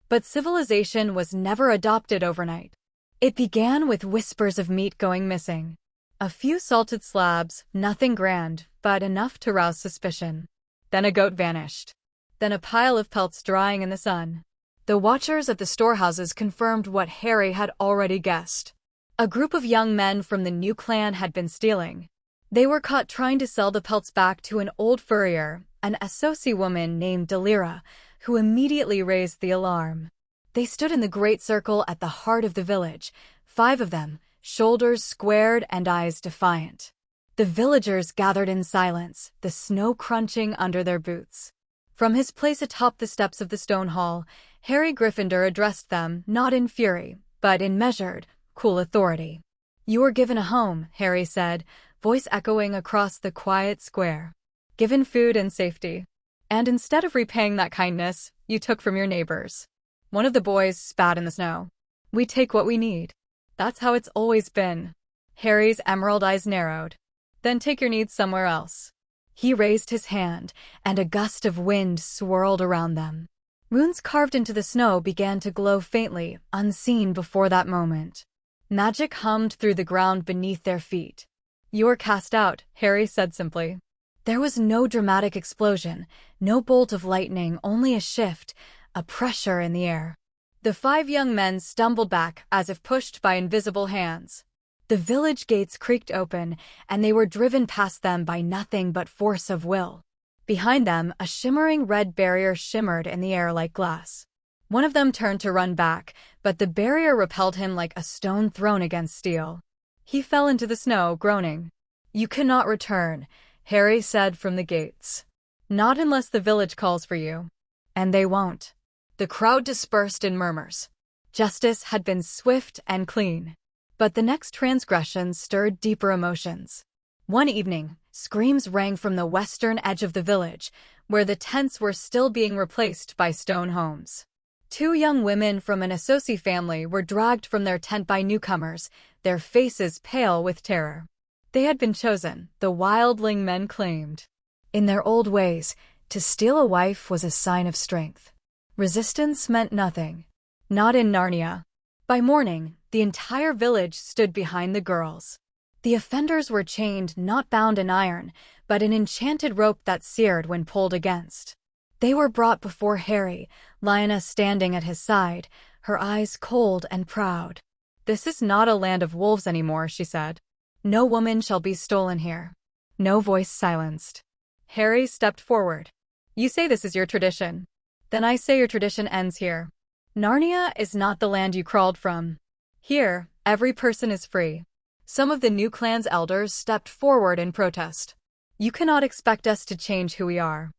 But civilization was never adopted overnight. It began with whispers of meat going missing. A few salted slabs, nothing grand, but enough to rouse suspicion. Then a goat vanished. Then a pile of pelts drying in the sun. The watchers at the storehouses confirmed what Harry had already guessed. A group of young men from the new clan had been stealing. They were caught trying to sell the pelts back to an old furrier, an Associ woman named Delira, who immediately raised the alarm. They stood in the great circle at the heart of the village, 5 of them, shoulders squared and eyes defiant. The villagers gathered in silence, the snow crunching under their boots. From his place atop the steps of the stone hall, Harry Gryffindor addressed them, not in fury, but in measured, cool authority. "You were given a home," Harry said, voice echoing across the quiet square. "Given food and safety. And instead of repaying that kindness, you took from your neighbors." One of the boys spat in the snow. "We take what we need. That's how it's always been." Harry's emerald eyes narrowed. "Then take your needs somewhere else." He raised his hand, and a gust of wind swirled around them. Runes carved into the snow began to glow faintly, unseen before that moment. Magic hummed through the ground beneath their feet. "You are cast out," Harry said simply. There was no dramatic explosion, no bolt of lightning, only a shift, a pressure in the air. The 5 young men stumbled back as if pushed by invisible hands. The village gates creaked open, and they were driven past them by nothing but force of will. Behind them, a shimmering red barrier shimmered in the air like glass. One of them turned to run back, but the barrier repelled him like a stone thrown against steel. He fell into the snow, groaning. "You cannot return," Harry said from the gates. Not unless the village calls for you. And they won't. The crowd dispersed in murmurs. Justice had been swift and clean. But the next transgression stirred deeper emotions. One evening, screams rang from the western edge of the village, where the tents were still being replaced by stone homes. Two young women from an Associ family were dragged from their tent by newcomers, their faces pale with terror. They had been chosen, the wildling men claimed. In their old ways, to steal a wife was a sign of strength. Resistance meant nothing. Not in Narnia. By morning, the entire village stood behind the girls. The offenders were chained, not bound in iron, but an enchanted rope that seared when pulled against. They were brought before Harry, Lyanna standing at his side, her eyes cold and proud. "This is not a land of wolves anymore," she said. "No woman shall be stolen here." No voice silenced. Harry stepped forward. "You say this is your tradition. Then I say your tradition ends here. Narnia is not the land you crawled from. Here, every person is free." Some of the new clan's elders stepped forward in protest. "You cannot expect us to change who we are."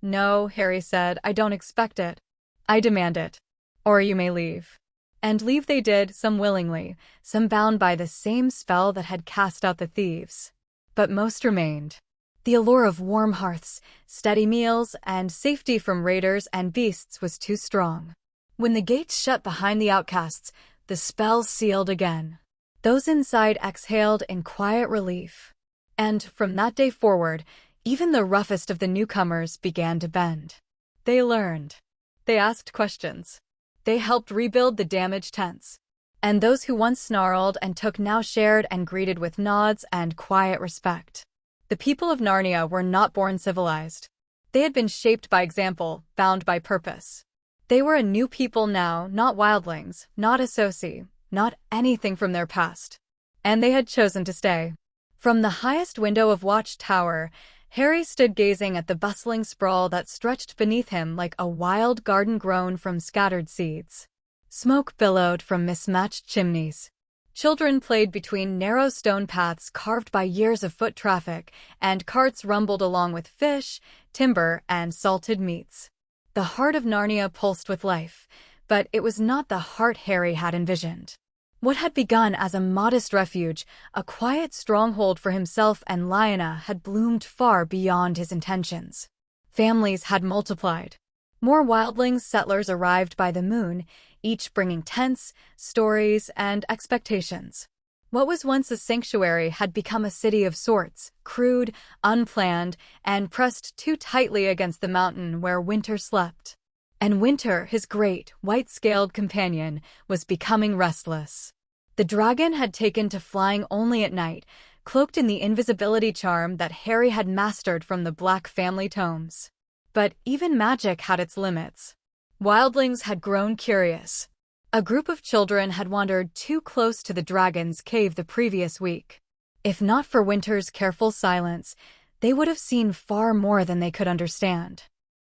"No," Harry said, "I don't expect it. I demand it. Or you may leave." And leave they did, some willingly, some bound by the same spell that had cast out the thieves. But most remained. The allure of warm hearths, steady meals, and safety from raiders and beasts was too strong. When the gates shut behind the outcasts, the spell sealed again. Those inside exhaled in quiet relief. And from that day forward, even the roughest of the newcomers began to bend. They learned. They asked questions. They helped rebuild the damaged tents. And those who once snarled and took now shared and greeted with nods and quiet respect. The people of Narnia were not born civilized. They had been shaped by example, bound by purpose. They were a new people now, not wildlings, not Associ, not anything from their past. And they had chosen to stay. From the highest window of Watch Tower, Harry stood gazing at the bustling sprawl that stretched beneath him like a wild garden grown from scattered seeds. Smoke billowed from mismatched chimneys. Children played between narrow stone paths carved by years of foot traffic, and carts rumbled along with fish, timber, and salted meats. The heart of Narnia pulsed with life, but it was not the heart Harry had envisioned. What had begun as a modest refuge, a quiet stronghold for himself and Lyanna, had bloomed far beyond his intentions. Families had multiplied. More wildling settlers arrived by the moon, each bringing tents, stories, and expectations. What was once a sanctuary had become a city of sorts, crude, unplanned, and pressed too tightly against the mountain where winter slept. And winter, his great, white-scaled companion, was becoming restless. The dragon had taken to flying only at night, cloaked in the invisibility charm that Harry had mastered from the Black family tomes. But even magic had its limits. Wildlings had grown curious. A group of children had wandered too close to the dragon's cave the previous week. If not for Winter's careful silence, they would have seen far more than they could understand.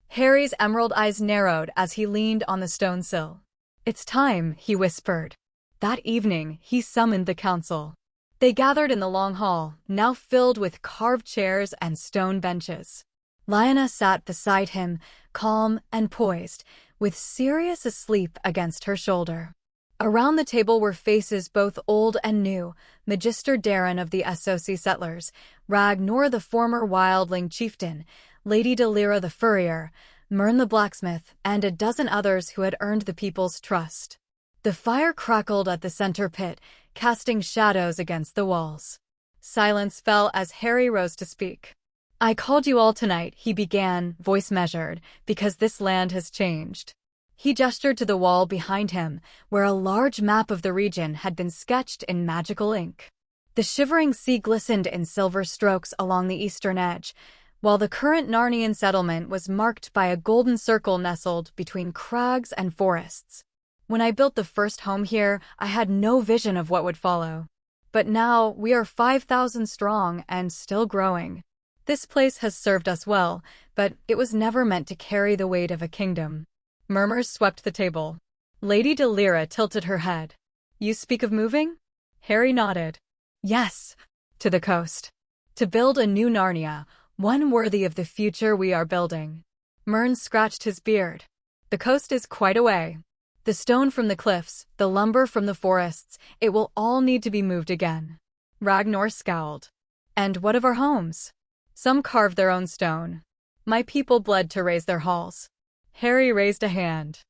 Harry's emerald eyes narrowed as he leaned on the stone sill. "It's time," he whispered. That evening, he summoned the council. They gathered in the long hall, now filled with carved chairs and stone benches. Lyanna sat beside him, calm and poised, with Sirius asleep against her shoulder. Around the table were faces both old and new, Magister Darren of the Associ settlers, Ragnar the former wildling chieftain, Lady Delira the furrier, Mern the blacksmith, and a dozen others who had earned the people's trust. The fire crackled at the center pit, casting shadows against the walls. Silence fell as Harry rose to speak. "I called you all tonight," he began, voice measured, "because this land has changed." He gestured to the wall behind him, where a large map of the region had been sketched in magical ink. The shivering sea glistened in silver strokes along the eastern edge, while the current Narnian settlement was marked by a golden circle nestled between crags and forests. When I built the first home here, I had no vision of what would follow. But now we are 5,000 strong and still growing. This place has served us well, but it was never meant to carry the weight of a kingdom. Murmurs swept the table. Lady Delira tilted her head. "You speak of moving?" Harry nodded. "Yes, to the coast. To build a new Narnia, one worthy of the future we are building. Mern scratched his beard. The coast is quite a way. The stone from the cliffs, the lumber from the forests, it will all need to be moved again. Ragnar scowled. And what of our homes? Some carved their own stone. My people bled to raise their halls. Harry raised a hand.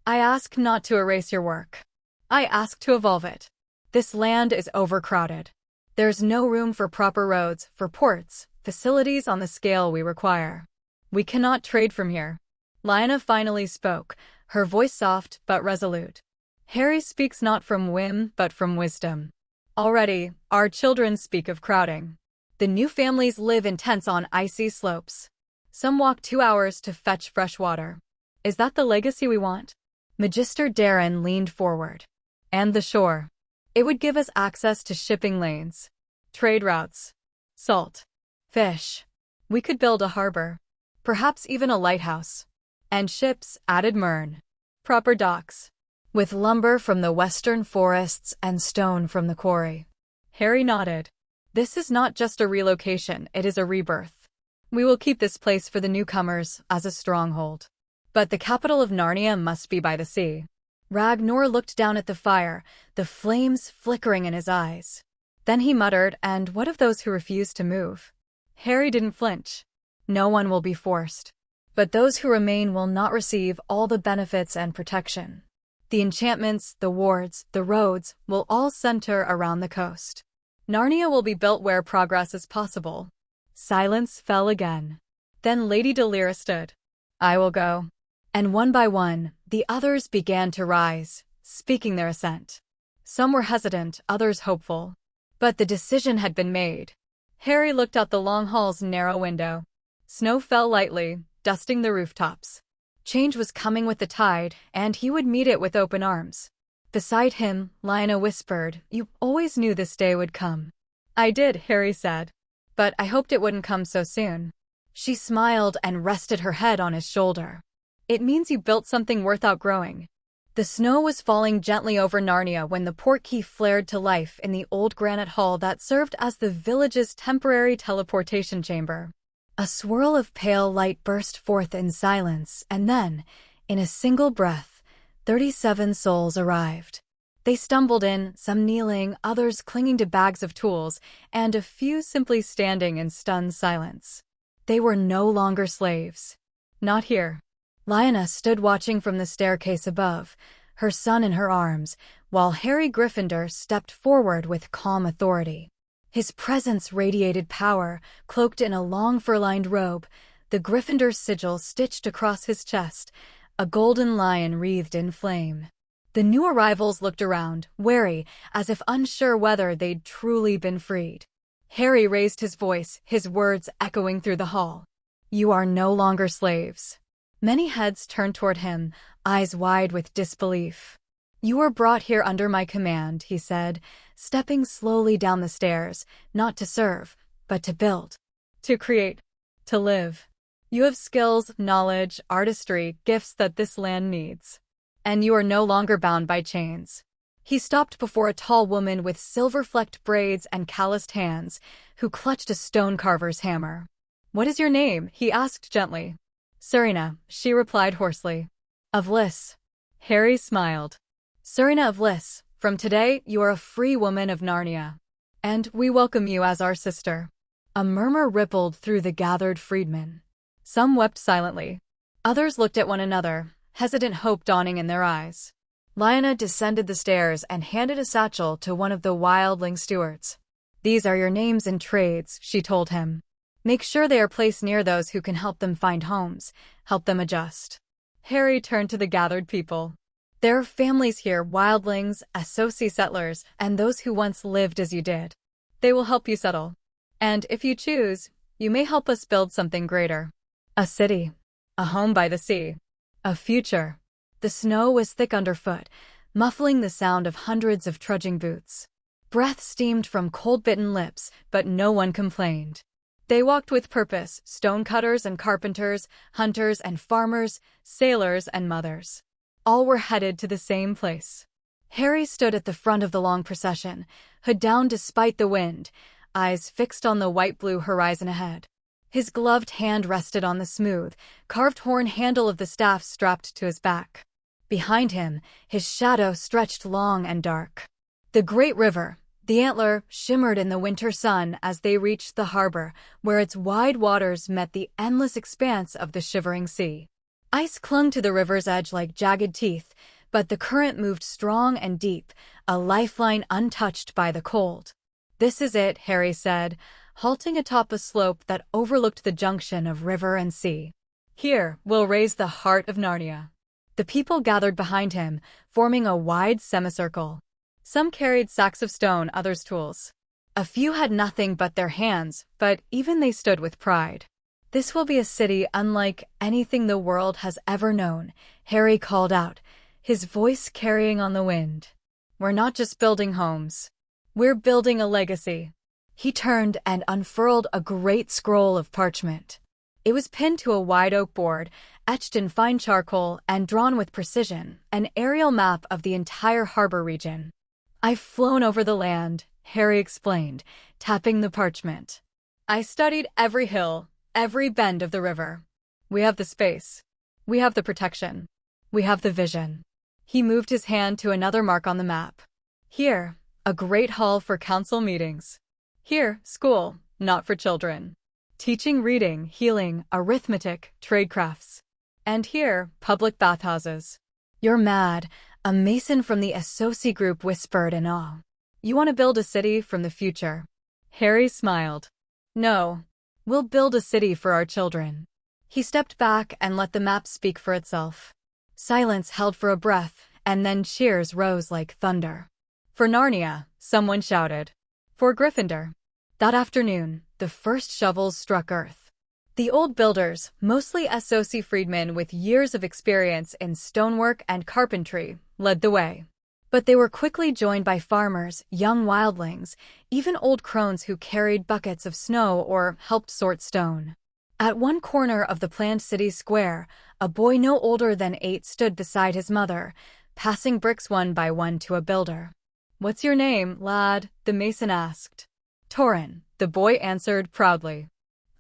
I ask not to erase your work. I ask to evolve it. This land is overcrowded. There's no room for proper roads, for ports, facilities on the scale we require. We cannot trade from here. Lyanna finally spoke, her voice soft but resolute. Harry speaks not from whim but from wisdom. Already, our children speak of crowding. The new families live in tents on icy slopes. Some walk 2 hours to fetch fresh water. Is that the legacy we want? Magister Darren leaned forward. And the shore. It would give us access to shipping lanes, trade routes, salt, fish. We could build a harbor, perhaps even a lighthouse. And ships, added Mern. Proper docks, with lumber from the western forests and stone from the quarry. Harry nodded. This is not just a relocation, it is a rebirth. We will keep this place for the newcomers as a stronghold. But the capital of Narnia must be by the sea. Ragnar looked down at the fire, the flames flickering in his eyes. Then he muttered, and what of those who refuse to move? Harry didn't flinch. No one will be forced. But those who remain will not receive all the benefits and protection. The enchantments, the wards, the roads will all center around the coast. Narnia will be built where progress is possible. Silence fell again. Then Lady Delira stood. I will go. And one by one, the others began to rise, speaking their assent. Some were hesitant, others hopeful. But the decision had been made. Harry looked out the long hall's narrow window. Snow fell lightly, dusting the rooftops. Change was coming with the tide, and he would meet it with open arms. Beside him, Lyanna whispered, You always knew this day would come. I did, Harry said. But I hoped it wouldn't come so soon. She smiled and rested her head on his shoulder. It means you built something worth outgrowing. The snow was falling gently over Narnia when the portkey flared to life in the old granite hall that served as the village's temporary teleportation chamber. A swirl of pale light burst forth in silence, and then, in a single breath, 37 souls arrived. They stumbled in, some kneeling, others clinging to bags of tools, and a few simply standing in stunned silence. They were no longer slaves. Not here. Lyanna stood watching from the staircase above, her son in her arms, while Harry Gryffindor stepped forward with calm authority. His presence radiated power, cloaked in a long fur-lined robe, the Gryffindor sigil stitched across his chest, a golden lion wreathed in flame. The new arrivals looked around, wary, as if unsure whether they'd truly been freed. Harry raised his voice, his words echoing through the hall. You are no longer slaves. Many heads turned toward him, eyes wide with disbelief. You were brought here under my command, he said, stepping slowly down the stairs, not to serve, but to build, to create, to live. You have skills, knowledge, artistry, gifts that this land needs. And you are no longer bound by chains. He stopped before a tall woman with silver-flecked braids and calloused hands, who clutched a stone carver's hammer. What is your name? He asked gently. Serena, she replied hoarsely. Of Liss. Harry smiled. Serena of Liss, from today you are a free woman of Narnia. And we welcome you as our sister. A murmur rippled through the gathered freedmen. Some wept silently. Others looked at one another, hesitant hope dawning in their eyes. Lyanna descended the stairs and handed a satchel to one of the wildling stewards. These are your names and trades, she told him. Make sure they are placed near those who can help them find homes, help them adjust. Harry turned to the gathered people. There are families here, wildlings, associate settlers, and those who once lived as you did. They will help you settle. And if you choose, you may help us build something greater. A city. A home by the sea. A future. The snow was thick underfoot, muffling the sound of hundreds of trudging boots. Breath steamed from cold-bitten lips, but no one complained. They walked with purpose, stonecutters and carpenters, hunters and farmers, sailors and mothers. All were headed to the same place. Harry stood at the front of the long procession, hood down despite the wind, eyes fixed on the white-blue horizon ahead. His gloved hand rested on the smooth, carved horn handle of the staff strapped to his back. Behind him, his shadow stretched long and dark. The great river, the antler, shimmered in the winter sun as they reached the harbor, where its wide waters met the endless expanse of the shivering sea. Ice clung to the river's edge like jagged teeth, but the current moved strong and deep, a lifeline untouched by the cold. "This is it," Harry said, halting atop a slope that overlooked the junction of river and sea. "Here, we'll raise the heart of Narnia." The people gathered behind him, forming a wide semicircle. Some carried sacks of stone, others tools. A few had nothing but their hands, but even they stood with pride. "This will be a city unlike anything the world has ever known," Harry called out, his voice carrying on the wind. "We're not just building homes. We're building a legacy." He turned and unfurled a great scroll of parchment. It was pinned to a wide oak board, etched in fine charcoal and drawn with precision, an aerial map of the entire harbor region. "I've flown over the land," Harry explained, tapping the parchment. "I studied every hill, every bend of the river. We have the space. We have the protection. We have the vision." He moved his hand to another mark on the map. "Here, a great hall for council meetings. Here, school, not for children. Teaching reading, healing, arithmetic, tradecrafts. And here, public bathhouses." "You're mad," a mason from the Associ group whispered in awe. "You want to build a city from the future." Harry smiled. "No, we'll build a city for our children." He stepped back and let the map speak for itself. Silence held for a breath, and then cheers rose like thunder. "For Narnia," someone shouted. "For Gryffindor." That afternoon, the first shovels struck earth. The old builders, mostly Associ freedmen with years of experience in stonework and carpentry, led the way. But they were quickly joined by farmers, young wildlings, even old crones who carried buckets of snow or helped sort stone. At one corner of the planned city square, a boy no older than 8 stood beside his mother, passing bricks one by one to a builder. "What's your name, lad?" the mason asked. "Torin," the boy answered proudly.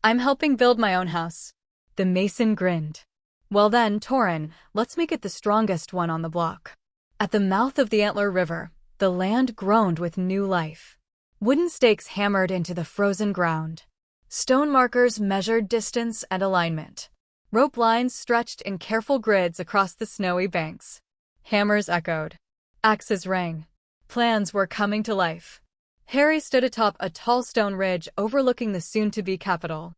"I'm helping build my own house." The mason grinned. "Well then, Torin, let's make it the strongest one on the block." At the mouth of the Antler River, the land groaned with new life. Wooden stakes hammered into the frozen ground. Stone markers measured distance and alignment. Rope lines stretched in careful grids across the snowy banks. Hammers echoed. Axes rang. Plans were coming to life. Harry stood atop a tall stone ridge overlooking the soon-to-be capital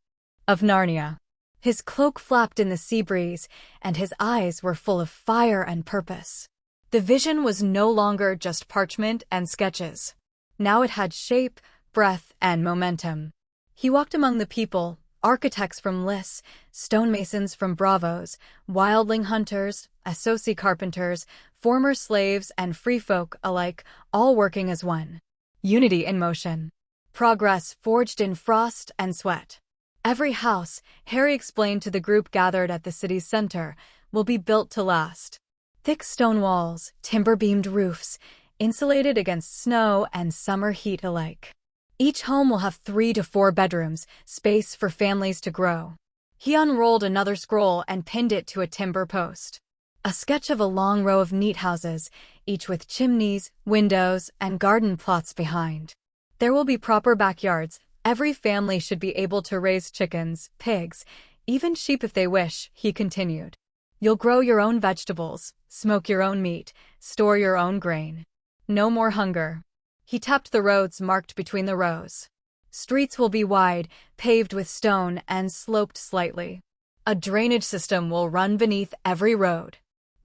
of Narnia. His cloak flapped in the sea breeze, and his eyes were full of fire and purpose. The vision was no longer just parchment and sketches. Now it had shape, breath, and momentum. He walked among the people, architects from Lys, stonemasons from Bravos, wildling hunters, Associ carpenters, former slaves, and free folk alike, all working as one. Unity in motion. Progress forged in frost and sweat. Every house, Harry explained to the group gathered at the city's center, will be built to last. Thick stone walls, timber-beamed roofs, insulated against snow and summer heat alike. Each home will have 3 to 4 bedrooms, space for families to grow. He unrolled another scroll and pinned it to a timber post. A sketch of a long row of neat houses, each with chimneys, windows, and garden plots behind. There will be proper backyards. Every family should be able to raise chickens, pigs, even sheep if they wish, he continued. You'll grow your own vegetables, smoke your own meat, store your own grain. No more hunger. He tapped the roads marked between the rows. Streets will be wide, paved with stone and sloped slightly. A drainage system will run beneath every road.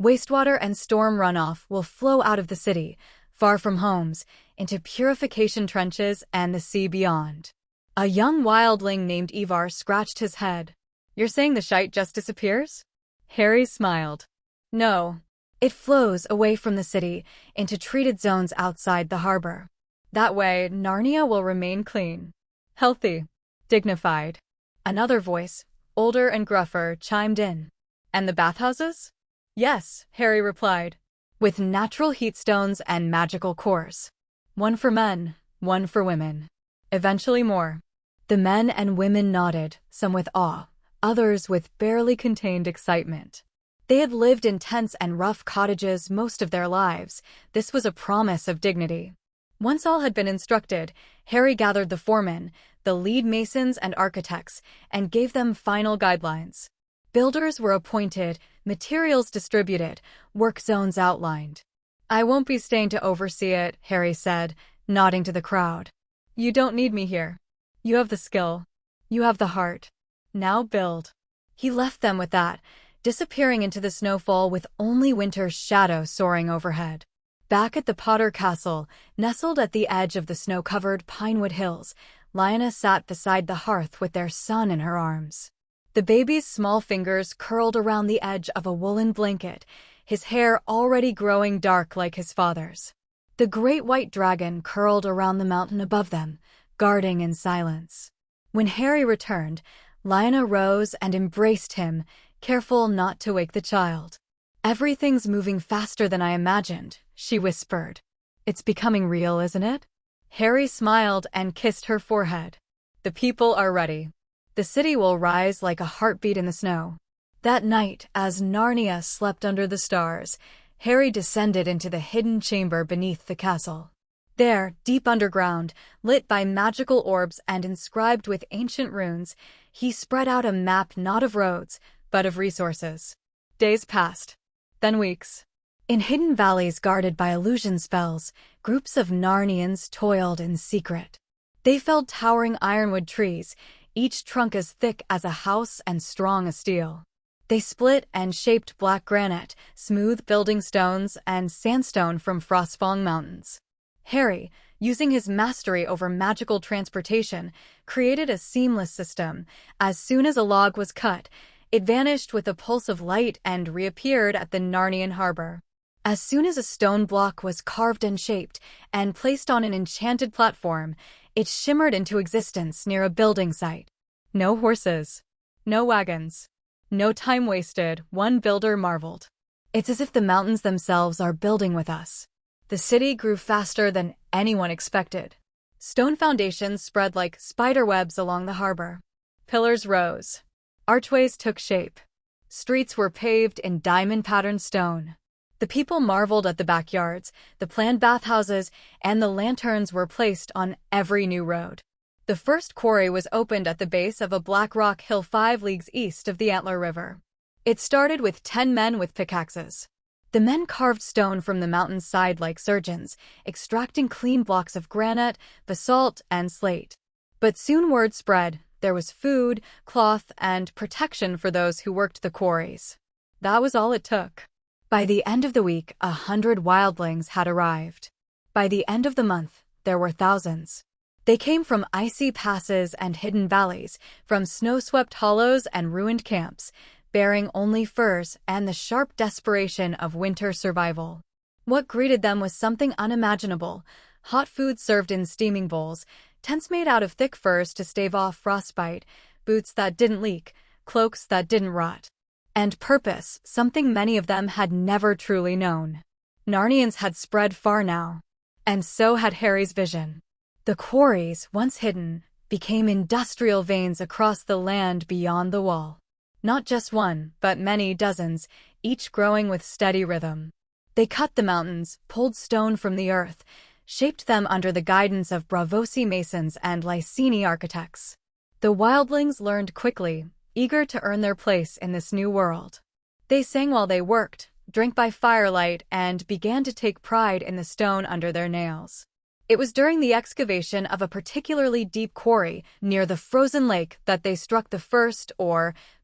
Wastewater and storm runoff will flow out of the city, far from homes, into purification trenches and the sea beyond. A young wildling named Ivar scratched his head. You're saying the shite just disappears? Harry smiled. No. It flows away from the city, into treated zones outside the harbor. That way, Narnia will remain clean, healthy, dignified. Another voice, older and gruffer, chimed in. And the bathhouses? Yes, Harry replied, with natural heat stones and magical cores. One for men, one for women. Eventually more. The men and women nodded, some with awe, others with barely contained excitement. They had lived in tents and rough cottages most of their lives. This was a promise of dignity. Once all had been instructed, Harry gathered the foremen, the lead masons and architects, and gave them final guidelines. Builders were appointed, materials distributed, work zones outlined. "I won't be staying to oversee it," Harry said, nodding to the crowd. "You don't need me here. You have the skill. You have the heart. Now build." He left them with that, disappearing into the snowfall with only winter's shadow soaring overhead. Back at the Potter Castle, nestled at the edge of the snow-covered pinewood hills, Lyanna sat beside the hearth with their son in her arms. The baby's small fingers curled around the edge of a woolen blanket, his hair already growing dark like his father's. The great white dragon curled around the mountain above them, guarding in silence. When Harry returned, Lyanna rose and embraced him, careful not to wake the child. "Everything's moving faster than I imagined," she whispered. "It's becoming real, isn't it?" Harry smiled and kissed her forehead. "The people are ready. The city will rise like a heartbeat in the snow." That night, as Narnia slept under the stars, Harry descended into the hidden chamber beneath the castle. There, deep underground, lit by magical orbs and inscribed with ancient runes, he spread out a map not of roads, but of resources. Days passed, then weeks. In hidden valleys guarded by illusion spells, groups of Narnians toiled in secret. They felled towering ironwood trees, each trunk as thick as a house and strong as steel. They split and shaped black granite, smooth building stones, and sandstone from Frostfang Mountains. Harry, using his mastery over magical transportation, created a seamless system. As soon as a log was cut, it vanished with a pulse of light and reappeared at the Narnian harbor. As soon as a stone block was carved and shaped and placed on an enchanted platform, it shimmered into existence near a building site. No horses. No wagons. No time wasted, one builder marveled. "It's as if the mountains themselves are building with us." The city grew faster than anyone expected. Stone foundations spread like spiderwebs along the harbor. Pillars rose. Archways took shape. Streets were paved in diamond-patterned stone. The people marveled at the backyards, the planned bathhouses, and the lanterns were placed on every new road. The first quarry was opened at the base of a black rock hill 5 leagues east of the Antler River. It started with 10 men with pickaxes. The men carved stone from the mountain's side like surgeons, extracting clean blocks of granite, basalt, and slate. But soon word spread. There was food, cloth, and protection for those who worked the quarries. That was all it took. By the end of the week, 100 wildlings had arrived. By the end of the month, there were thousands. They came from icy passes and hidden valleys, from snow-swept hollows and ruined camps, bearing only furs and the sharp desperation of winter survival. What greeted them was something unimaginable: hot food served in steaming bowls, tents made out of thick furs to stave off frostbite, boots that didn't leak, cloaks that didn't rot. And purpose, something many of them had never truly known. Narnians had spread far now. And so had Harry's vision. The quarries, once hidden, became industrial veins across the land beyond the wall. Not just one, but many dozens, each growing with steady rhythm. They cut the mountains, pulled stone from the earth, shaped them under the guidance of Bravosi masons and Lycini architects. The wildlings learned quickly, eager to earn their place in this new world. They sang while they worked, drank by firelight, and began to take pride in the stone under their nails. It was during the excavation of a particularly deep quarry near the frozen lake that they struck the first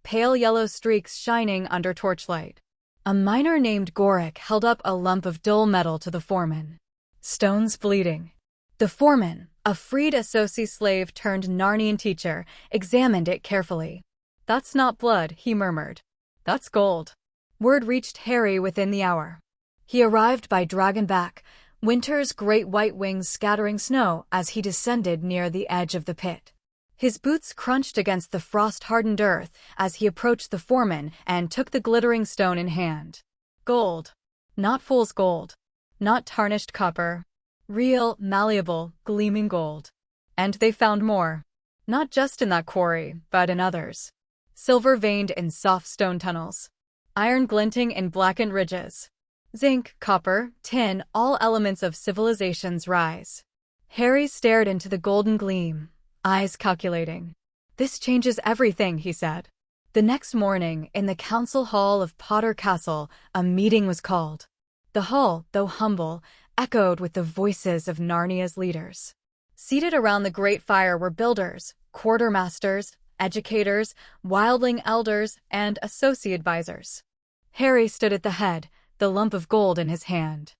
pale yellow streaks shining under torchlight. A miner named Gorik held up a lump of dull metal to the foreman. "Stone's bleeding." The foreman, a freed Associ slave turned Narnian teacher, examined it carefully. "That's not blood," he murmured. "That's gold." Word reached Harry within the hour. He arrived by dragonback, winter's great white wings scattering snow as he descended near the edge of the pit. His boots crunched against the frost-hardened earth as he approached the foreman and took the glittering stone in hand. Gold. Not fool's gold. Not tarnished copper. Real, malleable, gleaming gold. And they found more. Not just in that quarry, but in others. Silver veined in soft stone tunnels. Iron glinting in blackened ridges. Zinc, copper, tin, all elements of civilization's rise. Harry stared into the golden gleam, eyes calculating. This changes everything, he said. The next morning, in the council hall of Potter Castle, a meeting was called. The hall, though humble, echoed with the voices of Narnia's leaders. Seated around the great fire were builders, quartermasters, educators, wildling elders, and associate advisors. Harry stood at the head, the lump of gold in his hand.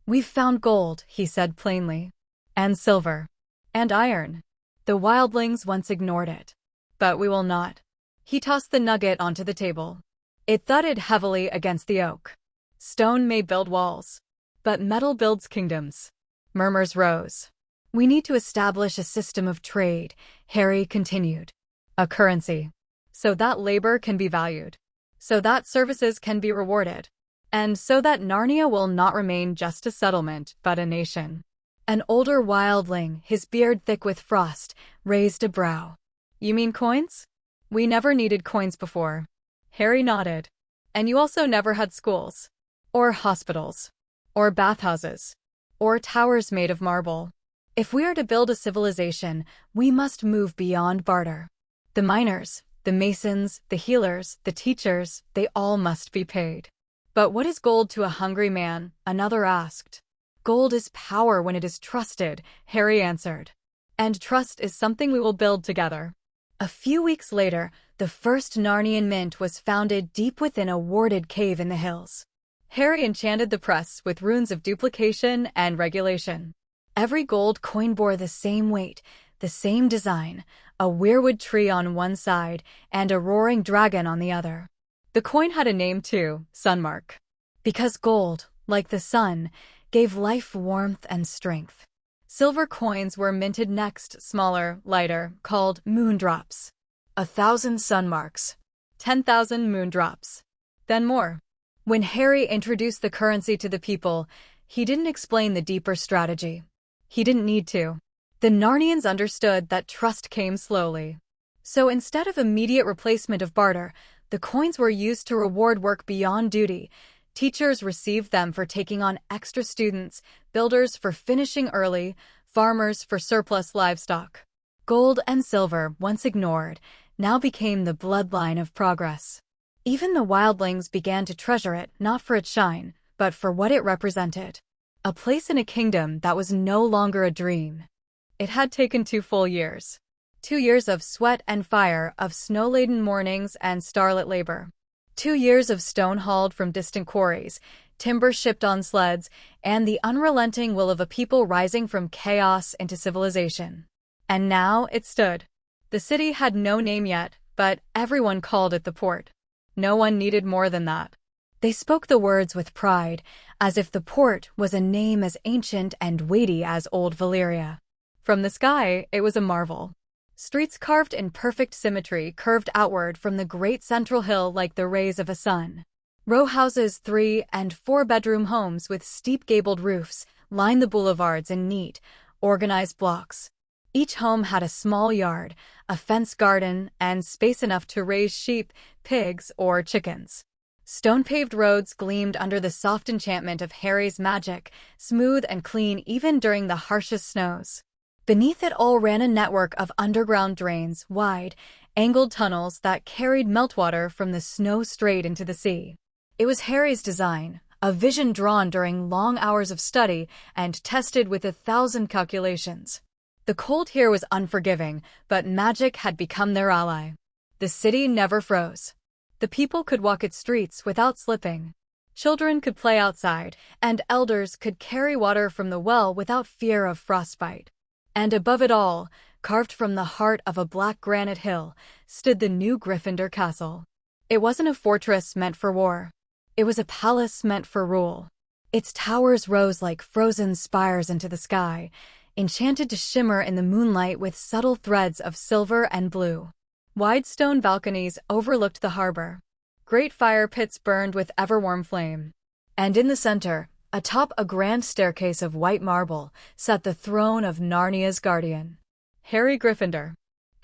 "We've found gold," he said plainly. "And silver. And iron. The wildlings once ignored it. But we will not." He tossed the nugget onto the table. It thudded heavily against the oak. "Stone may build walls, but metal builds kingdoms." Murmurs rose. "We need to establish a system of trade," Harry continued. "A currency. So that labor can be valued. So that services can be rewarded. And so that Narnia will not remain just a settlement, but a nation." An older wildling, his beard thick with frost, raised a brow. "You mean coins? We never needed coins before." Harry nodded. "And you also never had schools. Or hospitals. Or bathhouses. Or towers made of marble. If we are to build a civilization, we must move beyond barter. The miners, the masons, the healers, the teachers, they all must be paid." "But what is gold to a hungry man?" another asked. "Gold is power when it is trusted," Harry answered. "And trust is something we will build together." A few weeks later, the first Narnian mint was founded deep within a warded cave in the hills. Harry enchanted the press with runes of duplication and regulation. Every gold coin bore the same weight, the same design, a weirwood tree on one side and a roaring dragon on the other. The coin had a name too, Sunmark. Because gold, like the sun, gave life warmth and strength. Silver coins were minted next, smaller, lighter, called moondrops. 1,000 sunmarks. 10,000 moondrops. Then more. When Harry introduced the currency to the people, he didn't explain the deeper strategy. He didn't need to. The Narnians understood that trust came slowly. So instead of immediate replacement of barter, the coins were used to reward work beyond duty. Teachers received them for taking on extra students, builders for finishing early, farmers for surplus livestock. Gold and silver, once ignored, now became the bloodline of progress. Even the wildlings began to treasure it, not for its shine, but for what it represented. A place in a kingdom that was no longer a dream. It had taken 2 full years. 2 years of sweat and fire, of snow-laden mornings and starlit labor. 2 years of stone hauled from distant quarries, timber shipped on sleds, and the unrelenting will of a people rising from chaos into civilization. And now it stood. The city had no name yet, but everyone called it the port. No one needed more than that. They spoke the words with pride, as if the port was a name as ancient and weighty as old Valyria. From the sky, it was a marvel. Streets carved in perfect symmetry curved outward from the great central hill like the rays of a sun. Row houses, 3- and 4-bedroom homes with steep gabled roofs, lined the boulevards in neat, organized blocks. Each home had a small yard, a fenced garden, and space enough to raise sheep, pigs, or chickens. Stone-paved roads gleamed under the soft enchantment of Harry's magic, smooth and clean even during the harshest snows. Beneath it all ran a network of underground drains, wide, angled tunnels that carried meltwater from the snow straight into the sea. It was Harry's design, a vision drawn during long hours of study and tested with 1,000 calculations. The cold here was unforgiving, but magic had become their ally. The city never froze. The people could walk its streets without slipping. Children could play outside, and elders could carry water from the well without fear of frostbite. And above it all, carved from the heart of a black granite hill, stood the new Gryffindor castle. It wasn't a fortress meant for war. It was a palace meant for rule. Its towers rose like frozen spires into the sky, enchanted to shimmer in the moonlight with subtle threads of silver and blue. Wide stone balconies overlooked the harbor. Great fire pits burned with ever-warm flame. And in the center, atop a grand staircase of white marble, sat the throne of Narnia's guardian. Harry Gryffindor.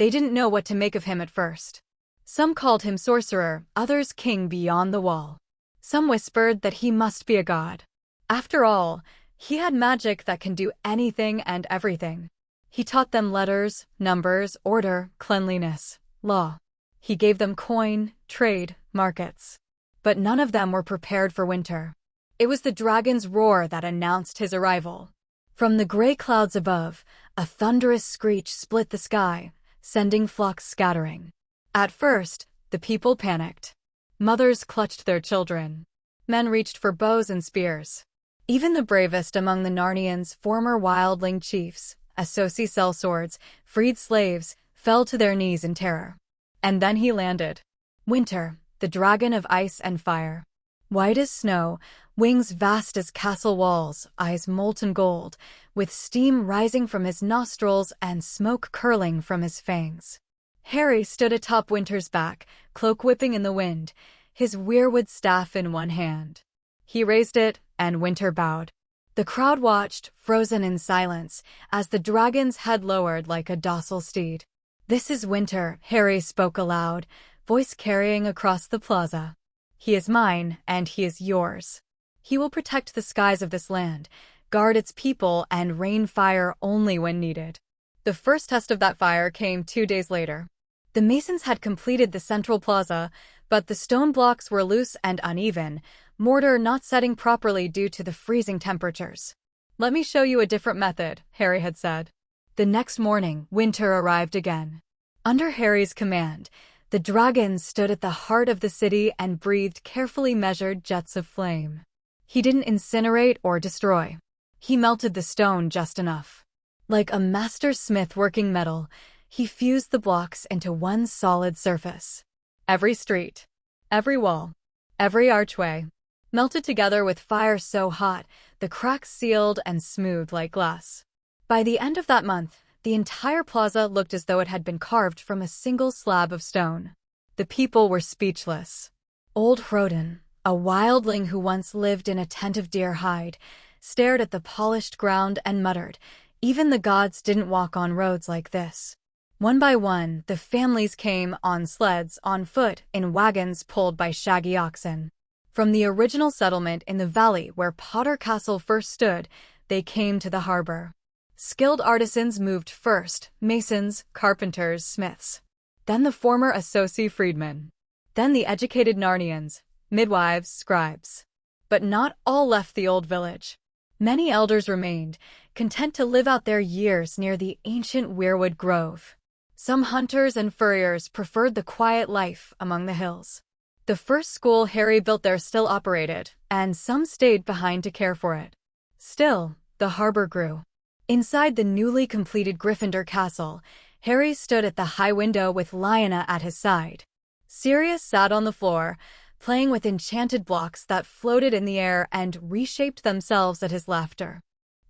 They didn't know what to make of him at first. Some called him sorcerer, others king beyond the wall. Some whispered that he must be a god. After all, he had magic that can do anything and everything. He taught them letters, numbers, order, cleanliness, law. He gave them coin, trade, markets. But none of them were prepared for winter. It was the dragon's roar that announced his arrival. From the gray clouds above, a thunderous screech split the sky, sending flocks scattering. At first, the people panicked. Mothers clutched their children. Men reached for bows and spears. Even the bravest among the Narnians, former wildling chiefs, Associ sellswords, freed slaves, fell to their knees in terror. And then he landed. Winter, the dragon of ice and fire. White as snow, wings vast as castle walls, eyes molten gold, with steam rising from his nostrils and smoke curling from his fangs. Harry stood atop Winter's back, cloak whipping in the wind, his weirwood staff in one hand. He raised it, and Winter bowed. The crowd watched, frozen in silence, as the dragon's head lowered like a docile steed. "This is Winter," Harry spoke aloud, voice carrying across the plaza. "He is mine, and he is yours. He will protect the skies of this land, guard its people, and rain fire only when needed." The first test of that fire came 2 days later. The masons had completed the central plaza, but the stone blocks were loose and uneven, mortar not setting properly due to the freezing temperatures. "Let me show you a different method," Harry had said. The next morning, Winter arrived again. Under Harry's command, the dragon stood at the heart of the city and breathed carefully measured jets of flame. He didn't incinerate or destroy. He melted the stone just enough. Like a master smith working metal, he fused the blocks into one solid surface. Every street, every wall, every archway, melted together with fire so hot, the cracks sealed and smooth like glass. By the end of that month, the entire plaza looked as though it had been carved from a single slab of stone. The people were speechless. Old Hroden, a wildling who once lived in a tent of deer hide, stared at the polished ground and muttered, "Even the gods didn't walk on roads like this." One by one, the families came on sleds, on foot, in wagons pulled by shaggy oxen. From the original settlement in the valley where Potter Castle first stood, they came to the harbor. Skilled artisans moved first, masons, carpenters, smiths. Then the former Associ freedmen. Then the educated Narnians, midwives, scribes. But not all left the old village. Many elders remained, content to live out their years near the ancient weirwood grove. Some hunters and furriers preferred the quiet life among the hills. The first school Harry built there still operated, and some stayed behind to care for it. Still, the harbor grew. Inside the newly completed Gryffindor castle, Harry stood at the high window with Lyanna at his side. Sirius sat on the floor, playing with enchanted blocks that floated in the air and reshaped themselves at his laughter.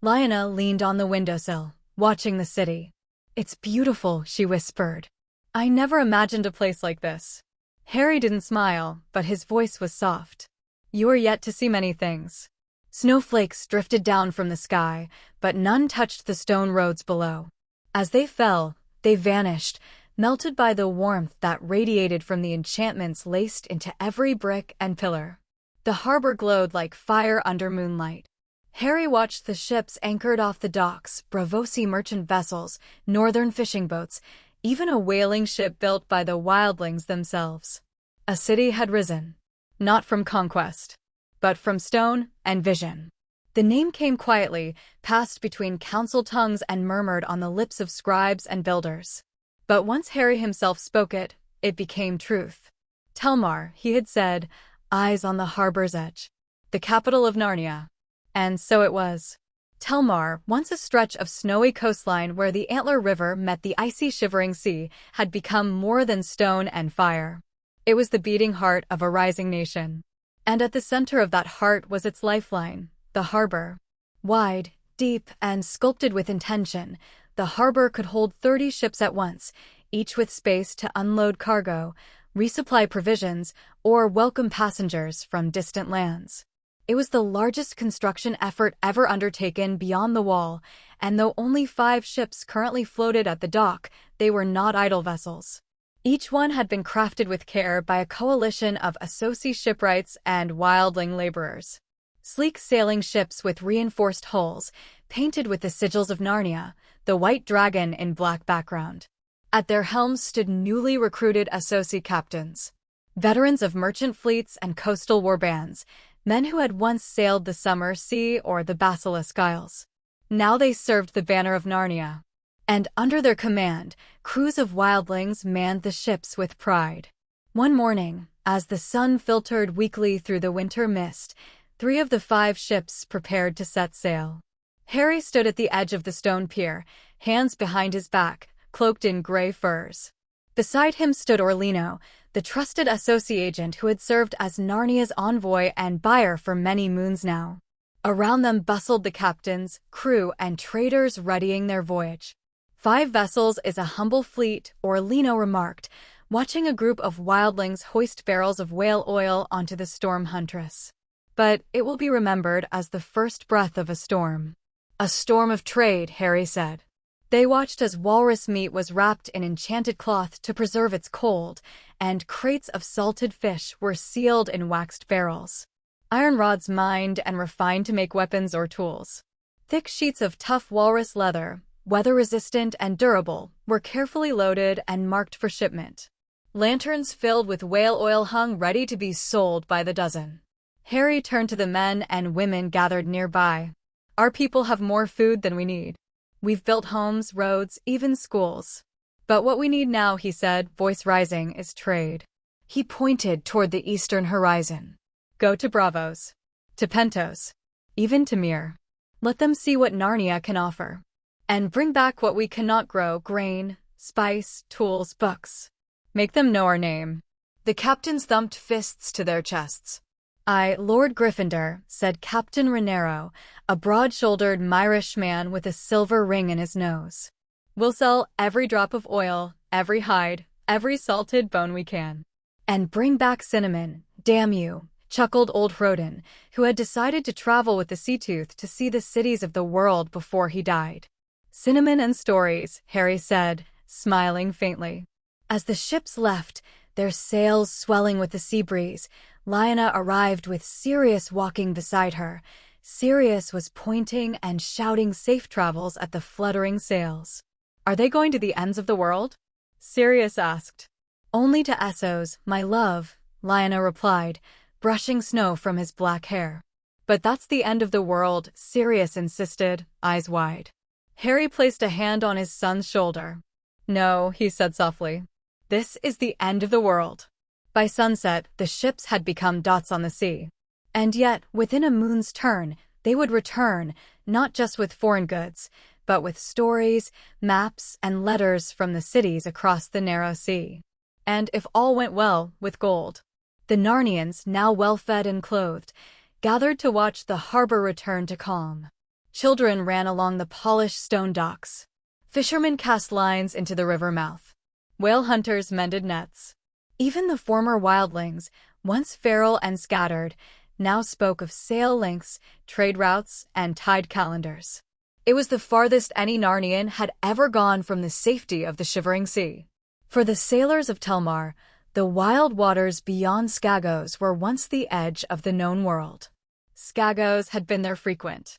Lyanna leaned on the windowsill, watching the city. "It's beautiful," she whispered. "I never imagined a place like this." Harry didn't smile, but his voice was soft. "You are yet to see many things." Snowflakes drifted down from the sky, but none touched the stone roads below. As they fell, they vanished, melted by the warmth that radiated from the enchantments laced into every brick and pillar. The harbor glowed like fire under moonlight. Harry watched the ships anchored off the docks, Braavosi merchant vessels, northern fishing boats, even a whaling ship built by the wildlings themselves. A city had risen, not from conquest, but from stone and vision. The name came quietly, passed between council tongues and murmured on the lips of scribes and builders. But once Harry himself spoke it, it became truth. Telmar, he had said, eyes on the harbor's edge. The capital of Narnia. And so it was. Telmar, once a stretch of snowy coastline where the Antler River met the icy shivering sea, had become more than stone and fire. It was the beating heart of a rising nation. And at the center of that heart was its lifeline, the harbor. Wide, deep, and sculpted with intention, the harbor could hold 30 ships at once, each with space to unload cargo, resupply provisions, or welcome passengers from distant lands. It was the largest construction effort ever undertaken beyond the wall, and though only 5 ships currently floated at the dock, they were not idle vessels. Each one had been crafted with care by a coalition of Associ shipwrights and wildling laborers. Sleek sailing ships with reinforced hulls, painted with the sigils of Narnia, the white dragon in black background. At their helms stood newly recruited Associ captains, veterans of merchant fleets and coastal warbands, men who had once sailed the Summer Sea or the Basilisk Isles. Now they served the banner of Narnia. And under their command, crews of wildlings manned the ships with pride. One morning, as the sun filtered weakly through the winter mist, 3 of the 5 ships prepared to set sail. Harry stood at the edge of the stone pier, hands behind his back, cloaked in gray furs. Beside him stood Orlino, the trusted Associ agent who had served as Narnia's envoy and buyer for many moons now. Around them bustled the captains, crew, and traders readying their voyage. 5 vessels is a humble fleet, Orlino remarked, watching a group of wildlings hoist barrels of whale oil onto the Storm Huntress. But it will be remembered as the first breath of a storm. A storm of trade, Harry said. They watched as walrus meat was wrapped in enchanted cloth to preserve its cold, and crates of salted fish were sealed in waxed barrels. Iron rods mined and refined to make weapons or tools. Thick sheets of tough walrus leather, weather-resistant and durable, were carefully loaded and marked for shipment. Lanterns filled with whale oil hung ready to be sold by the dozen. Harry turned to the men and women gathered nearby. Our people have more food than we need. We've built homes, roads, even schools. But what we need now, he said, voice rising, is trade. He pointed toward the eastern horizon. Go to Bravos, to Pentos, even to Mir. Let them see what Narnia can offer. And bring back what we cannot grow: grain, spice, tools, books. Make them know our name. The captains thumped fists to their chests. I, Lord Gryffindor, said Captain Renero, a broad-shouldered Myrish man with a silver ring in his nose. We'll sell every drop of oil, every hide, every salted bone we can. And bring back cinnamon, damn you, chuckled old Hroden, who had decided to travel with the Sea-Tooth to see the cities of the world before he died. Cinnamon and stories, Harry said, smiling faintly. As the ships left, their sails swelling with the sea breeze, Lyanna arrived with Sirius walking beside her. Sirius was pointing and shouting safe travels at the fluttering sails. Are they going to the ends of the world? Sirius asked. Only to Essos, my love, Lyanna replied, brushing snow from his black hair. But that's the end of the world, Sirius insisted, eyes wide. Harry placed a hand on his son's shoulder. No, he said softly. This is the end of the world. By sunset, the ships had become dots on the sea. And yet, within a moon's turn, they would return, not just with foreign goods, but with stories, maps, and letters from the cities across the narrow sea. And if all went well, with gold. The Narnians, now well-fed and clothed, gathered to watch the harbor return to calm. Children ran along the polished stone docks. Fishermen cast lines into the river mouth. Whale hunters mended nets. Even the former wildlings, once feral and scattered, now spoke of sail lengths, trade routes, and tide calendars. It was the farthest any Narnian had ever gone from the safety of the Shivering Sea. For the sailors of Telmar, the wild waters beyond Skagos were once the edge of the known world. Skagos had been their frequent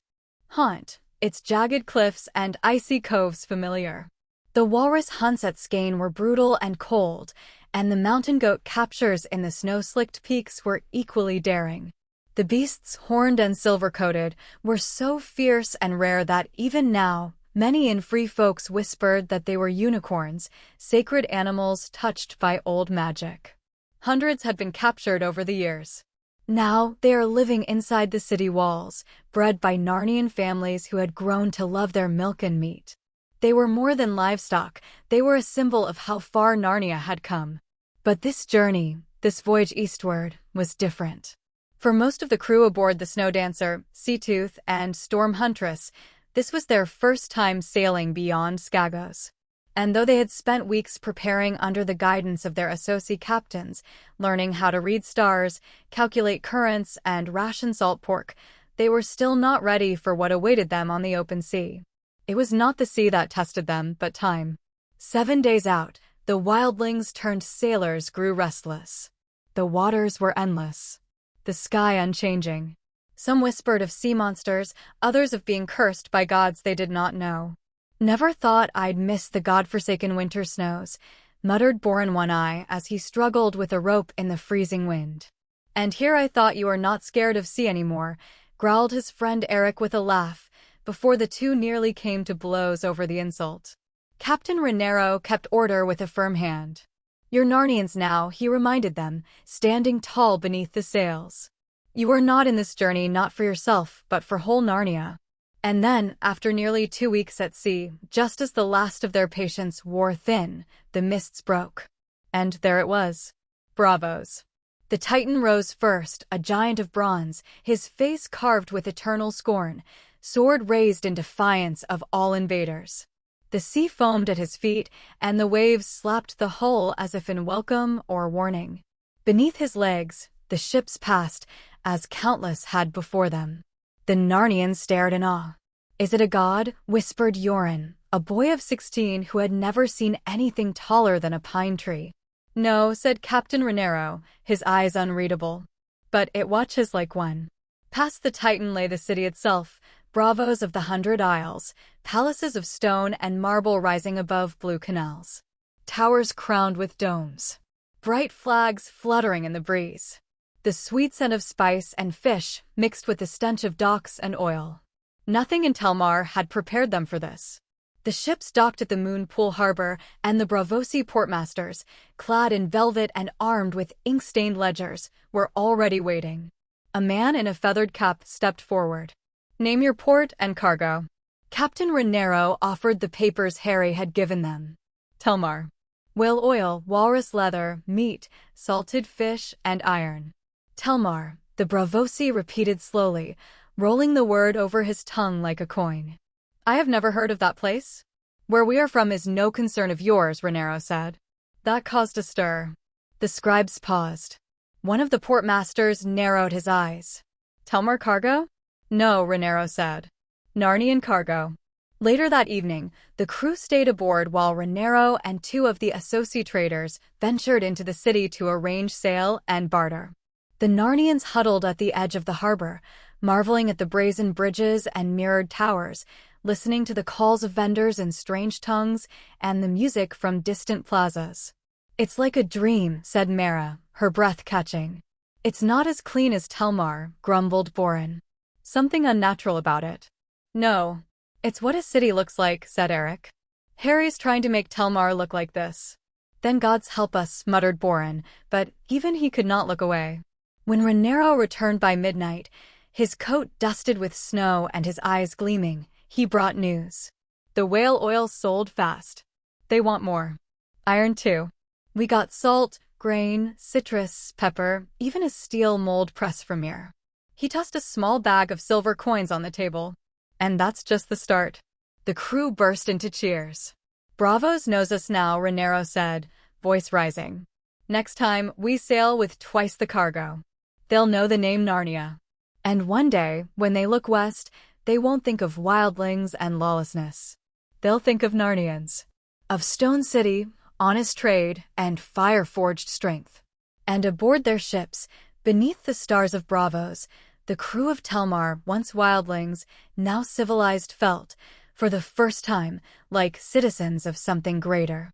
haunt, its jagged cliffs and icy coves familiar. The walrus hunts at Skane were brutal and cold, and the mountain goat captures in the snow-slicked peaks were equally daring. The beasts, horned and silver-coated, were so fierce and rare that even now, many in free folks whispered that they were unicorns, sacred animals touched by old magic. Hundreds had been captured over the years. Now they are living inside the city walls, bred by Narnian families who had grown to love their milk and meat. They were more than livestock, they were a symbol of how far Narnia had come. But this journey, this voyage eastward, was different. For most of the crew aboard the Snowdancer, Sea-Tooth, and Storm Huntress, this was their first time sailing beyond Skagos. And though they had spent weeks preparing under the guidance of their Associ captains, learning how to read stars, calculate currents, and ration salt pork, they were still not ready for what awaited them on the open sea. It was not the sea that tested them, but time. 7 days out, the wildlings turned sailors grew restless. The waters were endless, the sky unchanging. Some whispered of sea monsters, others of being cursed by gods they did not know. "Never thought I'd miss the god-forsaken winter snows," muttered Boren One Eye as he struggled with a rope in the freezing wind. "And here I thought you were not scared of sea anymore," growled his friend Eric with a laugh, before the two nearly came to blows over the insult. Captain Rhaenyra kept order with a firm hand. "You're Narnians now," he reminded them, standing tall beneath the sails. "You are not in this journey not for yourself, but for whole Narnia." And then, after nearly 2 weeks at sea, just as the last of their patience wore thin, the mists broke. And there it was. Braavos. The Titan rose first, a giant of bronze, his face carved with eternal scorn, sword raised in defiance of all invaders. The sea foamed at his feet, and the waves slapped the hull as if in welcome or warning. Beneath his legs, the ships passed, as countless had before them. The Narnians stared in awe. "Is it a god?" whispered Yoren, a boy of 16 who had never seen anything taller than a pine tree. "No," said Captain Rhaenyra, his eyes unreadable. "But it watches like one." Past the Titan lay the city itself, bravos of the 100 Isles, palaces of stone and marble rising above blue canals. Towers crowned with domes. Bright flags fluttering in the breeze. The sweet scent of spice and fish mixed with the stench of docks and oil. Nothing in Telmar had prepared them for this. The ships docked at the Moonpool harbor, and the Bravosi portmasters, clad in velvet and armed with ink-stained ledgers, were already waiting. A man in a feathered cap stepped forward. "Name your port and cargo." Captain Rhaenyra offered the papers Harry had given them. "Telmar. Whale oil, walrus leather, meat, salted fish, and iron." "Telmar," the Bravosi repeated slowly, rolling the word over his tongue like a coin. "I have never heard of that place." "Where we are from is no concern of yours," Rhaenyra said. That caused a stir. The scribes paused. One of the portmasters narrowed his eyes. "Telmar cargo?" "No," Rhaenyra said. "Narnian cargo." Later that evening, the crew stayed aboard while Rhaenyra and 2 of the associate traders ventured into the city to arrange sale and barter. The Narnians huddled at the edge of the harbor, marveling at the brazen bridges and mirrored towers, listening to the calls of vendors in strange tongues and the music from distant plazas. "It's like a dream," said Mara, her breath catching. "It's not as clean as Telmar," grumbled Boren. "Something unnatural about it." "No. It's what a city looks like," said Eric. "Harry's trying to make Telmar look like this." "Then gods help us," muttered Boren, but even he could not look away. When Rhaenyra returned by midnight, his coat dusted with snow and his eyes gleaming, he brought news. "The whale oil sold fast. They want more. Iron too. We got salt, grain, citrus, pepper, even a steel mold press from here." He tossed a small bag of silver coins on the table. "And that's just the start." The crew burst into cheers. "Bravos knows us now," Rhaenyra said, voice rising. "Next time, we sail with twice the cargo. They'll know the name Narnia. And one day, when they look west, they won't think of wildlings and lawlessness. They'll think of Narnians. Of Stone City, honest trade, and fire-forged strength." And aboard their ships, beneath the stars of Bravos, the crew of Telmar, once wildlings, now civilized, felt, for the first time, like citizens of something greater.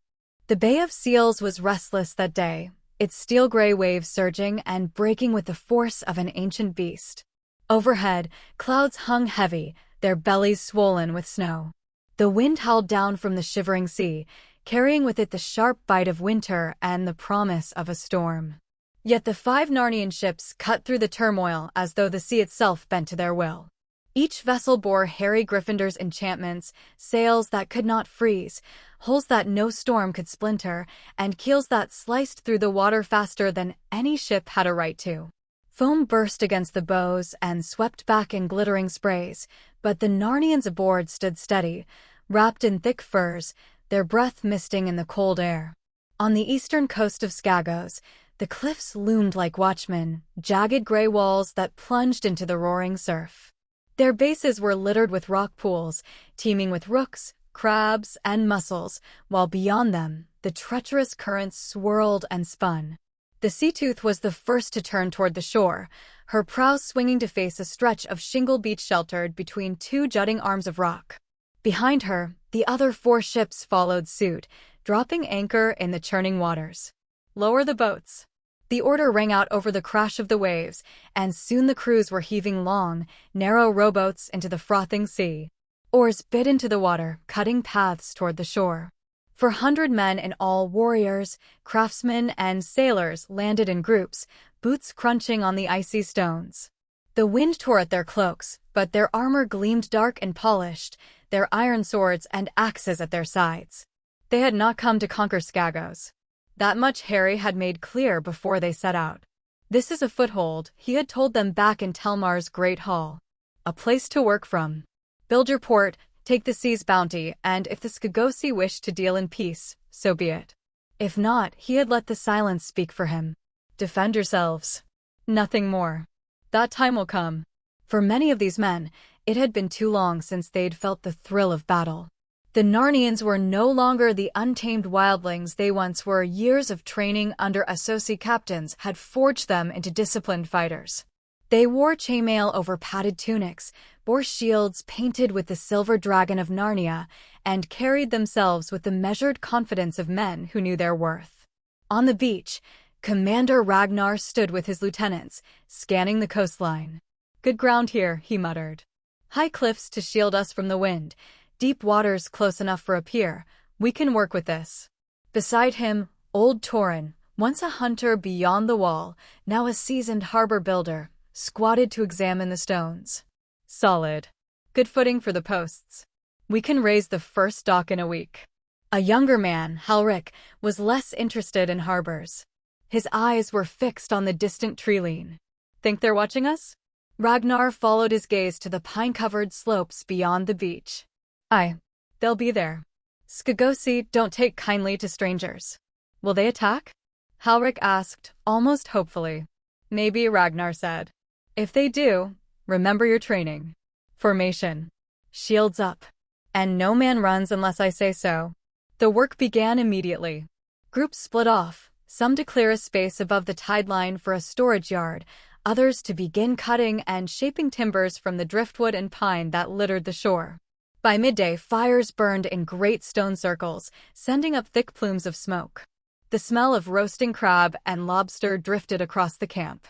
The Bay of Seals was restless that day, its steel-gray waves surging and breaking with the force of an ancient beast. Overhead, clouds hung heavy, their bellies swollen with snow. The wind howled down from the shivering sea, carrying with it the sharp bite of winter and the promise of a storm. Yet the 5 Narnian ships cut through the turmoil as though the sea itself bent to their will. Each vessel bore Harry Gryffindor's enchantments, sails that could not freeze, hulls that no storm could splinter, and keels that sliced through the water faster than any ship had a right to. Foam burst against the bows and swept back in glittering sprays, but the Narnians aboard stood steady, wrapped in thick furs, their breath misting in the cold air. On the eastern coast of Skagos, the cliffs loomed like watchmen, jagged gray walls that plunged into the roaring surf. Their bases were littered with rock pools, teeming with rooks, crabs, and mussels, while beyond them, the treacherous currents swirled and spun. The Sea Tooth was the first to turn toward the shore, her prow swinging to face a stretch of shingle beach sheltered between two jutting arms of rock. Behind her, the other 4 ships followed suit, dropping anchor in the churning waters. "Lower the boats." The order rang out over the crash of the waves, and soon the crews were heaving long, narrow rowboats into the frothing sea. Oars bit into the water, cutting paths toward the shore. 400 men in all, warriors, craftsmen, and sailors, landed in groups, boots crunching on the icy stones. The wind tore at their cloaks, but their armor gleamed dark and polished, their iron swords and axes at their sides. They had not come to conquer Skagos. That much Harry had made clear before they set out. "This is a foothold," he had told them back in Telmar's Great Hall. "A place to work from. Build your port, take the sea's bounty, and if the Skagosi wish to deal in peace, so be it. If not," he had let the silence speak for him. "Defend yourselves. Nothing more. That time will come." For many of these men, it had been too long since they'd felt the thrill of battle. The Narnians were no longer the untamed wildlings they once were. Years of training under Associ captains had forged them into disciplined fighters. They wore chainmail over padded tunics, bore shields painted with the silver dragon of Narnia, and carried themselves with the measured confidence of men who knew their worth. On the beach, Commander Ragnar stood with his lieutenants, scanning the coastline. "Good ground here," he muttered. "High cliffs to shield us from the wind, deep waters close enough for a pier. We can work with this." Beside him, old Torin, once a hunter beyond the wall, now a seasoned harbor builder, squatted to examine the stones. "Solid. Good footing for the posts. We can raise the first dock in a week." A younger man, Halric, was less interested in harbors. His eyes were fixed on the distant treeline. "Think they're watching us?" Ragnar followed his gaze to the pine-covered slopes beyond the beach. "Aye. They'll be there. Skagosi don't take kindly to strangers." "Will they attack?" Halric asked, almost hopefully. "Maybe," Ragnar said. "If they do, remember your training. Formation. Shields up. And no man runs unless I say so." The work began immediately. Groups split off, some to clear a space above the tide line for a storage yard, others to begin cutting and shaping timbers from the driftwood and pine that littered the shore. By midday, fires burned in great stone circles, sending up thick plumes of smoke. The smell of roasting crab and lobster drifted across the camp.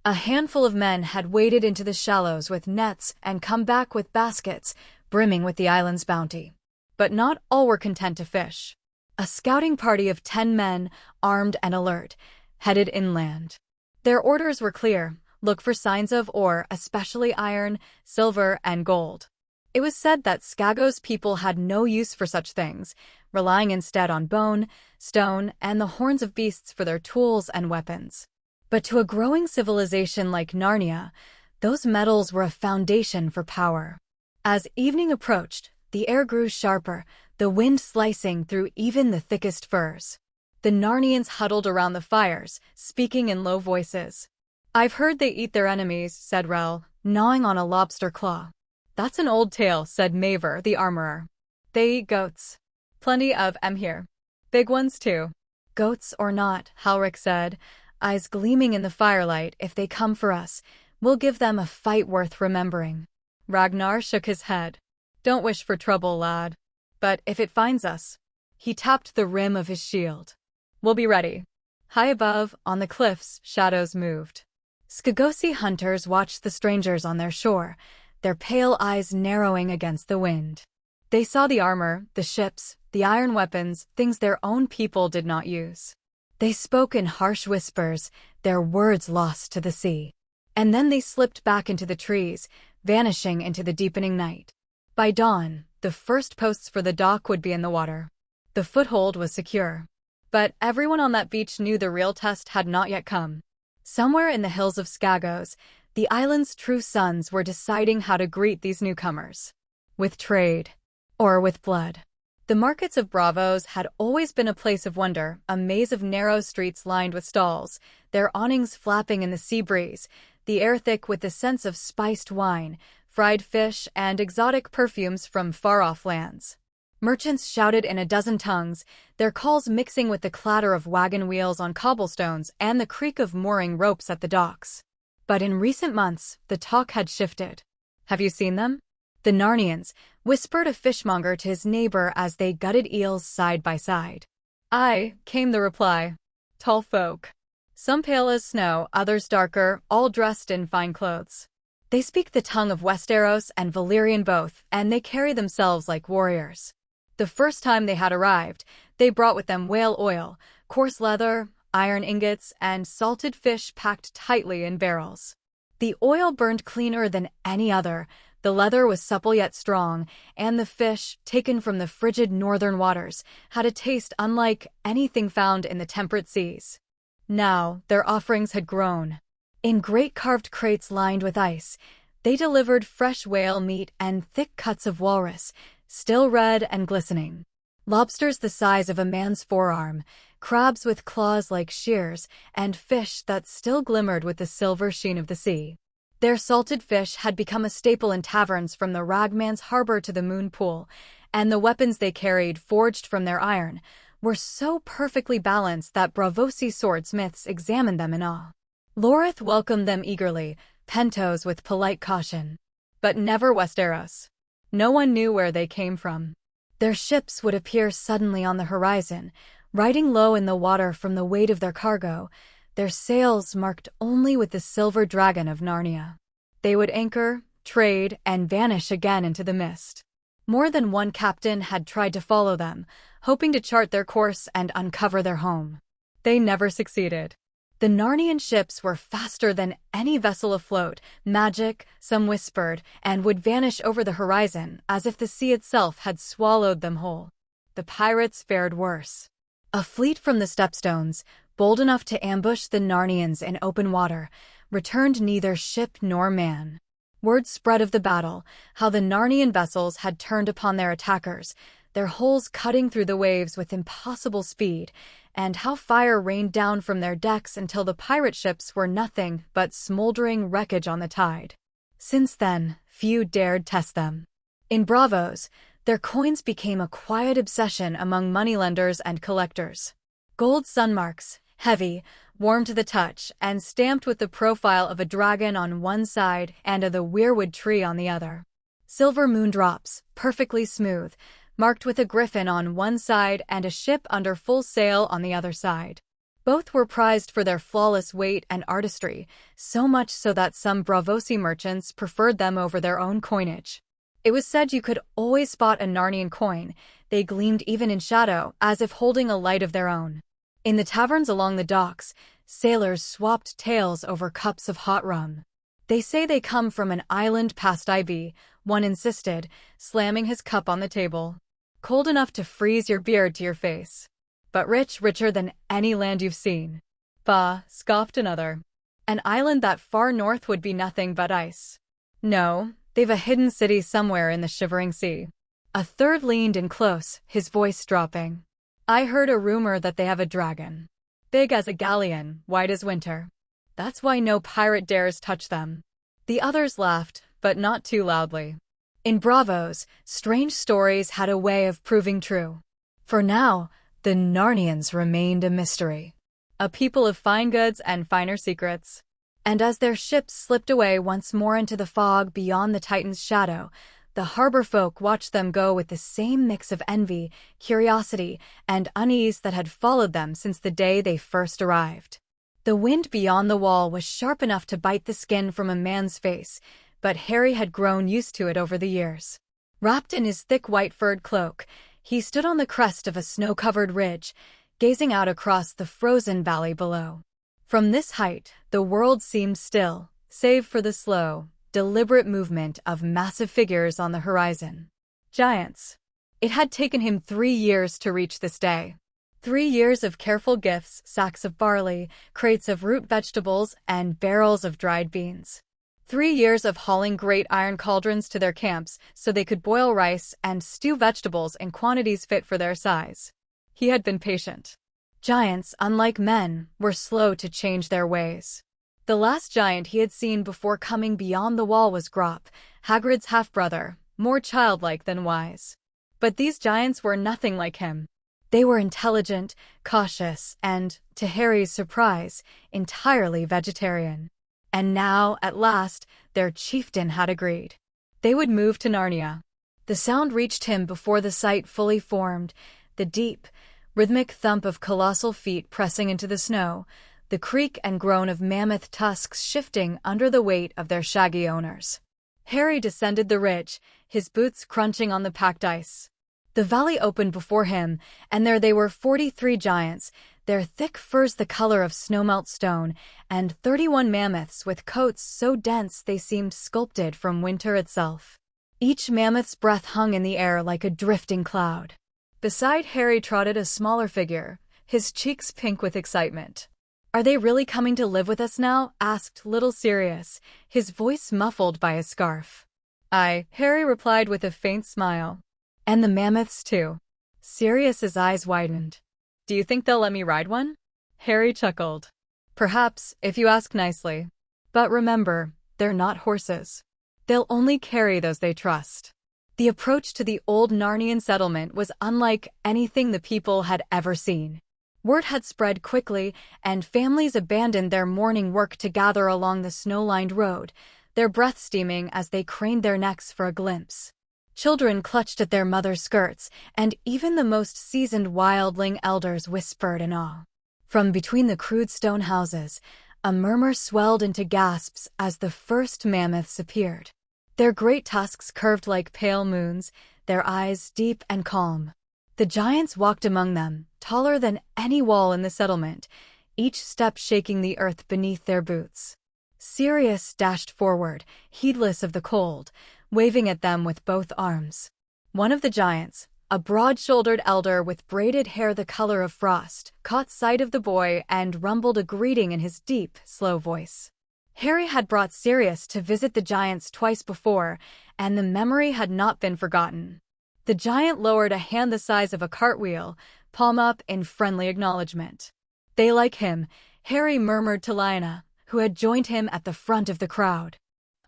A handful of men had waded into the shallows with nets and come back with baskets, brimming with the island's bounty. But not all were content to fish. A scouting party of 10 men, armed and alert, headed inland. Their orders were clear: look for signs of ore, especially iron, silver, and gold. It was said that Skagos people had no use for such things, relying instead on bone, stone, and the horns of beasts for their tools and weapons. But to a growing civilization like Narnia, those metals were a foundation for power. As evening approached, the air grew sharper, the wind slicing through even the thickest firs. The Narnians huddled around the fires, speaking in low voices. "I've heard they eat their enemies," said Rel, gnawing on a lobster claw. "That's an old tale," said Maver, the armorer. "They eat goats. Plenty of 'em here. Big ones, too." "Goats or not," Halric said, eyes gleaming in the firelight, "if they come for us, we'll give them a fight worth remembering." Ragnar shook his head. "Don't wish for trouble, lad. But if it finds us..." He tapped the rim of his shield. "We'll be ready." High above, on the cliffs, shadows moved. Skagosi hunters watched the strangers on their shore, their pale eyes narrowing against the wind. They saw the armor, the ships, the iron weapons, things their own people did not use. They spoke in harsh whispers, their words lost to the sea. And then they slipped back into the trees, vanishing into the deepening night. By dawn, the first posts for the dock would be in the water. The foothold was secure. But everyone on that beach knew the real test had not yet come. Somewhere in the hills of Skagos, the island's true sons were deciding how to greet these newcomers. With trade. Or with blood. The markets of Bravos had always been a place of wonder, a maze of narrow streets lined with stalls, their awnings flapping in the sea breeze, the air thick with the scents of spiced wine, fried fish, and exotic perfumes from far-off lands. Merchants shouted in a dozen tongues, their calls mixing with the clatter of wagon wheels on cobblestones and the creak of mooring ropes at the docks. But in recent months, the talk had shifted. "Have you seen them?" "The Narnians," whispered a fishmonger to his neighbor as they gutted eels side by side. "Aye," came the reply. "Tall folk. Some pale as snow, others darker, all dressed in fine clothes. They speak the tongue of Westeros and Valyrian both, and they carry themselves like warriors." The first time they had arrived, they brought with them whale oil, coarse leather, iron ingots, and salted fish packed tightly in barrels. The oil burned cleaner than any other, the leather was supple yet strong, and the fish, taken from the frigid northern waters, had a taste unlike anything found in the temperate seas. Now, their offerings had grown. In great carved crates lined with ice, they delivered fresh whale meat and thick cuts of walrus, still red and glistening. Lobsters the size of a man's forearm, crabs with claws like shears, and fish that still glimmered with the silver sheen of the sea. Their salted fish had become a staple in taverns from the Ragman's harbor to the Moon Pool, and the weapons they carried, forged from their iron, were so perfectly balanced that Braavosi swordsmiths examined them in awe. Lorith welcomed them eagerly, Pentos with polite caution. But never Westeros. No one knew where they came from. Their ships would appear suddenly on the horizon, riding low in the water from the weight of their cargo, their sails marked only with the silver dragon of Narnia. They would anchor, trade, and vanish again into the mist. More than one captain had tried to follow them, hoping to chart their course and uncover their home. They never succeeded. The Narnian ships were faster than any vessel afloat, magic, some whispered, and would vanish over the horizon as if the sea itself had swallowed them whole. The pirates fared worse. A fleet from the Stepstones, bold enough to ambush the Narnians in open water, returned neither ship nor man. Word spread of the battle, how the Narnian vessels had turned upon their attackers, their hulls cutting through the waves with impossible speed, and how fire rained down from their decks until the pirate ships were nothing but smoldering wreckage on the tide. Since then, few dared test them. In Braavos, their coins became a quiet obsession among moneylenders and collectors. Gold sunmarks, heavy, warm to the touch, and stamped with the profile of a dragon on one side and of the weirwood tree on the other. Silver moondrops, perfectly smooth, marked with a griffin on one side and a ship under full sail on the other side. Both were prized for their flawless weight and artistry, so much so that some Braavosi merchants preferred them over their own coinage. It was said you could always spot a Narnian coin, they gleamed even in shadow, as if holding a light of their own. In the taverns along the docks, sailors swapped tales over cups of hot rum. "They say they come from an island past Iby," one insisted, slamming his cup on the table. "Cold enough to freeze your beard to your face. But richer than any land you've seen." "Bah," scoffed another. "An island that far north would be nothing but ice." "No, they've a hidden city somewhere in the shivering sea." A third leaned in close, his voice dropping. "I heard a rumor that they have a dragon. Big as a galleon, white as winter. That's why no pirate dares touch them." The others laughed, but not too loudly. In Braavos, strange stories had a way of proving true. For now, the Narnians remained a mystery. A people of fine goods and finer secrets. And as their ships slipped away once more into the fog beyond the Titan's shadow, the harbor folk watched them go with the same mix of envy, curiosity, and unease that had followed them since the day they first arrived. The wind beyond the wall was sharp enough to bite the skin from a man's face, but Harry had grown used to it over the years. Wrapped in his thick white furred cloak, he stood on the crest of a snow-covered ridge, gazing out across the frozen valley below. From this height, the world seemed still, save for the slow, deliberate movement of massive figures on the horizon. Giants. It had taken him 3 years to reach this day. 3 years of careful gifts, sacks of barley, crates of root vegetables, and barrels of dried beans. 3 years of hauling great iron cauldrons to their camps so they could boil rice and stew vegetables in quantities fit for their size. He had been patient. Giants, unlike men, were slow to change their ways. The last giant he had seen before coming beyond the wall was Grop, Hagrid's half-brother, more childlike than wise. But these giants were nothing like him. They were intelligent, cautious, and, to Harry's surprise, entirely vegetarian. And now, at last, their chieftain had agreed. They would move to Narnia. The sound reached him before the sight fully formed, the deep, rhythmic thump of colossal feet pressing into the snow, the creak and groan of mammoth tusks shifting under the weight of their shaggy owners. Harry descended the ridge, his boots crunching on the packed ice. The valley opened before him, and there they were 43 giants, their thick furs the color of snowmelt stone, and 31 mammoths with coats so dense they seemed sculpted from winter itself. Each mammoth's breath hung in the air like a drifting cloud. Beside Harry trotted a smaller figure, his cheeks pink with excitement. "Are they really coming to live with us now?" asked little Sirius, his voice muffled by a scarf. "Aye," Harry replied with a faint smile. "And the mammoths, too." Sirius's eyes widened. "Do you think they'll let me ride one?" Harry chuckled. "Perhaps, if you ask nicely. But remember, they're not horses. They'll only carry those they trust." The approach to the old Narnian settlement was unlike anything the people had ever seen. Word had spread quickly, and families abandoned their morning work to gather along the snow-lined road, their breath steaming as they craned their necks for a glimpse. Children clutched at their mother's skirts, and even the most seasoned wildling elders whispered in awe. From between the crude stone houses, a murmur swelled into gasps as the first mammoths appeared. Their great tusks curved like pale moons, their eyes deep and calm. The giants walked among them, taller than any wall in the settlement, each step shaking the earth beneath their boots. Sirius dashed forward, heedless of the cold, waving at them with both arms. One of the giants, a broad-shouldered elder with braided hair the color of frost, caught sight of the boy and rumbled a greeting in his deep, slow voice. Harry had brought Sirius to visit the giants twice before, and the memory had not been forgotten. The giant lowered a hand the size of a cartwheel, palm up in friendly acknowledgement. "They like him," Harry murmured to Lyanna, who had joined him at the front of the crowd.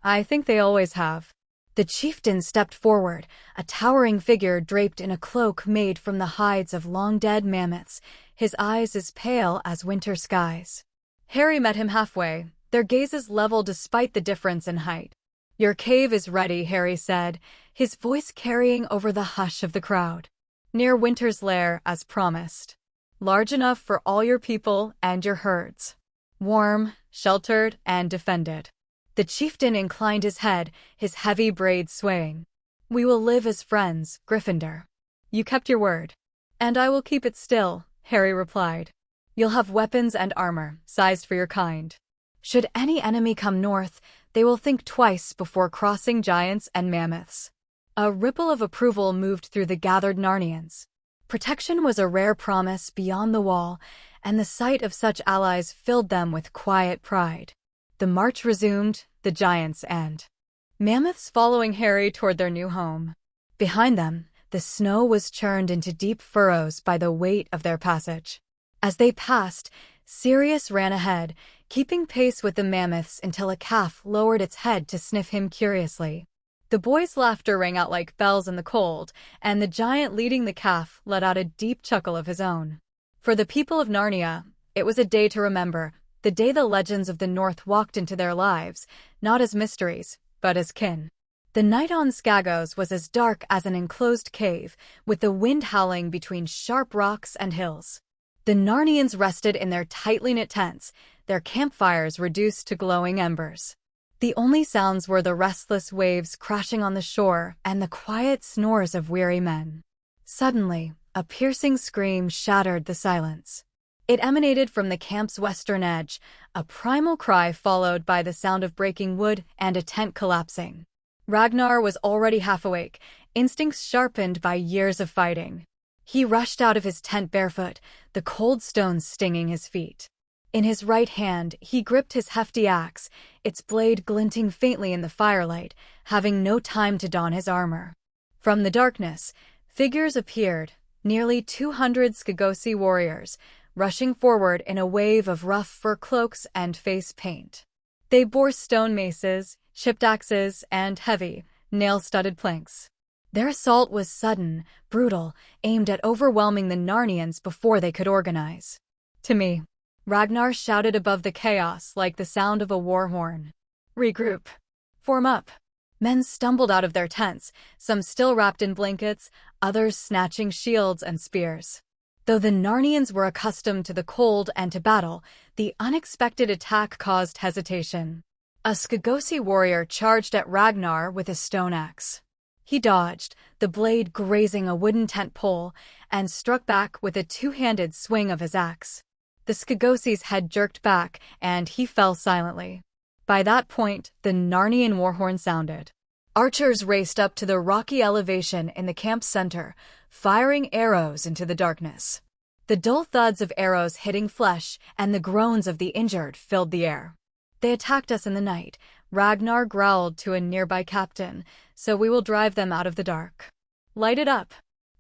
"I think they always have." The chieftain stepped forward, a towering figure draped in a cloak made from the hides of long-dead mammoths, his eyes as pale as winter skies. Harry met him halfway, their gazes level despite the difference in height. "Your cave is ready," Harry said, his voice carrying over the hush of the crowd. "Near Winter's lair, as promised. Large enough for all your people and your herds. Warm, sheltered, and defended." The chieftain inclined his head, his heavy braids swaying. "We will live as friends, Gryffindor." "You kept your word." "And I will keep it still," Harry replied. "You'll have weapons and armor, sized for your kind. Should any enemy come north, they will think twice before crossing giants and mammoths." A ripple of approval moved through the gathered Narnians. Protection was a rare promise beyond the wall, and the sight of such allies filled them with quiet pride. The march resumed, the giants and mammoths following Harry toward their new home. Behind them, the snow was churned into deep furrows by the weight of their passage. As they passed, Sirius ran ahead, keeping pace with the mammoths until a calf lowered its head to sniff him curiously. The boy's laughter rang out like bells in the cold, and the giant leading the calf let out a deep chuckle of his own. For the people of Narnia, it was a day to remember, the day the legends of the North walked into their lives, not as mysteries, but as kin. The night on Skagos was as dark as an enclosed cave, with the wind howling between sharp rocks and hills. The Narnians rested in their tightly knit tents, their campfires reduced to glowing embers. The only sounds were the restless waves crashing on the shore and the quiet snores of weary men. Suddenly, a piercing scream shattered the silence. It emanated from the camp's western edge, a primal cry followed by the sound of breaking wood and a tent collapsing. Ragnar was already half awake, instincts sharpened by years of fighting. He rushed out of his tent barefoot, the cold stones stinging his feet. In his right hand, he gripped his hefty axe, its blade glinting faintly in the firelight, having no time to don his armor. From the darkness, figures appeared, nearly 200 Skagosi warriors, rushing forward in a wave of rough fur cloaks and face paint. They bore stone maces, chipped axes, and heavy, nail-studded planks. Their assault was sudden, brutal, aimed at overwhelming the Narnians before they could organize. To me, Ragnar shouted above the chaos like the sound of a war horn. "Regroup. Form up." Men stumbled out of their tents, some still wrapped in blankets, others snatching shields and spears. Though the Narnians were accustomed to the cold and to battle, the unexpected attack caused hesitation. A Skagosi warrior charged at Ragnar with a stone axe. He dodged, the blade grazing a wooden tent pole, and struck back with a two-handed swing of his axe. The Skagosi's head jerked back, and he fell silently. By that point, the Narnian warhorn sounded. Archers raced up to the rocky elevation in the camp's center, firing arrows into the darkness. The dull thuds of arrows hitting flesh and the groans of the injured filled the air. "They attacked us in the night," Ragnar growled to a nearby captain, "so we will drive them out of the dark. Light it up."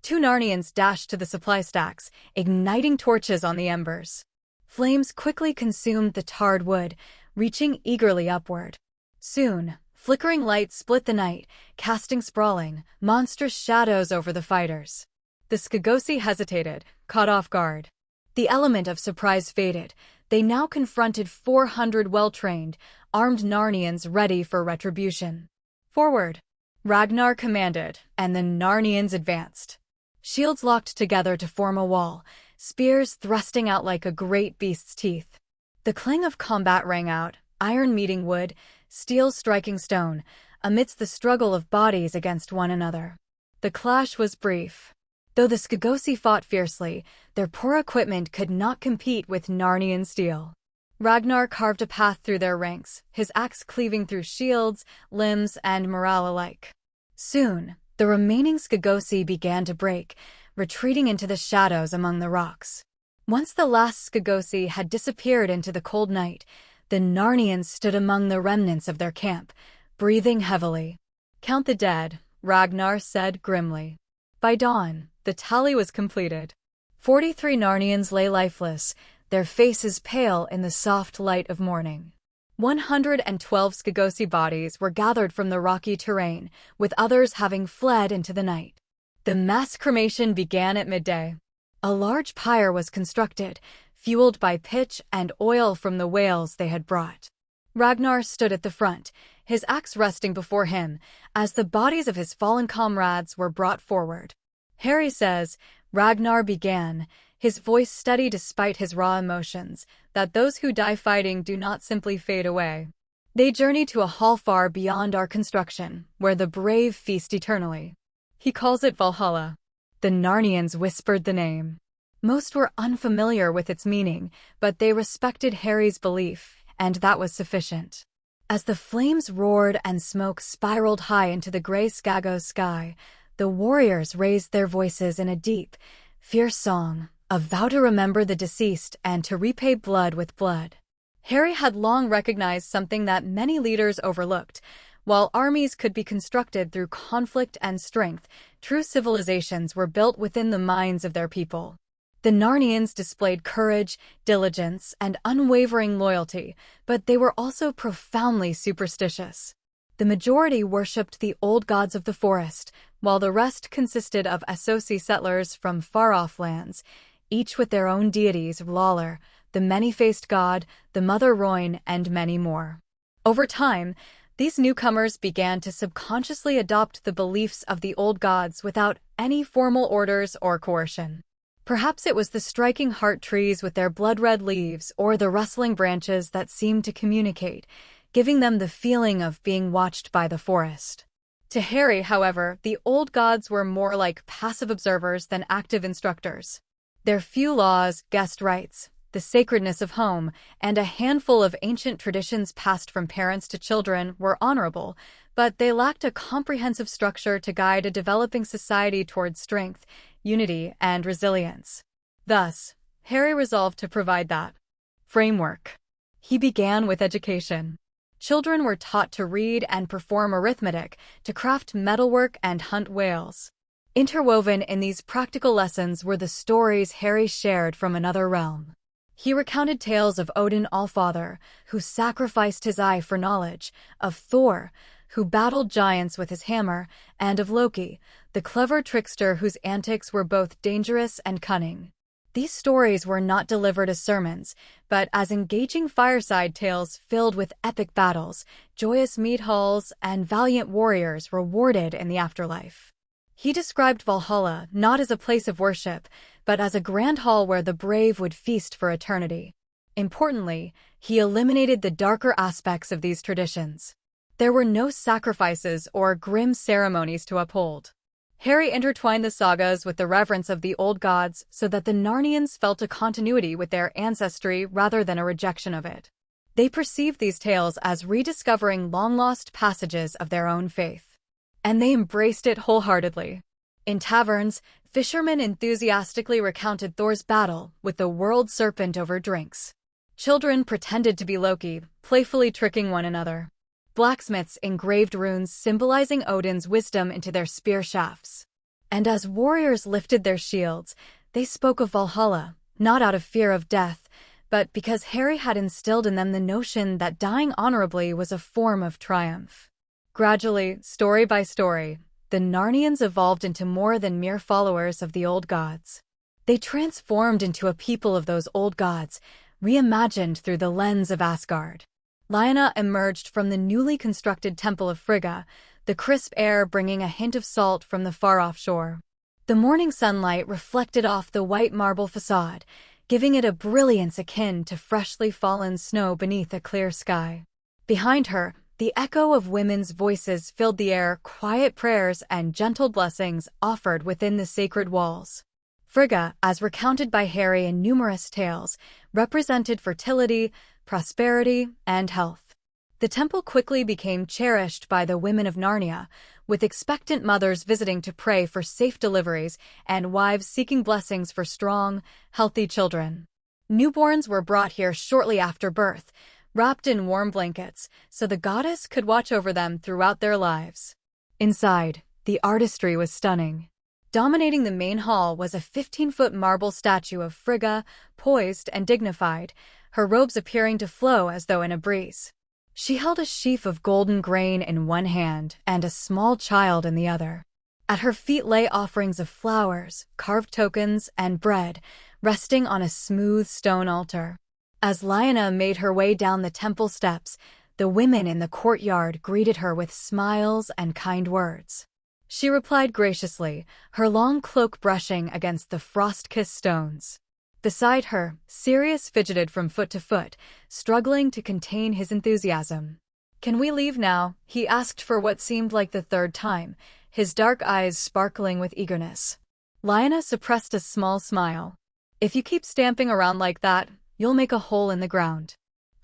2 Narnians dashed to the supply stacks, igniting torches on the embers. Flames quickly consumed the tarred wood, reaching eagerly upward. Soon, flickering lights split the night, casting sprawling, monstrous shadows over the fighters. The Skagosi hesitated, caught off guard. The element of surprise faded. They now confronted 400 well-trained, armed Narnians ready for retribution. "Forward," Ragnar commanded, and the Narnians advanced. Shields locked together to form a wall, spears thrusting out like a great beast's teeth. The clang of combat rang out, iron meeting wood, steel striking stone, amidst the struggle of bodies against one another. The clash was brief. Though the Skagosi fought fiercely, their poor equipment could not compete with Narnian steel. Ragnar carved a path through their ranks, his axe cleaving through shields, limbs, and morale alike. Soon, the remaining Skagosi began to break, retreating into the shadows among the rocks. Once the last Skagosi had disappeared into the cold night, the Narnians stood among the remnants of their camp, breathing heavily. "Count the dead," Ragnar said grimly. By dawn, the tally was completed. 43 Narnians lay lifeless, their faces pale in the soft light of morning. 112 Skagosi bodies were gathered from the rocky terrain, with others having fled into the night. The mass cremation began at midday. A large pyre was constructed, fueled by pitch and oil from the whales they had brought. Ragnar stood at the front, his axe resting before him, as the bodies of his fallen comrades were brought forward. "Harry says," Ragnar began, his voice steady despite his raw emotions, "that those who die fighting do not simply fade away. They journey to a hall far beyond our construction, where the brave feast eternally. He calls it Valhalla." The Narnians whispered the name. Most were unfamiliar with its meaning, but they respected Harry's belief, and that was sufficient. As the flames roared and smoke spiraled high into the gray Skagos sky, the warriors raised their voices in a deep, fierce song, a vow to remember the deceased and to repay blood with blood. Harry had long recognized something that many leaders overlooked. While armies could be constructed through conflict and strength, true civilizations were built within the minds of their people. The Narnians displayed courage, diligence, and unwavering loyalty, but they were also profoundly superstitious. The majority worshipped the old gods of the forest, while the rest consisted of Associ settlers from far-off lands, each with their own deities: Lalor, the many-faced god, the Mother Roin, and many more. Over time, these newcomers began to subconsciously adopt the beliefs of the old gods without any formal orders or coercion. Perhaps it was the striking heart trees with their blood-red leaves or the rustling branches that seemed to communicate, giving them the feeling of being watched by the forest. To Harry, however, the old gods were more like passive observers than active instructors. Their few laws, guest rights, the sacredness of home, and a handful of ancient traditions passed from parents to children were honorable, but they lacked a comprehensive structure to guide a developing society towards strength, unity, and resilience. Thus, Harry resolved to provide that framework. He began with education. Children were taught to read and perform arithmetic, to craft metalwork and hunt whales. Interwoven in these practical lessons were the stories Harry shared from another realm. He recounted tales of Odin Allfather, who sacrificed his eye for knowledge, of Thor, who battled giants with his hammer, and of Loki, the clever trickster whose antics were both dangerous and cunning. These stories were not delivered as sermons, but as engaging fireside tales filled with epic battles, joyous mead halls, and valiant warriors rewarded in the afterlife. He described Valhalla not as a place of worship, but as a grand hall where the brave would feast for eternity. Importantly, he eliminated the darker aspects of these traditions. There were no sacrifices or grim ceremonies to uphold. Harry intertwined the sagas with the reverence of the old gods so that the Narnians felt a continuity with their ancestry rather than a rejection of it. They perceived these tales as rediscovering long-lost passages of their own faith. And they embraced it wholeheartedly. In taverns, fishermen enthusiastically recounted Thor's battle with the world serpent over drinks. Children pretended to be Loki, playfully tricking one another. Blacksmiths engraved runes symbolizing Odin's wisdom into their spear shafts. And as warriors lifted their shields, they spoke of Valhalla, not out of fear of death, but because Harry had instilled in them the notion that dying honorably was a form of triumph. Gradually, story by story, the Narnians evolved into more than mere followers of the old gods. They transformed into a people of those old gods, reimagined through the lens of Asgard. Lyanna emerged from the newly constructed Temple of Frigga, the crisp air bringing a hint of salt from the far-off shore. The morning sunlight reflected off the white marble facade, giving it a brilliance akin to freshly fallen snow beneath a clear sky. Behind her, the echo of women's voices filled the air, quiet prayers and gentle blessings offered within the sacred walls. Frigga, as recounted by Harry in numerous tales, represented fertility, prosperity, and health. The temple quickly became cherished by the women of Narnia, with expectant mothers visiting to pray for safe deliveries and wives seeking blessings for strong, healthy children. Newborns were brought here shortly after birth, wrapped in warm blankets, so the goddess could watch over them throughout their lives. Inside, the artistry was stunning. Dominating the main hall was a 15-foot marble statue of Frigga, poised and dignified, her robes appearing to flow as though in a breeze. She held a sheaf of golden grain in one hand and a small child in the other. At her feet lay offerings of flowers, carved tokens, and bread, resting on a smooth stone altar. As Lyanna made her way down the temple steps, the women in the courtyard greeted her with smiles and kind words. She replied graciously, her long cloak brushing against the frost-kissed stones. Beside her, Sirius fidgeted from foot to foot, struggling to contain his enthusiasm. "Can we leave now?" he asked for what seemed like the third time, his dark eyes sparkling with eagerness. Lyanna suppressed a small smile. "If you keep stamping around like that, you'll make a hole in the ground."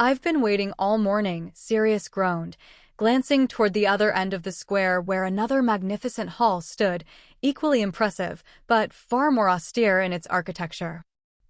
"I've been waiting all morning," Sirius groaned, glancing toward the other end of the square where another magnificent hall stood, equally impressive, but far more austere in its architecture.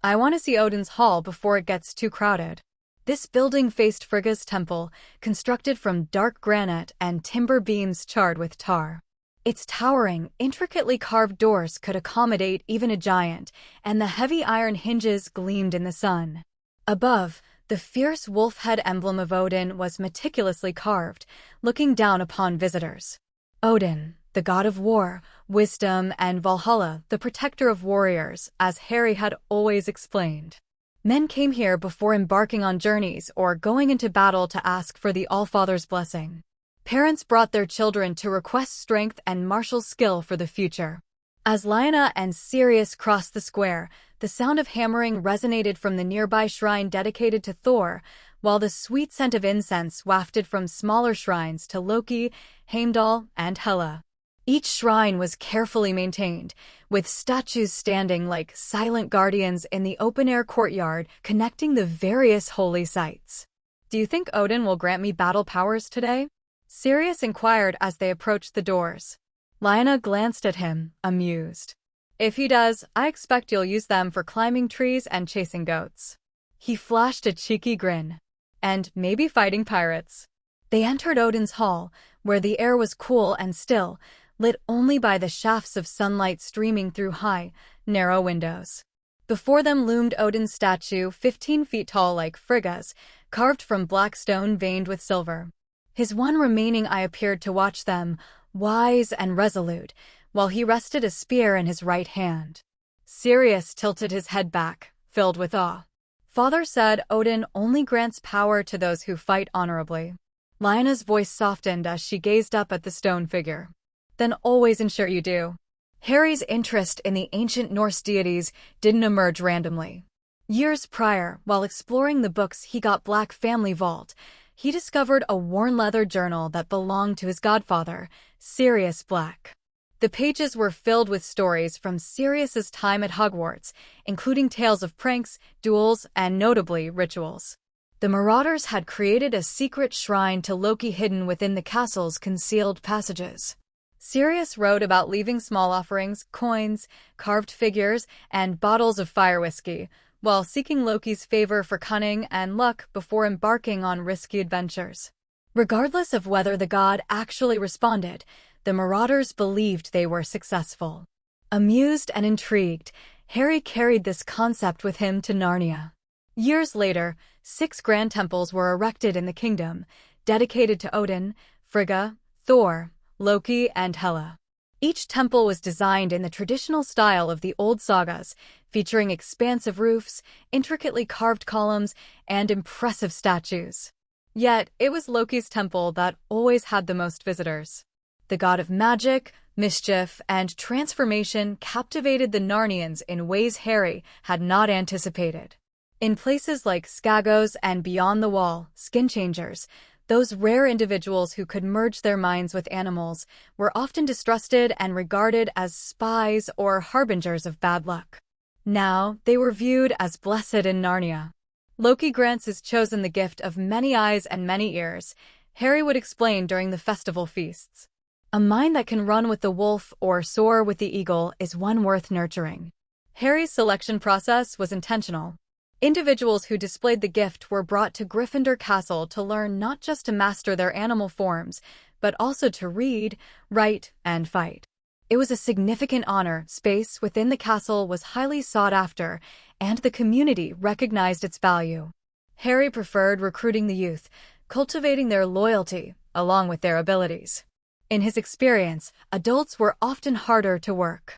"I want to see Odin's hall before it gets too crowded." This building faced Frigga's temple, constructed from dark granite and timber beams charred with tar. Its towering, intricately carved doors could accommodate even a giant, and the heavy iron hinges gleamed in the sun. Above, the fierce wolf head emblem of Odin was meticulously carved, looking down upon visitors. Odin, the god of war, wisdom, and Valhalla, the protector of warriors, as Harry had always explained. Men came here before embarking on journeys or going into battle to ask for the Allfather's blessing. Parents brought their children to request strength and martial skill for the future. As Lyanna and Sirius crossed the square, the sound of hammering resonated from the nearby shrine dedicated to Thor, while the sweet scent of incense wafted from smaller shrines to Loki, Heimdall, and Hela. Each shrine was carefully maintained, with statues standing like silent guardians in the open-air courtyard connecting the various holy sites. "Do you think Odin will grant me battle powers today?" Sirius inquired as they approached the doors. Lyanna glanced at him, amused. "If he does, I expect you'll use them for climbing trees and chasing goats." He flashed a cheeky grin. "And maybe fighting pirates." They entered Odin's hall, where the air was cool and still, lit only by the shafts of sunlight streaming through high, narrow windows. Before them loomed Odin's statue, 15 feet tall like Frigga's, carved from black stone veined with silver. His one remaining eye appeared to watch them, wise and resolute, while he rested a spear in his right hand. Sirius tilted his head back, filled with awe. Father said Odin only grants power to those who fight honorably. Lyanna's voice softened as she gazed up at the stone figure. Then always ensure you do. Harry's interest in the ancient Norse deities didn't emerge randomly. Years prior, while exploring the books he got Black Family Vault, he discovered a worn leather journal that belonged to his godfather, Sirius Black. The pages were filled with stories from Sirius's time at Hogwarts, including tales of pranks, duels, and notably, rituals. The Marauders had created a secret shrine to Loki hidden within the castle's concealed passages. Sirius wrote about leaving small offerings, coins, carved figures, and bottles of fire whiskey, while seeking Loki's favor for cunning and luck before embarking on risky adventures. Regardless of whether the god actually responded, the Marauders believed they were successful. Amused and intrigued, Harry carried this concept with him to Narnia. Years later, 6 grand temples were erected in the kingdom, dedicated to Odin, Frigga, Thor, Loki, and Hela. Each temple was designed in the traditional style of the old sagas, featuring expansive roofs, intricately carved columns, and impressive statues. Yet, it was Loki's temple that always had the most visitors. The god of magic, mischief, and transformation captivated the Narnians in ways Harry had not anticipated. In places like Skagos and beyond the wall, skin changers, those rare individuals who could merge their minds with animals, were often distrusted and regarded as spies or harbingers of bad luck. Now, they were viewed as blessed in Narnia. Loki grants his chosen the gift of many eyes and many ears, Harry would explain during the festival feasts. A mind that can run with the wolf or soar with the eagle is one worth nurturing. Harry's selection process was intentional. Individuals who displayed the gift were brought to Gryffindor Castle to learn not just to master their animal forms, but also to read, write, and fight. It was a significant honor. Space within the castle was highly sought after, and the community recognized its value. Harry preferred recruiting the youth, cultivating their loyalty, along with their abilities. In his experience, adults were often harder to work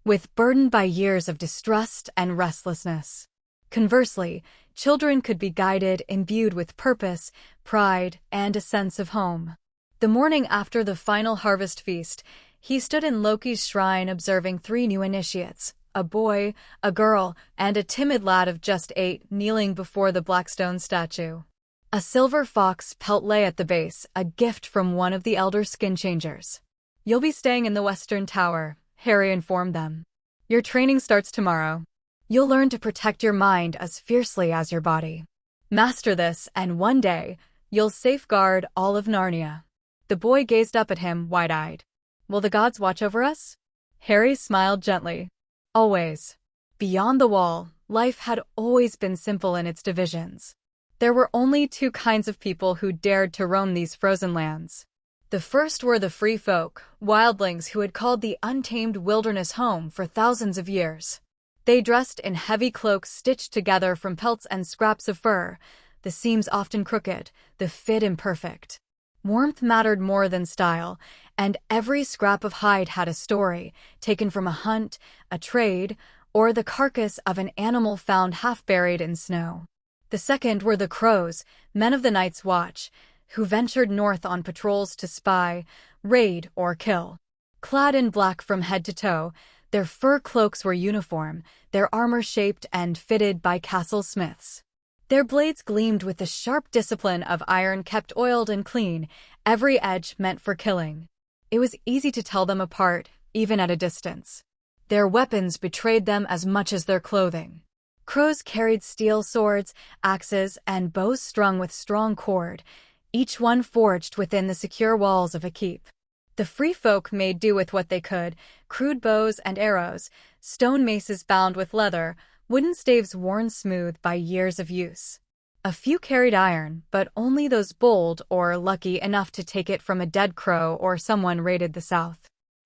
with, burdened by years of distrust and restlessness. Conversely, children could be guided, imbued with purpose, pride, and a sense of home. The morning after the final harvest feast, he stood in Loki's shrine observing 3 new initiates, a boy, a girl, and a timid lad of just 8 kneeling before the Blackstone statue. A silver fox pelt lay at the base, a gift from one of the elder skin changers. "You'll be staying in the Western Tower," Harry informed them. "Your training starts tomorrow. You'll learn to protect your mind as fiercely as your body. Master this, and one day, you'll safeguard all of Narnia." The boy gazed up at him, wide-eyed. "Will the gods watch over us?" Harry smiled gently. "Always." Beyond the wall, life had always been simple in its divisions. There were only 2 kinds of people who dared to roam these frozen lands. The first were the free folk, wildlings who had called the untamed wilderness home for thousands of years. They dressed in heavy cloaks stitched together from pelts and scraps of fur, the seams often crooked, the fit imperfect. Warmth mattered more than style, and every scrap of hide had a story, taken from a hunt, a trade, or the carcass of an animal found half buried in snow. The second were the crows, men of the Night's Watch, who ventured north on patrols to spy, raid, or kill. Clad in black from head to toe, their fur cloaks were uniform, their armor shaped and fitted by castle smiths. Their blades gleamed with the sharp discipline of iron kept oiled and clean, every edge meant for killing. It was easy to tell them apart, even at a distance. Their weapons betrayed them as much as their clothing. Crows carried steel swords, axes, and bows strung with strong cord, each one forged within the secure walls of a keep. The free folk made do with what they could: crude bows and arrows, stone maces bound with leather, wooden staves worn smooth by years of use. A few carried iron, but only those bold or lucky enough to take it from a dead crow or someone raided the south.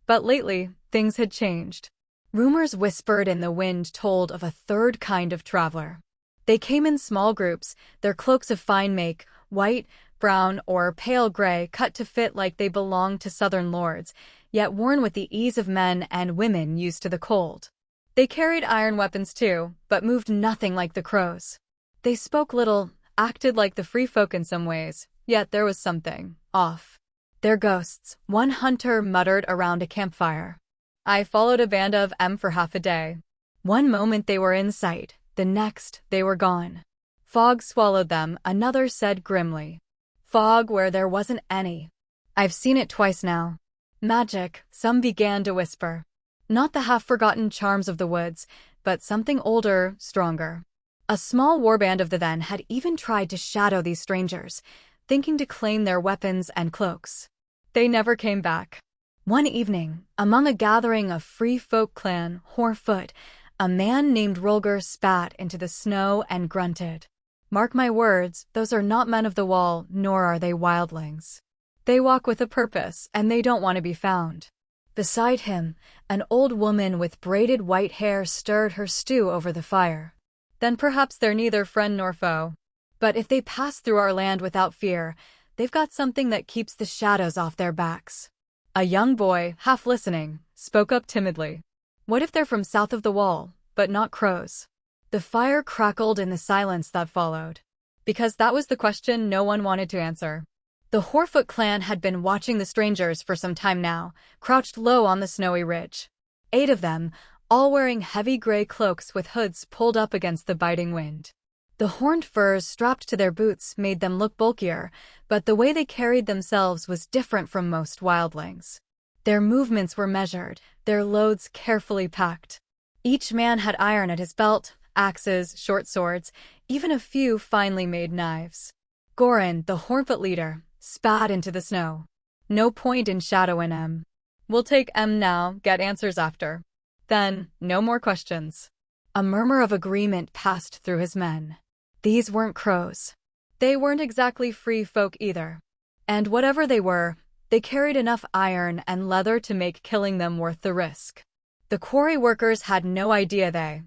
But lately, things had changed. Rumors whispered in the wind told of a third kind of traveler. They came in small groups, their cloaks of fine make, white, brown, or pale gray, cut to fit like they belonged to southern lords, yet worn with the ease of men and women used to the cold. They carried iron weapons too, but moved nothing like the crows. They spoke little, acted like the free folk in some ways, yet there was something off. They're ghosts, one hunter muttered around a campfire. I followed a band of them for half a day. One moment they were in sight, the next they were gone. Fog swallowed them, another said grimly. Fog where there wasn't any. I've seen it twice now. Magic, some began to whisper. Not the half-forgotten charms of the woods, but something older, stronger. A small warband of the then had even tried to shadow these strangers, thinking to claim their weapons and cloaks. They never came back. One evening, among a gathering of free folk clan, Horefoot, a man named Rolger spat into the snow and grunted. Mark my words, those are not men of the wall, nor are they wildlings. They walk with a purpose, and they don't want to be found. Beside him, an old woman with braided white hair stirred her stew over the fire. Then perhaps they're neither friend nor foe. But if they pass through our land without fear, they've got something that keeps the shadows off their backs. A young boy, half listening, spoke up timidly. What if they're from south of the wall, but not crows? The fire crackled in the silence that followed. Because that was the question no one wanted to answer. The Horefoot clan had been watching the strangers for some time now, crouched low on the snowy ridge. 8 of them, all wearing heavy gray cloaks with hoods pulled up against the biting wind. The horned furs strapped to their boots made them look bulkier, but the way they carried themselves was different from most wildlings. Their movements were measured, their loads carefully packed. Each man had iron at his belt, axes, short swords, even a few finely made knives. Goran, the Horefoot leader, spat into the snow. No point in shadowing em. We'll take em now, get answers after. Then, no more questions. A murmur of agreement passed through his men. These weren't crows. They weren't exactly free folk either. And whatever they were, they carried enough iron and leather to make killing them worth the risk. The quarry workers had no idea they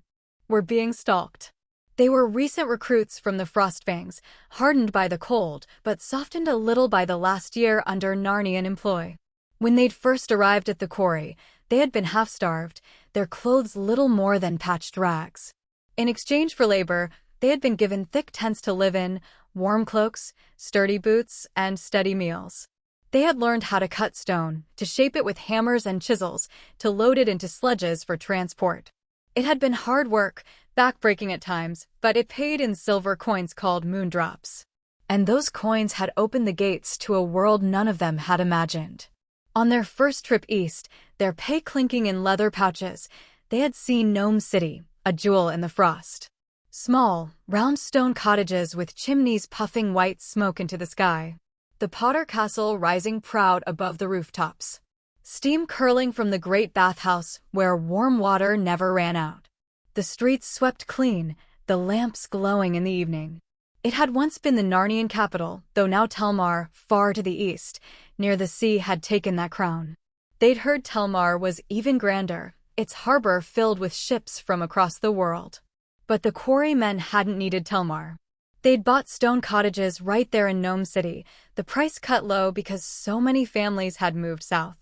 were being stalked. They were recent recruits from the Frostfangs, hardened by the cold, but softened a little by the last year under Narnian employ. When they'd first arrived at the quarry, they had been half-starved, their clothes little more than patched rags. In exchange for labor, they had been given thick tents to live in, warm cloaks, sturdy boots, and steady meals. They had learned how to cut stone, to shape it with hammers and chisels, to load it into sledges for transport. It had been hard work, back-breaking at times, but it paid in silver coins called moondrops. And those coins had opened the gates to a world none of them had imagined. On their first trip east, their pay clinking in leather pouches, they had seen Gnome City, a jewel in the frost. Small, round stone cottages with chimneys puffing white smoke into the sky. The Potter Castle rising proud above the rooftops. Steam curling from the great bathhouse where warm water never ran out. The streets swept clean, the lamps glowing in the evening. It had once been the Narnian capital, though now Telmar, far to the east, near the sea, had taken that crown. They'd heard Telmar was even grander, its harbor filled with ships from across the world. But the quarrymen hadn't needed Telmar. They'd bought stone cottages right there in Gnome City, the price cut low because so many families had moved south.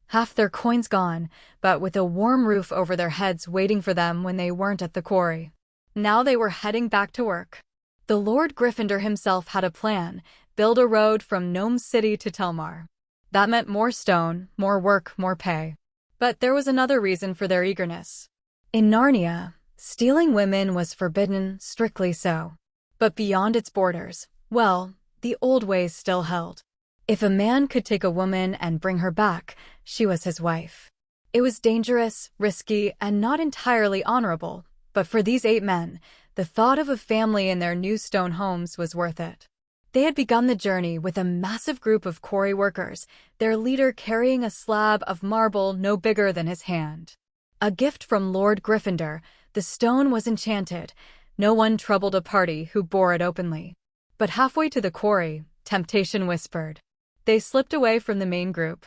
Half their coins gone, but with a warm roof over their heads waiting for them when they weren't at the quarry. Now they were heading back to work. The Lord Gryffindor himself had a plan: build a road from Gnome City to Telmar. That meant more stone, more work, more pay. But there was another reason for their eagerness. In Narnia, stealing women was forbidden, strictly so. But beyond its borders, well, the old ways still held. If a man could take a woman and bring her back, she was his wife. It was dangerous, risky, and not entirely honorable, but for these 8 men, the thought of a family in their new stone homes was worth it. They had begun the journey with a massive group of quarry workers, their leader carrying a slab of marble no bigger than his hand. A gift from Lord Gryffindor, the stone was enchanted. No one troubled a party who bore it openly. But halfway to the quarry, temptation whispered. They slipped away from the main group.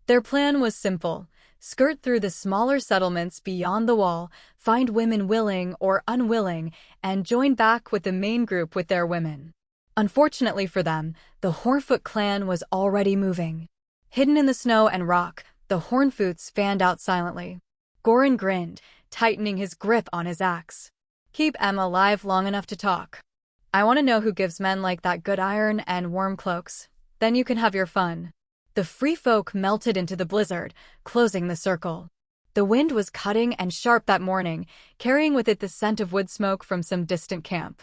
Their plan was simple: skirt through the smaller settlements beyond the wall, find women willing or unwilling, and join back with the main group with their women. Unfortunately for them, the Hornfoot clan was already moving. Hidden in the snow and rock, the Hornfoots fanned out silently. Goran grinned, tightening his grip on his axe. Keep Em alive long enough to talk. I want to know who gives men like that good iron and warm cloaks. Then you can have your fun. The free folk melted into the blizzard, closing the circle. The wind was cutting and sharp that morning, carrying with it the scent of wood smoke from some distant camp.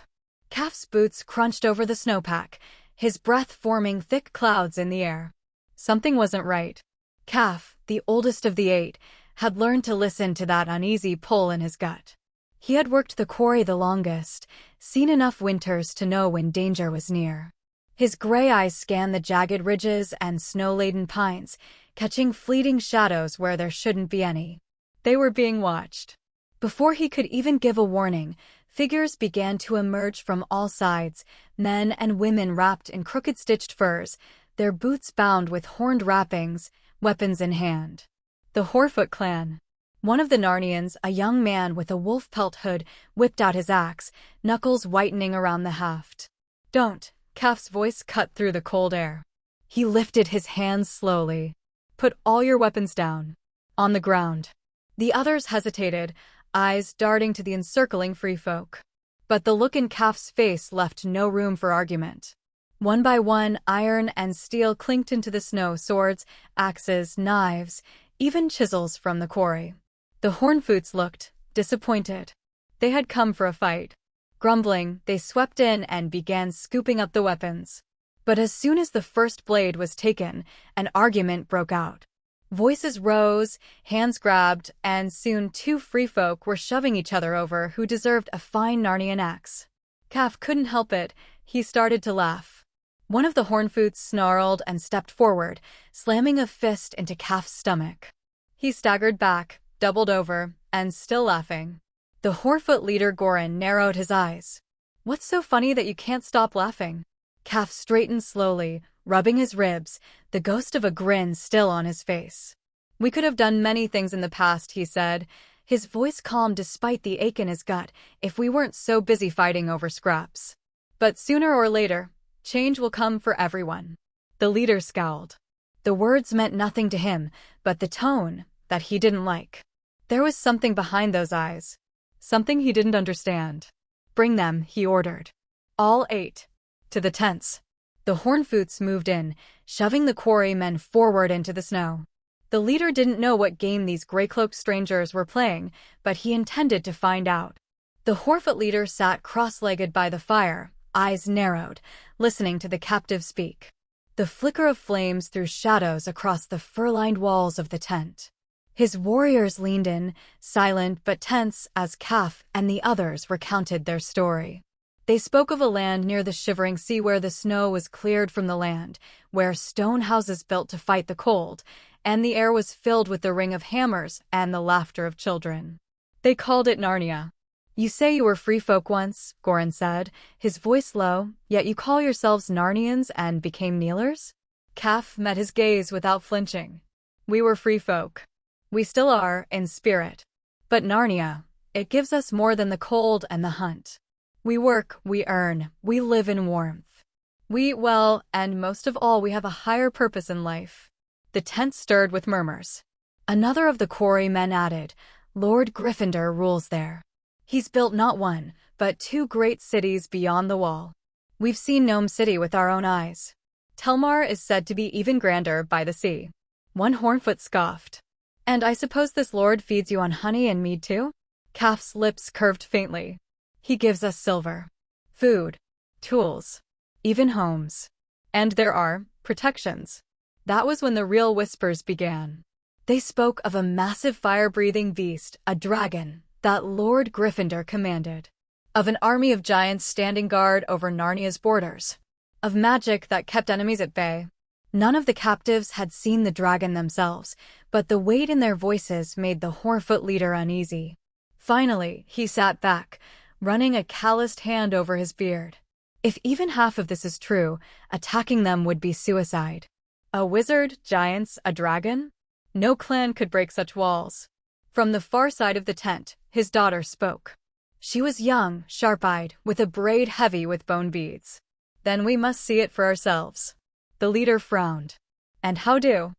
Calf's boots crunched over the snowpack, his breath forming thick clouds in the air. Something wasn't right. Calf, the oldest of the 8, had learned to listen to that uneasy pull in his gut. He had worked the quarry the longest, seen enough winters to know when danger was near. His gray eyes scanned the jagged ridges and snow-laden pines, catching fleeting shadows where there shouldn't be any. They were being watched. Before he could even give a warning, figures began to emerge from all sides, men and women wrapped in crooked stitched furs, their boots bound with horned wrappings, weapons in hand. The Horfoot clan. One of the Narnians, a young man with a wolf pelt hood, whipped out his axe, knuckles whitening around the haft. "Don't," Calf's voice cut through the cold air. He lifted his hands slowly. "Put all your weapons down." On the ground. The others hesitated, eyes darting to the encircling free folk. But the look in Calf's face left no room for argument. One by one, iron and steel clinked into the snow, swords, axes, knives, even chisels from the quarry. The Hornfoots looked disappointed. They had come for a fight. Grumbling, they swept in and began scooping up the weapons. But as soon as the first blade was taken, an argument broke out. Voices rose, hands grabbed, and soon 2 free folk were shoving each other over who deserved a fine Narnian axe. Calf couldn't help it, he started to laugh. One of the Hornfoots snarled and stepped forward, slamming a fist into Calf's stomach. He staggered back, doubled over, and still laughing. The Horfoot leader Goran narrowed his eyes. "What's so funny that you can't stop laughing?" Calf straightened slowly, rubbing his ribs, the ghost of a grin still on his face. "We could have done many things in the past," he said, his voice calm despite the ache in his gut, "if we weren't so busy fighting over scraps. But sooner or later, change will come for everyone." The leader scowled. The words meant nothing to him, but the tone, that he didn't like. There was something behind those eyes. Something he didn't understand. "Bring them," he ordered. All 8. To the tents. The Hornfoots moved in, shoving the quarrymen forward into the snow. The leader didn't know what game these gray-cloaked strangers were playing, but he intended to find out. The Horfoot leader sat cross-legged by the fire, eyes narrowed, listening to the captive speak. The flicker of flames threw shadows across the fur-lined walls of the tent. His warriors leaned in, silent but tense, as Calf and the others recounted their story. They spoke of a land near the shivering sea where the snow was cleared from the land, where stone houses built to fight the cold, and the air was filled with the ring of hammers and the laughter of children. They called it Narnia. "You say you were free folk once," Goran said, his voice low, "yet you call yourselves Narnians and became kneelers?" Calf met his gaze without flinching. "We were free folk. We still are, in spirit. But Narnia, it gives us more than the cold and the hunt. We work, we earn, we live in warmth. We eat well, and most of all we have a higher purpose in life." The tent stirred with murmurs. Another of the quarrymen added, "Lord Gryffindor rules there. He's built not 1, but 2 great cities beyond the wall. We've seen Gnome City with our own eyes. Telmar is said to be even grander by the sea." One Hornfoot scoffed. "And I suppose this lord feeds you on honey and mead too?" Calf's lips curved faintly. "He gives us silver, food, tools, even homes. And there are protections." That was when the real whispers began. They spoke of a massive fire-breathing beast, a dragon, that Lord Gryffindor commanded. Of an army of giants standing guard over Narnia's borders. Of magic that kept enemies at bay. None of the captives had seen the dragon themselves, but the weight in their voices made the Horfoot leader uneasy. Finally, he sat back, running a calloused hand over his beard. If even half of this is true, attacking them would be suicide. A wizard, giants, a dragon? No clan could break such walls. From the far side of the tent, his daughter spoke. She was young, sharp-eyed, with a braid heavy with bone beads. Then we must see it for ourselves. The leader frowned. And how do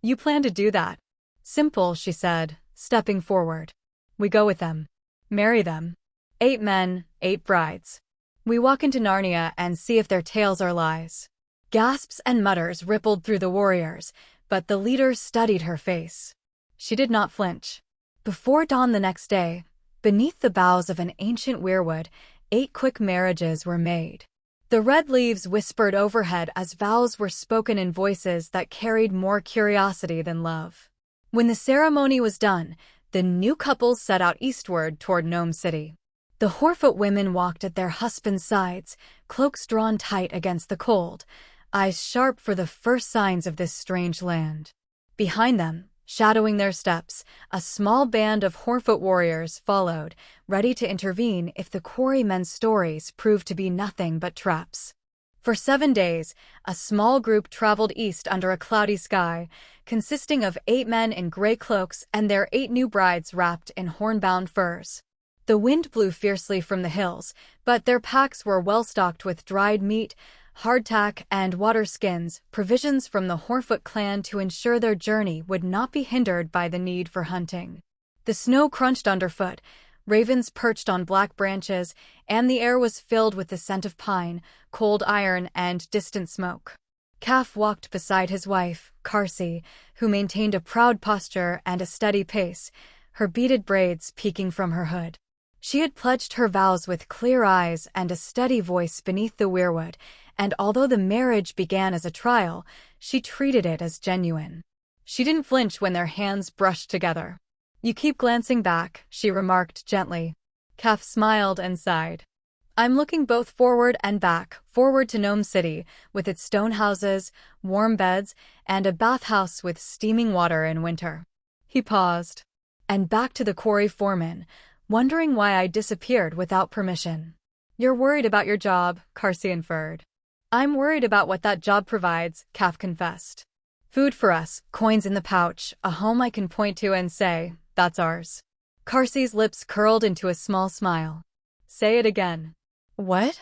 you plan to do that? Simple, she said, stepping forward. We go with them. Marry them. 8 men, 8 brides. We walk into Narnia and see if their tales are lies. Gasps and mutters rippled through the warriors, but the leader studied her face. She did not flinch. Before dawn the next day, beneath the boughs of an ancient weirwood, 8 quick marriages were made. The red leaves whispered overhead as vows were spoken in voices that carried more curiosity than love. When the ceremony was done, the new couples set out eastward toward Gnome City. The Horfoot women walked at their husbands' sides, cloaks drawn tight against the cold, eyes sharp for the first signs of this strange land. Behind them, shadowing their steps, a small band of Horfoot warriors followed, ready to intervene if the quarrymen's stories proved to be nothing but traps. For 7 days, a small group traveled east under a cloudy sky, consisting of 8 men in gray cloaks and their 8 new brides wrapped in horn-bound furs. The wind blew fiercely from the hills, but their packs were well stocked with dried meat, hardtack, and water skins, provisions from the Horfoot clan to ensure their journey would not be hindered by the need for hunting. The snow crunched underfoot, ravens perched on black branches, and the air was filled with the scent of pine, cold iron, and distant smoke. Calf walked beside his wife, Carsey, who maintained a proud posture and a steady pace, her beaded braids peeking from her hood. She had pledged her vows with clear eyes and a steady voice beneath the weirwood, and although the marriage began as a trial, she treated it as genuine. She didn't flinch when their hands brushed together. You keep glancing back, she remarked gently. Calf smiled and sighed. I'm looking both forward and back, forward to Gnome City, with its stone houses, warm beds, and a bathhouse with steaming water in winter. He paused. And back to the quarry foreman, wondering why I disappeared without permission. You're worried about your job, Carsey inferred. I'm worried about what that job provides, Calf confessed. Food for us, coins in the pouch, a home I can point to and say, that's ours. Carsey's lips curled into a small smile. Say it again. What?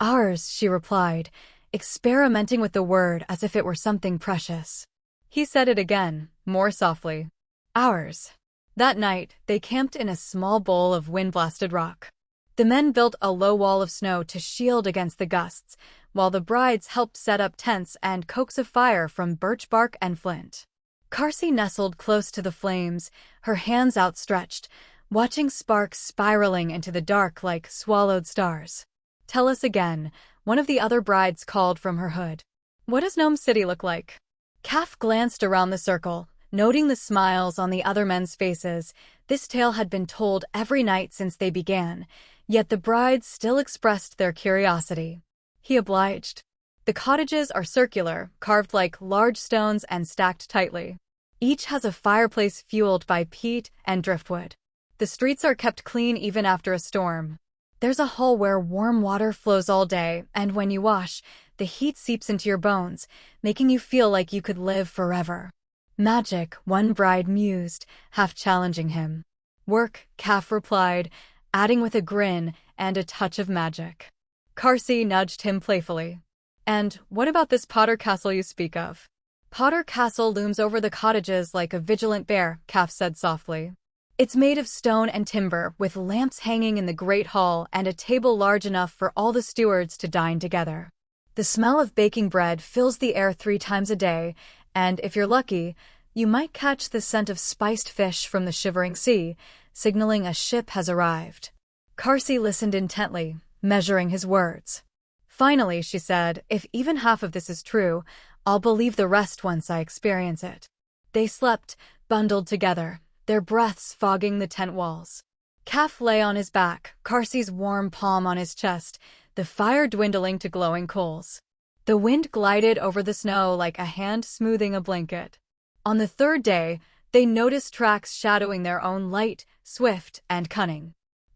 Ours, she replied, experimenting with the word as if it were something precious. He said it again, more softly. Ours. That night, they camped in a small bowl of wind-blasted rock. The men built a low wall of snow to shield against the gusts, while the brides helped set up tents and coax a fire from birch bark and flint. Carsey nestled close to the flames, her hands outstretched, watching sparks spiraling into the dark like swallowed stars. Tell us again, one of the other brides called from her hood. What does Gnome City look like? Calf glanced around the circle, noting the smiles on the other men's faces. This tale had been told every night since they began, yet the brides still expressed their curiosity. He obliged. The cottages are circular, carved like large stones and stacked tightly. Each has a fireplace fueled by peat and driftwood. The streets are kept clean even after a storm. There's a hall where warm water flows all day, and when you wash, the heat seeps into your bones, making you feel like you could live forever. Magic, one bride mused, half challenging him. Work, Calf replied, adding with a grin and a touch of magic. Carsey nudged him playfully. And what about this Potter Castle you speak of? Potter Castle looms over the cottages like a vigilant bear, Calf said softly. It's made of stone and timber, with lamps hanging in the great hall and a table large enough for all the stewards to dine together. The smell of baking bread fills the air 3 times a day, and if you're lucky, you might catch the scent of spiced fish from the shivering sea, signaling a ship has arrived. Carsey listened intently, measuring his words. Finally, she said, if even half of this is true, I'll believe the rest once I experience it. They slept, bundled together, their breaths fogging the tent walls. Calf lay on his back, Carsey's warm palm on his chest, the fire dwindling to glowing coals. The wind glided over the snow like a hand smoothing a blanket. On the 3rd day, they noticed tracks shadowing their own light, swift, and cunning.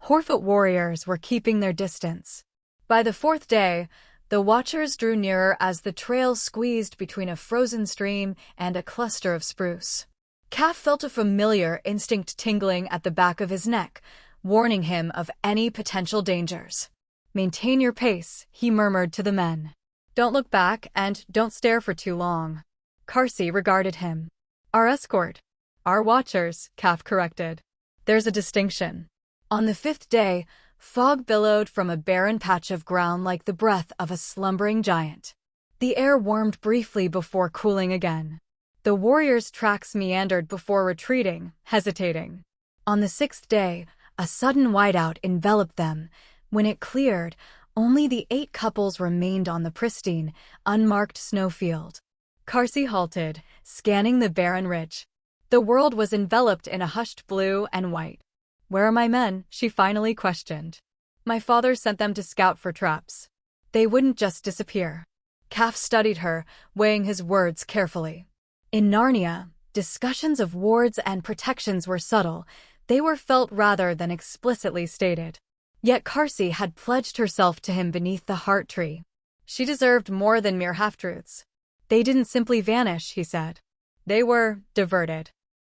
Horfoot warriors were keeping their distance. By the 4th day, the watchers drew nearer as the trail squeezed between a frozen stream and a cluster of spruce. Calf felt a familiar instinct tingling at the back of his neck, warning him of any potential dangers. Maintain your pace, he murmured to the men. Don't look back and don't stare for too long. Karsi regarded him. Our escort. Our watchers, Kaf corrected. There's a distinction. On the 5th day, fog billowed from a barren patch of ground like the breath of a slumbering giant. The air warmed briefly before cooling again. The warriors' tracks meandered before retreating, hesitating. On the 6th day, a sudden whiteout enveloped them. When it cleared, only the 8 couples remained on the pristine, unmarked snowfield. Karsi halted, scanning the barren ridge. The world was enveloped in a hushed blue and white. Where are my men? She finally questioned. My father sent them to scout for traps. They wouldn't just disappear. Kaf studied her, weighing his words carefully. In Narnia, discussions of wards and protections were subtle. They were felt rather than explicitly stated. Yet Karsi had pledged herself to him beneath the heart tree. She deserved more than mere half-truths. They didn't simply vanish, he said. They were diverted.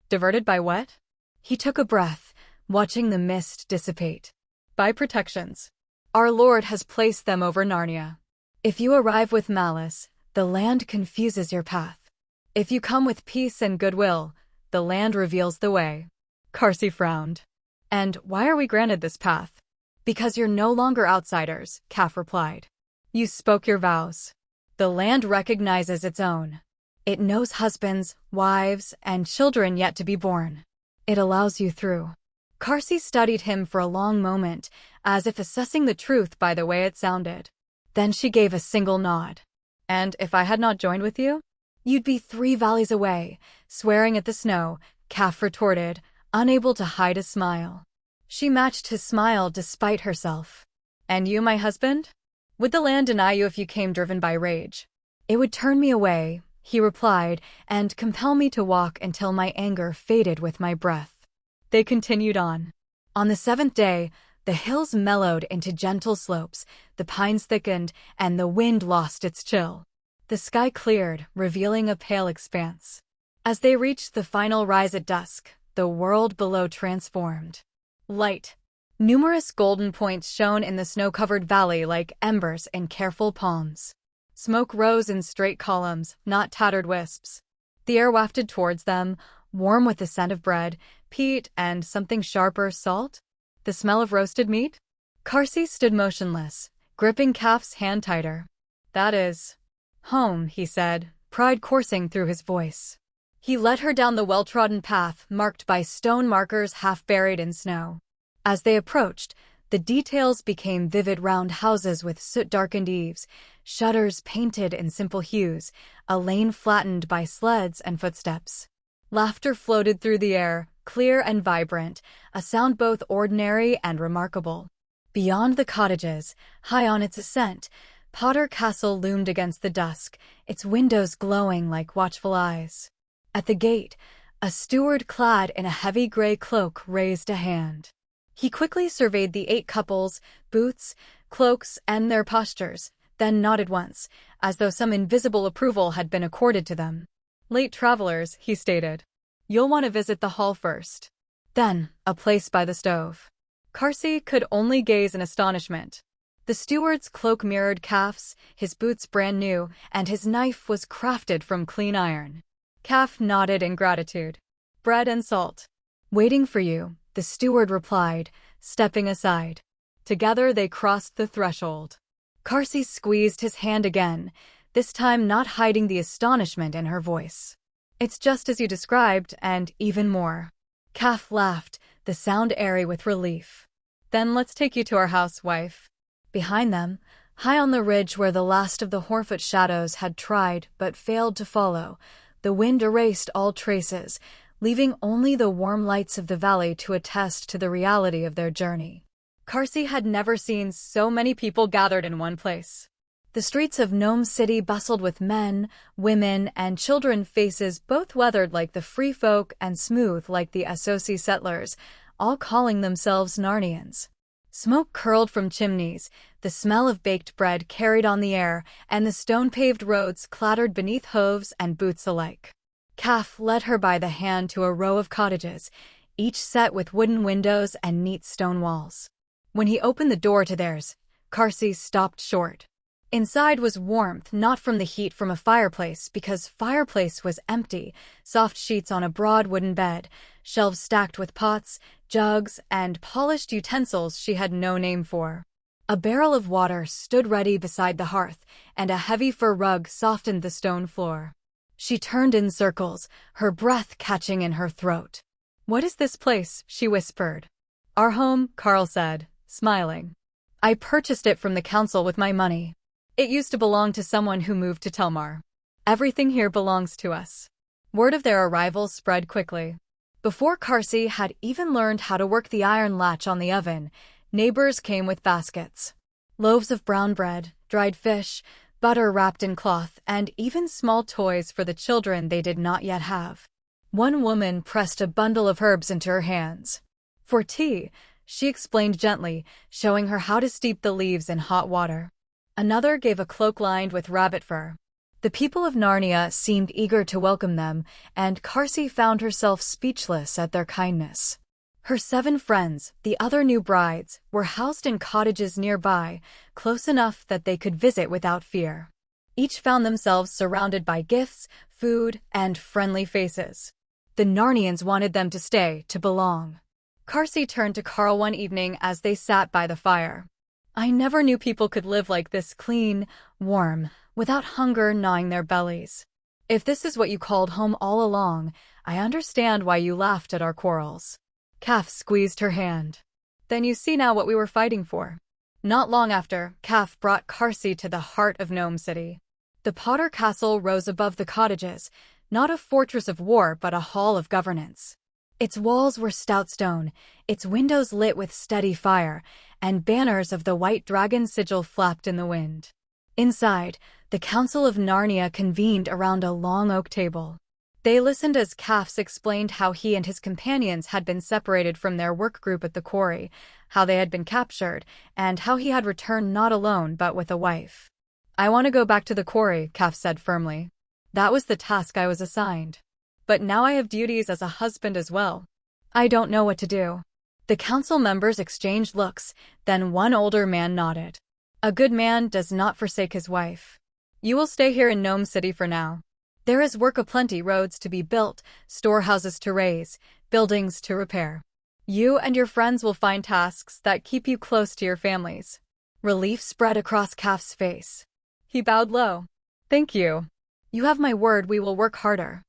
Diverted by what? He took a breath, watching the mist dissipate. By protections. Our Lord has placed them over Narnia. If you arrive with malice, the land confuses your path. If you come with peace and goodwill, the land reveals the way. Karsi frowned. And why are we granted this path? Because you're no longer outsiders, Kaf replied. You spoke your vows. The land recognizes its own. It knows husbands, wives, and children yet to be born. It allows you through. Karsi studied him for a long moment, as if assessing the truth by the way it sounded. Then she gave a single nod. And if I had not joined with you? You'd be 3 valleys away, swearing at the snow, Kaf retorted, unable to hide a smile. She matched his smile despite herself. And you, my husband? Would the land deny you if you came driven by rage? It would turn me away, he replied, and compel me to walk until my anger faded with my breath. They continued on. On the 7th day, the hills mellowed into gentle slopes, the pines thickened, and the wind lost its chill. The sky cleared, revealing a pale expanse. As they reached the final rise at dusk, the world below transformed. Light. Numerous golden points shone in the snow-covered valley like embers in careful palms. Smoke rose in straight columns, not tattered wisps. The air wafted towards them, warm with the scent of bread, peat, and something sharper, salt. The smell of roasted meat? Karsi stood motionless, gripping Kaf's hand tighter. That is home, he said, pride coursing through his voice. He led her down the well-trodden path marked by stone markers half buried in snow. As they approached, the details became vivid: round houses with soot-darkened eaves, shutters painted in simple hues, a lane flattened by sleds and footsteps. Laughter floated through the air, clear and vibrant, a sound both ordinary and remarkable. Beyond the cottages, high on its ascent, Potter Castle loomed against the dusk, its windows glowing like watchful eyes. At the gate, a steward clad in a heavy gray cloak raised a hand. He quickly surveyed the 8 couples, boots, cloaks, and their postures, then nodded once, as though some invisible approval had been accorded to them. Late travelers, he stated. You'll want to visit the hall first. Then, a place by the stove. Karsi could only gaze in astonishment. The steward's cloak mirrored Kaf's, his boots brand new, and his knife was crafted from clean iron. Kaf nodded in gratitude. Bread and salt. Waiting for you, the steward replied, stepping aside. Together they crossed the threshold. Karsi squeezed his hand again, this time not hiding the astonishment in her voice. It's just as you described, and even more. Kaf laughed, the sound airy with relief. Then let's take you to our house, wife. Behind them, high on the ridge where the last of the Horfoot shadows had tried but failed to follow, the wind erased all traces, leaving only the warm lights of the valley to attest to the reality of their journey. Karsi had never seen so many people gathered in one place. The streets of Gnome City bustled with men, women, and children, faces both weathered like the free folk and smooth like the Associ settlers, all calling themselves Narnians. Smoke curled from chimneys, the smell of baked bread carried on the air, and the stone-paved roads clattered beneath hooves and boots alike. Kaf led her by the hand to a row of cottages, each set with wooden windows and neat stone walls. When he opened the door to theirs, Karsi stopped short. Inside was warmth, not from the heat from a fireplace, because fireplace was empty, soft sheets on a broad wooden bed, shelves stacked with pots, jugs, and polished utensils she had no name for. A barrel of water stood ready beside the hearth, and a heavy fur rug softened the stone floor. She turned in circles, her breath catching in her throat. "What is this place?" she whispered. "Our home," Carl said, smiling. "I purchased it from the council with my money. It used to belong to someone who moved to Telmar. Everything here belongs to us." Word of their arrival spread quickly. Before Karsi had even learned how to work the iron latch on the oven, neighbors came with baskets. Loaves of brown bread, dried fish, butter wrapped in cloth, and even small toys for the children they did not yet have. One woman pressed a bundle of herbs into her hands. "For tea," she explained gently, showing her how to steep the leaves in hot water. Another gave a cloak lined with rabbit fur. The people of Narnia seemed eager to welcome them, and Karsi found herself speechless at their kindness. Her 7 friends, the other new brides, were housed in cottages nearby, close enough that they could visit without fear. Each found themselves surrounded by gifts, food, and friendly faces. The Narnians wanted them to stay, to belong. Karsi turned to Carl one evening as they sat by the fire. "I never knew people could live like this, clean, warm, without hunger gnawing their bellies. If this is what you called home all along, I understand why you laughed at our quarrels." Kaf squeezed her hand. "Then you see now what we were fighting for." Not long after, Kaf brought Karsi to the heart of Gnome City. The Potter Castle rose above the cottages, not a fortress of war but a hall of governance. Its walls were stout stone, its windows lit with steady fire, and banners of the white dragon sigil flapped in the wind. Inside, the Council of Narnia convened around a long oak table. They listened as Kafs explained how he and his companions had been separated from their work group at the quarry, how they had been captured, and how he had returned not alone but with a wife. "I want to go back to the quarry," Kaf said firmly. "That was the task I was assigned. But now I have duties as a husband as well. I don't know what to do." The council members exchanged looks, then one older man nodded. "A good man does not forsake his wife. You will stay here in Gnome City for now. There is work aplenty, roads to be built, storehouses to raise, buildings to repair. You and your friends will find tasks that keep you close to your families." Relief spread across Kaf's face. He bowed low. "Thank you. You have my word we will work harder."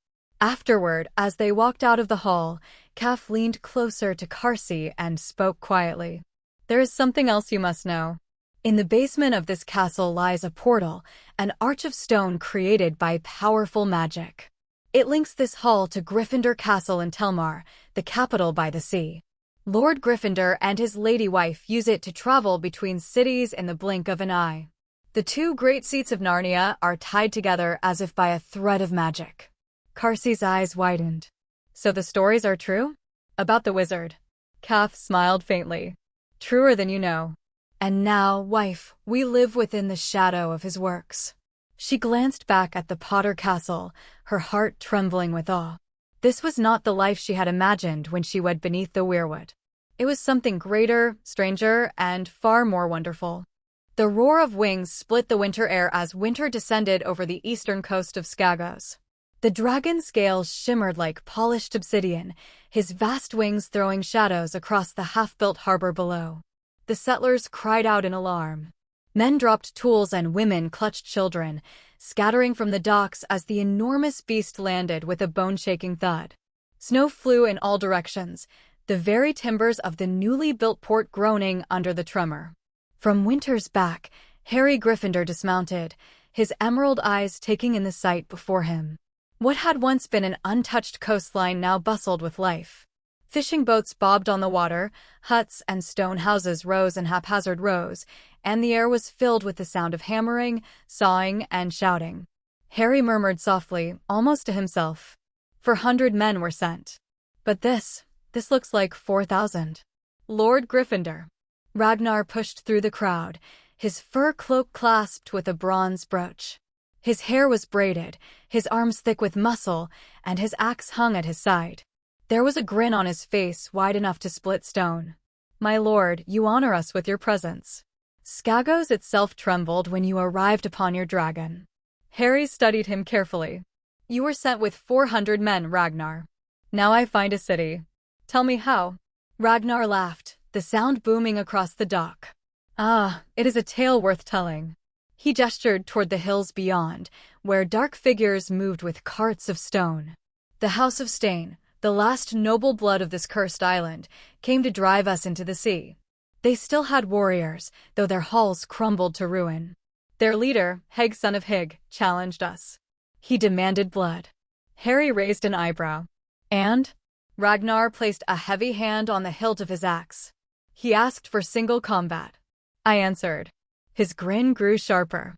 Afterward, as they walked out of the hall, Kaf leaned closer to Karsi and spoke quietly. "There is something else you must know. In the basement of this castle lies a portal, an arch of stone created by powerful magic. It links this hall to Gryffindor Castle in Telmar, the capital by the sea. Lord Gryffindor and his lady wife use it to travel between cities in the blink of an eye. The 2 great seats of Narnia are tied together as if by a thread of magic." Karsi's eyes widened. "So the stories are true? About the wizard?" Kaf smiled faintly. "Truer than you know. And now, wife, we live within the shadow of his works." She glanced back at the Potter Castle, her heart trembling with awe. This was not the life she had imagined when she wed beneath the weirwood. It was something greater, stranger, and far more wonderful. The roar of wings split the winter air as winter descended over the eastern coast of Skagos. The dragon's scales shimmered like polished obsidian, his vast wings throwing shadows across the half-built harbor below. The settlers cried out in alarm. Men dropped tools and women clutched children, scattering from the docks as the enormous beast landed with a bone-shaking thud. Snow flew in all directions, the very timbers of the newly built port groaning under the tremor. From Winter's back, Harry Gryffindor dismounted, his emerald eyes taking in the sight before him. What had once been an untouched coastline now bustled with life. Fishing boats bobbed on the water, huts and stone houses rose in haphazard rows, and the air was filled with the sound of hammering, sawing, and shouting. Harry murmured softly, almost to himself. 400 men were sent. But this looks like 4,000. Lord Gryffindor. Ragnar pushed through the crowd, his fur cloak clasped with a bronze brooch. His hair was braided, his arms thick with muscle, and his axe hung at his side. There was a grin on his face wide enough to split stone. "My lord, you honor us with your presence." Skagos itself trembled when you arrived upon your dragon. Harry studied him carefully. You were sent with 400 men, Ragnar. Now I find a city. Tell me how. Ragnar laughed, the sound booming across the dock. Ah, it is a tale worth telling. He gestured toward the hills beyond, where dark figures moved with carts of stone. The House of Stain, the last noble blood of this cursed island, came to drive us into the sea. They still had warriors, though their halls crumbled to ruin. Their leader, Heg son of Hig, challenged us. He demanded blood. Harry raised an eyebrow. And? Ragnar placed a heavy hand on the hilt of his axe. He asked for single combat. I answered. His grin grew sharper.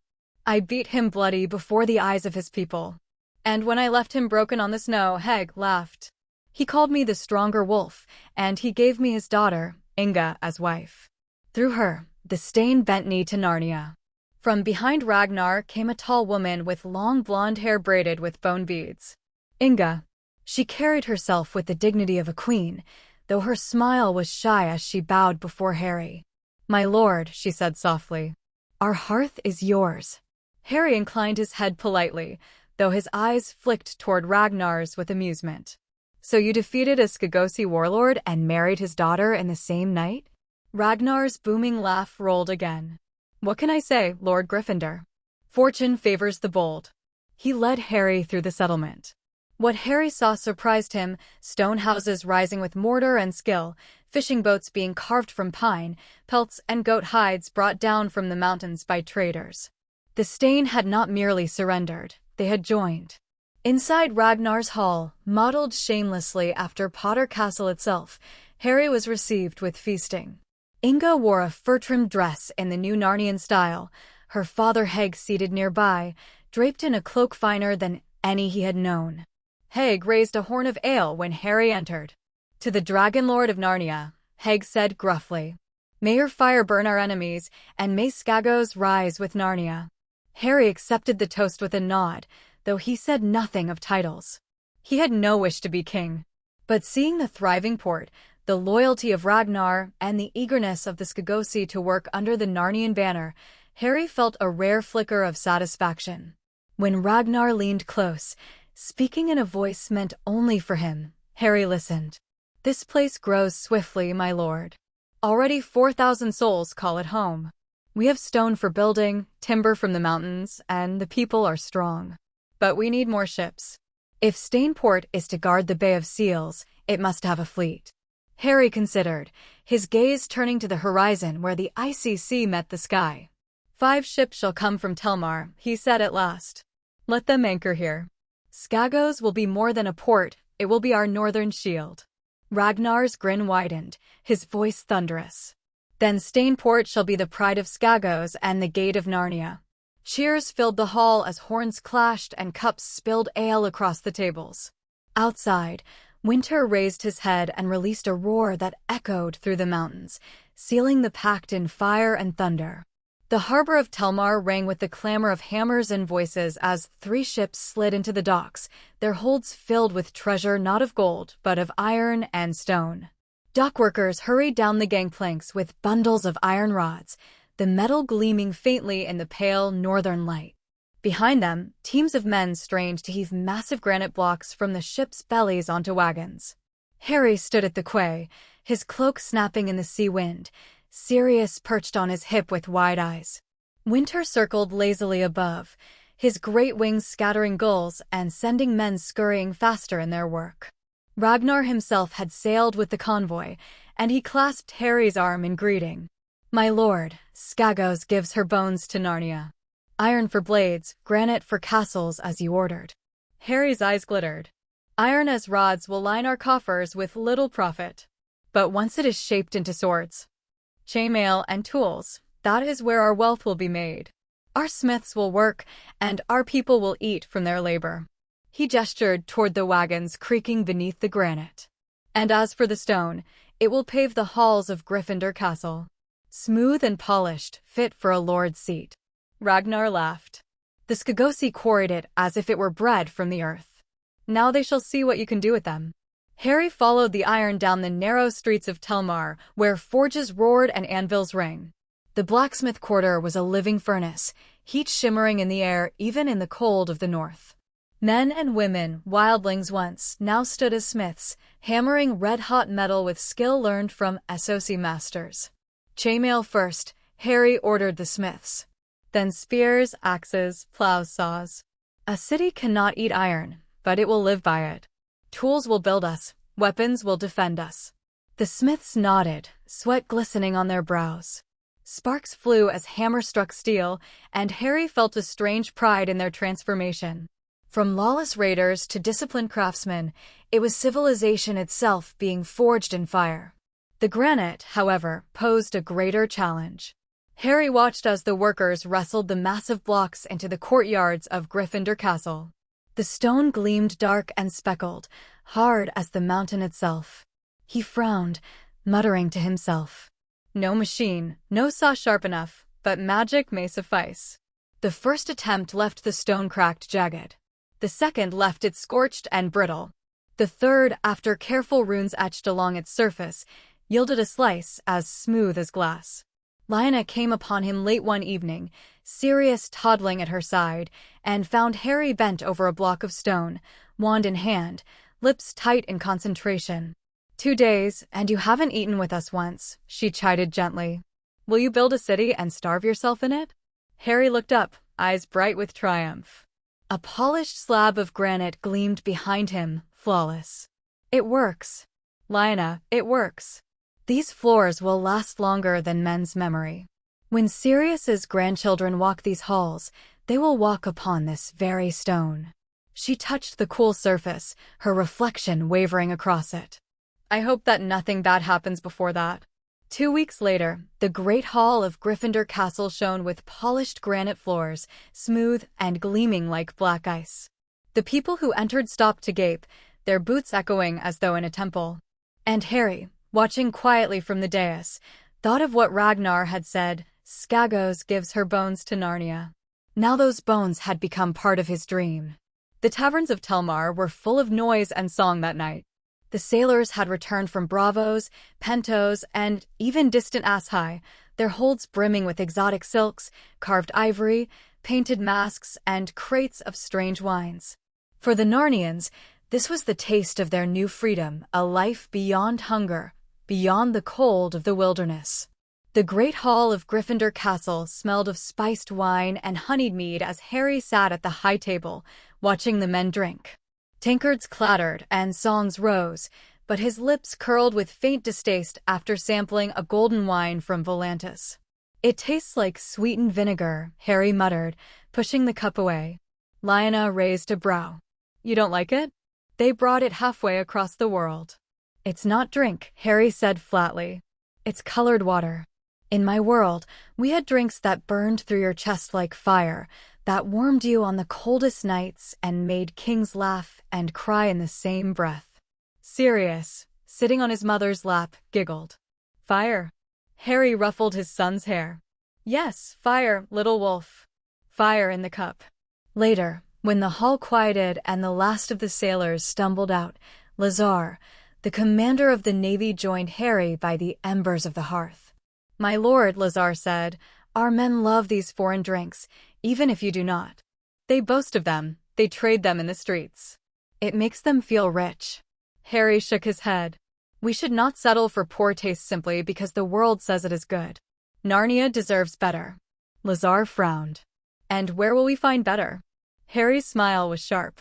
I beat him bloody before the eyes of his people. And when I left him broken on the snow, Heg laughed. He called me the stronger wolf, and he gave me his daughter, Inga, as wife. Through her, the Stain bent knee to Narnia. From behind Ragnar came a tall woman with long blonde hair braided with bone beads. Inga. She carried herself with the dignity of a queen, though her smile was shy as she bowed before Harry. My lord, she said softly, our hearth is yours. Harry inclined his head politely, though his eyes flicked toward Ragnar's with amusement. So you defeated a Skagosi warlord and married his daughter in the same night? Ragnar's booming laugh rolled again. What can I say, Lord Gryffindor? Fortune favors the bold. He led Harry through the settlement. What Harry saw surprised him, stone houses rising with mortar and skill, fishing boats being carved from pine, pelts and goat hides brought down from the mountains by traders. The Stain had not merely surrendered, they had joined. Inside Ragnar's hall, modeled shamelessly after Potter Castle itself, Harry was received with feasting. Inga wore a fur-trimmed dress in the new Narnian style, her father Heg seated nearby, draped in a cloak finer than any he had known. Heg raised a horn of ale when Harry entered. To the Dragon Lord of Narnia, Heg said gruffly, May your fire burn our enemies, and may Skagos rise with Narnia. Harry accepted the toast with a nod, though he said nothing of titles. He had no wish to be king. But seeing the thriving port, the loyalty of Ragnar, and the eagerness of the Skagosi to work under the Narnian banner, Harry felt a rare flicker of satisfaction. When Ragnar leaned close, speaking in a voice meant only for him, Harry listened. This place grows swiftly, my lord. Already 4,000 souls call it home. We have stone for building, timber from the mountains, and the people are strong. But we need more ships. If Stainport is to guard the Bay of Seals, it must have a fleet. Harry considered, his gaze turning to the horizon where the icy sea met the sky. 5 ships shall come from Telmar, he said at last. Let them anchor here. Skagos will be more than a port, it will be our northern shield. Ragnar's grin widened, his voice thunderous. Then Stainport shall be the pride of Skagos and the gate of Narnia. Cheers filled the hall as horns clashed and cups spilled ale across the tables. Outside, Winter raised his head and released a roar that echoed through the mountains, sealing the pact in fire and thunder. The harbor of Telmar rang with the clamor of hammers and voices as 3 ships slid into the docks, their holds filled with treasure not of gold, but of iron and stone. Dockworkers hurried down the gangplanks with bundles of iron rods, the metal gleaming faintly in the pale northern light. Behind them, teams of men strained to heave massive granite blocks from the ships' bellies onto wagons. Harry stood at the quay, his cloak snapping in the sea wind, Sirius perched on his hip with wide eyes. Winter circled lazily above, his great wings scattering gulls and sending men scurrying faster in their work. Ragnar himself had sailed with the convoy, and he clasped Harry's arm in greeting. My lord, Skagos gives her bones to Narnia. Iron for blades, granite for castles as you ordered. Harry's eyes glittered. Iron as rods will line our coffers with little profit. But once it is shaped into swords, chainmail and tools, that is where our wealth will be made. Our smiths will work, and our people will eat from their labor. He gestured toward the wagons creaking beneath the granite. And as for the stone, it will pave the halls of Gryffindor Castle. Smooth and polished, fit for a lord's seat. Ragnar laughed. The Skagosi quarried it as if it were bread from the earth. Now they shall see what you can do with them. Harry followed the iron down the narrow streets of Telmar, where forges roared and anvils rang. The blacksmith quarter was a living furnace, heat shimmering in the air even in the cold of the north. Men and women, wildlings once, now stood as smiths, hammering red-hot metal with skill learned from SOC masters. Chainmail first, Harry ordered the smiths. Then spears, axes, plows, saws. A city cannot eat iron, but it will live by it. Tools will build us, weapons will defend us. The smiths nodded, sweat glistening on their brows. Sparks flew as hammer struck steel, and Harry felt a strange pride in their transformation. From lawless raiders to disciplined craftsmen, it was civilization itself being forged in fire. The granite, however, posed a greater challenge. Harry watched as the workers wrestled the massive blocks into the courtyards of Gryffindor Castle. The stone gleamed dark and speckled, hard as the mountain itself. He frowned, muttering to himself. No machine, no saw sharp enough, but magic may suffice. The first attempt left the stone cracked jagged. The second left it scorched and brittle. The third, after careful runes etched along its surface, yielded a slice as smooth as glass. Lyanna came upon him late one evening, Sirius toddling at her side, and found Harry bent over a block of stone, wand in hand, lips tight in concentration. 2 days, and you haven't eaten with us once, she chided gently. Will you build a city and starve yourself in it? Harry looked up, eyes bright with triumph. A polished slab of granite gleamed behind him, flawless. It works. Lyanna, it works. These floors will last longer than men's memory. When Sirius's grandchildren walk these halls, they will walk upon this very stone. She touched the cool surface, her reflection wavering across it. I hope that nothing bad happens before that. 2 weeks later, the great hall of Gryffindor Castle shone with polished granite floors, smooth and gleaming like black ice. The people who entered stopped to gape, their boots echoing as though in a temple. And Harry, watching quietly from the dais, thought of what Ragnar had said, Skagos gives her bones to Narnia. Now those bones had become part of his dream. The taverns of Telmar were full of noise and song that night. The sailors had returned from Bravos, Pentos, and even distant Ashai, their holds brimming with exotic silks, carved ivory, painted masks, and crates of strange wines. For the Narnians, this was the taste of their new freedom, a life beyond hunger, beyond the cold of the wilderness. The great hall of Gryffindor Castle smelled of spiced wine and honeyed mead as Harry sat at the high table, watching the men drink. Tankards clattered and songs rose, but his lips curled with faint distaste after sampling a golden wine from Volantis. It tastes like sweetened vinegar, Harry muttered, pushing the cup away. Lyanna raised a brow. You don't like it? They brought it halfway across the world. It's not drink, Harry said flatly. It's colored water. In my world, we had drinks that burned through your chest like fire, that warmed you on the coldest nights and made kings laugh and cry in the same breath. Sirius, sitting on his mother's lap, giggled. Fire. Harry ruffled his son's hair. Yes, fire, little wolf. Fire in the cup. Later, when the hall quieted and the last of the sailors stumbled out, Lazar, the commander of the navy, joined Harry by the embers of the hearth. My lord, Lazar said, our men love these foreign drinks, even if you do not. They boast of them, they trade them in the streets. It makes them feel rich. Harry shook his head. We should not settle for poor taste simply because the world says it is good. Narnia deserves better. Lazar frowned. And where will we find better? Harry's smile was sharp.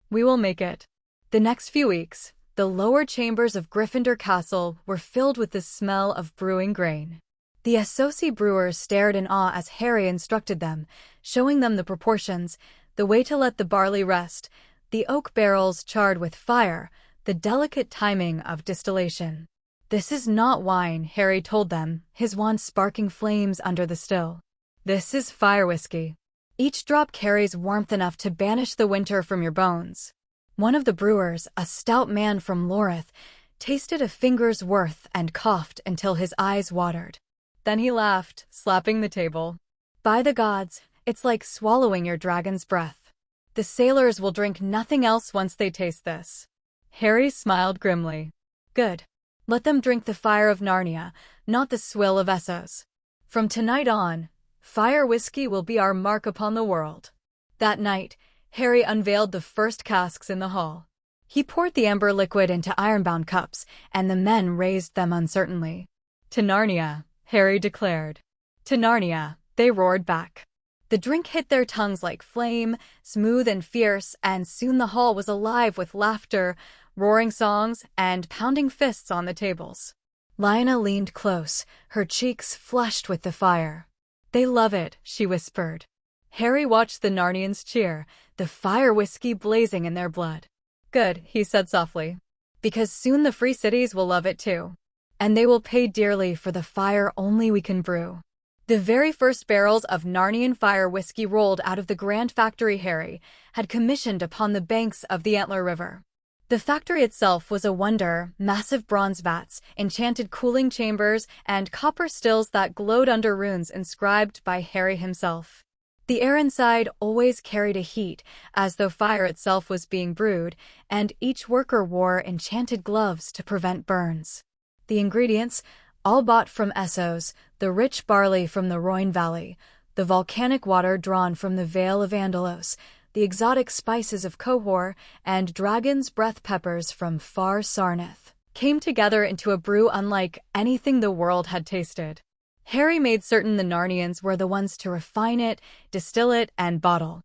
We will make it. The next few weeks, the lower chambers of Gryffindor Castle were filled with the smell of brewing grain. The SOC brewers stared in awe as Harry instructed them, showing them the proportions, the way to let the barley rest, the oak barrels charred with fire, the delicate timing of distillation. This is not wine, Harry told them, his wand sparking flames under the still. This is fire whiskey. Each drop carries warmth enough to banish the winter from your bones. One of the brewers, a stout man from Lorith, tasted a finger's worth and coughed until his eyes watered. Then he laughed, slapping the table. By the gods, it's like swallowing your dragon's breath. The sailors will drink nothing else once they taste this. Harry smiled grimly. Good. Let them drink the fire of Narnia, not the swill of Essos. From tonight on, fire whiskey will be our mark upon the world." That night, Harry unveiled the first casks in the hall. He poured the amber liquid into iron-bound cups, and the men raised them uncertainly. "To Narnia," Harry declared. "To Narnia," they roared back. The drink hit their tongues like flame, smooth and fierce, and soon the hall was alive with laughter, roaring songs, and pounding fists on the tables. Lyanna leaned close, her cheeks flushed with the fire. "They love it," she whispered. Harry watched the Narnians cheer, the fire whiskey blazing in their blood. "Good," he said softly, "because soon the free cities will love it too. And they will pay dearly for the fire only we can brew." The very first barrels of Narnian fire whiskey rolled out of the grand factory Harry had commissioned upon the banks of the Antler River. The factory itself was a wonder, massive bronze vats, enchanted cooling chambers, and copper stills that glowed under runes inscribed by Harry himself. The air inside always carried a heat, as though fire itself was being brewed, and each worker wore enchanted gloves to prevent burns. The ingredients, all bought from Essos, the rich barley from the Rhoyne Valley, the volcanic water drawn from the Vale of Andalos, the exotic spices of Qohor, and dragon's breath peppers from far Sarnath, came together into a brew unlike anything the world had tasted. Harry made certain the Narnians were the ones to refine it, distill it, and bottle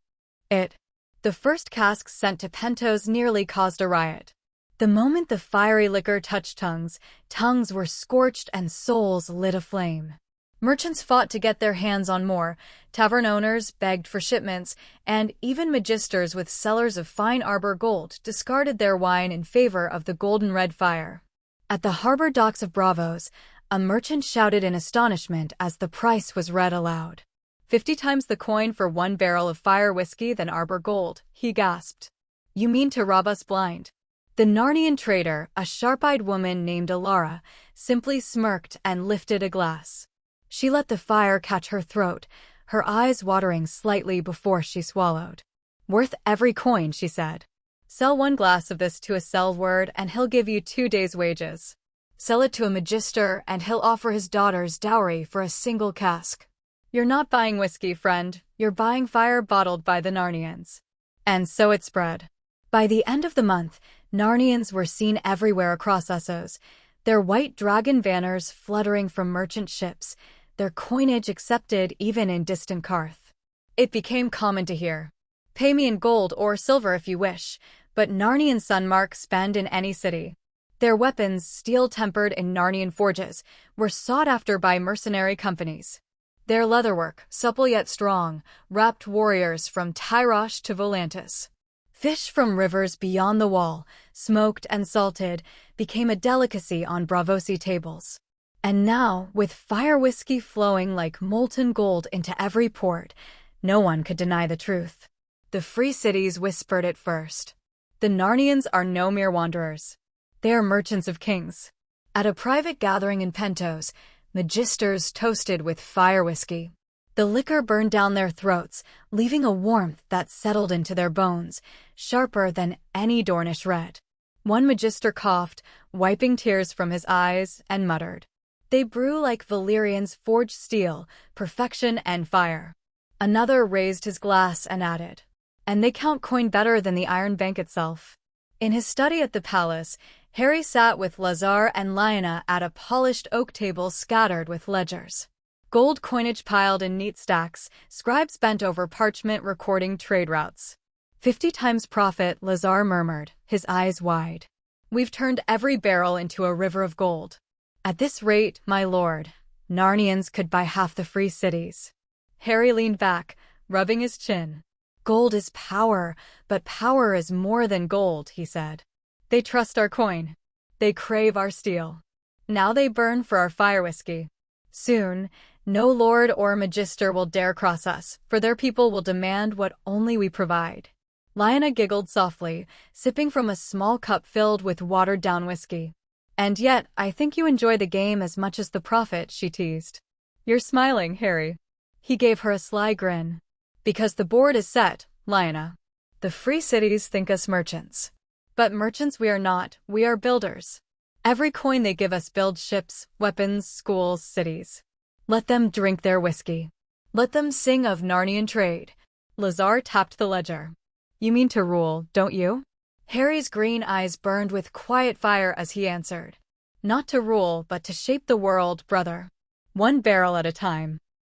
it. The first casks sent to Pentos nearly caused a riot. The moment the fiery liquor touched tongues, tongues were scorched and souls lit aflame. Merchants fought to get their hands on more, tavern owners begged for shipments, and even magisters with cellars of fine arbor gold discarded their wine in favor of the golden red fire. At the harbor docks of Bravos, a merchant shouted in astonishment as the price was read aloud. 50 times the coin for 1 barrel of fire whiskey than arbor gold, he gasped. "You mean to rob us blind?" The Narnian trader, a sharp-eyed woman named Alara, simply smirked and lifted a glass. She let the fire catch her throat, her eyes watering slightly before she swallowed. "Worth every coin," she said. "Sell 1 glass of this to a Selward and he'll give you 2 days' wages. Sell it to a magister and he'll offer his daughter's dowry for a single cask. You're not buying whiskey, friend, you're buying fire bottled by the Narnians." And so it spread. By the end of the month, Narnians were seen everywhere across Essos, their white dragon banners fluttering from merchant ships, their coinage accepted even in distant Karth. It became common to hear, "Pay me in gold or silver if you wish, but Narnian sun marks spend in any city." Their weapons, steel-tempered in Narnian forges, were sought after by mercenary companies. Their leatherwork, supple yet strong, wrapped warriors from Tyrosh to Volantis. Fish from rivers beyond the wall, smoked and salted, became a delicacy on Bravosi tables. And now, with fire whiskey flowing like molten gold into every port, no one could deny the truth. The free cities whispered it first. The Narnians are no mere wanderers. They are merchants of kings. At a private gathering in Pentos, magisters toasted with fire whiskey. The liquor burned down their throats, leaving a warmth that settled into their bones, sharper than any Dornish red. One magister coughed, wiping tears from his eyes, and muttered, "They brew like Valyrian's forged steel, perfection and fire." Another raised his glass and added, "And they count coin better than the Iron Bank itself." In his study at the palace, Harry sat with Lazar and Lyanna at a polished oak table scattered with ledgers. Gold coinage piled in neat stacks, scribes bent over parchment recording trade routes. 50 times profit, Lazar murmured, his eyes wide. "We've turned every barrel into a river of gold. At this rate, my lord, Narnians could buy half the free cities." Harry leaned back, rubbing his chin. "Gold is power, but power is more than gold," he said. "They trust our coin. They crave our steel. Now they burn for our fire whiskey. Soon, no lord or magister will dare cross us, for their people will demand what only we provide." Lyanna giggled softly, sipping from a small cup filled with watered-down whiskey. "And yet, I think you enjoy the game as much as the profit," she teased. "You're smiling, Harry." He gave her a sly grin. "Because the board is set, Lyanna. The free cities think us merchants. But merchants we are not, we are builders. Every coin they give us builds ships, weapons, schools, cities. Let them drink their whiskey. Let them sing of Narnian trade. Lazar tapped the ledger. You mean to rule, don't you? Harry's green eyes burned with quiet fire as he answered. Not to rule, but to shape the world, brother. One barrel at a time.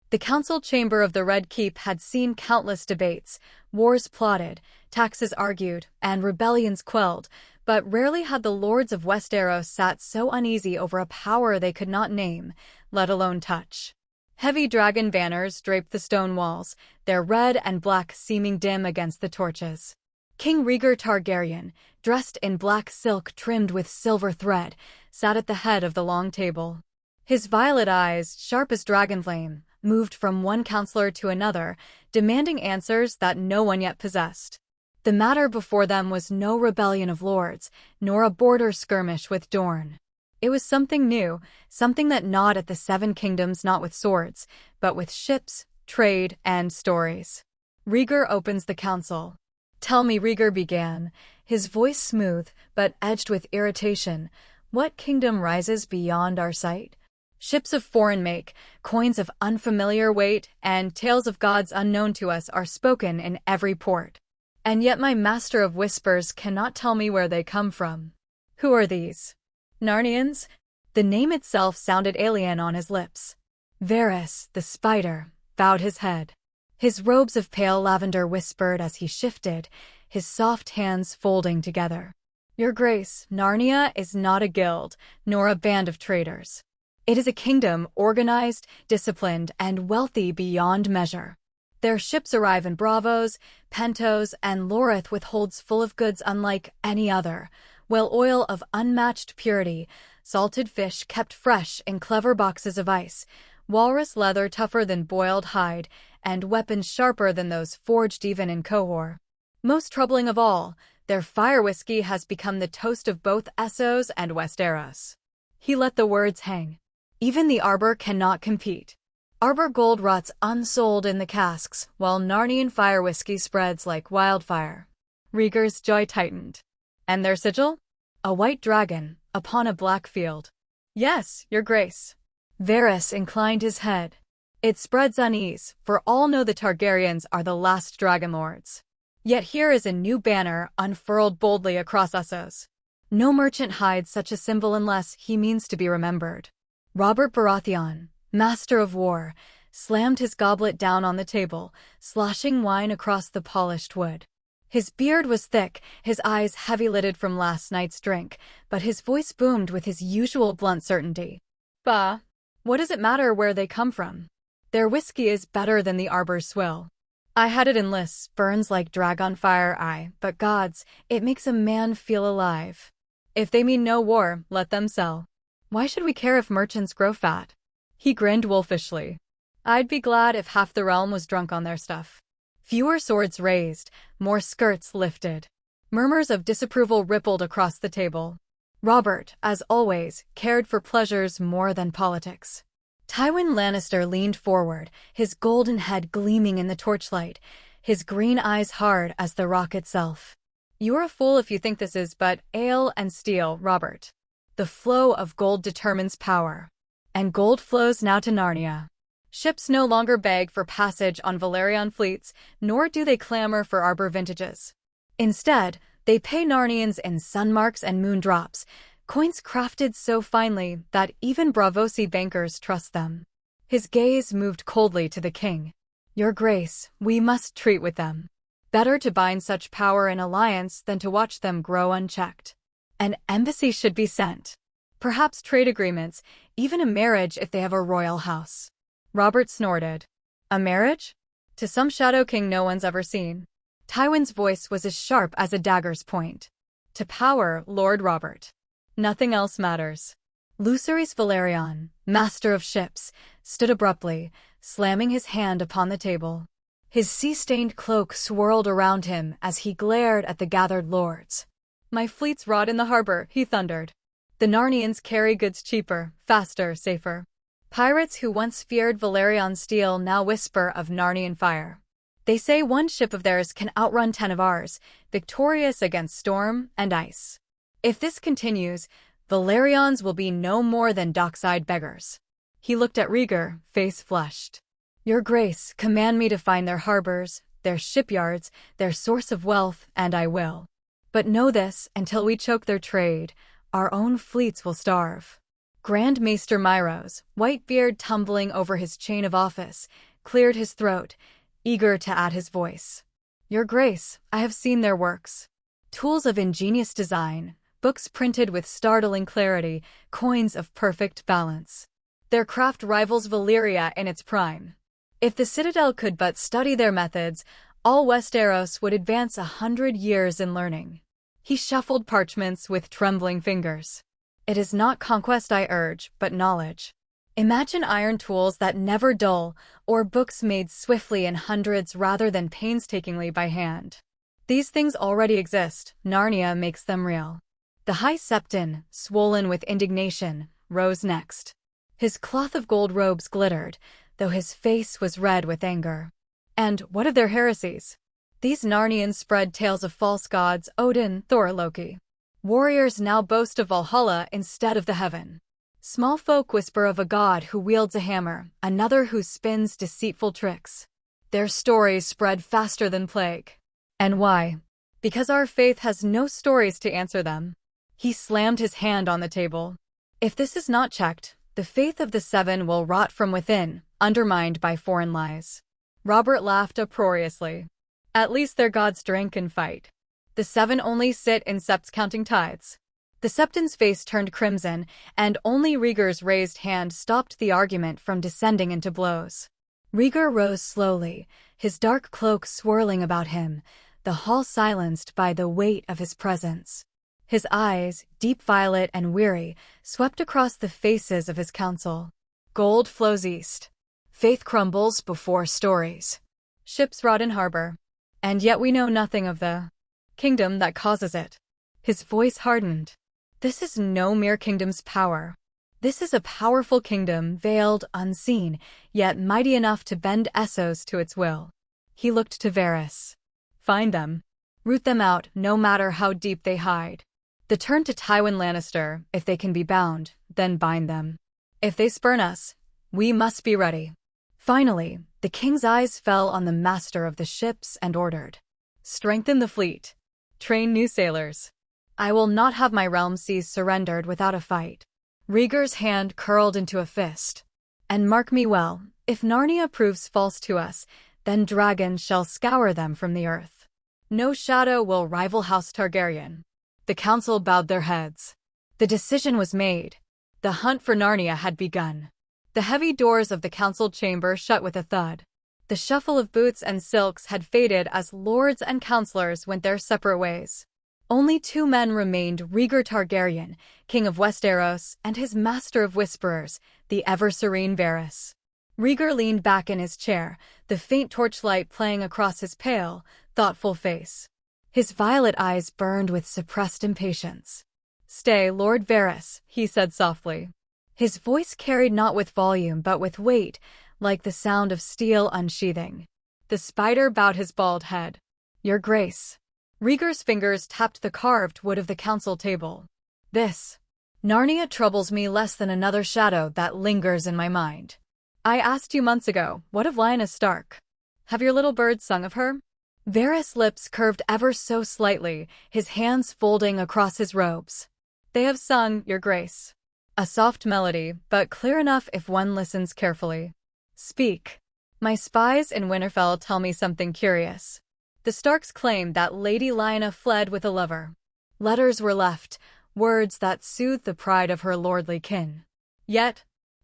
The council chamber of the Red Keep had seen countless debates, wars plotted, taxes argued, and rebellions quelled, but rarely had the lords of Westeros sat so uneasy over a power they could not name, let alone touch. Heavy dragon banners draped the stone walls, their red and black seeming dim against the torches. King Rhaegar Targaryen, dressed in black silk trimmed with silver thread, sat at the head of the long table. His violet eyes, sharp as dragon flame, moved from one counselor to another, demanding answers that no one yet possessed. The matter before them was no rebellion of lords, nor a border skirmish with Dorne. It was something new, something that gnawed at the Seven Kingdoms not with swords, but with ships, trade, and stories. Rhaegar opens the council. Tell me, Rhaegar began, his voice smooth, but edged with irritation. What kingdom rises beyond our sight? Ships of foreign make, coins of unfamiliar weight, and tales of gods unknown to us are spoken in every port. And yet my master of whispers cannot tell me where they come from. Who are these? Narnians? The name itself sounded alien on his lips. Varys, the spider, bowed his head. His robes of pale lavender whispered as he shifted, his soft hands folding together. Your Grace, Narnia is not a guild, nor a band of traders. It is a kingdom organized, disciplined, and wealthy beyond measure. Their ships arrive in Bravos, Pentos, and Lorith with holds full of goods unlike any other, whale oil of unmatched purity, salted fish kept fresh in clever boxes of ice, walrus leather tougher than boiled hide, and weapons sharper than those forged even in Qohor. Most troubling of all, their fire whiskey has become the toast of both Essos and Westeros. He let the words hang. Even the Arbor cannot compete. Arbor gold rots unsold in the casks, while Narnian fire whiskey spreads like wildfire. Rhaegar's joy tightened. And their sigil? A white dragon, upon a black field. Yes, Your Grace. Varys inclined his head. It spreads unease, for all know the Targaryens are the last dragon lords. Yet here is a new banner unfurled boldly across Essos. No merchant hides such a symbol unless he means to be remembered. Robert Baratheon, master of war, slammed his goblet down on the table, sloshing wine across the polished wood. His beard was thick, his eyes heavy-lidded from last night's drink, but his voice boomed with his usual blunt certainty. Bah! What does it matter where they come from? Their whiskey is better than the Arbor's swill. I had it in lists, burns like dragon fire, but gods, it makes a man feel alive. If they mean no war, let them sell. Why should we care if merchants grow fat? He grinned wolfishly. I'd be glad if half the realm was drunk on their stuff. Fewer swords raised, more skirts lifted. Murmurs of disapproval rippled across the table. Robert, as always, cared for pleasures more than politics. Tywin Lannister leaned forward, his golden head gleaming in the torchlight, his green eyes hard as the rock itself. You're a fool if you think this is but ale and steel, Robert. The flow of gold determines power. And gold flows now to Narnia. Ships no longer beg for passage on Valyrian fleets, nor do they clamor for Arbor vintages. Instead, they pay Narnians in sunmarks and moondrops, coins crafted so finely that even Bravosi bankers trust them. His gaze moved coldly to the king. Your Grace, we must treat with them. Better to bind such power in alliance than to watch them grow unchecked. An embassy should be sent. Perhaps trade agreements, even a marriage if they have a royal house. Robert snorted. A marriage? To some shadow king no one's ever seen. Tywin's voice was as sharp as a dagger's point. To power, Lord Robert. Nothing else matters. Lucerys Valerion, master of ships, stood abruptly, slamming his hand upon the table. His sea-stained cloak swirled around him as he glared at the gathered lords. My fleets rot in the harbor, he thundered. The Narnians carry goods cheaper, faster, safer. Pirates who once feared Valerian steel now whisper of Narnian fire. They say one ship of theirs can outrun 10 of ours, victorious against storm and ice. If this continues, Valerians will be no more than dockside beggars. He looked at Rieger, face flushed. Your Grace, command me to find their harbors, their shipyards, their source of wealth, and I will. But know this, until we choke their trade, our own fleets will starve. Grand Maester Myros, white beard tumbling over his chain of office, cleared his throat, eager to add his voice. Your Grace, I have seen their works. Tools of ingenious design, books printed with startling clarity, coins of perfect balance. Their craft rivals Valyria in its prime. If the Citadel could but study their methods, all Westeros would advance 100 years in learning. He shuffled parchments with trembling fingers. It is not conquest I urge, but knowledge. Imagine iron tools that never dull, or books made swiftly in hundreds rather than painstakingly by hand. These things already exist, Narnia makes them real. The High Septon, swollen with indignation, rose next. His cloth of gold robes glittered, though his face was red with anger. And what of their heresies? These Narnians spread tales of false gods, Odin, Thor, Loki. Warriors now boast of Valhalla instead of the heaven. Small folk whisper of a god who wields a hammer, another who spins deceitful tricks. Their stories spread faster than plague. And why? Because our faith has no stories to answer them. He slammed his hand on the table. If this is not checked, the faith of the Seven will rot from within, undermined by foreign lies. Robert laughed uproariously. At least their gods drink and fight. The Seven only sit in septs counting tides. The Septon's face turned crimson, and only Rieger's raised hand stopped the argument from descending into blows. Rieger rose slowly, his dark cloak swirling about him, the hall silenced by the weight of his presence. His eyes, deep violet and weary, swept across the faces of his council. Gold flows east. Faith crumbles before stories. Ships rot in harbor. And yet we know nothing of the kingdom that causes it. His voice hardened. This is no mere kingdom's power. This is a powerful kingdom, veiled, unseen, yet mighty enough to bend Essos to its will. He looked to Varys. Find them. Root them out, no matter how deep they hide. The turn to Tywin Lannister, if they can be bound, then bind them. If they spurn us, we must be ready. Finally, the king's eyes fell on the master of the ships and ordered. Strengthen the fleet. Train new sailors. I will not have my realm seas surrendered without a fight. Rieger's hand curled into a fist. And mark me well, if Narnia proves false to us, then dragons shall scour them from the earth. No shadow will rival House Targaryen. The council bowed their heads. The decision was made. The hunt for Narnia had begun. The heavy doors of the council chamber shut with a thud. The shuffle of boots and silks had faded as lords and councillors went their separate ways. Only two men remained, Rieger Targaryen, king of Westeros, and his master of whisperers, the ever-serene Varys. Rieger leaned back in his chair, the faint torchlight playing across his pale, thoughtful face. His violet eyes burned with suppressed impatience. "Stay, Lord Varys," he said softly. His voice carried not with volume but with weight, like the sound of steel unsheathing. The spider bowed his bald head. "Your Grace." Rieger's fingers tapped the carved wood of the council table. "This. Narnia troubles me less than another shadow that lingers in my mind. I asked you months ago, what of Lyanna Stark? Have your little birds sung of her?" Varys' lips curved ever so slightly, his hands folding across his robes. "They have sung, Your Grace. A soft melody, but clear enough if one listens carefully. Speak. My spies in Winterfell tell me something curious. The Starks claim that Lady Lyanna fled with a lover. Letters were left, words that soothed the pride of her lordly kin. Yet,"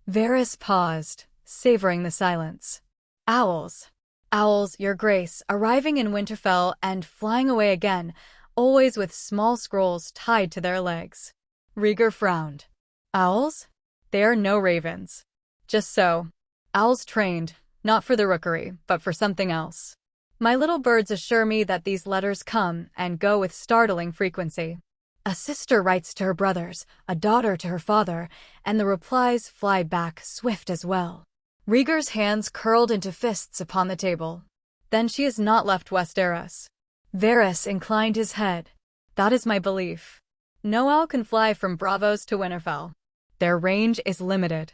Varys paused, savoring the silence. "Owls. Owls, Your Grace, arriving in Winterfell and flying away again, always with small scrolls tied to their legs." Rieger frowned. "Owls? They are no ravens." "Just so. Owls trained, not for the rookery, but for something else. My little birds assure me that these letters come and go with startling frequency. A sister writes to her brothers, a daughter to her father, and the replies fly back swift as well." Rieger's hands curled into fists upon the table. "Then she has not left Westeros." Varys inclined his head. "That is my belief. No owl can fly from Bravos to Winterfell. Their range is limited.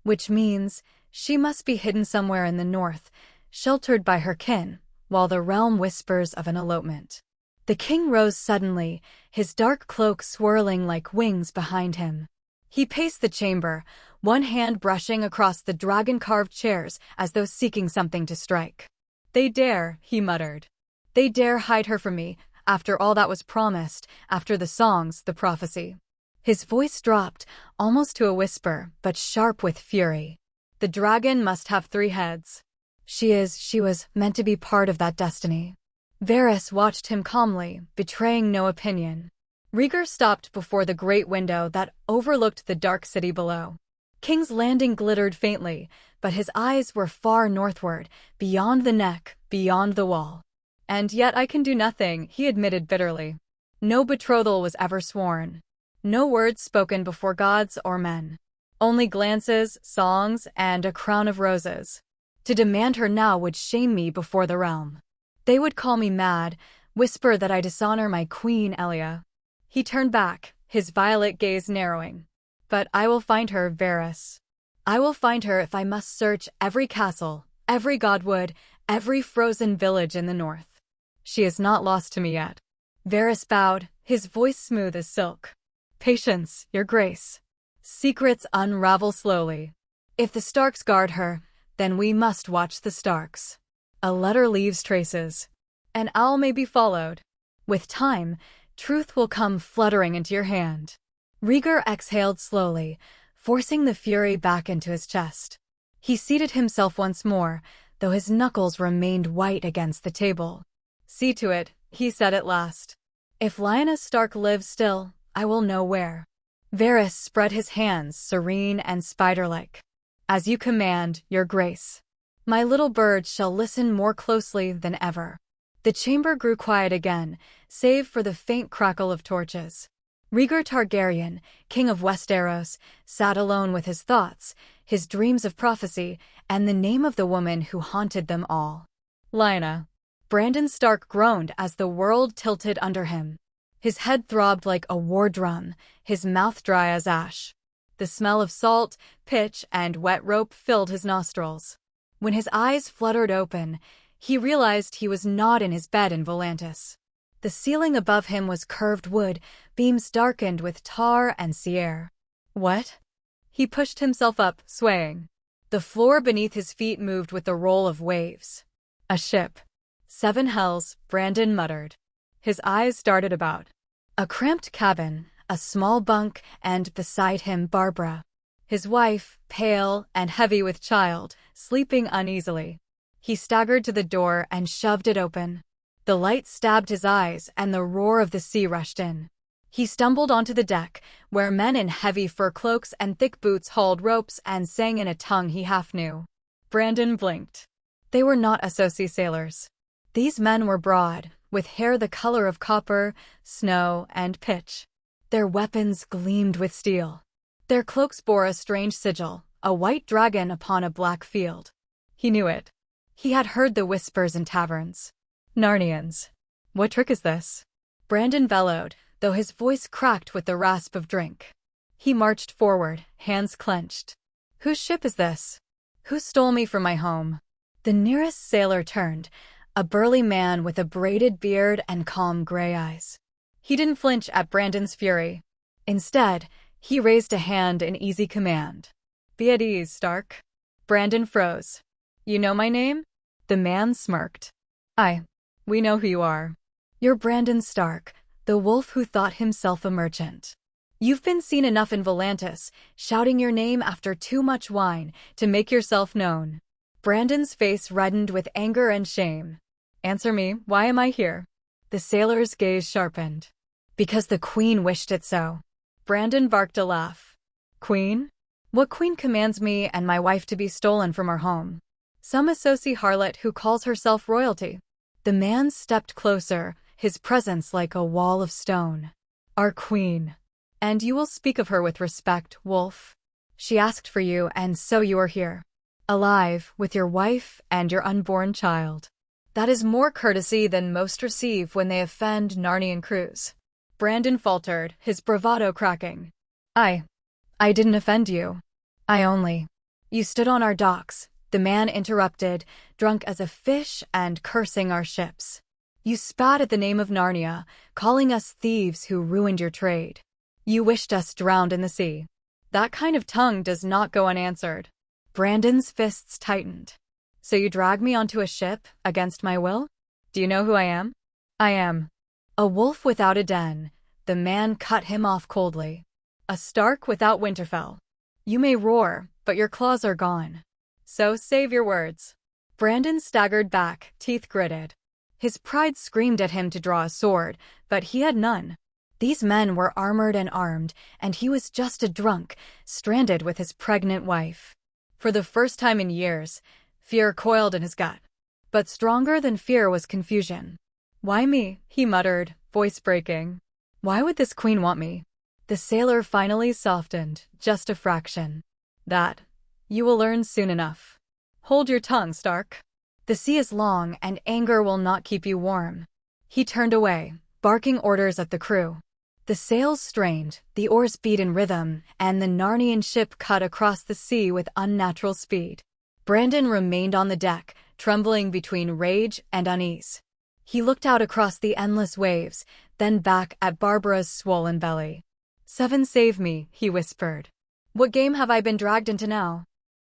which means she must be hidden somewhere in the north, sheltered by her kin, while the realm whispers of an elopement. The king rose suddenly, his dark cloak swirling like wings behind him. He paced the chamber, one hand brushing across the dragon-carved chairs as though seeking something to strike. "They dare," he muttered. "They dare hide her from me, after all that was promised, after the songs, the prophecy." His voice dropped, almost to a whisper, but sharp with fury. "The dragon must have 3 heads. She was meant to be part of that destiny." Varys watched him calmly, betraying no opinion. Rhaegar stopped before the great window that overlooked the dark city below. King's Landing glittered faintly, but his eyes were far northward, beyond the neck, beyond the wall. "And yet I can do nothing," he admitted bitterly. "No betrothal was ever sworn. No words spoken before gods or men. Only glances, songs, and a crown of roses. To demand her now would shame me before the realm. They would call me mad, whisper that I dishonor my queen, Elia." He turned back, his violet gaze narrowing. "But I will find her, Varys. I will find her if I must search every castle, every godwood, every frozen village in the north. She is not lost to me yet." Varys bowed, his voice smooth as silk. "Patience, your grace. Secrets unravel slowly. If the Starks guard her, then we must watch the Starks. A letter leaves traces. An owl may be followed. With time, truth will come fluttering into your hand." Rhaegar exhaled slowly, forcing the fury back into his chest. He seated himself once more, though his knuckles remained white against the table. "See to it," he said at last. "If Lyanna Stark lives still, I will know where." Varys spread his hands, serene and spider-like. "As you command, your grace. My little bird shall listen more closely than ever." The chamber grew quiet again, save for the faint crackle of torches. Rhaegar Targaryen, king of Westeros, sat alone with his thoughts, his dreams of prophecy, and the name of the woman who haunted them all. "Lyanna." Brandon Stark groaned as the world tilted under him. His head throbbed like a war drum, his mouth dry as ash. The smell of salt, pitch, and wet rope filled his nostrils. When his eyes fluttered open, he realized he was not in his bed in Volantis. The ceiling above him was curved wood, beams darkened with tar and sierra. "What?" He pushed himself up, swaying. The floor beneath his feet moved with the roll of waves. "A ship." "7 hells," Brandon muttered. His eyes darted about. A cramped cabin, a small bunk, and beside him Barbara. His wife, pale and heavy with child, sleeping uneasily. He staggered to the door and shoved it open. The light stabbed his eyes and the roar of the sea rushed in. He stumbled onto the deck, where men in heavy fur cloaks and thick boots hauled ropes and sang in a tongue he half knew. Brandon blinked. They were not Associ sailors. These men were broad, with hair the color of copper, snow, and pitch. Their weapons gleamed with steel. Their cloaks bore a strange sigil, a white dragon upon a black field. He knew it. He had heard the whispers in taverns. "Narnians. What trick is this?" Brandon bellowed, though his voice cracked with the rasp of drink. He marched forward, hands clenched. "Whose ship is this? Who stole me from my home?" The nearest sailor turned, a burly man with a braided beard and calm gray eyes. He didn't flinch at Brandon's fury. Instead, he raised a hand in easy command. "Be at ease, Stark." Brandon froze. "You know my name?" The man smirked. We know who you are. You're Brandon Stark, the wolf who thought himself a merchant. You've been seen enough in Volantis, shouting your name after too much wine to make yourself known." Brandon's face reddened with anger and shame. "Answer me, why am I here?" The sailor's gaze sharpened. "Because the queen wished it so." Brandon barked a laugh. "Queen? What queen commands me and my wife to be stolen from our home? Some Associ harlot who calls herself royalty." The man stepped closer, his presence like a wall of stone. "Our queen. And you will speak of her with respect, wolf. She asked for you, and so you are here. Alive, with your wife and your unborn child. That is more courtesy than most receive when they offend Narnian crews." Brandon faltered, his bravado cracking. I didn't offend you. I only..." You stood on our docks, the man interrupted, drunk as a fish and cursing our ships. You spat at the name of Narnia, calling us thieves who ruined your trade. You wished us drowned in the sea. That kind of tongue does not go unanswered. Brandon's fists tightened. So you dragged me onto a ship, against my will? Do you know who I am? I am a wolf without a den. The man cut him off coldly. A Stark without Winterfell. You may roar, but your claws are gone. So save your words. Brandon staggered back, teeth gritted. His pride screamed at him to draw a sword, but he had none. These men were armored and armed, and he was just a drunk, stranded with his pregnant wife. For the first time in years, fear coiled in his gut. But stronger than fear was confusion. Why me? He muttered, voice breaking. Why would this queen want me? The sailor finally softened, just a fraction. That you will learn soon enough. Hold your tongue, Stark. The sea is long, and anger will not keep you warm. He turned away, barking orders at the crew. The sails strained, the oars beat in rhythm, and the Narnian ship cut across the sea with unnatural speed. Brandon remained on the deck, trembling between rage and unease. He looked out across the endless waves, then back at Barbara's swollen belly. "Seven, save me," he whispered. "What game have I been dragged into now?"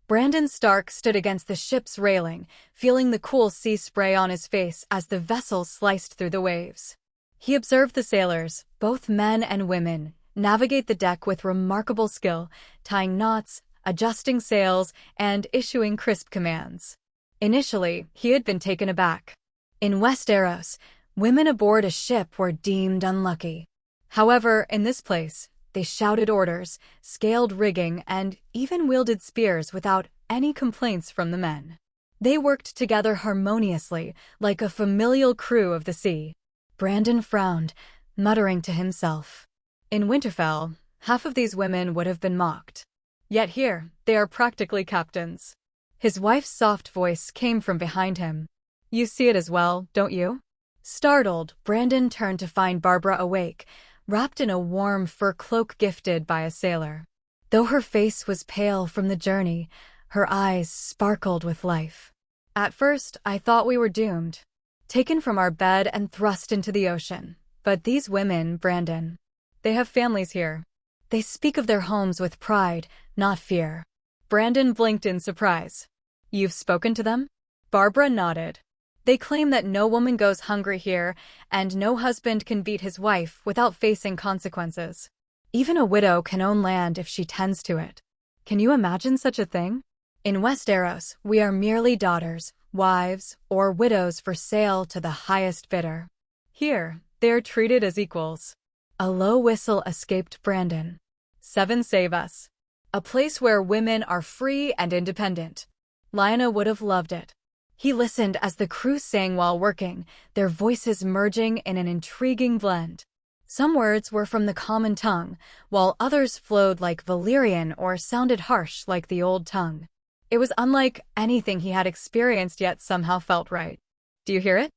Brandon Stark stood against the ship's railing, feeling the cool sea spray on his face as the vessel sliced through the waves. He observed the sailors, both men and women, navigate the deck with remarkable skill, tying knots, adjusting sails, and issuing crisp commands. Initially, he had been taken aback. In Westeros, women aboard a ship were deemed unlucky. However, in this place, they shouted orders, scaled rigging, and even wielded spears without any complaints from the men. They worked together harmoniously, like a familial crew of the sea. Brandon frowned, muttering to himself. In Winterfell, half of these women would have been mocked. Yet here, they are practically captains. His wife's soft voice came from behind him. "You see it as well, don't you?" Startled, Brandon turned to find Barbara awake, wrapped in a warm fur cloak gifted by a sailor. Though her face was pale from the journey, her eyes sparkled with life. "At first, I thought we were doomed. Taken from our bed and thrust into the ocean. But these women, Brandon, they have families here. They speak of their homes with pride, not fear." Brandon blinked in surprise. "You've spoken to them?" Barbara nodded. "They claim that no woman goes hungry here, and no husband can beat his wife without facing consequences. Even a widow can own land if she tends to it. Can you imagine such a thing? In Westeros, we are merely daughters, wives, or widows for sale to the highest bidder. Here, they are treated as equals." A low whistle escaped Brandon. "Seven, save us. A place where women are free and independent." Lyanna would have loved it. He listened as the crew sang while working, their voices merging in an intriguing blend. Some words were from the common tongue, while others flowed like Valyrian or sounded harsh like the Old Tongue. It was unlike anything he had experienced yet somehow felt right. "Do you hear it?"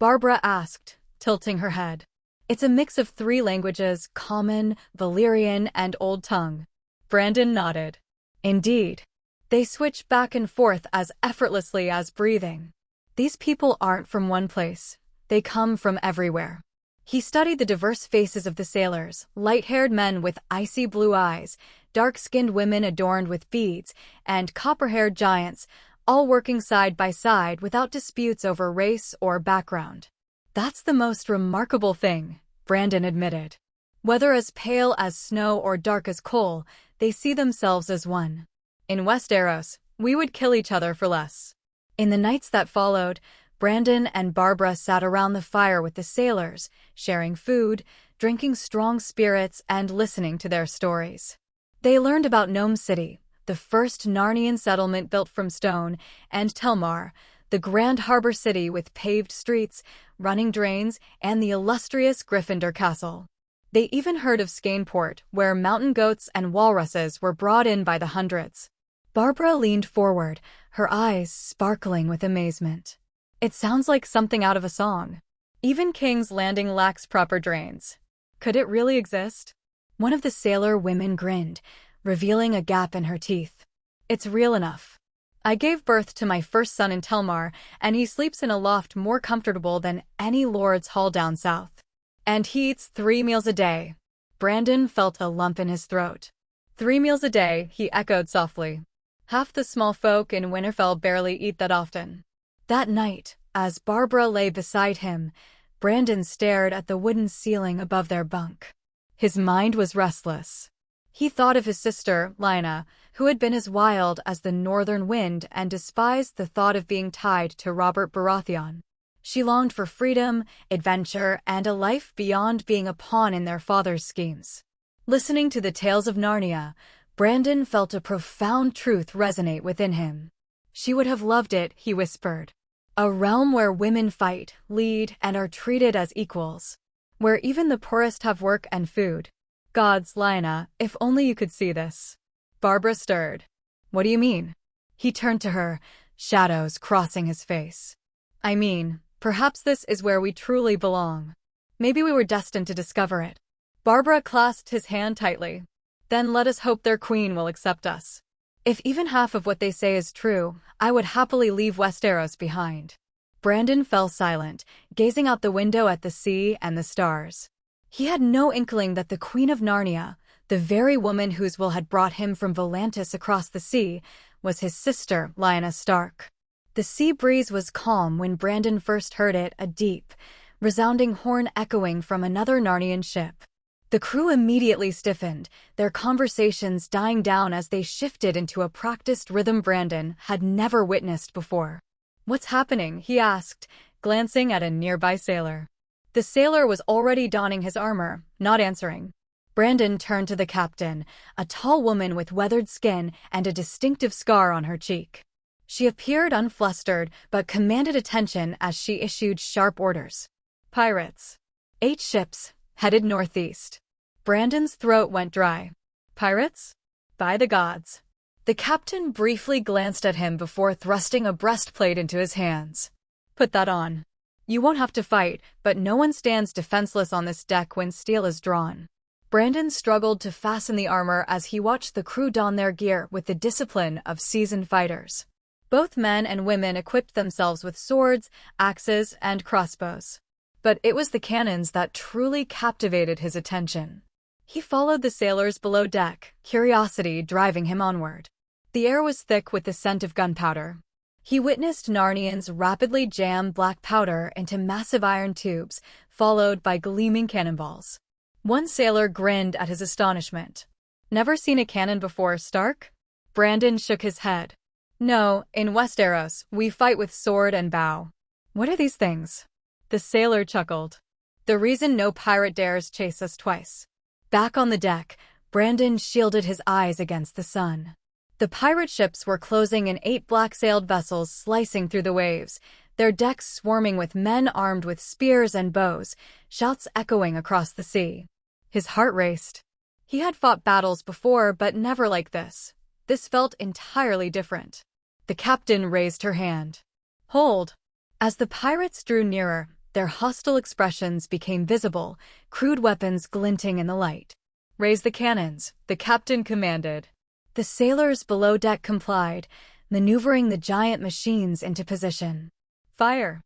Barbara asked, tilting her head. "It's a mix of three languages, Common, Valyrian, and Old Tongue." Brandon nodded. "Indeed. They switch back and forth as effortlessly as breathing. These people aren't from one place. They come from everywhere." He studied the diverse faces of the sailors, light-haired men with icy blue eyes, dark-skinned women adorned with beads, and copper-haired giants, all working side by side without disputes over race or background. "That's the most remarkable thing," Brandon admitted. "Whether as pale as snow or dark as coal, they see themselves as one. In Westeros, we would kill each other for less." In the nights that followed, Brandon and Barbara sat around the fire with the sailors, sharing food, drinking strong spirits, and listening to their stories. They learned about Gnome City, the first Narnian settlement built from stone, and Telmar, the grand harbor city with paved streets, running drains, and the illustrious Gryffindor Castle. They even heard of Skaneport, where mountain goats and walruses were brought in by the hundreds. Barbara leaned forward, her eyes sparkling with amazement. "It sounds like something out of a song. Even King's Landing lacks proper drains. Could it really exist?" One of the sailor women grinned, revealing a gap in her teeth. It's real enough. I gave birth to my first son in Telmar, and he sleeps in a loft more comfortable than any lord's hall down south. And he eats 3 meals a day. Brandon felt a lump in his throat. 3 meals a day, he echoed softly. Half the small folk in Winterfell barely eat that often. That night, as Barbara lay beside him, Brandon stared at the wooden ceiling above their bunk. His mind was restless. He thought of his sister, Lyanna, who had been as wild as the northern wind and despised the thought of being tied to Robert Baratheon. She longed for freedom, adventure, and a life beyond being a pawn in their father's schemes. Listening to the tales of Narnia, Brandon felt a profound truth resonate within him. She would have loved it, he whispered. A realm where women fight, lead, and are treated as equals. Where even the poorest have work and food. Gods, Lyanna, if only you could see this. Barbara stirred. What do you mean? He turned to her, shadows crossing his face. I mean, perhaps this is where we truly belong. Maybe we were destined to discover it. Barbara clasped his hand tightly. Then let us hope their queen will accept us. If even half of what they say is true, I would happily leave Westeros behind. Brandon fell silent, gazing out the window at the sea and the stars. He had no inkling that the Queen of Narnia, the very woman whose will had brought him from Volantis across the sea, was his sister, Lyanna Stark. The sea breeze was calm when Brandon first heard it, a deep, resounding horn echoing from another Narnian ship. The crew immediately stiffened, their conversations dying down as they shifted into a practiced rhythm Brandon had never witnessed before. What's happening? He asked, glancing at a nearby sailor. The sailor was already donning his armor, not answering. Brandon turned to the captain, a tall woman with weathered skin and a distinctive scar on her cheek. She appeared unflustered, but commanded attention as she issued sharp orders. Pirates. 8 ships, headed northeast. Brandon's throat went dry. Pirates? By the gods. The captain briefly glanced at him before thrusting a breastplate into his hands. Put that on. You won't have to fight, but no one stands defenseless on this deck when steel is drawn. Brandon struggled to fasten the armor as he watched the crew don their gear with the discipline of seasoned fighters. Both men and women equipped themselves with swords, axes, and crossbows. But it was the cannons that truly captivated his attention. He followed the sailors below deck, curiosity driving him onward. The air was thick with the scent of gunpowder. He witnessed Narnians rapidly jam black powder into massive iron tubes, followed by gleaming cannonballs. One sailor grinned at his astonishment. Never seen a cannon before, Stark? Brandon shook his head. No, in Westeros, we fight with sword and bow. What are these things? The sailor chuckled. The reason no pirate dares chase us twice. Back on the deck, Brandon shielded his eyes against the sun. The pirate ships were closing in 8 black-sailed vessels slicing through the waves, their decks swarming with men armed with spears and bows, shouts echoing across the sea. His heart raced. He had fought battles before, but never like this. This felt entirely different. The captain raised her hand. Hold. As the pirates drew nearer, their hostile expressions became visible, crude weapons glinting in the light. Raise the cannons, the captain commanded. The sailors below deck complied, maneuvering the giant machines into position. Fire!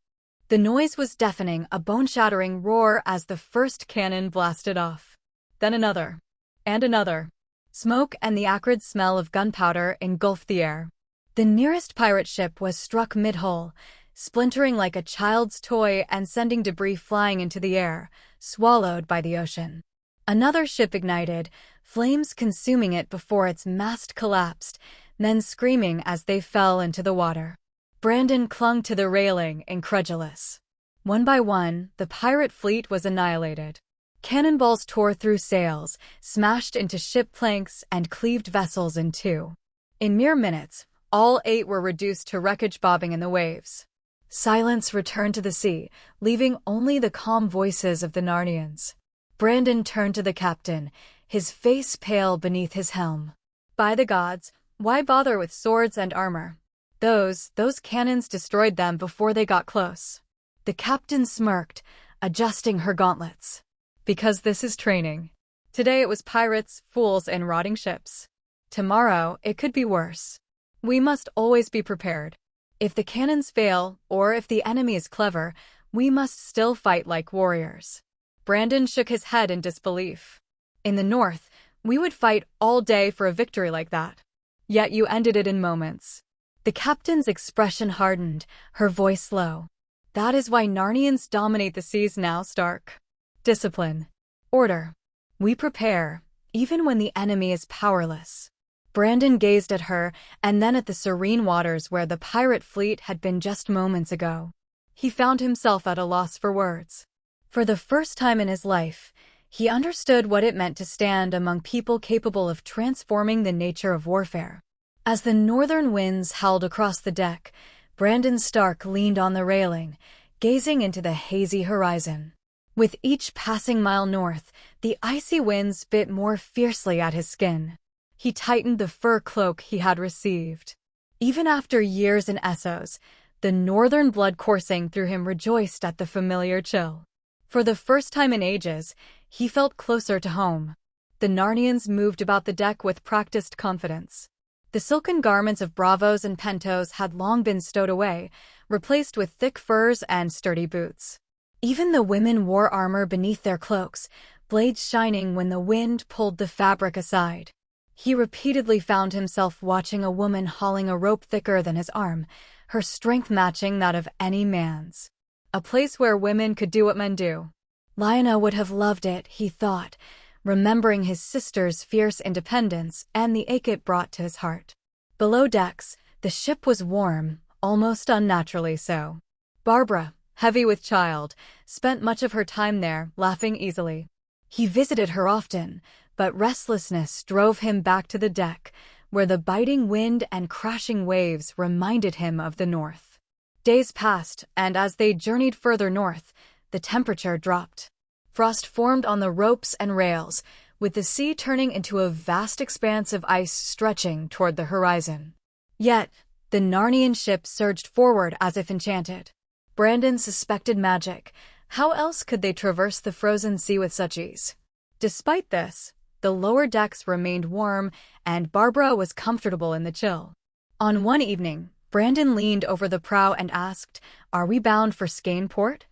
The noise was deafening, a bone-shattering roar as the first cannon blasted off. Then another. And another. Smoke and the acrid smell of gunpowder engulfed the air. The nearest pirate ship was struck mid-hull, splintering like a child's toy and sending debris flying into the air, swallowed by the ocean. Another ship ignited, flames consuming it before its mast collapsed, men screaming as they fell into the water. Brandon clung to the railing, incredulous. One by one, the pirate fleet was annihilated. Cannonballs tore through sails, smashed into ship planks, and cleaved vessels in two. In mere minutes, all 8 were reduced to wreckage bobbing in the waves. Silence returned to the sea, leaving only the calm voices of the Narnians. Brandon turned to the captain, his face pale beneath his helm. By the gods, why bother with swords and armor? Those cannons destroyed them before they got close. The captain smirked, adjusting her gauntlets. Because this is training. Today it was pirates, fools, and rotting ships. Tomorrow, it could be worse. We must always be prepared. If the cannons fail, or if the enemy is clever, we must still fight like warriors. Brandon shook his head in disbelief. In the north, we would fight all day for a victory like that. Yet you ended it in moments. The captain's expression hardened, her voice low. That is why Narnians dominate the seas now, Stark. Discipline. Order. We prepare, even when the enemy is powerless. Brandon gazed at her, and then at the serene waters where the pirate fleet had been just moments ago. He found himself at a loss for words. For the first time in his life, he understood what it meant to stand among people capable of transforming the nature of warfare. As the northern winds howled across the deck, Brandon Stark leaned on the railing, gazing into the hazy horizon. With each passing mile north, the icy winds bit more fiercely at his skin. He tightened the fur cloak he had received. Even after years in Essos, the northern blood coursing through him rejoiced at the familiar chill. For the first time in ages, he felt closer to home. The Narnians moved about the deck with practiced confidence. The silken garments of bravos and pentos had long been stowed away, replaced with thick furs and sturdy boots. Even the women wore armor beneath their cloaks, blades shining when the wind pulled the fabric aside. He repeatedly found himself watching a woman hauling a rope thicker than his arm, her strength matching that of any man's. A place where women could do what men do. Lyanna would have loved it, he thought, remembering his sister's fierce independence and the ache it brought to his heart. Below decks, the ship was warm, almost unnaturally so. Barbara, heavy with child, spent much of her time there, laughing easily. He visited her often, but restlessness drove him back to the deck, where the biting wind and crashing waves reminded him of the north. Days passed, and as they journeyed further north, the temperature dropped. Frost formed on the ropes and rails, with the sea turning into a vast expanse of ice stretching toward the horizon. Yet, the Narnian ship surged forward as if enchanted. Brandon suspected magic. How else could they traverse the frozen sea with such ease? Despite this, the lower decks remained warm, and Barbara was comfortable in the chill. On one evening, Brandon leaned over the prow and asked, "Are we bound for Skaneport?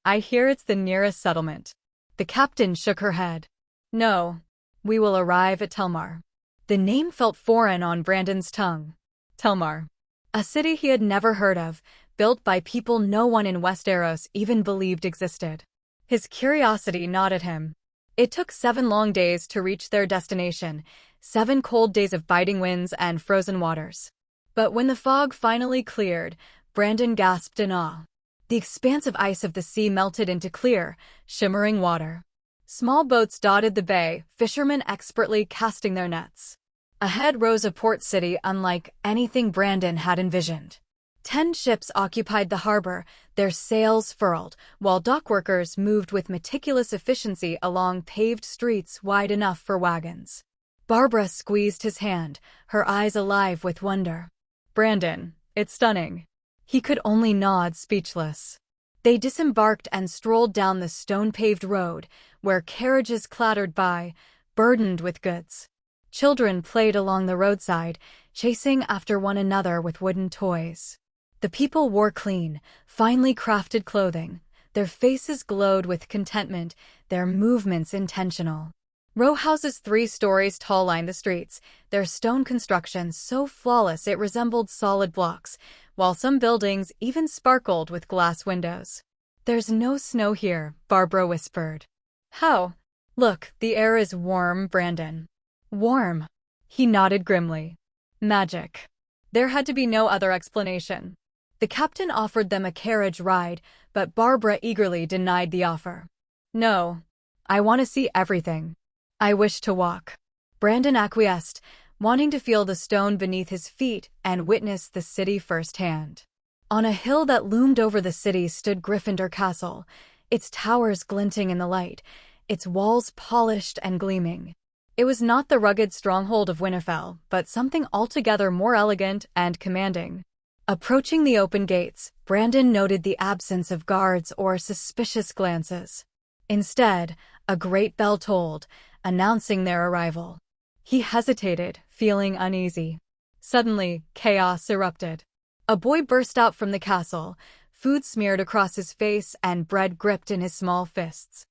I hear it's the nearest settlement." The captain shook her head. "No, we will arrive at Telmar." The name felt foreign on Brandon's tongue. Telmar. A city he had never heard of, built by people no one in Westeros even believed existed. His curiosity gnawed at him. It took 7 long days to reach their destination, 7 cold days of biting winds and frozen waters. But when the fog finally cleared, Brandon gasped in awe. The expansive ice of the sea melted into clear, shimmering water. Small boats dotted the bay, fishermen expertly casting their nets. Ahead rose a port city unlike anything Brandon had envisioned. 10 ships occupied the harbor, their sails furled, while dockworkers moved with meticulous efficiency along paved streets wide enough for wagons. Barbara squeezed his hand, her eyes alive with wonder. "Brandon, it's stunning." He could only nod, speechless. They disembarked and strolled down the stone-paved road, where carriages clattered by, burdened with goods. Children played along the roadside, chasing after one another with wooden toys. The people wore clean, finely crafted clothing. Their faces glowed with contentment, their movements intentional. Row houses 3 stories tall lined the streets, their stone construction so flawless it resembled solid blocks, while some buildings even sparkled with glass windows. "There's no snow here," Barbara whispered. "How?" "Look, the air is warm, Brandon." "Warm?" He nodded grimly. "Magic." There had to be no other explanation. The captain offered them a carriage ride, but Barbara eagerly denied the offer. "No. I want to see everything. I wish to walk." Brandon acquiesced, wanting to feel the stone beneath his feet and witness the city firsthand. On a hill that loomed over the city stood Gryffindor Castle, its towers glinting in the light, its walls polished and gleaming. It was not the rugged stronghold of Winterfell, but something altogether more elegant and commanding. Approaching the open gates, Brandon noted the absence of guards or suspicious glances. Instead, a great bell tolled, announcing their arrival. He hesitated, feeling uneasy. Suddenly, chaos erupted. A boy burst out from the castle, food smeared across his face and bread gripped in his small fists.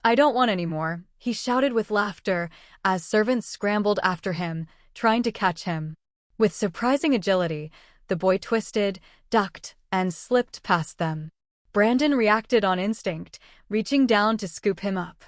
"I don't want any more," he shouted with laughter as servants scrambled after him, trying to catch him. With surprising agility, the boy twisted, ducked, and slipped past them. Brandon reacted on instinct, reaching down to scoop him up.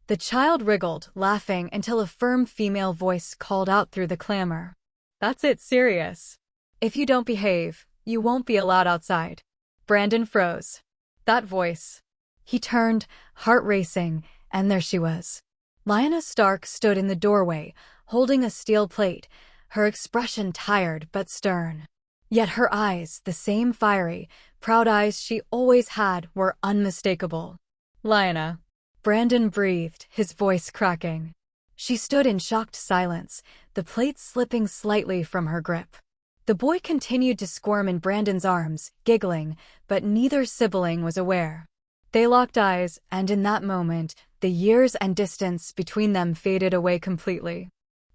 The child wriggled, laughing until a firm female voice called out through the clamor. "That's it, serious. If you don't behave, you won't be allowed outside." Brandon froze. That voice. He turned, heart racing, and there she was. Lyanna Stark stood in the doorway, holding a steel plate, her expression tired but stern. Yet her eyes, the same fiery, proud eyes she always had, were unmistakable. "Lyanna." Brandon breathed, his voice cracking. She stood in shocked silence, the plate slipping slightly from her grip. The boy continued to squirm in Brandon's arms, giggling, but neither sibling was aware. They locked eyes, and in that moment, the years and distance between them faded away completely.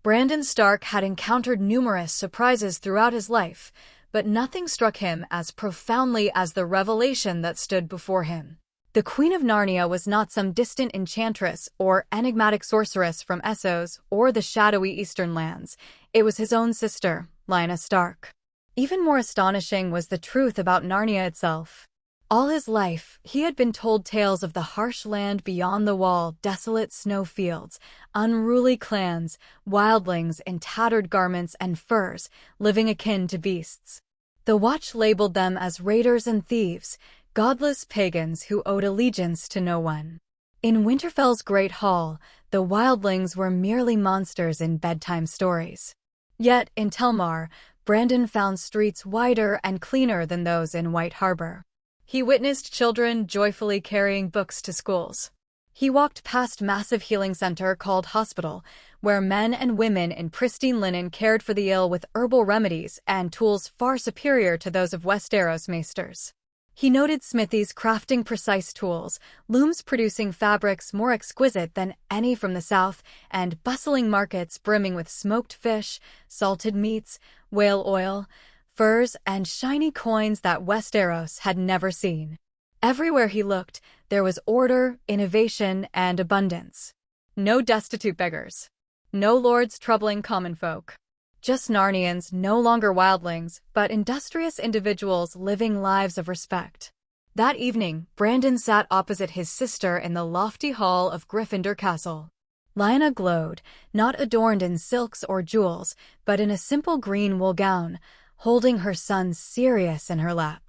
Brandon Stark had encountered numerous surprises throughout his life, but nothing struck him as profoundly as the revelation that stood before him. The Queen of Narnia was not some distant enchantress or enigmatic sorceress from Essos or the shadowy eastern lands. It was his own sister, Lyanna Stark. Even more astonishing was the truth about Narnia itself. All his life, he had been told tales of the harsh land beyond the wall, desolate snowfields, unruly clans, wildlings in tattered garments and furs, living akin to beasts. The Watch labeled them as raiders and thieves, godless pagans who owed allegiance to no one. In Winterfell's Great Hall, the wildlings were merely monsters in bedtime stories. Yet, in Telmar, Brandon found streets wider and cleaner than those in White Harbor. He witnessed children joyfully carrying books to schools. He walked past massive healing center called Hospital, where men and women in pristine linen cared for the ill with herbal remedies and tools far superior to those of Westeros maesters. He noted smithies crafting precise tools, looms producing fabrics more exquisite than any from the south, and bustling markets brimming with smoked fish, salted meats, whale oil, furs, and shiny coins that Westeros had never seen. Everywhere he looked, there was order, innovation, and abundance. No destitute beggars. No lords troubling common folk. Just Narnians, no longer wildlings, but industrious individuals living lives of respect. That evening, Brandon sat opposite his sister in the lofty hall of Gryffindor Castle. Lyanna glowed, not adorned in silks or jewels, but in a simple green wool gown, holding her son Sirius in her lap.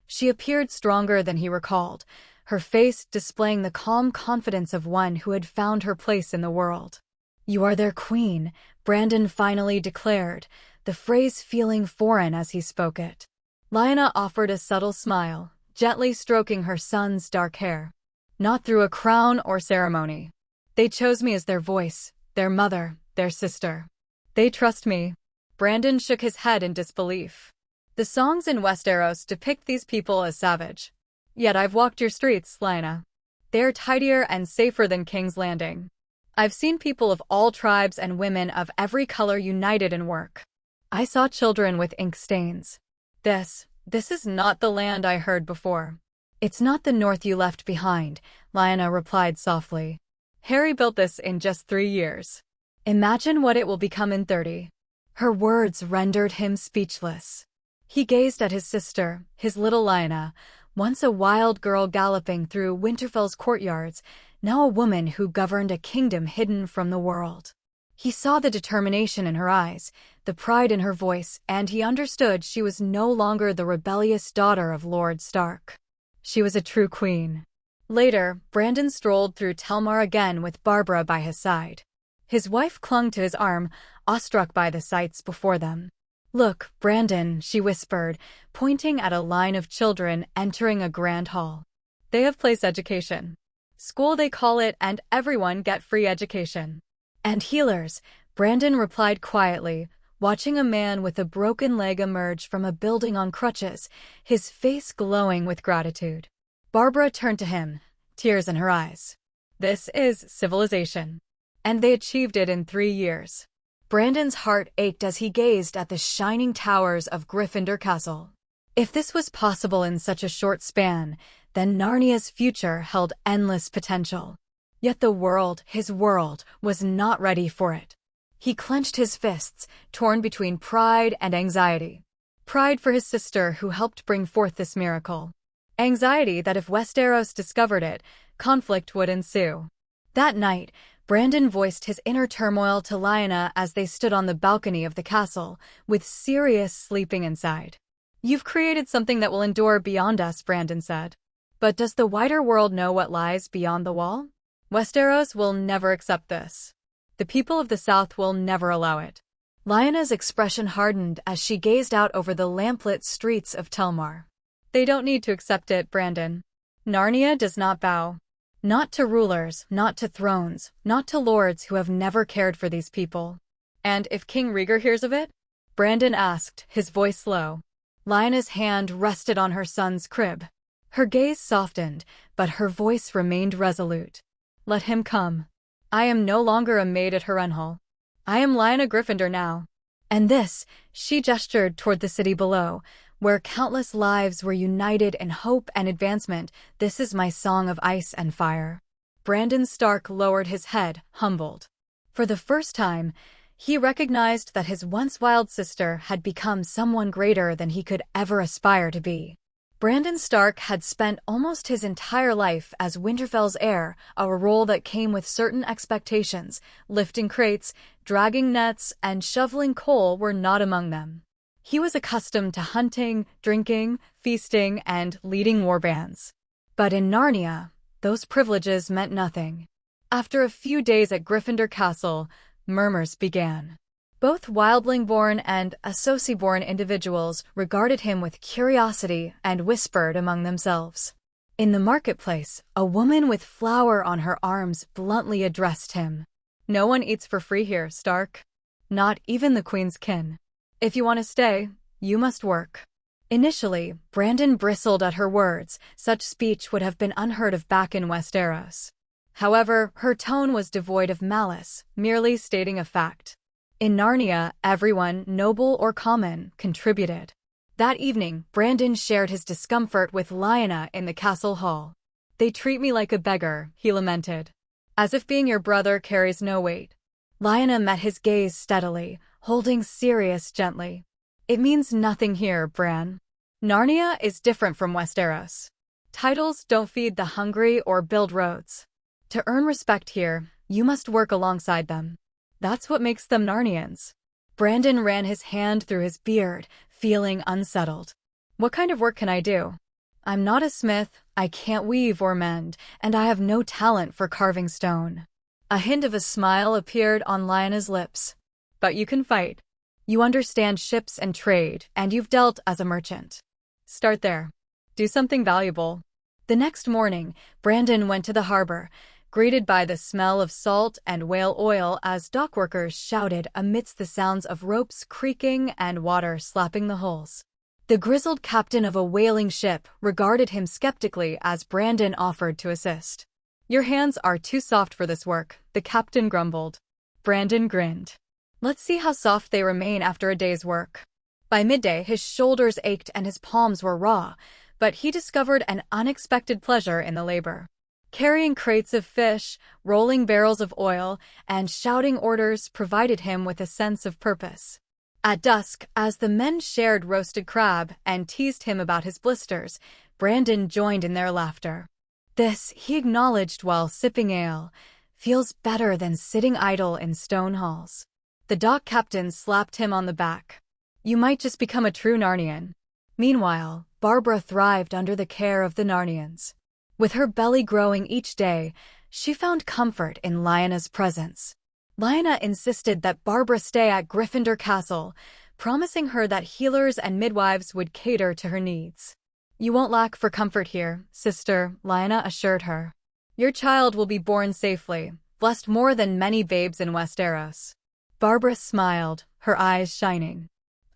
She appeared stronger than he recalled, her face displaying the calm confidence of one who had found her place in the world. "You are their queen," Brandon finally declared, the phrase feeling foreign as he spoke it. Lyanna offered a subtle smile, gently stroking her son's dark hair. "Not through a crown or ceremony. They chose me as their voice, their mother, their sister. They trust me." Brandon shook his head in disbelief. "The songs in Westeros depict these people as savage. Yet I've walked your streets, Lyanna. They're tidier and safer than King's Landing. I've seen people of all tribes and women of every color united in work. I saw children with ink stains. This is not the land I heard before." "It's not the north you left behind," Lyanna replied softly. "Harry built this in just 3 years. Imagine what it will become in 30. Her words rendered him speechless. He gazed at his sister, his little Lyanna, once a wild girl galloping through Winterfell's courtyards, now a woman who governed a kingdom hidden from the world. He saw the determination in her eyes, the pride in her voice, and he understood she was no longer the rebellious daughter of Lord Stark. She was a true queen. Later, Brandon strolled through Telmar again with Barbara by his side. His wife clung to his arm, awestruck by the sights before them. "Look, Brandon," she whispered, pointing at a line of children entering a grand hall. "They have place education. School they call it, and everyone get free education." "And healers," Brandon replied quietly, watching a man with a broken leg emerge from a building on crutches, his face glowing with gratitude. Barbara turned to him, tears in her eyes. "This is civilization. And they achieved it in 3 years. Brandon's heart ached as he gazed at the shining towers of Gryffindor Castle. If this was possible in such a short span, then Narnia's future held endless potential. Yet the world, his world, was not ready for it. He clenched his fists, torn between pride and anxiety. Pride for his sister who helped bring forth this miracle. Anxiety that if Westeros discovered it, conflict would ensue. That night, Brandon voiced his inner turmoil to Lyanna as they stood on the balcony of the castle, with Sirius sleeping inside. "You've created something that will endure beyond us," Brandon said. "But does the wider world know what lies beyond the wall? Westeros will never accept this. The people of the South will never allow it." Lyanna's expression hardened as she gazed out over the lamplit streets of Telmar. "They don't need to accept it, Brandon. Narnia does not bow. Not to rulers, not to thrones, not to lords who have never cared for these people." "And if King Rhaegar hears of it?" Brandon asked, his voice low. Lyanna's hand rested on her son's crib. Her gaze softened, but her voice remained resolute. "Let him come. I am no longer a maid at Harrenhal. I am Lyanna Gryffindor now. And this," she gestured toward the city below, "where countless lives were united in hope and advancement, this is my song of ice and fire." Brandon Stark lowered his head, humbled. For the first time, he recognized that his once wild sister had become someone greater than he could ever aspire to be. Brandon Stark had spent almost his entire life as Winterfell's heir, a role that came with certain expectations. Lifting crates, dragging nets, and shoveling coal were not among them. He was accustomed to hunting, drinking, feasting, and leading warbands. But in Narnia, those privileges meant nothing. After a few days at Gryffindor Castle, murmurs began. Both wildling-born and Assisi-born individuals regarded him with curiosity and whispered among themselves. In the marketplace, a woman with flour on her arms bluntly addressed him. "No one eats for free here, Stark. Not even the Queen's kin. If you want to stay, you must work." Initially, Brandon bristled at her words. Such speech would have been unheard of back in Westeros. However, her tone was devoid of malice, merely stating a fact. In Narnia, everyone, noble or common, contributed. That evening, Brandon shared his discomfort with Lyanna in the castle hall. "They treat me like a beggar," he lamented. "As if being your brother carries no weight." Lyanna met his gaze steadily, holding Sirius gently. "It means nothing here, Bran. Narnia is different from Westeros. Titles don't feed the hungry or build roads. To earn respect here, you must work alongside them. That's what makes them Narnians." Brandon ran his hand through his beard, feeling unsettled. "What kind of work can I do? I'm not a smith, I can't weave or mend, and I have no talent for carving stone." A hint of a smile appeared on Lyanna's lips. "But you can fight. You understand ships and trade, and you've dealt as a merchant. Start there. Do something valuable." The next morning, Brandon went to the harbor, greeted by the smell of salt and whale oil as dockworkers shouted amidst the sounds of ropes creaking and water slapping the hulls. The grizzled captain of a whaling ship regarded him skeptically as Brandon offered to assist. "Your hands are too soft for this work," the captain grumbled. Brandon grinned. "Let's see how soft they remain after a day's work." By midday, his shoulders ached and his palms were raw, but he discovered an unexpected pleasure in the labor. Carrying crates of fish, rolling barrels of oil, and shouting orders provided him with a sense of purpose. At dusk, as the men shared roasted crab and teased him about his blisters, Brandon joined in their laughter. This, he acknowledged while sipping ale, feels better than sitting idle in stone halls. The dock captain slapped him on the back. "You might just become a true Narnian." Meanwhile, Barbara thrived under the care of the Narnians. With her belly growing each day, she found comfort in Lyanna's presence. Lyanna insisted that Barbara stay at Gryffindor Castle, promising her that healers and midwives would cater to her needs. "You won't lack for comfort here, sister," Lyanna assured her. "Your child will be born safely, blessed more than many babes in Westeros." Barbara smiled, her eyes shining.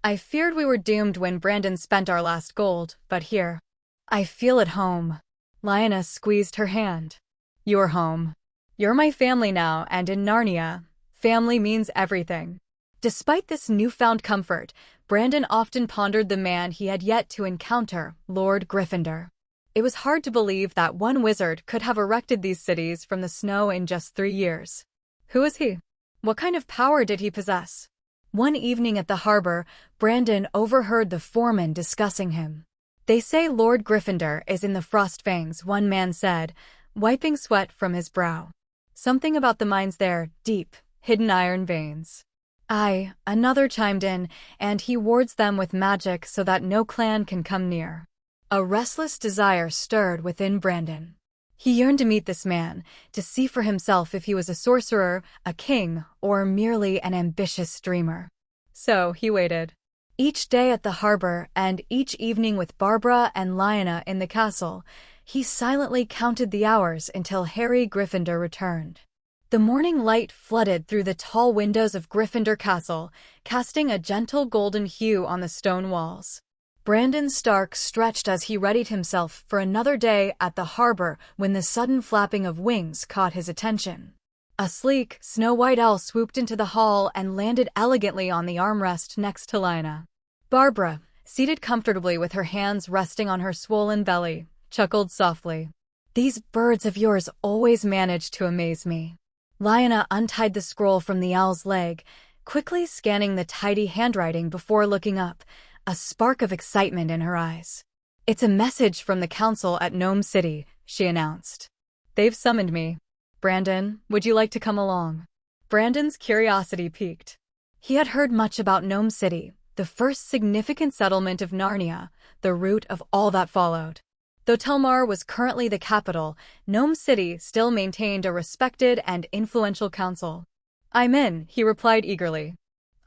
"I feared we were doomed when Brandon spent our last gold, but here, I feel at home." Lyanna squeezed her hand. "You're home. You're my family now, and in Narnia, family means everything." Despite this newfound comfort, Brandon often pondered the man he had yet to encounter, Lord Gryffindor. It was hard to believe that one wizard could have erected these cities from the snow in just 3 years. Who was he? What kind of power did he possess? One evening at the harbor, Brandon overheard the foreman discussing him. "They say Lord Gryffindor is in the Frostfangs," one man said, wiping sweat from his brow. "Something about the mines there, deep, hidden iron veins." "Aye," another chimed in, "and he wards them with magic so that no clan can come near." A restless desire stirred within Brandon. He yearned to meet this man, to see for himself if he was a sorcerer, a king, or merely an ambitious dreamer. So he waited. Each day at the harbor and each evening with Barbara and Lyanna in the castle, he silently counted the hours until Harry Gryffindor returned. The morning light flooded through the tall windows of Gryffindor Castle, casting a gentle golden hue on the stone walls. Brandon Stark stretched as he readied himself for another day at the harbor when the sudden flapping of wings caught his attention. A sleek, snow-white owl swooped into the hall and landed elegantly on the armrest next to Lyanna. Barbara, seated comfortably with her hands resting on her swollen belly, chuckled softly. "These birds of yours always manage to amaze me." Lyanna untied the scroll from the owl's leg, quickly scanning the tidy handwriting before looking up, a spark of excitement in her eyes. "It's a message from the council at Gnome City," she announced. "They've summoned me. Brandon, would you like to come along?" Brandon's curiosity piqued. He had heard much about Gnome City, the first significant settlement of Narnia, the root of all that followed. Though Telmar was currently the capital, Gnome City still maintained a respected and influential council. "I'm in," he replied eagerly.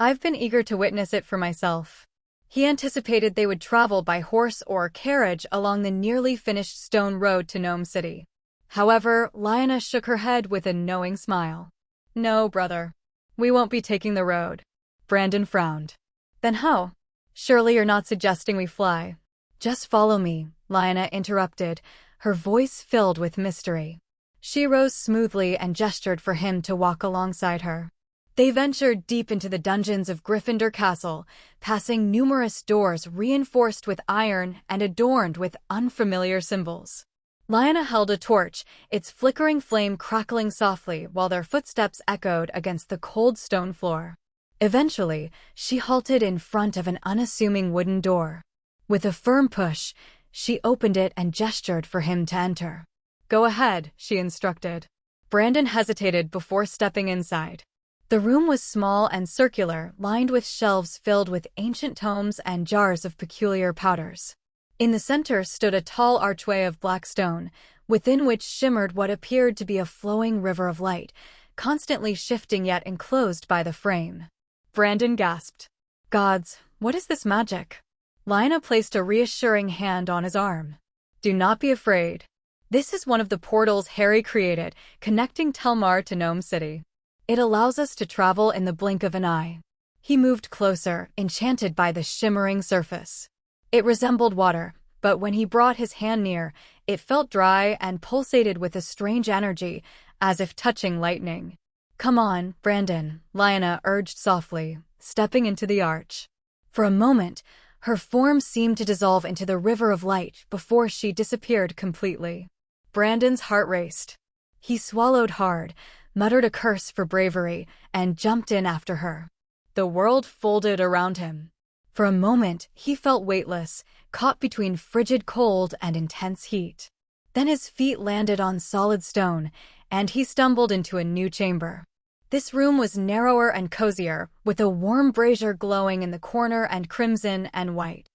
"I've been eager to witness it for myself." He anticipated they would travel by horse or carriage along the nearly finished stone road to Gnome City. However, Lyanna shook her head with a knowing smile. "No, brother. We won't be taking the road." Brandon frowned. "Then how? Surely you're not suggesting we fly." "Just follow me," Lyanna interrupted, her voice filled with mystery. She rose smoothly and gestured for him to walk alongside her. They ventured deep into the dungeons of Gryffindor Castle, passing numerous doors reinforced with iron and adorned with unfamiliar symbols. Lyanna held a torch, its flickering flame crackling softly while their footsteps echoed against the cold stone floor. Eventually, she halted in front of an unassuming wooden door. With a firm push, she opened it and gestured for him to enter. "Go ahead," she instructed. Brandon hesitated before stepping inside. The room was small and circular, lined with shelves filled with ancient tomes and jars of peculiar powders. In the center stood a tall archway of black stone, within which shimmered what appeared to be a flowing river of light, constantly shifting yet enclosed by the frame. Brandon gasped. "Gods, what is this magic?" Lyanna placed a reassuring hand on his arm. "Do not be afraid. This is one of the portals Harry created, connecting Telmar to Gnome City. It allows us to travel in the blink of an eye." He moved closer, enchanted by the shimmering surface. It resembled water, but when he brought his hand near, it felt dry and pulsated with a strange energy, as if touching lightning. "Come on, Brandon," Lyanna urged softly, stepping into the arch. For a moment, her form seemed to dissolve into the river of light before she disappeared completely. Brandon's heart raced. He swallowed hard, muttered a curse for bravery, and jumped in after her. The world folded around him. For a moment, he felt weightless, caught between frigid cold and intense heat. Then his feet landed on solid stone, and he stumbled into a new chamber. This room was narrower and cozier, with a warm brazier glowing in the corner and crimson and white.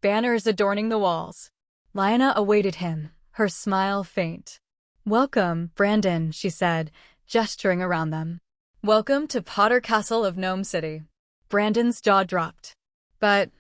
Banners adorning the walls. Lyanna awaited him, her smile faint. "Welcome, Brandon," she said, gesturing around them. "Welcome to Potter Castle of Gnome City." Brandon's jaw dropped. "But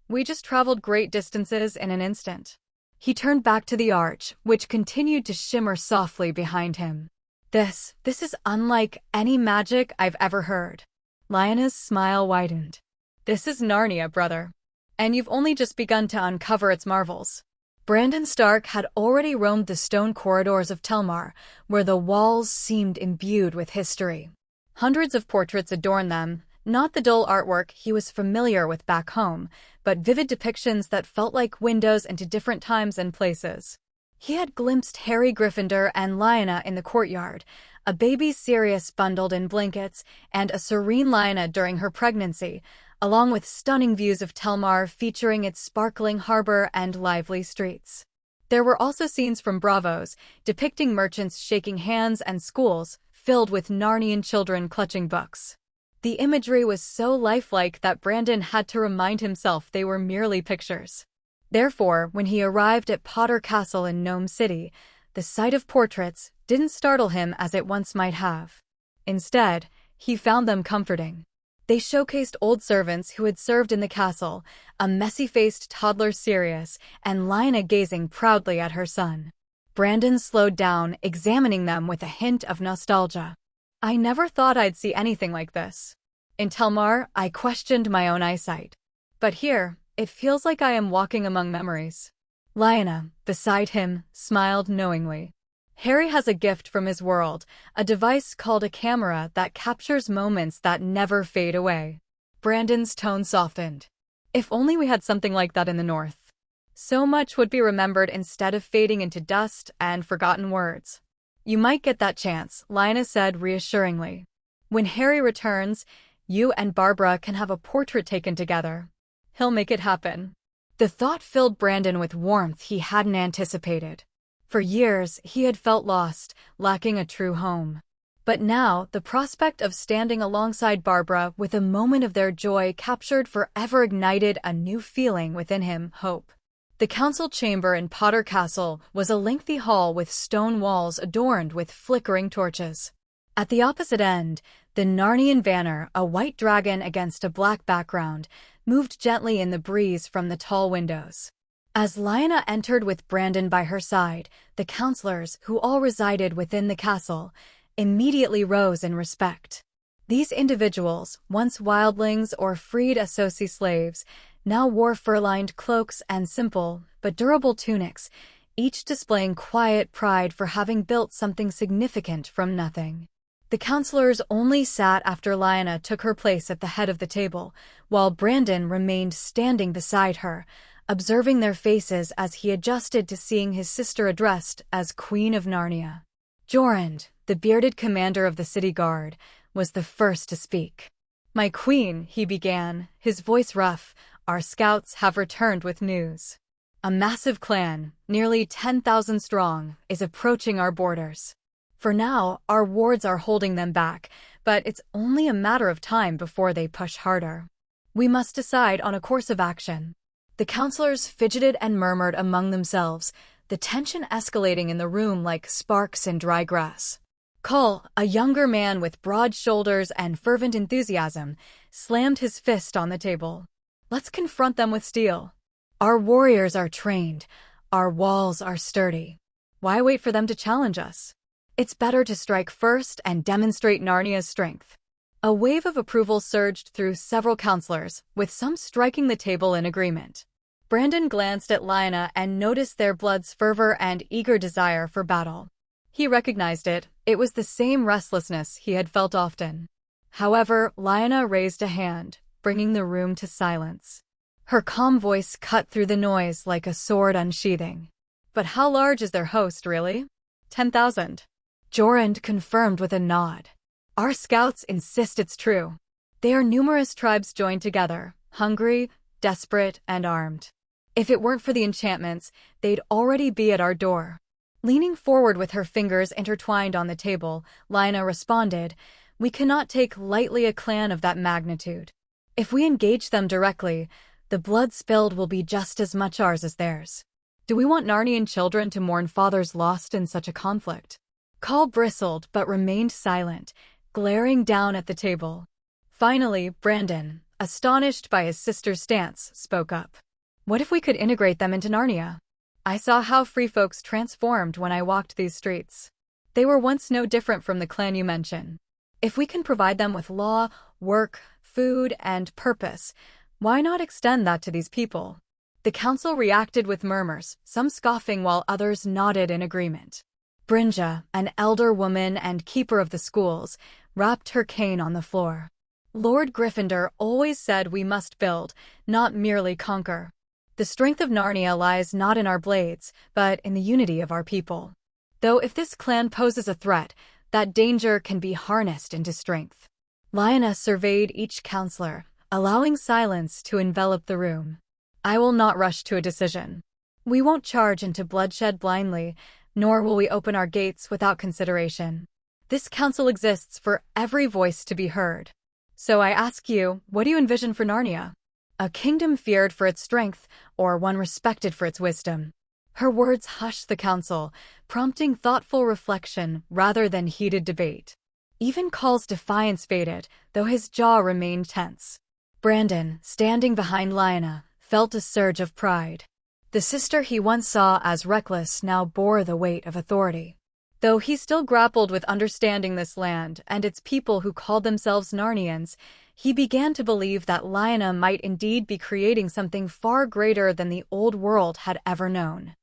we just traveled great distances in an instant." He turned back to the arch, which continued to shimmer softly behind him. This is unlike any magic I've ever heard." Lyanna's smile widened. "This is Narnia, brother. And you've only just begun to uncover its marvels." Brandon Stark had already roamed the stone corridors of Telmar, where the walls seemed imbued with history. Hundreds of portraits adorned them, Not the dull artwork he was familiar with back home, but vivid depictions that felt like windows into different times and places. He had glimpsed Harry Gryffindor and Lyanna in the courtyard, a baby Sirius bundled in blankets, and a serene Lyanna during her pregnancy, along with stunning views of Telmar featuring its sparkling harbor and lively streets. There were also scenes from Bravos, depicting merchants shaking hands and schools filled with Narnian children clutching books. The imagery was so lifelike that Brandon had to remind himself they were merely pictures. Therefore, when he arrived at Potter Castle in Gnome City, the sight of portraits didn't startle him as it once might have. Instead, he found them comforting. They showcased old servants who had served in the castle, a messy-faced toddler Sirius, and Lyanna gazing proudly at her son. Brandon slowed down, examining them with a hint of nostalgia. I never thought I'd see anything like this. In Telmar, I questioned my own eyesight. But here, it feels like I am walking among memories. Lyanna, beside him, smiled knowingly. Harry has a gift from his world, a device called a camera that captures moments that never fade away. Brandon's tone softened. If only we had something like that in the North. So much would be remembered instead of fading into dust and forgotten words. You might get that chance, Lyanna said reassuringly. When Harry returns, you and Barbara can have a portrait taken together. He'll make it happen. The thought filled Brandon with warmth he hadn't anticipated. For years, he had felt lost, lacking a true home. But now, the prospect of standing alongside Barbara with a moment of their joy captured forever ignited a new feeling within him, hope. The council chamber in Potter Castle was a lengthy hall with stone walls adorned with flickering torches. At the opposite end, the Narnian banner, a white dragon against a black background, moved gently in the breeze from the tall windows. As Lyanna entered with Brandon by her side, the counselors, who all resided within the castle, immediately rose in respect. These individuals, once wildlings or freed Associ slaves, now wore fur-lined cloaks and simple but durable tunics, each displaying quiet pride for having built something significant from nothing. The counselors only sat after Lyanna took her place at the head of the table, while Brandon remained standing beside her, observing their faces as he adjusted to seeing his sister addressed as Queen of Narnia. Jorund, the bearded commander of the city guard, was the first to speak. "My queen," he began, his voice rough, "our scouts have returned with news. A massive clan, nearly 10,000 strong, is approaching our borders. For now, our wards are holding them back, but it's only a matter of time before they push harder. We must decide on a course of action." The counselors fidgeted and murmured among themselves, the tension escalating in the room like sparks in dry grass. Cull, a younger man with broad shoulders and fervent enthusiasm, slammed his fist on the table. "Let's confront them with steel. Our warriors are trained. Our walls are sturdy. Why wait for them to challenge us? It's better to strike first and demonstrate Narnia's strength." A wave of approval surged through several counselors, with some striking the table in agreement. Brandon glanced at Lyanna and noticed their blood's fervor and eager desire for battle. He recognized it. It was the same restlessness he had felt often. However, Lyanna raised a hand, bringing the room to silence. Her calm voice cut through the noise like a sword unsheathing. "But how large is their host, really?" 10,000. Jorund confirmed with a nod. "Our scouts insist it's true. They are numerous tribes joined together, hungry, desperate, and armed. If it weren't for the enchantments, they'd already be at our door." Leaning forward with her fingers intertwined on the table, Lyanna responded, "We cannot take lightly a clan of that magnitude. If we engage them directly, the blood spilled will be just as much ours as theirs. Do we want Narnian children to mourn fathers lost in such a conflict?" Cull bristled but remained silent, glaring down at the table. Finally, Brandon, astonished by his sister's stance, spoke up. "What if we could integrate them into Narnia? I saw how free folks transformed when I walked these streets. They were once no different from the clan you mention. If we can provide them with law, work, food, and purpose, why not extend that to these people?" The council reacted with murmurs, some scoffing while others nodded in agreement. Brynja, an elder woman and keeper of the schools, rapped her cane on the floor. Lord Gryffindor always said we must build, not merely conquer. The strength of Narnia lies not in our blades, but in the unity of our people. Though if this clan poses a threat, that danger can be harnessed into strength. Lyanna surveyed each counselor, allowing silence to envelop the room. I will not rush to a decision. We won't charge into bloodshed blindly, nor will we open our gates without consideration. This council exists for every voice to be heard. So I ask you, what do you envision for Narnia? A kingdom feared for its strength, or one respected for its wisdom? Her words hushed the council, prompting thoughtful reflection rather than heated debate. Even Call's defiance faded, though his jaw remained tense. Brandon, standing behind Lyanna, felt a surge of pride. The sister he once saw as reckless now bore the weight of authority. Though he still grappled with understanding this land and its people who called themselves Narnians, he began to believe that Lyanna might indeed be creating something far greater than the old world had ever known.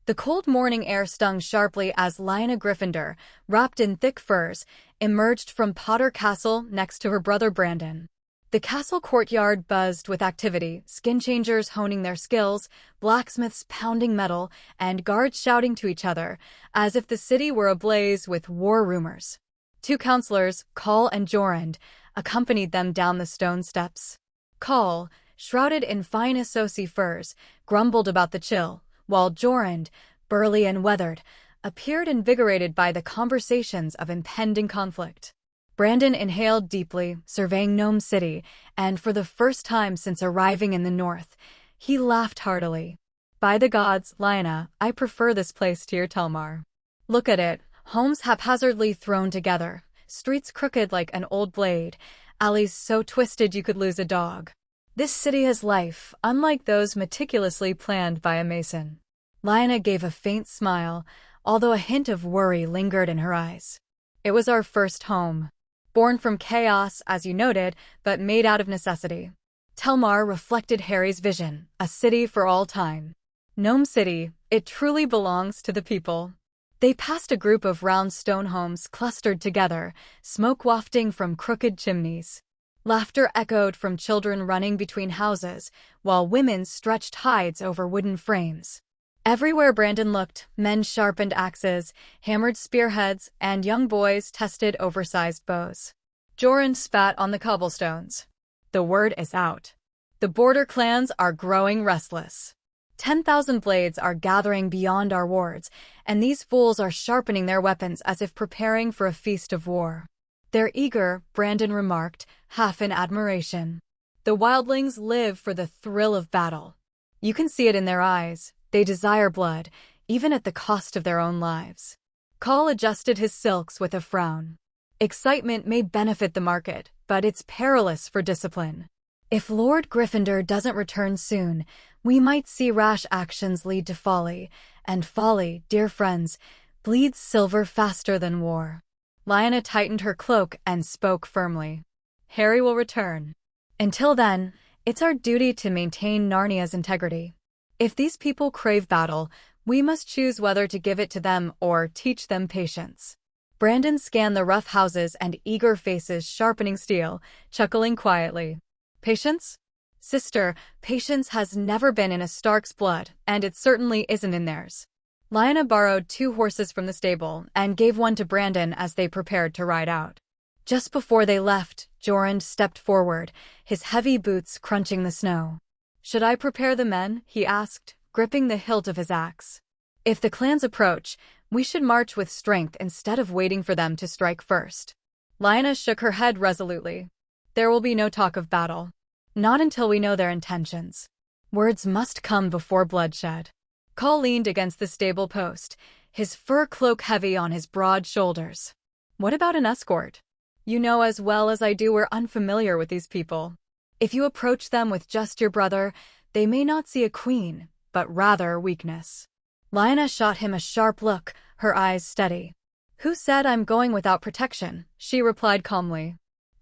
The cold morning air stung sharply as Lyanna Gryffindor, wrapped in thick furs, emerged from Potter Castle next to her brother Brandon. The castle courtyard buzzed with activity, skin changers honing their skills, blacksmiths pounding metal, and guards shouting to each other, as if the city were ablaze with war rumors. Two counselors, Call and Jorund, accompanied them down the stone steps. Call, shrouded in fine Essosi furs, grumbled about the chill, while Jorund, burly and weathered, appeared invigorated by the conversations of impending conflict. Brandon inhaled deeply, surveying Gnome City, and for the first time since arriving in the north, he laughed heartily. By the gods, Lyanna, I prefer this place to your Telmar. Look at it, homes haphazardly thrown together, streets crooked like an old blade, alleys so twisted you could lose a dog. This city has life, unlike those meticulously planned by a mason. Lyanna gave a faint smile, although a hint of worry lingered in her eyes. It was our first home. Born from chaos, as you noted, but made out of necessity. Telmar reflected Harry's vision, a city for all time. Gnome City, it truly belongs to the people. They passed a group of round stone homes clustered together, smoke wafting from crooked chimneys. Laughter echoed from children running between houses, while women stretched hides over wooden frames. Everywhere Brandon looked, men sharpened axes, hammered spearheads, and young boys tested oversized bows. Jorund spat on the cobblestones. The word is out. The border clans are growing restless. 10,000 blades are gathering beyond our wards, and these fools are sharpening their weapons as if preparing for a feast of war. They're eager, Brandon remarked, half in admiration. The wildlings live for the thrill of battle. You can see it in their eyes. They desire blood, even at the cost of their own lives. Call adjusted his silks with a frown. Excitement may benefit the market, but it's perilous for discipline. If Lord Gryffindor doesn't return soon, we might see rash actions lead to folly, and folly, dear friends, bleeds silver faster than war. Lyanna tightened her cloak and spoke firmly. Harry will return. Until then, it's our duty to maintain Narnia's integrity. If these people crave battle, we must choose whether to give it to them or teach them patience. Brandon scanned the rough houses and eager faces sharpening steel, chuckling quietly. Patience? Sister, patience has never been in a Stark's blood, and it certainly isn't in theirs. Lyanna borrowed 2 horses from the stable and gave one to Brandon as they prepared to ride out. Just before they left, Jorund stepped forward, his heavy boots crunching the snow. Should I prepare the men? He asked, gripping the hilt of his axe. If the clans approach, we should march with strength instead of waiting for them to strike first. Lyanna shook her head resolutely. There will be no talk of battle. Not until we know their intentions. Words must come before bloodshed. Call leaned against the stable post, his fur cloak heavy on his broad shoulders. What about an escort? You know as well as I do we're unfamiliar with these people. If you approach them with just your brother, they may not see a queen, but rather weakness. Lyanna shot him a sharp look, her eyes steady. Who said I'm going without protection? She replied calmly.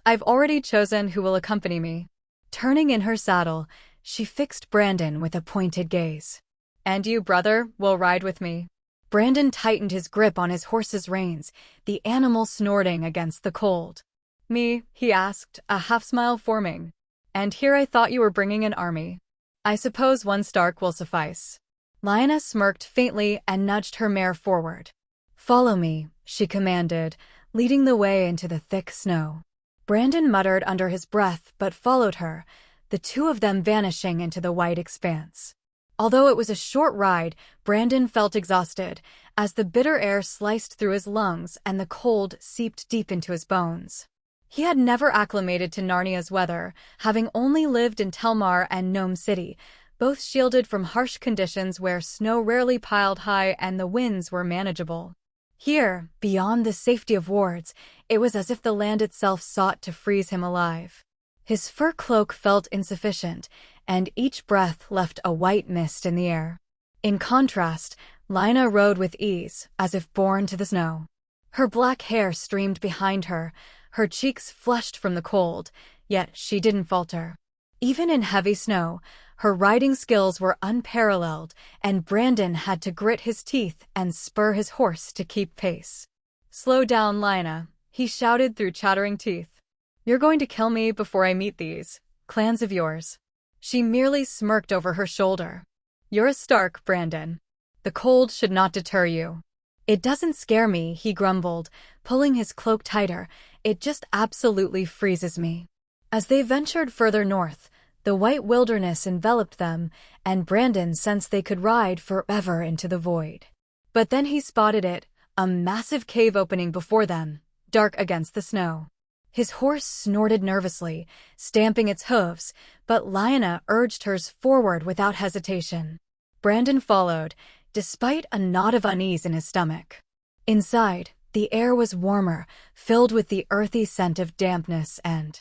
I've already chosen who will accompany me. Turning in her saddle, she fixed Brandon with a pointed gaze. And you, brother, will ride with me. Brandon tightened his grip on his horse's reins, the animal snorting against the cold. Me, he asked, a half-smile forming. And here I thought you were bringing an army. I suppose one Stark will suffice. Lyanna smirked faintly and nudged her mare forward. Follow me, she commanded, leading the way into the thick snow. Brandon muttered under his breath but followed her, the two of them vanishing into the white expanse. Although it was a short ride, Brandon felt exhausted, as the bitter air sliced through his lungs and the cold seeped deep into his bones. He had never acclimated to Narnia's weather, having only lived in Telmar and Gnome City, both shielded from harsh conditions where snow rarely piled high and the winds were manageable. Here, beyond the safety of wards, it was as if the land itself sought to freeze him alive. His fur cloak felt insufficient, and each breath left a white mist in the air. In contrast, Lyanna rode with ease, as if born to the snow. Her black hair streamed behind her, her cheeks flushed from the cold, yet she didn't falter. Even in heavy snow, her riding skills were unparalleled, and Brandon had to grit his teeth and spur his horse to keep pace. Slow down, Lyanna, he shouted through chattering teeth. You're going to kill me before I meet these clans of yours. She merely smirked over her shoulder. You're a Stark, Brandon. The cold should not deter you. It doesn't scare me, he grumbled, pulling his cloak tighter. It just absolutely freezes me. As they ventured further north, the white wilderness enveloped them, and Brandon sensed they could ride forever into the void. But then he spotted it, a massive cave opening before them, dark against the snow. His horse snorted nervously, stamping its hooves, but Lyanna urged hers forward without hesitation. Brandon followed, despite a knot of unease in his stomach. Inside, the air was warmer, filled with the earthy scent of dampness and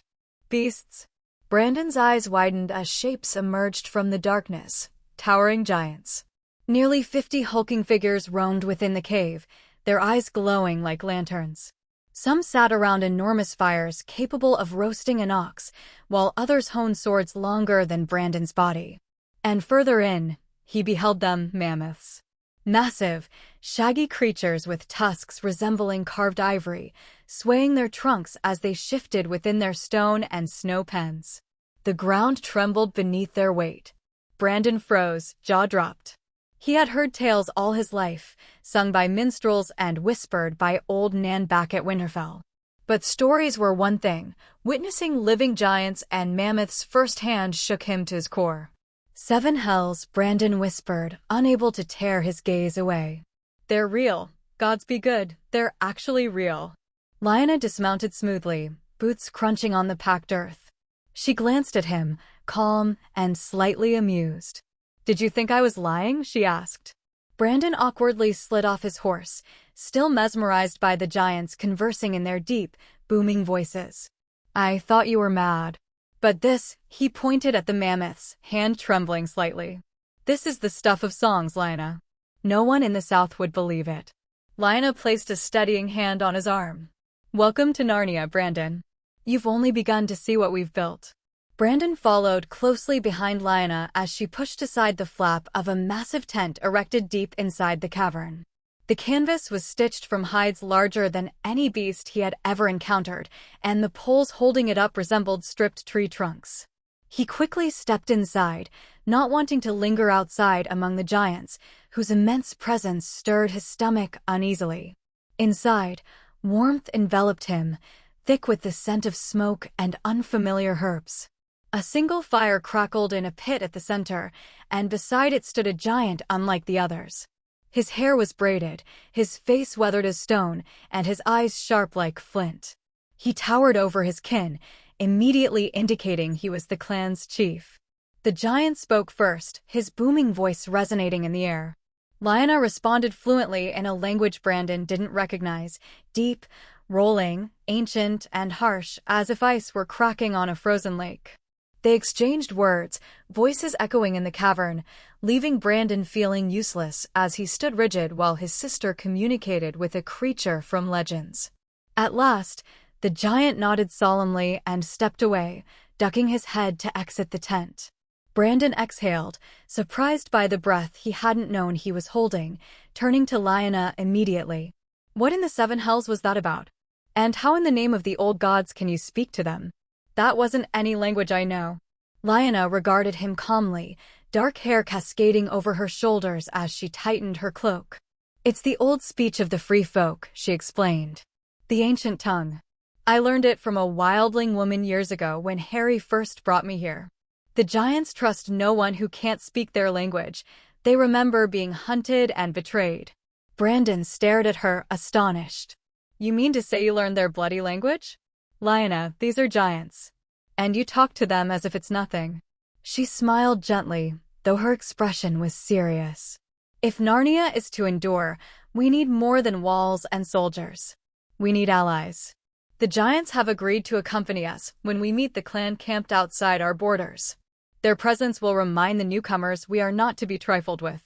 beasts. Brandon's eyes widened as shapes emerged from the darkness, towering giants. Nearly 50 hulking figures roamed within the cave, their eyes glowing like lanterns. Some sat around enormous fires capable of roasting an ox, while others honed swords longer than Brandon's body. And further in, he beheld them mammoths. Massive, shaggy creatures with tusks resembling carved ivory, swaying their trunks as they shifted within their stone and snow pens. The ground trembled beneath their weight. Brandon froze, jaw dropped. He had heard tales all his life, sung by minstrels and whispered by old Nan back at Winterfell. But stories were one thing, witnessing living giants and mammoths firsthand shook him to his core. 7 hells, Brandon whispered, unable to tear his gaze away. They're real. Gods be good, they're actually real. Lyanna dismounted smoothly, boots crunching on the packed earth. She glanced at him, calm and slightly amused. Did you think I was lying? She asked. Brandon awkwardly slid off his horse, still mesmerized by the giants conversing in their deep, booming voices. I thought you were mad. But this, he pointed at the mammoths, hand trembling slightly. This is the stuff of songs, Lyanna. No one in the south would believe it. Lyanna placed a steadying hand on his arm. Welcome to Narnia, Brandon. You've only begun to see what we've built. Brandon followed closely behind Lyanna as she pushed aside the flap of a massive tent erected deep inside the cavern. The canvas was stitched from hides larger than any beast he had ever encountered, and the poles holding it up resembled stripped tree trunks. He quickly stepped inside, not wanting to linger outside among the giants, whose immense presence stirred his stomach uneasily. Inside, warmth enveloped him, thick with the scent of smoke and unfamiliar herbs. A single fire crackled in a pit at the center, and beside it stood a giant unlike the others. His hair was braided, his face weathered as stone, and his eyes sharp like flint. He towered over his kin, immediately indicating he was the clan's chief. The giant spoke first, his booming voice resonating in the air. Lyanna responded fluently in a language Brandon didn't recognize, deep, rolling, ancient, and harsh, as if ice were cracking on a frozen lake. They exchanged words, voices echoing in the cavern, leaving Brandon feeling useless as he stood rigid while his sister communicated with a creature from legends. At last, the giant nodded solemnly and stepped away, ducking his head to exit the tent. Brandon exhaled, surprised by the breath he hadn't known he was holding, turning to Lyanna immediately. What in the 7 hells was that about? And how in the name of the old gods can you speak to them? That wasn't any language I know. Lyanna regarded him calmly, dark hair cascading over her shoulders as she tightened her cloak. It's the old speech of the free folk, she explained. The ancient tongue. I learned it from a wildling woman years ago when Harry first brought me here. The giants trust no one who can't speak their language. They remember being hunted and betrayed. Brandon stared at her, astonished. You mean to say you learned their bloody language? Lyanna, these are giants. And you talk to them as if it's nothing. She smiled gently, though her expression was serious. If Narnia is to endure, we need more than walls and soldiers. We need allies. The giants have agreed to accompany us when we meet the clan camped outside our borders. Their presence will remind the newcomers we are not to be trifled with.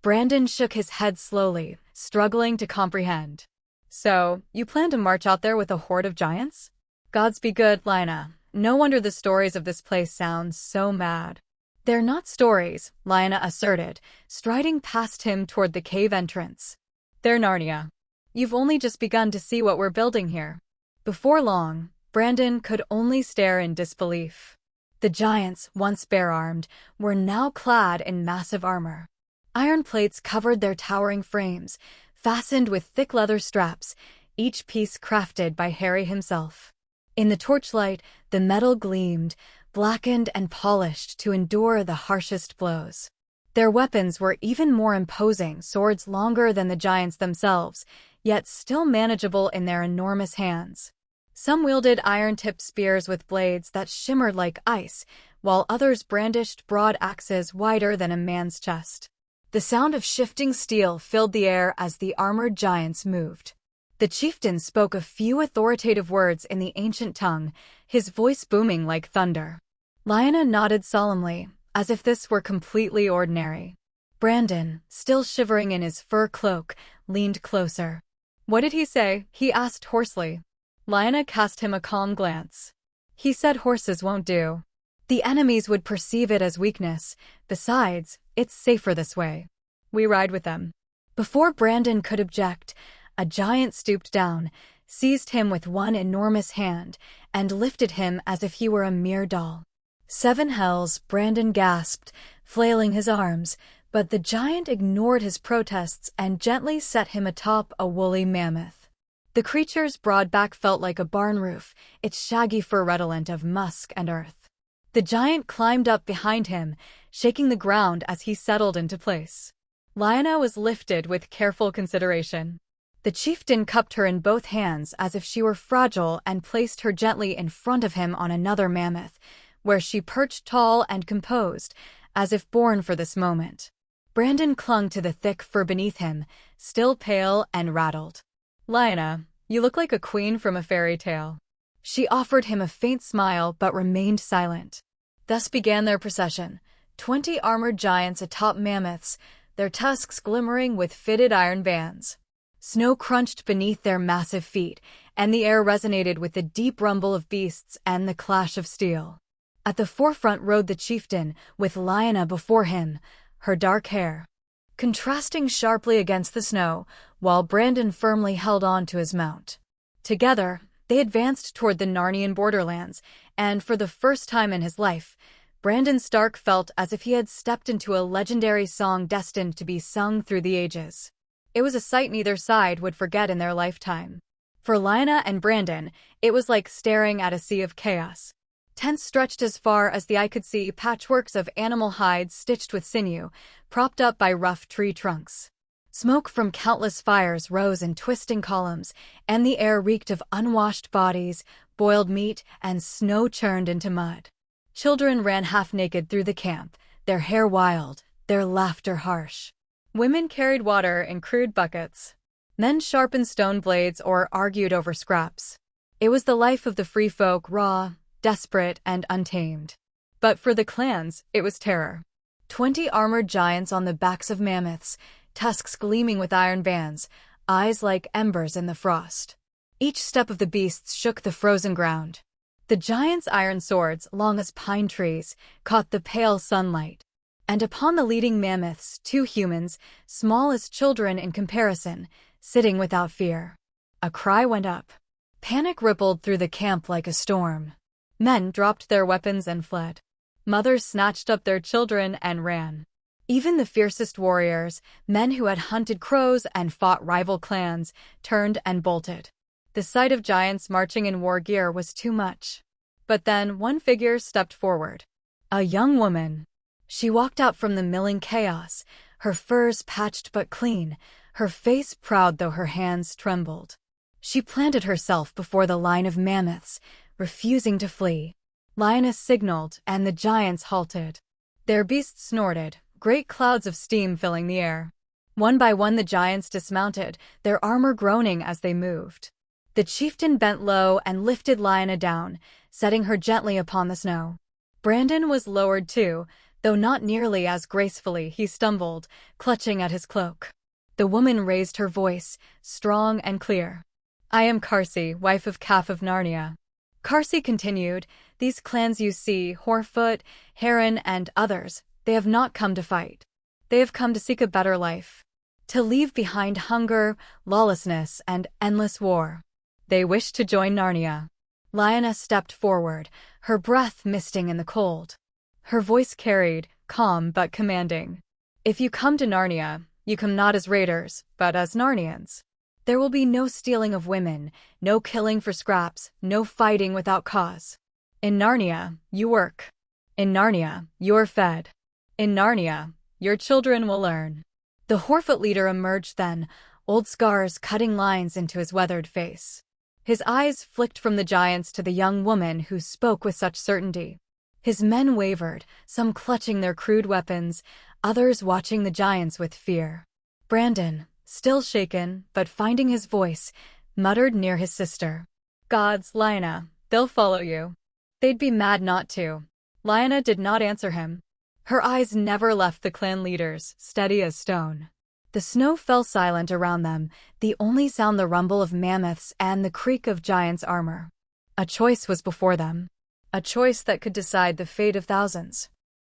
Brandon shook his head slowly, struggling to comprehend. So, you plan to march out there with a horde of giants? Gods be good, Lyanna. No wonder the stories of this place sound so mad. They're not stories, Lyanna asserted, striding past him toward the cave entrance. They're Narnia. You've only just begun to see what we're building here. Before long, Brandon could only stare in disbelief. The giants, once bare-armed, were now clad in massive armor. Iron plates covered their towering frames, fastened with thick leather straps, each piece crafted by Harry himself. In the torchlight, the metal gleamed, blackened and polished to endure the harshest blows. Their weapons were even more imposing, swords longer than the giants themselves, yet still manageable in their enormous hands. Some wielded iron-tipped spears with blades that shimmered like ice, while others brandished broad axes wider than a man's chest. The sound of shifting steel filled the air as the armored giants moved. The chieftain spoke a few authoritative words in the ancient tongue, his voice booming like thunder. Lyanna nodded solemnly, as if this were completely ordinary. Brandon, still shivering in his fur cloak, leaned closer. What did he say? He asked hoarsely. Lyanna cast him a calm glance. He said horses won't do. The enemies would perceive it as weakness. Besides, it's safer this way. We ride with them. Before Brandon could object, a giant stooped down, seized him with one enormous hand, and lifted him as if he were a mere doll. 7 hells, Brandon gasped, flailing his arms, but the giant ignored his protests and gently set him atop a woolly mammoth. The creature's broad back felt like a barn roof, its shaggy fur redolent of musk and earth. The giant climbed up behind him, shaking the ground as he settled into place. Lyanna was lifted with careful consideration. The chieftain cupped her in both hands as if she were fragile and placed her gently in front of him on another mammoth, where she perched tall and composed, as if born for this moment. Brandon clung to the thick fur beneath him, still pale and rattled. Lyanna, you look like a queen from a fairy tale. She offered him a faint smile but remained silent. Thus began their procession, 20 armored giants atop mammoths, their tusks glimmering with fitted iron bands. Snow crunched beneath their massive feet, and the air resonated with the deep rumble of beasts and the clash of steel. At the forefront rode the chieftain, with Lyanna before him, her dark hair contrasting sharply against the snow, while Brandon firmly held on to his mount. Together, they advanced toward the Narnian borderlands, and for the first time in his life, Brandon Stark felt as if he had stepped into a legendary song destined to be sung through the ages. It was a sight neither side would forget in their lifetime. For Lyanna and Brandon, it was like staring at a sea of chaos. Tents stretched as far as the eye could see, patchworks of animal hides stitched with sinew, propped up by rough tree trunks. Smoke from countless fires rose in twisting columns, and the air reeked of unwashed bodies, boiled meat, and snow churned into mud. Children ran half-naked through the camp, their hair wild, their laughter harsh. Women carried water in crude buckets. Men sharpened stone blades or argued over scraps. It was the life of the free folk, raw, desperate, and untamed. But for the clans, it was terror. 20 armored giants on the backs of mammoths, tusks gleaming with iron bands, eyes like embers in the frost. Each step of the beasts shook the frozen ground. The giants' iron swords, long as pine trees, caught the pale sunlight. And upon the leading mammoths, 2 humans, small as children in comparison, sitting without fear. A cry went up. Panic rippled through the camp like a storm. Men dropped their weapons and fled. Mothers snatched up their children and ran. Even the fiercest warriors, men who had hunted crows and fought rival clans, turned and bolted. The sight of giants marching in war gear was too much. But then one figure stepped forward. A young woman. She walked out from the milling chaos, her furs patched but clean, her face proud though her hands trembled. She planted herself before the line of mammoths, refusing to flee. Lioness signaled, and the giants halted. Their beasts snorted, great clouds of steam filling the air. One by one the giants dismounted, their armor groaning as they moved. The chieftain bent low and lifted Lyanna down, setting her gently upon the snow. Brandon was lowered too, though not nearly as gracefully. He stumbled, clutching at his cloak. The woman raised her voice, strong and clear. "I am Karsi, wife of Calf of Narnia." Karsi continued, "These clans you see, Horefoot, Heron, and others, they have not come to fight. They have come to seek a better life. To leave behind hunger, lawlessness, and endless war. They wish to join Narnia." Lyanna stepped forward, her breath misting in the cold. Her voice carried, calm but commanding. "If you come to Narnia, you come not as raiders, but as Narnians. There will be no stealing of women, no killing for scraps, no fighting without cause. In Narnia, you work. In Narnia, you're fed. In Narnia, your children will learn." The Horefoot leader emerged then, old scars cutting lines into his weathered face. His eyes flicked from the giants to the young woman who spoke with such certainty. His men wavered, some clutching their crude weapons, others watching the giants with fear. Brandon, still shaken, but finding his voice, muttered near his sister. "Gods, Lyanna, they'll follow you. They'd be mad not to." Lyanna did not answer him. Her eyes never left the clan leaders, steady as stone. The snow fell silent around them, the only sound the rumble of mammoths and the creak of giants' armor. A choice was before them. A choice that could decide the fate of thousands.